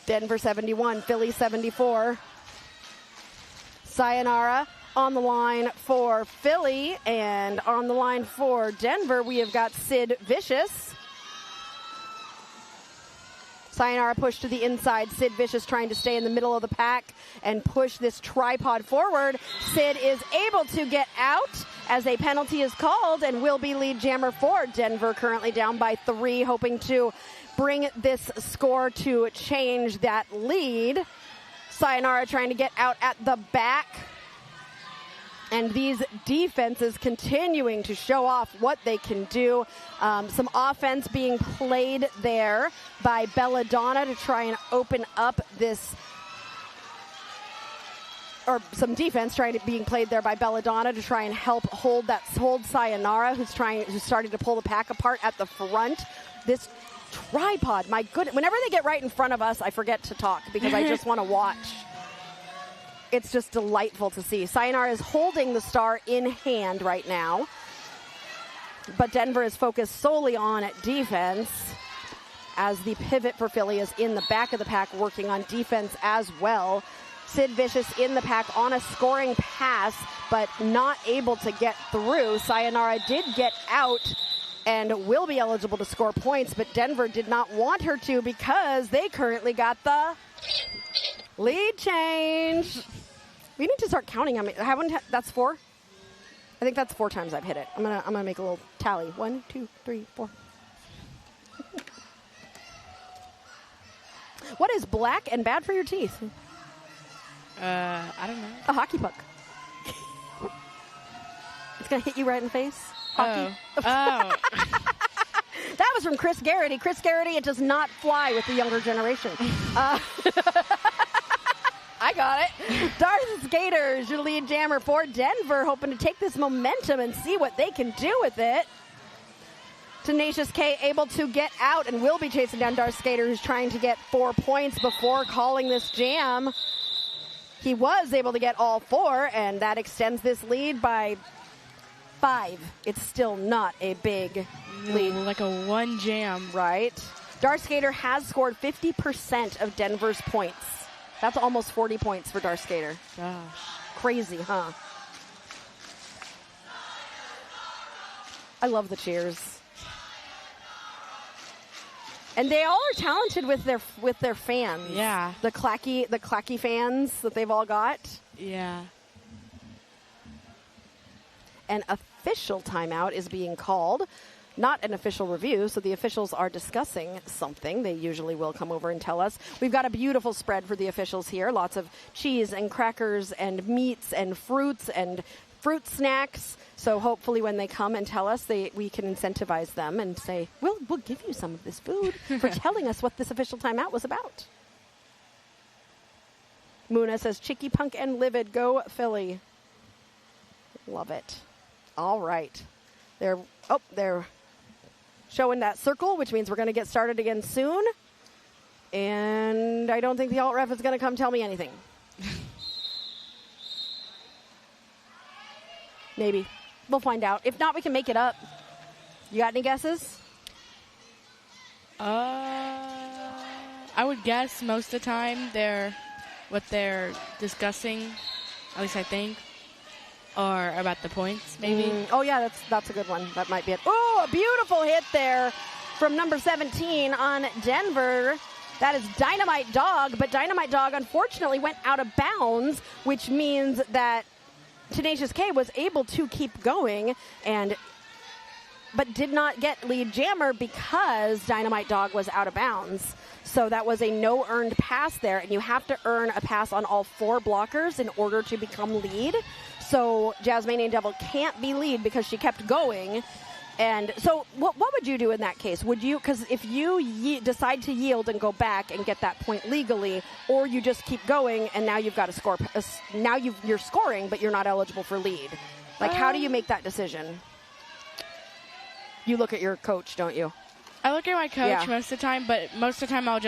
Denver 71, Philly 74. Sayonara on the line for Philly, and on the line for Denver, we have got Sid Vicious. Sayonara push to the inside. Sid Vicious trying to stay in the middle of the pack and push this tripod forward. Sid is able to get out as a penalty is called and will be lead jammer for Denver, currently down by 3, hoping to bring this score to change that lead. Sayonara trying to get out at the back. And these defenses continuing to show off what they can do. Some offense being played there by Belladonna to try and open up this, or some defense being played there by Belladonna to try and help hold Sayonara, who's starting to pull the pack apart at the front. This tripod, my goodness! Whenever they get right in front of us, I forget to talk because I just want to watch. It's just delightful to see. Sayonara is holding the star in hand right now, but Denver is focused solely on defense as the pivot for Philly is in the back of the pack working on defense as well. Sid Vicious in the pack on a scoring pass, but not able to get through. Sayonara did get out and will be eligible to score points, but Denver did not want her to because they currently got the lead change. We need to start counting. That's 4. I think that's 4 times I've hit it. I'm gonna make a little tally. 1, 2, 3, 4. What is black and bad for your teeth? I don't know. A hockey puck. It's gonna hit you right in the face. Hockey. Oh. That was from Chris Garrity. Chris Garrity, it does not fly with the younger generation. I got it. Darth Skaters, your lead jammer for Denver, hoping to take this momentum and see what they can do with it. Tenacious K able to get out and will be chasing down Darth Skater, who's trying to get 4 points before calling this jam. He was able to get all 4, and that extends this lead by 5. It's still not a big lead. Like a 1 jam. Right. Darth Skater has scored 50% of Denver's points. That's almost 40 points for Darth Skater. Gosh. Crazy, huh? I love the cheers. And they all are talented with their fans. Yeah. The clacky fans that they've all got. Yeah. An official timeout is being called. Not an official review, so the officials are discussing something. They usually will come over and tell us. We've got a beautiful spread for the officials here. Lots of cheese and crackers and meats and fruits and fruit snacks. So hopefully when they come and tell us, we can incentivize them and say, we'll give you some of this food for telling us what this official timeout was about. Muna says, Chicky Punk and Livid, go Philly. Love it. All right. They're showing that circle, which means we're going to get started again soon. And I don't think the alt ref is going to come tell me anything. Maybe. We'll find out. If not, we can make it up. You got any guesses? I would guess most of the time what they're discussing, at least I think, are about the points, maybe. Oh, yeah, that's a good one. That might be it. Oh, a beautiful hit there from number 17 on Denver. That is Dynamite Dog, but Dynamite Dog unfortunately went out of bounds, which means that Tenacious K was able to keep going, and but did not get lead jammer because Dynamite Dog was out of bounds. So that was a no earned pass there, and you have to earn a pass on all 4 blockers in order to become lead. So Jasmanian Devil can't be lead because she kept going. And so what would you do in that case? Would you, because if you decide to yield and go back and get that point legally, or you just keep going and now you've got to score, now you're scoring, but you're not eligible for lead. Like, how do you make that decision? You look at your coach, don't you? I look at my coach most of the time, but most of the time I'll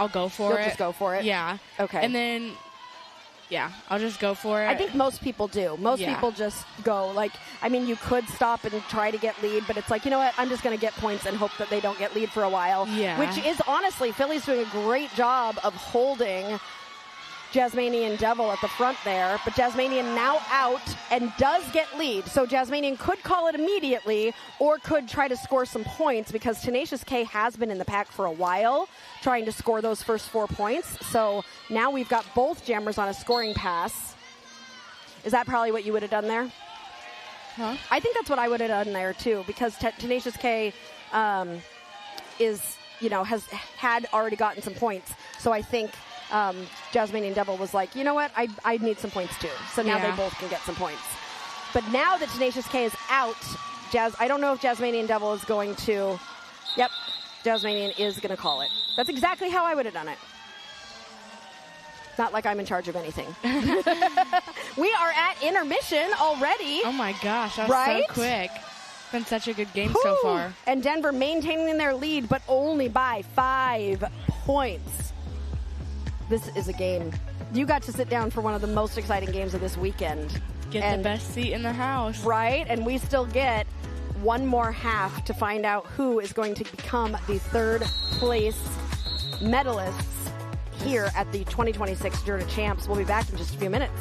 go for it. You'll just go for it? Yeah. Okay. And then, I'll just go for it. I think most people do. Most people just go. Like, I mean, you could stop and try to get lead, but it's like, you know what? I'm just going to get points and hope that they don't get lead for a while. Yeah. Which is, honestly, Philly's doing a great job of holding Jasmanian Devil at the front there, but Jasmanian now out and does get lead. So Jasmanian could call it immediately or could try to score some points because Tenacious K has been in the pack for a while trying to score those first 4 points. So now we've got both jammers on a scoring pass. Is that probably what you would have done there? Huh? I think that's what I would have done there too, because Tenacious K has had already gotten some points. So I think Jasmanian Devil was like, you know what, I need some points too. So now they both can get some points. But now that Tenacious K is out, I don't know if Jasmanian Devil is going to. Yep, Jasmanian is going to call it. That's exactly how I would have done it. Not like I'm in charge of anything. We are at intermission already. Oh my gosh, that was so quick. Been such a good game so far. And Denver maintaining their lead, but only by 5 points. This is a game. You got to sit down for one of the most exciting games of this weekend. Get the best seat in the house. Right, and we still get one more half to find out who is going to become the 3rd place medalists here at the 2026 JRDA Champs. We'll be back in just a few minutes.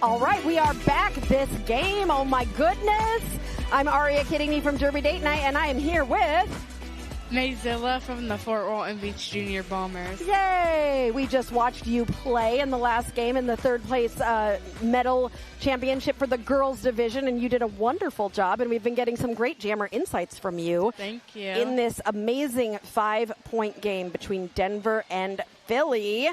All right, we are back this game. Oh, my goodness. I'm Aria Kidding Me from Derby Date Night, and I am here with... Mayzilla from the Fort Walton Beach Junior Bombers. Yay! We just watched you play in the last game in the third place medal championship for the girls division, and you did a wonderful job, and we've been getting some great Jammer insights from you. Thank you. In this amazing 5-point game between Denver and Philly.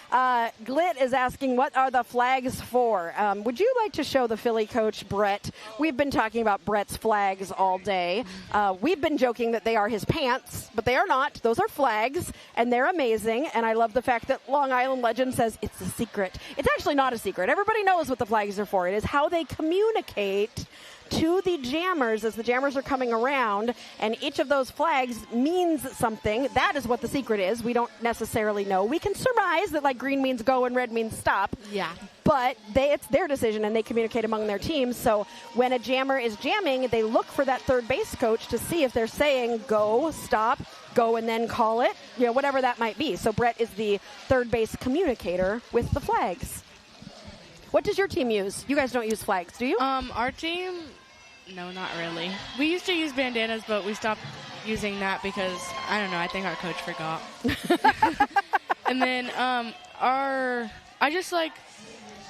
Glit is asking, what are the flags for? Would you like to show the Philly coach, Brett? We've been talking about Brett's flags all day. We've been joking that they are his pants, but they are not. Those are flags, and they're amazing. And I love the fact that Long Island Legend says it's a secret. It's actually not a secret. Everybody knows what the flags are for. It is how they communicate to the jammers as the jammers are coming around, and each of those flags means something. That is what the secret is. We don't necessarily know. We can surmise that like green means go and red means stop. Yeah. But it's their decision, and they communicate among their teams. So when a jammer is jamming, they look for that third base coach to see if they're saying go, stop, go, and then call it, whatever that might be. So Brett is the third base communicator with the flags. What does your team use? You guys don't use flags, do you? Our team, no, not really. We used to use bandanas, but we stopped using that because, I don't know, I think our coach forgot. And then I just like,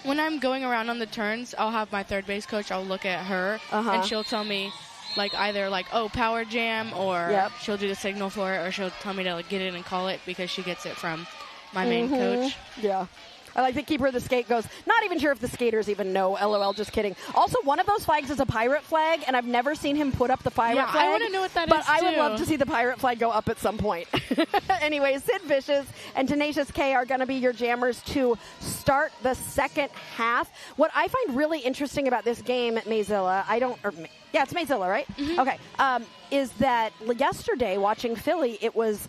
when I'm going around on the turns, I'll have my third base coach, I'll look at her, and she'll tell me, either power jam, or she'll do the signal for it, or she'll tell me to get in and call it because she gets it from my main coach. Yeah. I like to keep her the skate goes. Not even sure if the skaters even know. LOL, just kidding. Also, one of those flags is a pirate flag, and I've never seen him put up the pirate flag. I want to know what that is, but I would love to see the pirate flag go up at some point. Anyway, Sid Vicious and Tenacious K are going to be your jammers to start the second half. What I find really interesting about this game, Mayzilla, it's Mayzilla, right? Mm-hmm. Okay. Is that yesterday watching Philly, it was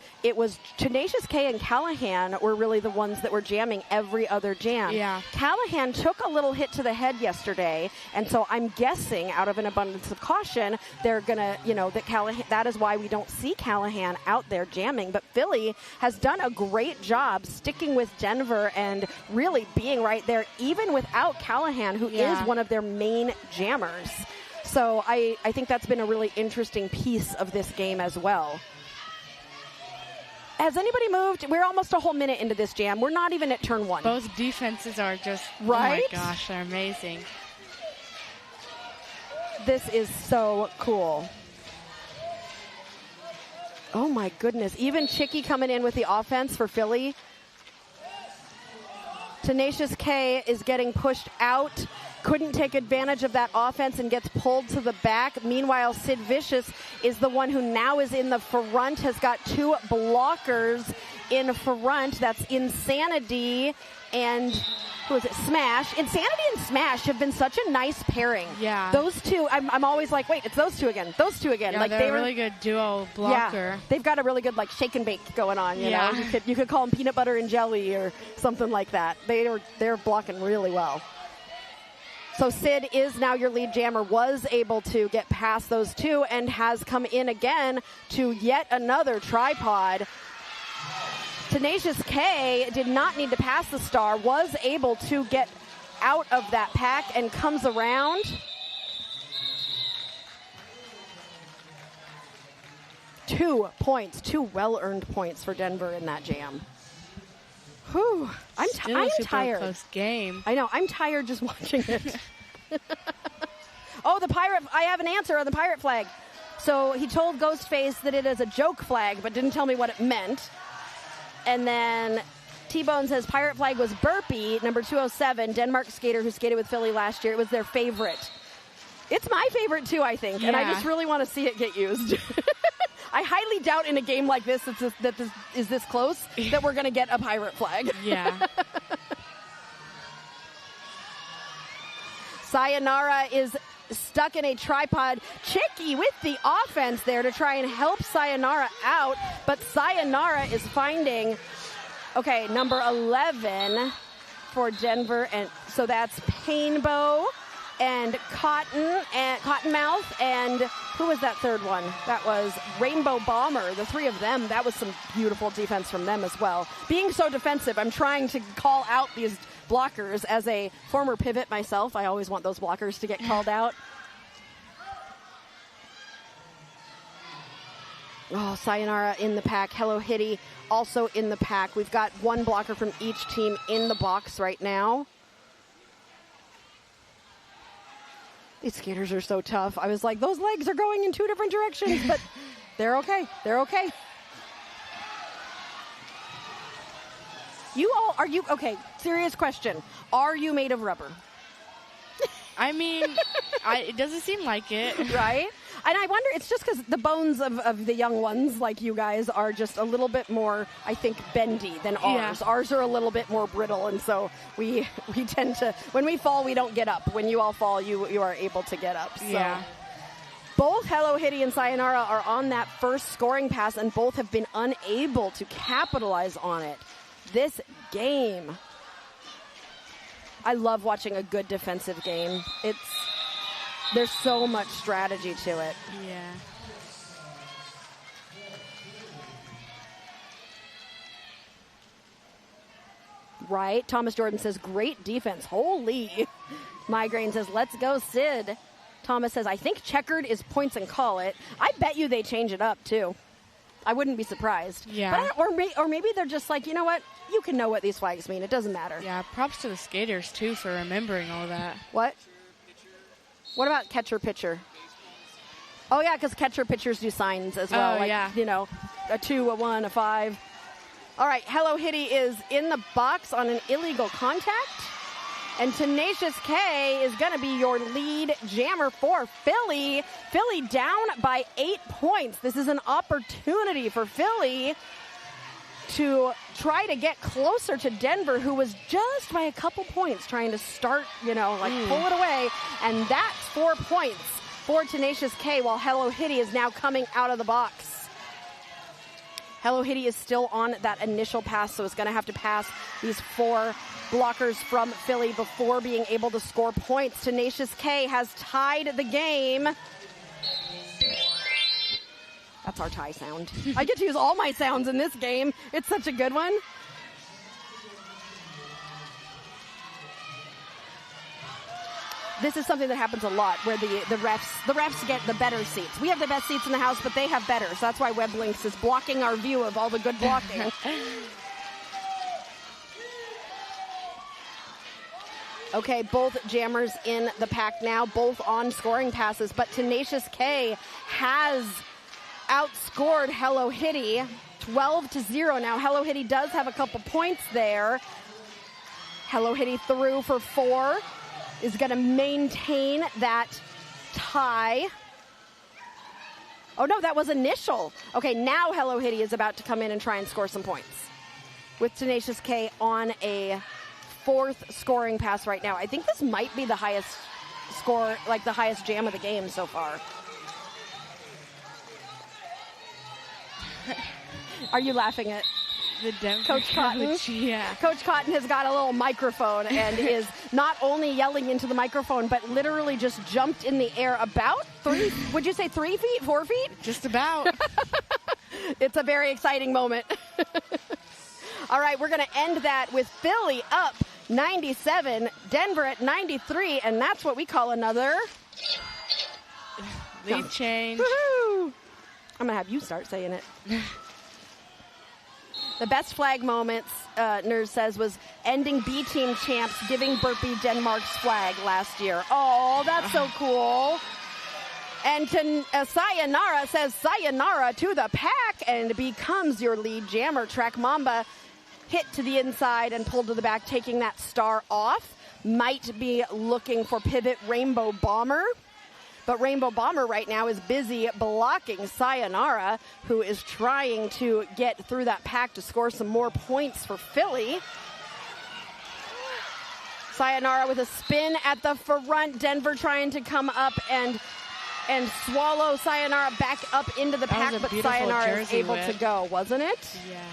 Tenacious K and Callahan were really the ones that were jamming every other jam. Yeah. Callahan took a little hit to the head yesterday, and so I'm guessing out of an abundance of caution, they're gonna, that Callahan. That is why we don't see Callahan out there jamming. But Philly has done a great job sticking with Denver and really being right there, even without Callahan, who is one of their main jammers. So I think that's been a really interesting piece of this game as well. Has anybody moved? We're almost a whole minute into this jam. We're not even at turn one. Both defenses are just, right? Oh my gosh, they're amazing. This is so cool. Oh my goodness. Even Chicky coming in with the offense for Philly. Tenacious K is getting pushed out. Couldn't take advantage of that offense and gets pulled to the back. Meanwhile, Sid Vicious is the one who now is in the front, has got two blockers in front. That's Insanity and Smash. Insanity and Smash have been such a nice pairing. Yeah. Those two, I'm always like, wait, it's those two again. Those two again. Yeah, they're a really good duo blocker. Yeah, they've got a really good shake and bake going on. You know, you could call them peanut butter and jelly or something like that. They're blocking really well. So Sid is now your lead jammer, was able to get past those two and has come in again to yet another tripod. Tenacious K did not need to pass the star, was able to get out of that pack and comes around. Two points, two well-earned points for Denver in that jam. Whew. I'm tired. Close game. I know. I'm tired just watching it. Oh, the pirate. I have an answer on the pirate flag. So he told Ghostface that it is a joke flag, but didn't tell me what it meant. And then T-Bone says pirate flag was Burpee, number 207, Denmark skater who skated with Philly last year. It was their favorite. It's my favorite, too, I think. Yeah. And I just really want to see it get used. I highly doubt in a game like this that this is this close that we're going to get a pirate flag. Yeah. Sayonara is stuck in a tripod. Chicky with the offense there to try and help Sayonara out. But Sayonara is finding, number 11 for Denver. And so that's Painbow and Cottonmouth and Who was that third one? That was Rainbow Bomber. The three of them, that was some beautiful defense from them as well. Being so defensive, I'm trying to call out these blockers. As a former pivot myself, I always want those blockers to get called out. Oh, Sayonara in the pack. Hello Hitty also in the pack. We've got one blocker from each team in the box right now. These skaters are so tough. I was like, those legs are going in 2 different directions, but they're okay. They're okay. Okay, serious question. Are you made of rubber? I mean, it doesn't seem like it. Right? And I wonder, it's just because the bones of the young ones, like you guys, are just a little bit more, I think, bendy than ours. Yeah. Ours are a little bit more brittle, and so we tend to, when we fall, we don't get up. When you all fall, you are able to get up. So. Yeah. Both Hello Hitty and Sayonara are on that first scoring pass, and both have been unable to capitalize on it. This game, I love watching a good defensive game. There's so much strategy to it. Yeah. Right? Thomas Jordan says, great defense. Holy. Migraine says, let's go, Sid. Thomas says, I think checkered is points and call it. I bet you they change it up, too. I wouldn't be surprised. Yeah. But or maybe they're just like, you know what? You can know what these flags mean. It doesn't matter. Yeah, props to the skaters, too, for remembering all that. What? What about catcher-pitcher? Oh, yeah, because catcher-pitchers do signs as well. Oh, like, yeah. you know, a 2, a 1, a 5. All right, Hello Hitty is in the box on an illegal contact. And Tenacious K is going to be your lead jammer for Philly. Philly down by 8 points. This is an opportunity for Philly to try to get closer to Denver, who was just by a couple points trying to start, pull it away. And that's 4 points for Tenacious K, while Hello Hitty is now coming out of the box. Hello Hitty is still on that initial pass, so it's going to have to pass these 4 blockers from Philly before being able to score points. Tenacious K has tied the game. That's our tie sound. I get to use all my sounds in this game. It's such a good one. This is something that happens a lot, where the refs get the better seats. We have the best seats in the house, but they have better. So that's why WebLinks is blocking our view of all the good blocking. Okay, both jammers in the pack now, both on scoring passes, but Tenacious K has outscored Hello Hitty 12-0. Now, Hello Hitty does have a couple points there. Hello Hitty through for 4. Is going to maintain that tie. Oh, no, that was initial. Okay, now Hello Hitty is about to come in and try and score some points. With Tenacious K on a 4th scoring pass right now. I think this might be the highest score, like the highest jam of the game so far. Are you laughing at The Denver Coach Cotton? Yeah. Coach Cotton has got a little microphone and is not only yelling into the microphone, but literally just jumped in the air about 3, would you say 3 feet, 4 feet? Just about. It's a very exciting moment. All right, we're going to end that with Philly up 97, Denver at 93, and that's what we call another Lead change. Woohoo! I'm going to have you start saying it. The best flag moments, Nerd says, was ending B-Team champs giving Burpee Denmark's flag last year. Oh, that's so cool. And Sayonara says, sayonara to the pack, and becomes your lead jammer. Track Mamba hit to the inside and pulled to the back, taking that star off. Might be looking for pivot Rainbow Bomber. But Rainbow Bomber right now is busy blocking Sayonara, who is trying to get through that pack to score some more points for Philly. Sayonara with a spin at the front. Denver trying to come up and swallow Sayonara back up into the pack, but Sayonara is able to go, wasn't it? Yeah.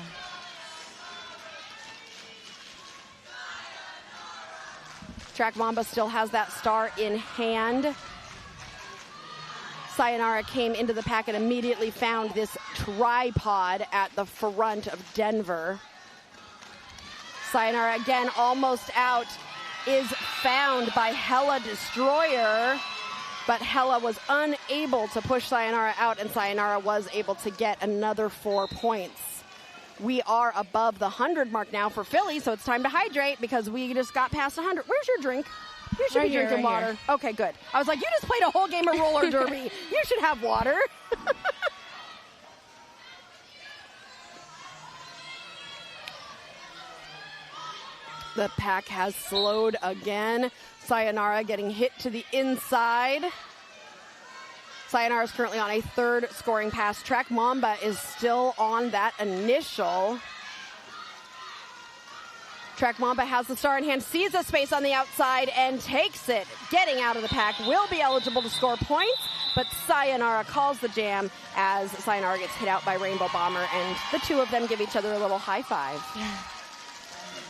Track Mamba still has that star in hand. Sayonara came into the pack and immediately found this tripod at the front of Denver. Sayonara again almost out, is found by Hella Destroyer, but Hella was unable to push Sayonara out, and Sayonara was able to get another 4 points. We are above the 100 mark now for Philly, so it's time to hydrate because we just got past 100. Where's your drink? You should Right be here, drinking right water. here. Okay, good. I was like, you just played a whole game of roller derby. You should have water. The pack has slowed again. Sayonara getting hit to the inside. Sayonara is currently on a third scoring pass track. Mamba is still on that initial. Track Mamba has the star in hand, sees the space on the outside, and takes it. Getting out of the pack, will be eligible to score points, but Sayonara calls the jam as Sayonara gets hit out by Rainbow Bomber, and the two of them give each other a little high five.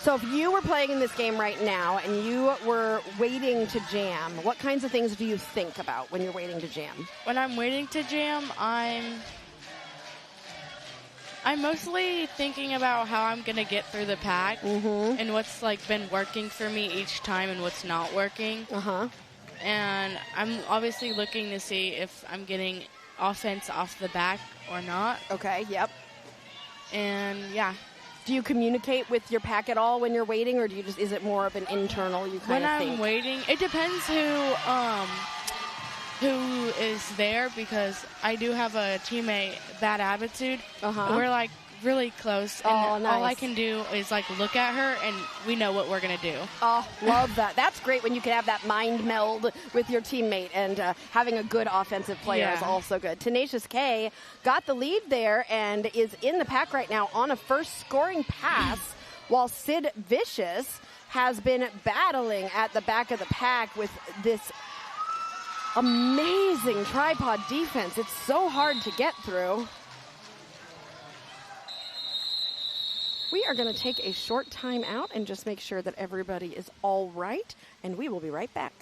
So if you were playing in this game right now and you were waiting to jam, what kinds of things do you think about when you're waiting to jam? When I'm waiting to jam, I'm mostly thinking about how I'm going to get through the pack and what's like been working for me each time and what's not working. And I'm obviously looking to see if I'm getting offense off the back or not. Okay, yep. And yeah. Do you communicate with your pack at all when you're waiting, or do you just, is it more of an internal you kind When of think? I'm waiting, it depends who is there, because I do have a teammate, Bad Attitude. We're like really close, and all I can do is like look at her, and we know what we're gonna do. Oh, love that. That's great when you can have that mind meld with your teammate, and having a good offensive player is also good. Tenacious K got the lead there and is in the pack right now on a first scoring pass, while Sid Vicious has been battling at the back of the pack with this amazing tripod defense. It's so hard to get through. We are going to take a short time out and just make sure that everybody is all right, and we will be right back.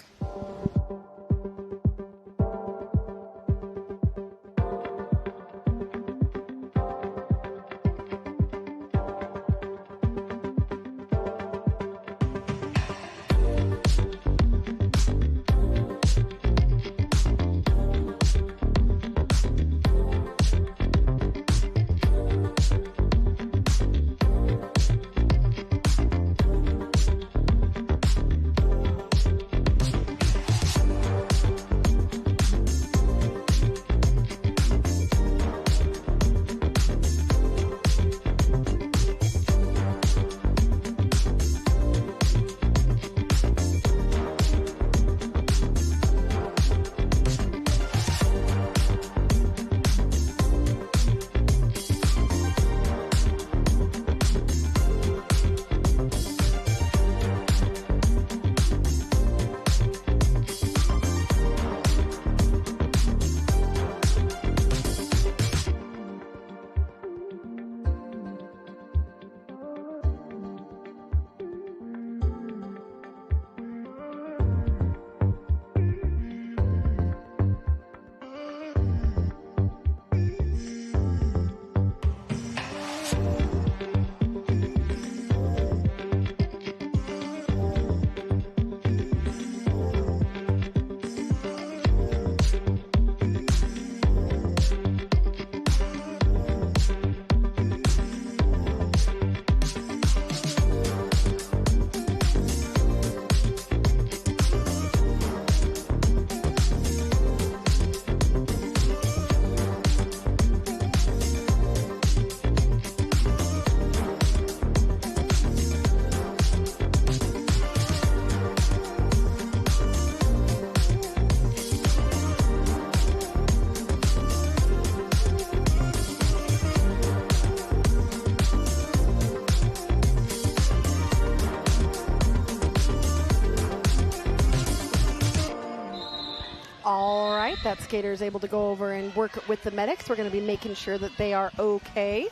That skater is able to go over and work with the medics. We're going to be making sure that they are okay.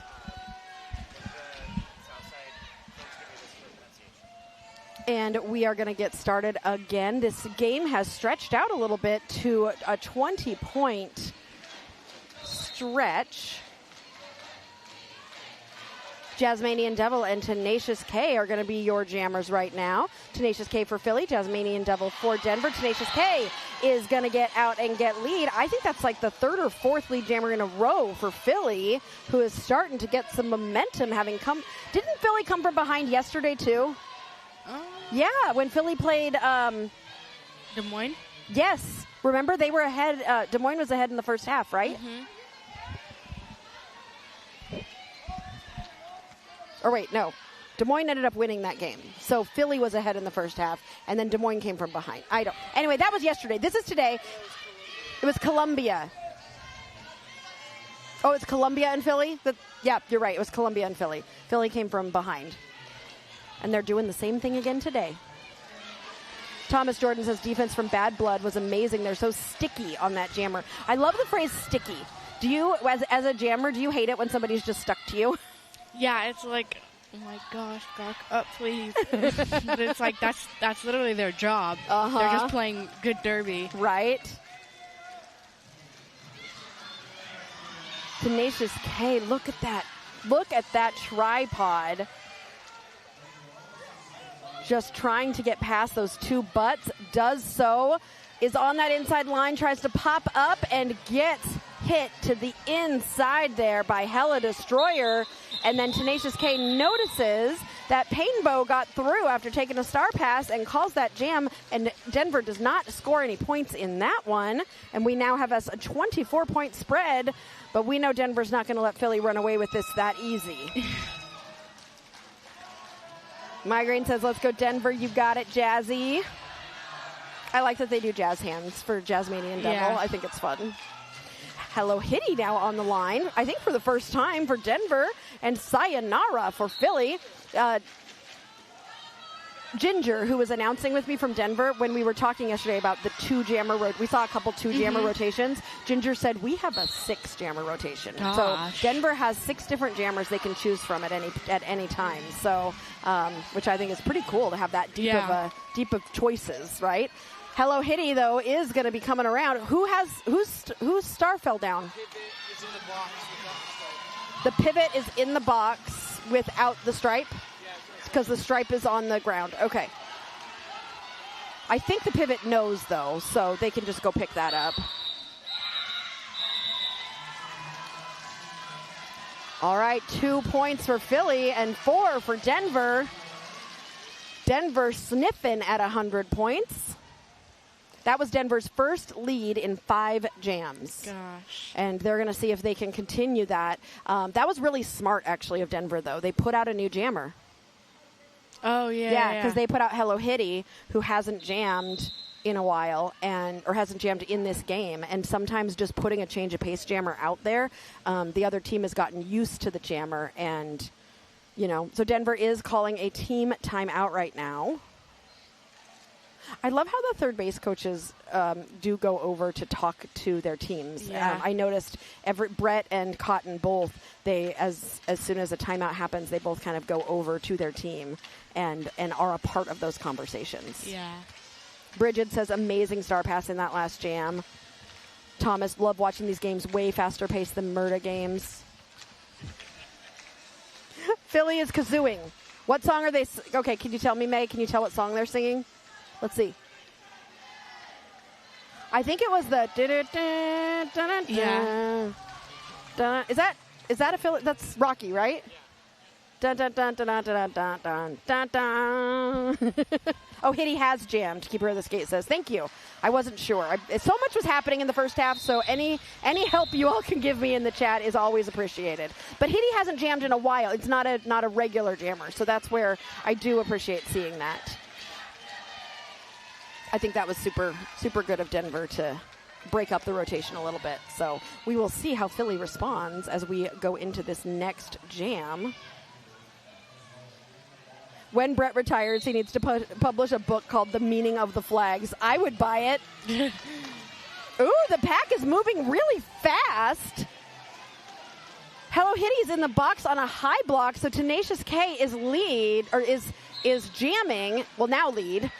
And we are going to get started again. This game has stretched out a little bit to a 20-point stretch. Jasmanian Devil and Tenacious K are going to be your jammers right now. Tenacious K for Philly, Jasmanian Devil for Denver. Tenacious K is going to get out and get lead. I think that's like the third or fourth lead jammer in a row for Philly, who is starting to get some momentum, having come. Didn't Philly come from behind yesterday too? Yeah, when Philly played Des Moines? Yes. Remember, they were ahead. Des Moines was ahead in the first half, right? Mm-hmm. Or wait, no. Des Moines ended up winning that game. So Philly was ahead in the first half, and then Des Moines came from behind. Anyway, that was yesterday. This is today. It was Columbia. Oh, it's Columbia and Philly? Yeah, you're right. It was Columbia and Philly. Philly came from behind. And they're doing the same thing again today. Thomas Jordan says defense from Bad Blood was amazing. They're so sticky on that jammer. I love the phrase sticky. Do you, as a jammer, do you hate it when somebody's just stuck to you? Yeah, it's like, oh my gosh, back up, please. But it's like, that's literally their job. Uh-huh. They're just playing good derby. Right. Tenacious K, look at that. Look at that tripod. Just trying to get past those two butts. Does so. Is on that inside line. Tries to pop up and gets hit to the inside there by Hella Destroyer. And then Tenacious K notices that Painbow got through after taking a star pass and calls that jam. And Denver does not score any points in that one. And we now have us a 24-point spread. But we know Denver's not going to let Philly run away with this that easy. Migraine says, let's go Denver. You got it, Jazzy. I like that they do jazz hands for Jasmanian Devil. Yeah. I think it's fun. Hello Hitty now on the line. I think for the first time for Denver. And Sayonara for Philly. Ginger, who was announcing with me from Denver when we were talking yesterday about the two-jammer we saw a couple two-jammer rotations. Ginger said, we have a 6-jammer rotation. Gosh. So Denver has 6 different jammers they can choose from at any time. So, which I think is pretty cool to have that deep of choices, right? Hello Hitty, though, is going to be coming around. Whose star fell down? The pivot is in the box without the stripe? Because the stripe is on the ground. Okay. I think the pivot knows, though, so they can just go pick that up. All right, 2 points for Philly and 4 for Denver. Denver sniffing at 100 points. That was Denver's first lead in 5 jams. Gosh. And they're going to see if they can continue that. That was really smart, actually, of Denver, though. They put out a new jammer. Oh, yeah. Yeah, because they put out Hello Hitty, who hasn't jammed in a while or hasn't jammed in this game. And sometimes just putting a change of pace jammer out there, the other team has gotten used to the jammer. And, so Denver is calling a team timeout right now. I love how the third base coaches do go over to talk to their teams. Yeah. I noticed Brett and Cotton both, they as soon as a timeout happens, they both kind of go over to their team and are a part of those conversations. Yeah. Bridget says amazing star pass in that last jam. Thomas, love watching these games way faster paced than Murda games. Philly is kazooing. What song are they? Okay, can you tell me, May? Can you tell what song they're singing? Let's see. I think it was the. Yeah. Is that a Philly? That's Rocky, right? Dun, dun, dun, dun, dun, dun, dun, dun, dun, dun. Oh, Hitty has jammed. Keeper of the Skate says, thank you. I wasn't sure. So much was happening in the first half, so any help you all can give me in the chat is always appreciated. But Hitty hasn't jammed in a while. It's not a regular jammer, so that's where I do appreciate seeing that. I think that was super, super good of Denver to break up the rotation a little bit. So we will see how Philly responds as we go into this next jam. When Brett retires, he needs to publish a book called The Meaning of the Flags. I would buy it. Ooh, the pack is moving really fast. Hello Hitty's in the box on a high block, so Tenacious K is is jamming, well, now lead,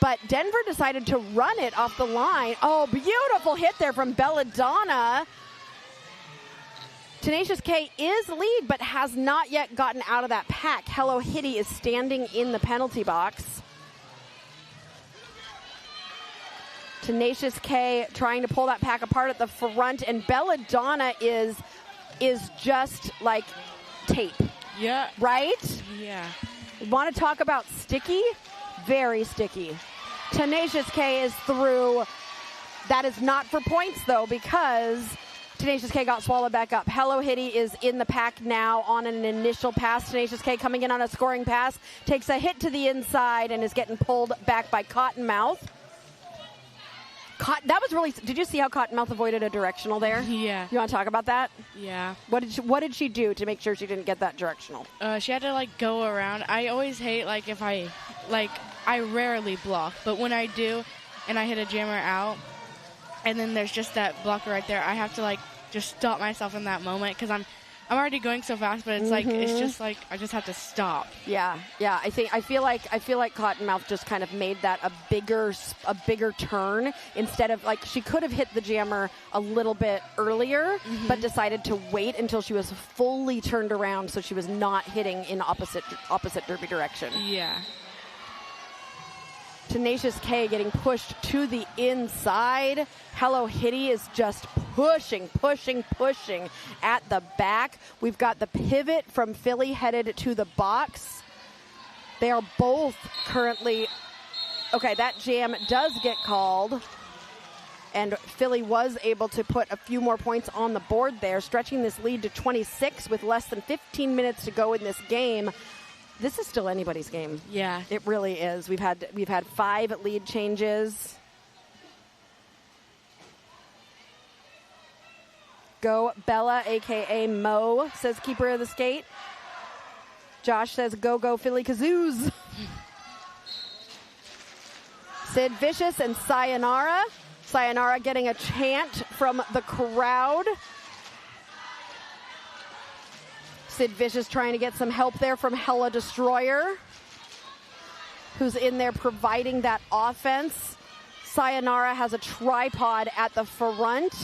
but Denver decided to run it off the line. Oh, beautiful hit there from Belladonna. Tenacious K is lead, but has not yet gotten out of that pack. Hello Hitty is standing in the penalty box. Tenacious K trying to pull that pack apart at the front, and Belladonna is just like tape. Yeah. Right? Yeah. Want to talk about sticky? Very sticky. Tenacious K is through. That is not for points, though, because Tenacious K got swallowed back up. Hello Hitty is in the pack now on an initial pass. Tenacious K coming in on a scoring pass. Takes a hit to the inside and is getting pulled back by Cottonmouth. That was really. Did you see how Cottonmouth avoided a directional there? Yeah. You want to talk about that? Yeah. What did she do to make sure she didn't get that directional? She had to like go around. I always hate like if I rarely block, but when I do, and I hit a jammer out, and then there's just that blocker right there, I have to like just stop myself in that moment because I'm already going so fast, but it's like it's just like I just have to stop. Yeah. I feel like Cottonmouth just kind of made that a bigger turn instead of like she could have hit the jammer a little bit earlier, but decided to wait until she was fully turned around so she was not hitting in opposite derby direction. Yeah. Tenacious K getting pushed to the inside. Hello Hitty is just pushing at the back. We've got the pivot from Philly headed to the box. They are both currently... Okay, that jam does get called. And Philly was able to put a few more points on the board there, stretching this lead to 26 with less than 15 minutes to go in this game. This is still anybody's game. Yeah. It really is. We've had 5 lead changes. Go Bella, a.k.a. Mo, says keeper of the skate. Josh says go Philly Kazoos. Sid Vicious and Sayonara. Sayonara getting a chant from the crowd. Sid Vicious trying to get some help there from Hella Destroyer, who's in there providing that offense. Sayonara has a tripod at the front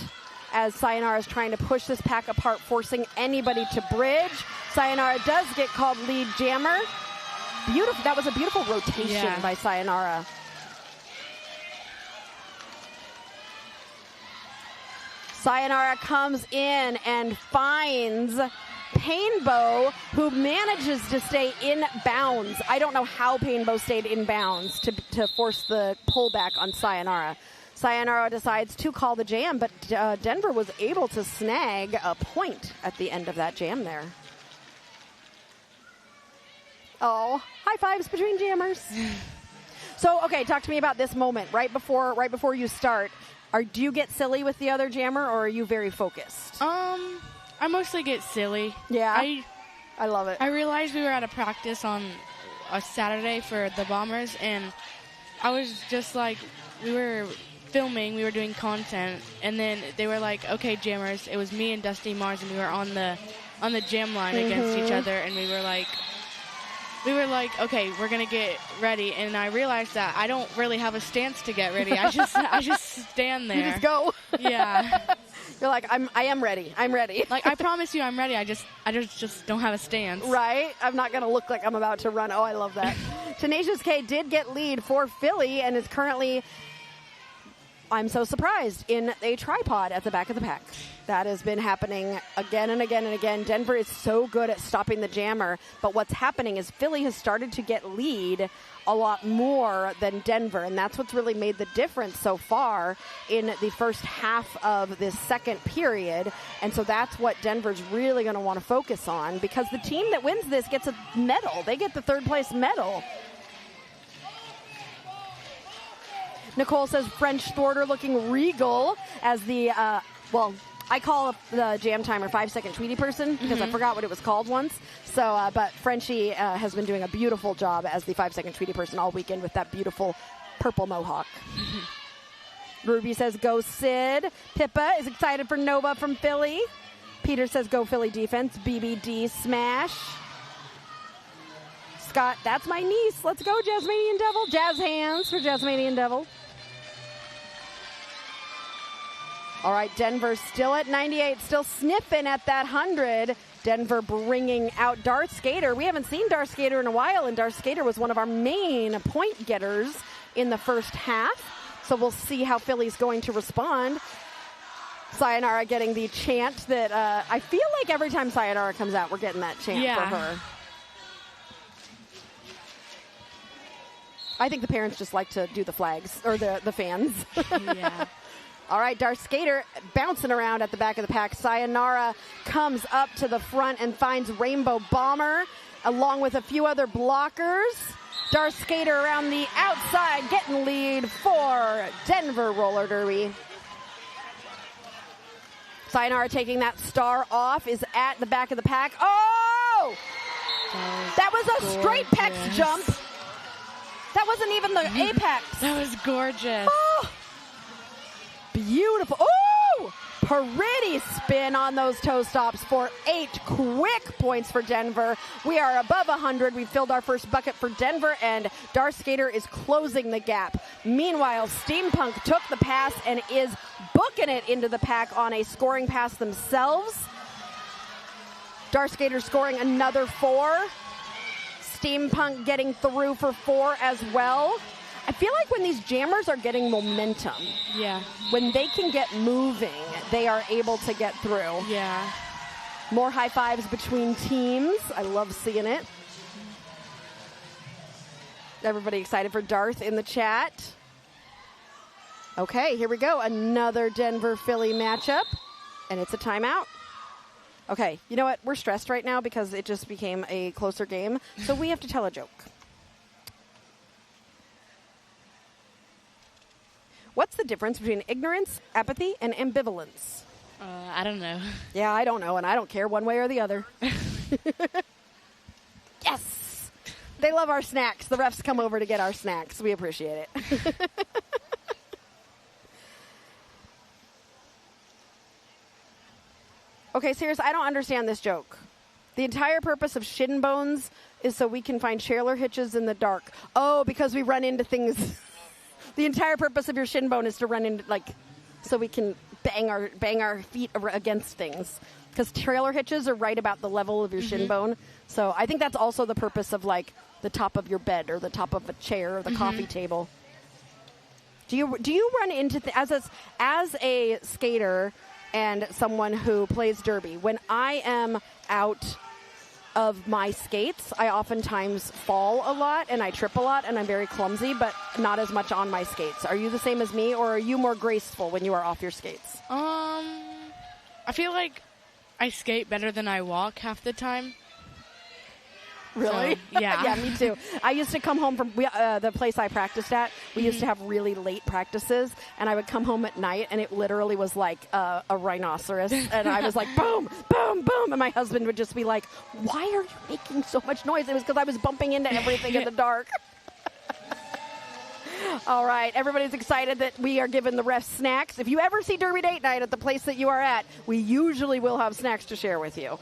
as Sayonara is trying to push this pack apart, forcing anybody to bridge. Sayonara does get called lead jammer. Beautiful. That was a beautiful rotation by Sayonara. Sayonara comes in and finds Painbow, who manages to stay in bounds. I don't know how Painbow stayed in bounds to force the pullback on Sayonara. Sayonara decides to call the jam, but Denver was able to snag a point at the end of that jam there. Oh, high fives between jammers. So, okay, talk to me about this moment right before you start. Do you get silly with the other jammer, or are you very focused? I mostly get silly. Yeah, I love it. I realized we were at a practice on a Saturday for the Bombers, and I was just like, we were filming, we were doing content, and then they were like, okay, jammers, it was me and Dusty Mars, and we were on the jam line against each other, and we were like, okay, we're gonna get ready, and I realized that I don't really have a stance to get ready. I just stand there. You just go. Yeah. You're like, I am ready. I'm ready. Like, I promise you I'm ready. I just don't have a stance. Right? I'm not going to look like I'm about to run. Oh, I love that. Tenacious K did get lead for Philly and is currently, I'm so surprised, in a tripod at the back of the pack. That has been happening again and again and again. Denver is so good at stopping the jammer, but what's happening is Philly has started to get lead a lot more than Denver, and that's what's really made the difference so far in the first half of this second period. And so that's what Denver's really going to want to focus on, because the team that wins this gets a medal. They get the third place medal. Nicole says French Thwarter looking regal as the, I call the jam timer 5-second Tweety person because I forgot what it was called once. So, but Frenchie has been doing a beautiful job as the 5-second Tweety person all weekend with that beautiful purple mohawk. Ruby says, go Sid. Pippa is excited for Nova from Philly. Peter says, go Philly defense. BBD smash. Scott. That's my niece. Let's go, Jasmanian Devil. Jazz hands for Jasmanian Devil. All right, Denver still at 98, still sniffing at that 100. Denver bringing out Darth Skater. We haven't seen Darth Skater in a while, and Darth Skater was one of our main point getters in the first half. So we'll see how Philly's going to respond. Sayonara getting the chant that I feel like every time Sayonara comes out, we're getting that chant for her. I think the parents just like to do the flags, or the fans. Yeah. All right, Darth Skater bouncing around at the back of the pack. Sayonara comes up to the front and finds Rainbow Bomber, along with a few other blockers. Darth Skater around the outside, getting lead for Denver Roller Derby. Sayonara taking that star off, is at the back of the pack. Oh! That was a straight pecs jump. That wasn't even the apex. That was gorgeous. Oh! Beautiful. Oh! Pretty spin on those toe stops for 8 quick points for Denver. We are above 100. We filled our first bucket for Denver, and Darth Skater is closing the gap. Meanwhile, Steampunk took the pass and is booking it into the pack on a scoring pass themselves. Darth Skater scoring another 4. Steampunk getting through for 4 as well. I feel like when these jammers are getting momentum, when they can get moving, they are able to get through. Yeah. More high fives between teams. I love seeing it. Everybody excited for Darth in the chat. Okay, here we go. Another Denver-Philly matchup, and it's a timeout. Okay, you know what? We're stressed right now because it just became a closer game, so we have to tell a joke. What's the difference between ignorance, apathy, and ambivalence? I don't know. Yeah, I don't know, and I don't care one way or the other. Yes! They love our snacks. The refs come over to get our snacks. We appreciate it. Okay, serious, I don't understand this joke. The entire purpose of shin bones is so we can find trailer hitches in the dark. Oh, because we run into things... The entire purpose of your shin bone is to run into, so we can bang our feet against things. Because trailer hitches are right about the level of your shin bone. So I think that's also the purpose of, the top of your bed or the top of a chair or the coffee table. Do you run into, as a skater and someone who plays derby, when I am out of my skates, I oftentimes fall a lot and I trip a lot and I'm very clumsy, but not as much on my skates. Are you the same as me, or are you more graceful when you are off your skates? I feel like I skate better than I walk half the time. Really? So, yeah. Yeah, me too. I used to come home from the place I practiced at. We used to have really late practices, and I would come home at night, and it literally was like a rhinoceros. And I was like, boom, boom, boom. And my husband would just be like, why are you making so much noise? It was because I was bumping into everything in the dark. All right, everybody's excited that we are giving the refs snacks. If you ever see Derby Date Night at the place that you are at, we usually will have snacks to share with you.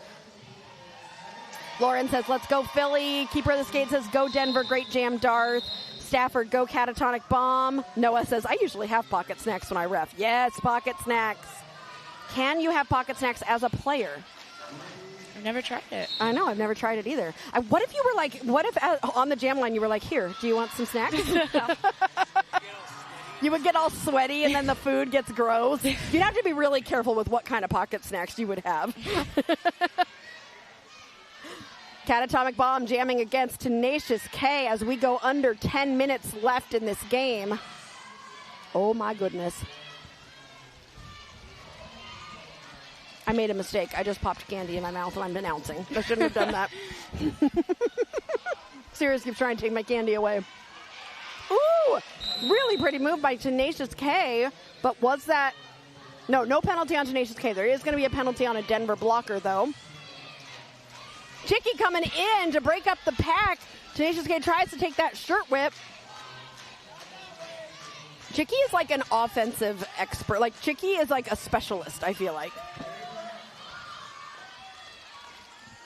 Lauren says, let's go Philly. Keeper of the Skate says, go Denver. Great jam, Darth. Stafford, go Catatonic Bomb. Noah says, I usually have pocket snacks when I ref. Yes, pocket snacks. Can you have pocket snacks as a player? I've never tried it. I know, I've never tried it either. What if you were what if on the jam line you were like, here, do you want some snacks? You would get all sweaty and then the food gets gross. You'd have to be really careful with what kind of pocket snacks you would have. Catatomic Bomb jamming against Tenacious K as we go under 10 minutes left in this game. Oh my goodness. I made a mistake. I just popped candy in my mouth and I'm announcing. I shouldn't have done that. Sirius keeps trying to take my candy away. Ooh, really pretty move by Tenacious K, but was that... No penalty on Tenacious K. There is going to be a penalty on a Denver blocker, though. Chicky coming in to break up the pack. Tenacious K tries to take that shirt whip. Chicky is like an offensive expert. Chicky is like a specialist, I feel like.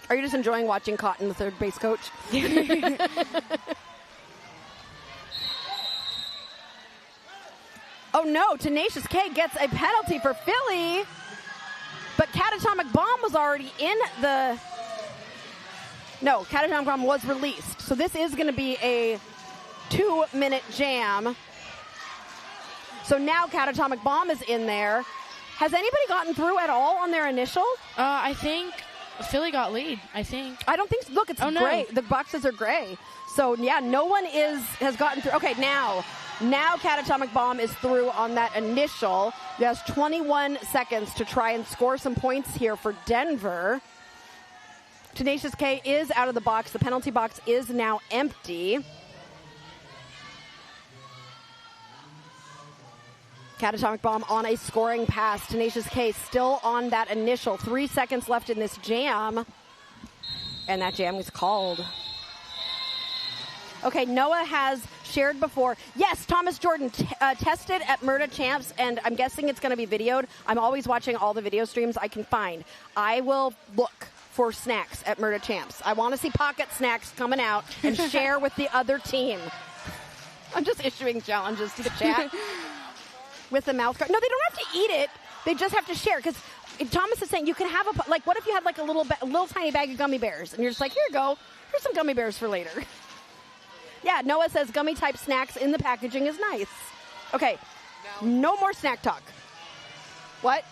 Are you just enjoying watching Cotton, the third base coach? Oh, no. Tenacious K gets a penalty for Philly. But Catatonic Bomb was already in the... No, Catatonic Bomb was released. So this is going to be a 2-minute jam. So now Catatonic Bomb is in there. Has anybody gotten through at all on their initial? I think Philly got lead, I think. I don't think so. Look, it's gray. The boxes are gray. So, yeah, no one has gotten through. Okay, now Catatonic Bomb is through on that initial. He has 21 seconds to try and score some points here for Denver. Tenacious K is out of the box. The penalty box is now empty. Catatonic Bomb on a scoring pass. Tenacious K still on that initial. 3 seconds left in this jam. And that jam was called. Okay, Noah has shared before. Yes, Thomas Jordan tested at Murda Champs, and I'm guessing it's going to be videoed. I'm always watching all the video streams I can find. I will look for snacks at Murda Champs. I want to see pocket snacks coming out and share with the other team. I'm just issuing challenges to the chat. With the mouth guard. No, they don't have to eat it. They just have to share. Because Thomas is saying you can have what if you had like a little tiny bag of gummy bears, and you're just like, here you go. Here's some gummy bears for later. Yeah, Noah says gummy type snacks in the packaging is nice. Okay, no more snack talk. What?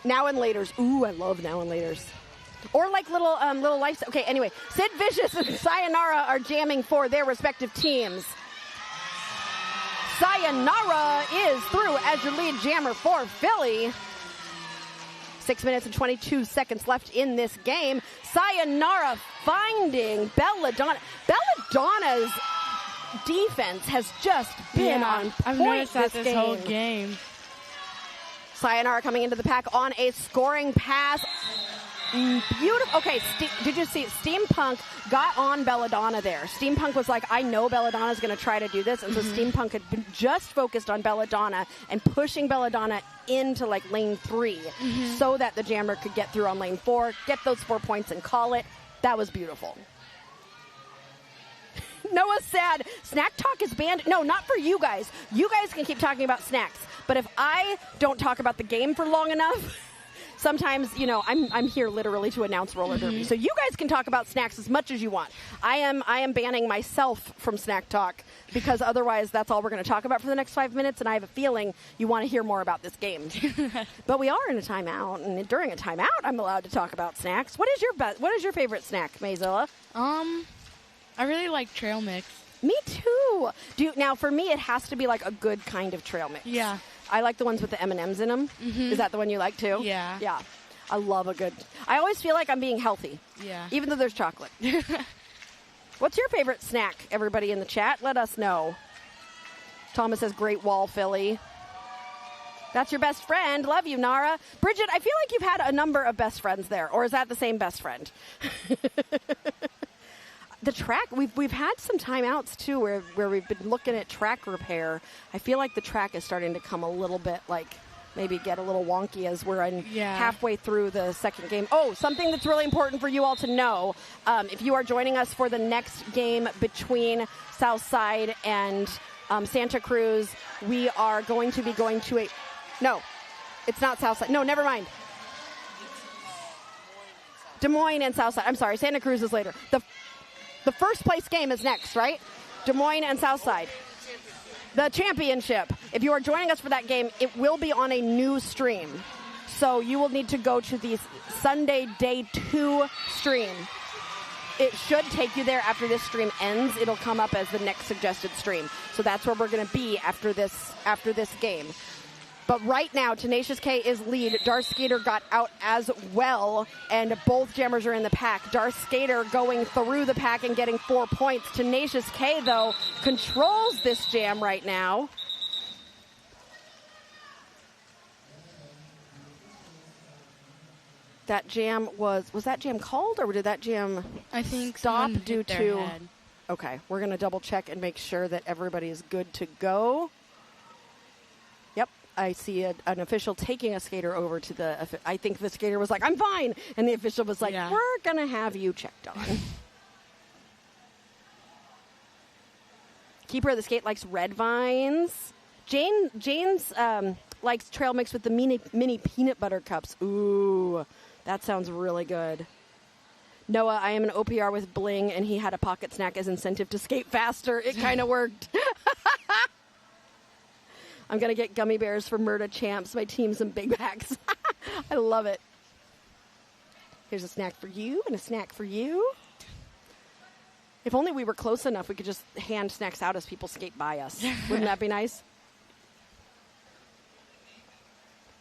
Now and laters. Ooh, I love now and laters. Or like little life. Okay, anyway, Sid Vicious and Sayonara are jamming for their respective teams. Sayonara is through as your lead jammer for Philly. 6 minutes and 22 seconds left in this game. Sayonara finding Belladonna. Belladonna's defense has just been on point. I've noticed that this whole game. Sayonara coming into the pack on a scoring pass. Beautiful. Okay, did you see Steampunk got on Belladonna there? Steampunk was like, I know Belladonna's going to try to do this. And so Steampunk had been just focused on Belladonna and pushing Belladonna into like lane 3 so that the jammer could get through on lane 4, get those 4 points and call it. That was beautiful. Noah's sad. Snack talk is banned. No, not for you guys. You guys can keep talking about snacks. But if I don't talk about the game for long enough... Sometimes, I'm here literally to announce roller derby. So you guys can talk about snacks as much as you want. I am banning myself from snack talk because otherwise that's all we're going to talk about for the next 5 minutes, and I have a feeling you want to hear more about this game. But we are in a timeout, and during a timeout, I'm allowed to talk about snacks. What is your favorite snack, Mayzilla? I really like trail mix. Me too. Now, for me, it has to be like a good kind of trail mix. Yeah. I like the ones with the M&Ms in them. Is that the one you like too? Yeah. Yeah. I love a good... I always feel like I'm being healthy. Yeah. Even though there's chocolate. What's your favorite snack, everybody in the chat? Let us know. Thomas says, Great Wall, Philly. That's your best friend. Love you, Nara. Bridget, I feel like you've had a number of best friends there. Or is that the same best friend? The track, we've had some timeouts, too, where we've been looking at track repair. I feel like the track is starting to come a little bit, maybe get a little wonky as we're halfway through the second game. Oh, something that's really important for you all to know. If you are joining us for the next game between Southside and Santa Cruz, we are going to be going to no, it's not Southside. No, never mind. Des Moines and Southside. I'm sorry, Santa Cruz is later. The first place game is next, right? Des Moines and Southside. The championship. If you are joining us for that game, it will be on a new stream. So you will need to go to the Sunday Day 2 stream. It should take you there after this stream ends. It'll come up as the next suggested stream. So that's where we're going to be after this game. But right now, Tenacious K is lead. Darth Skater got out as well, and both jammers are in the pack. Darth Skater going through the pack and getting 4 points. Tenacious K, though, controls this jam right now. That jam was that jam called, or did that jam I think stop someone due hit their to... head. Okay, we're going to double check and make sure that everybody is good to go. Yep, I see an official taking a skater over to the. I think the skater was like, "I'm fine," and the official was like, "We're gonna have you checked on." Keeper of the skate likes red vines. Jane's likes trail mix with the mini peanut butter cups. Ooh, that sounds really good. Noah, I am an OPR with bling, and he had a pocket snack as incentive to skate faster. It kind of worked. I'm going to get gummy bears for Murda Champs. My team's in big bags. I love it. Here's a snack for you and a snack for you. If only we were close enough, we could just hand snacks out as people skate by us. Wouldn't that be nice?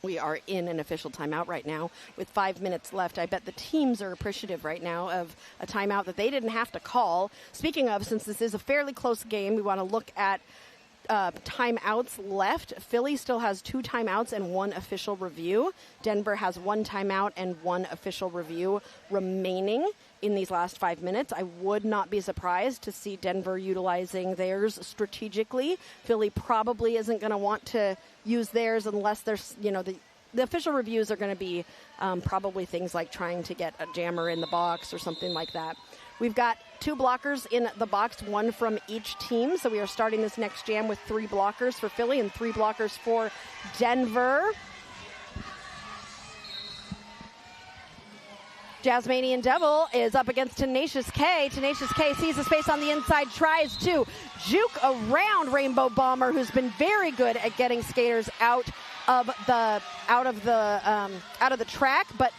We are in an official timeout right now with 5 minutes left. I bet the teams are appreciative right now of a timeout that they didn't have to call. Speaking of, since this is a fairly close game, we want to look at timeouts left. Philly still has 2 timeouts and 1 official review. Denver has 1 timeout and 1 official review remaining in these last 5 minutes. I would not be surprised to see Denver utilizing theirs strategically. Philly probably isn't going to want to use theirs unless there's, the official reviews are going to be probably things like trying to get a jammer in the box or something like that. We've got 2 blockers in the box, 1 from each team. So we are starting this next jam with 3 blockers for Philly and 3 blockers for Denver. Jasmanian Devil is up against Tenacious K. Tenacious K sees the space on the inside, tries to juke around Rainbow Bomber, who's been very good at getting skaters out of the track, but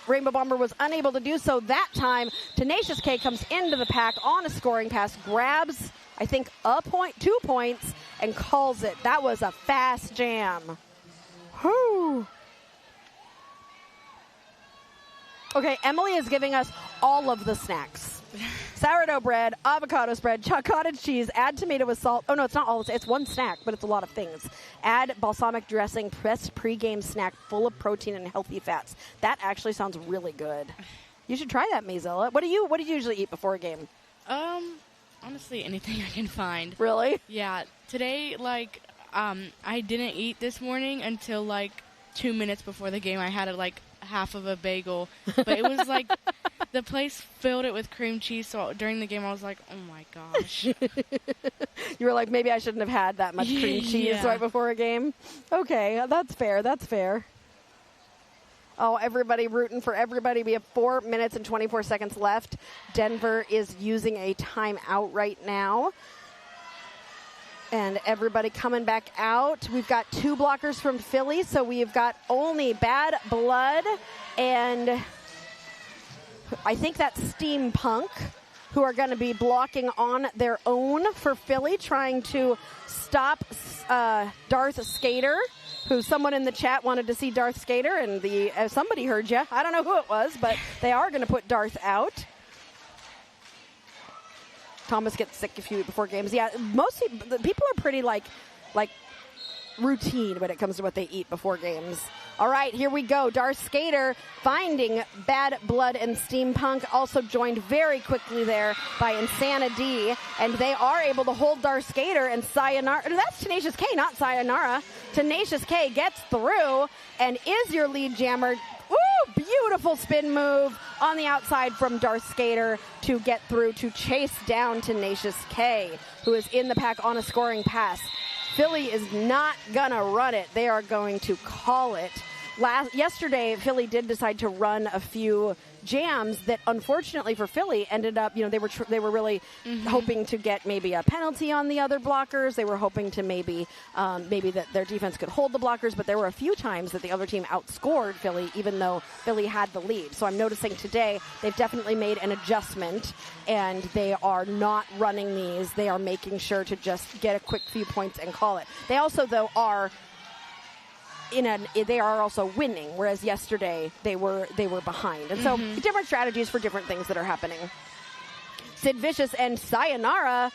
Rainbow Bomber was unable to do so that time. Tenacious K comes into the pack on a scoring pass, grabs, I think, 2 points, and calls it. That was a fast jam. Whew. Okay, Emily is giving us all of the snacks. Sourdough bread, avocado spread, cottage cheese, add tomato with salt. Oh, no, it's not all. It's 1 snack, but it's a lot of things. Add balsamic dressing, pressed pregame snack full of protein and healthy fats. That actually sounds really good. You should try that, Mazilla. What do you usually eat before a game? Honestly, anything I can find. Really? Yeah. Today, I didn't eat this morning until, 2 minutes before the game. I had half of a bagel, but it was the place filled it with cream cheese, so during the game I was like, oh my gosh. You were like, maybe I shouldn't have had that much cream cheese right before a game. Okay, that's fair. Oh, everybody rooting for everybody. We have 4 minutes and 24 seconds left. Denver is using a timeout right now. And everybody coming back out. We've got 2 blockers from Philly, so we've got only Bad Blood and I think that's Steampunk, who are going to be blocking on their own for Philly, trying to stop Darth Skater, who someone in the chat wanted to see Darth Skater, and somebody heard you. I don't know who it was, but they are going to put Darth out. Thomas gets sick a few before games. Yeah, mostly the people are pretty like routine when it comes to what they eat before games. All right, here we go. Darth Skater finding Bad Blood and Steampunk, also joined very quickly there by Insanity, and they are able to hold Darth Skater and Sayonara. That's Tenacious K, not Sayonara. Tenacious K gets through and is your lead jammer. Ooh, beautiful spin move on the outside from Darth Skater to get through to chase down Tenacious K, who is in the pack on a scoring pass. Philly is not going to run it. They are going to call it. Yesterday, Philly did decide to run a few jams that, unfortunately for Philly, ended up, they were really hoping to get maybe a penalty on the other blockers. They were hoping to maybe that their defense could hold the blockers, but there were a few times that the other team outscored Philly, even though Philly had the lead. So I'm noticing today they've definitely made an adjustment, and they are not running these. They are making sure to just get a quick few points and call it. They also, though, are also winning, whereas yesterday they were behind. And so different strategies for different things that are happening. Sid Vicious and Sayonara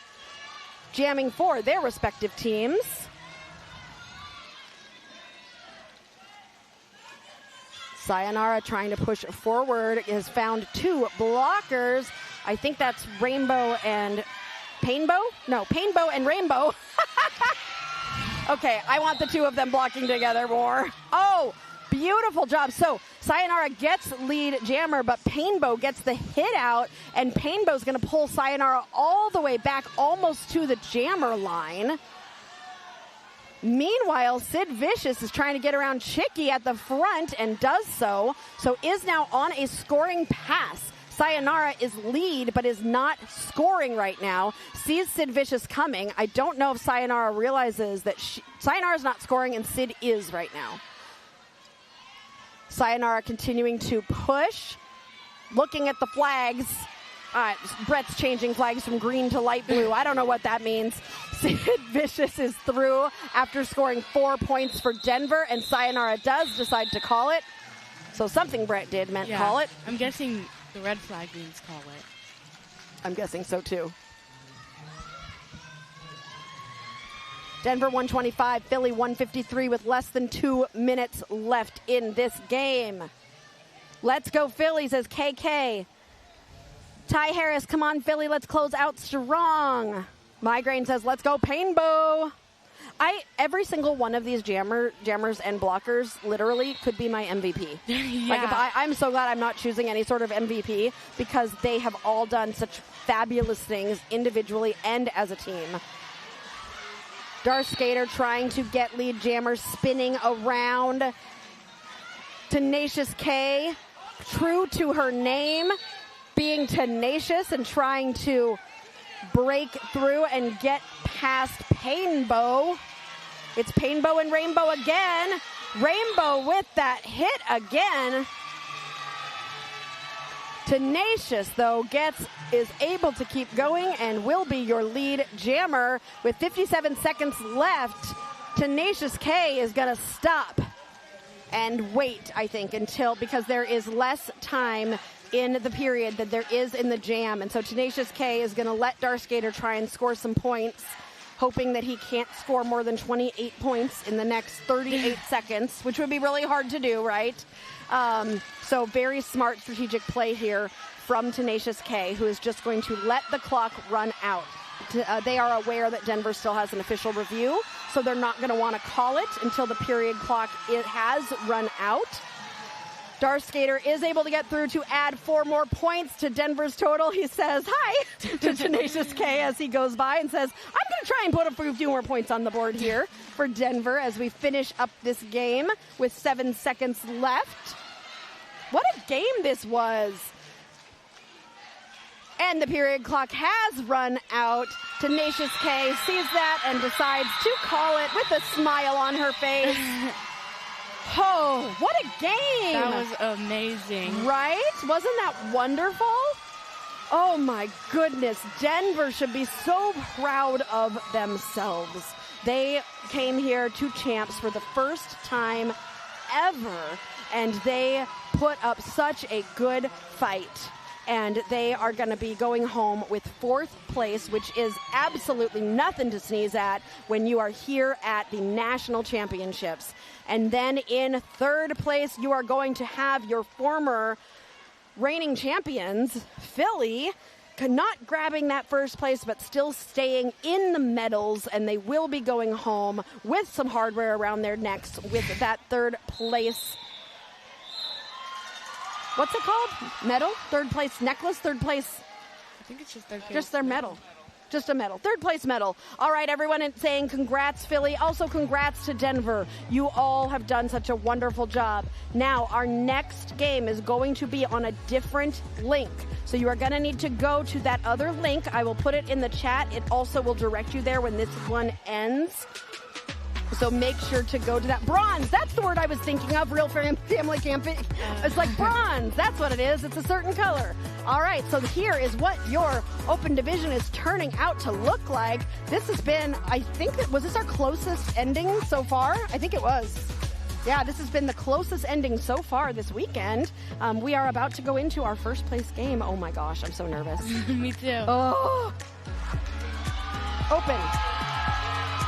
jamming for their respective teams. Sayonara trying to push forward, has found 2 blockers. I think that's Rainbow and Painbow? No, Painbow and Rainbow. Okay, I want the two of them blocking together more. Oh, beautiful job. So Sayonara gets lead jammer, but Painbow gets the hit out, and Painbow's going to pull Sayonara all the way back almost to the jammer line. Meanwhile, Sid Vicious is trying to get around Chicky at the front and does so. So is now on a scoring pass. Sayonara is lead, but is not scoring right now. Sees Sid Vicious coming. I don't know if Sayonara realizes that Sayonara's not scoring and Sid is right now. Sayonara continuing to push. Looking at the flags. Brett's changing flags from green to light blue. I don't know what that means. Sid Vicious is through after scoring 4 points for Denver, and Sayonara does decide to call it. So something Brett did meant call it. I'm guessing the red flag means call it. I'm guessing so too. Denver 125, Philly 153 with less than 2 minutes left in this game. Let's go Philly, says KK. Ty Harris, come on Philly, let's close out strong. Migraine says, let's go Painbow. Every single one of these jammers and blockers literally could be my MVP. Yeah. Like I'm so glad I'm not choosing any sort of MVP because they have all done such fabulous things individually and as a team. Darth Skater trying to get lead jammer spinning around. Tenacious K, true to her name, being tenacious and trying to break through and get past Painbow. It's Painbow and Rainbow again. Rainbow with that hit again. Tenacious, though, is able to keep going and will be your lead jammer. With 57 seconds left, Tenacious K is going to stop and wait, I think, because there is less time in the period that there is in the jam. And so Tenacious K is going to let Darth Skater try and score some points, hoping that he can't score more than 28 points in the next 38 seconds, which would be really hard to do, right? So very smart strategic play here from Tenacious K, who is just going to let the clock run out. They are aware that Denver still has an official review, so they're not going to want to call it until the period clock has run out. Darth Skater is able to get through to add 4 more points to Denver's total. He says hi to Tenacious K as he goes by and says, I'm going to try and put a few more points on the board here for Denver as we finish up this game with 7 seconds left. What a game this was. And the period clock has run out. Tenacious K sees that and decides to call it with a smile on her face. Oh, what a game! That was amazing. Right? Wasn't that wonderful? Oh my goodness. Denver should be so proud of themselves. They came here to champs for the first time ever, and they put up such a good fight. And they are going to be going home with 4th place, which is absolutely nothing to sneeze at when you are here at the national championships. And then in 3rd place, you are going to have your former reigning champions, Philly, not grabbing that 1st place, but still staying in the medals. And they will be going home with some hardware around their necks with that 3rd place. What's it called? Medal? 3rd place necklace? 3rd place? I think it's just 3rd place. Just their medal. Just a medal. 3rd place medal. All right, everyone saying congrats, Philly. Also congrats to Denver. You all have done such a wonderful job. Now, our next game is going to be on a different link. So you are going to need to go to that other link. I will put it in the chat. It also will direct you there when this one ends. So make sure to go to that. Bronze, that's the word I was thinking of, real family camping. It's like bronze, that's what it is. It's a certain color. All right, so here is what your open division is turning out to look like. This has been, I think, was this our closest ending so far? I think it was. Yeah, this has been the closest ending so far this weekend. We are about to go into our 1st place game. Oh my gosh, I'm so nervous. Me too. Oh. Open.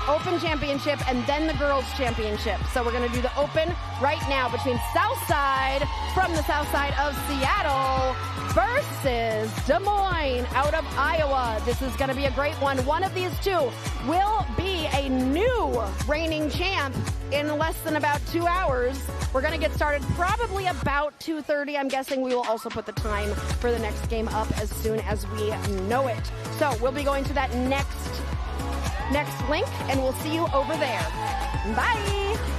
Open Championship and then the Girls Championship. So we're going to do the Open right now between Southside from the south side of Seattle versus Des Moines out of Iowa. This is going to be a great one. One of these two will be a new reigning champ in less than about 2 hours. We're going to get started probably about 2:30. I'm guessing we will also put the time for the next game up as soon as we know it. So we'll be going to that next link, and we'll see you over there. Bye.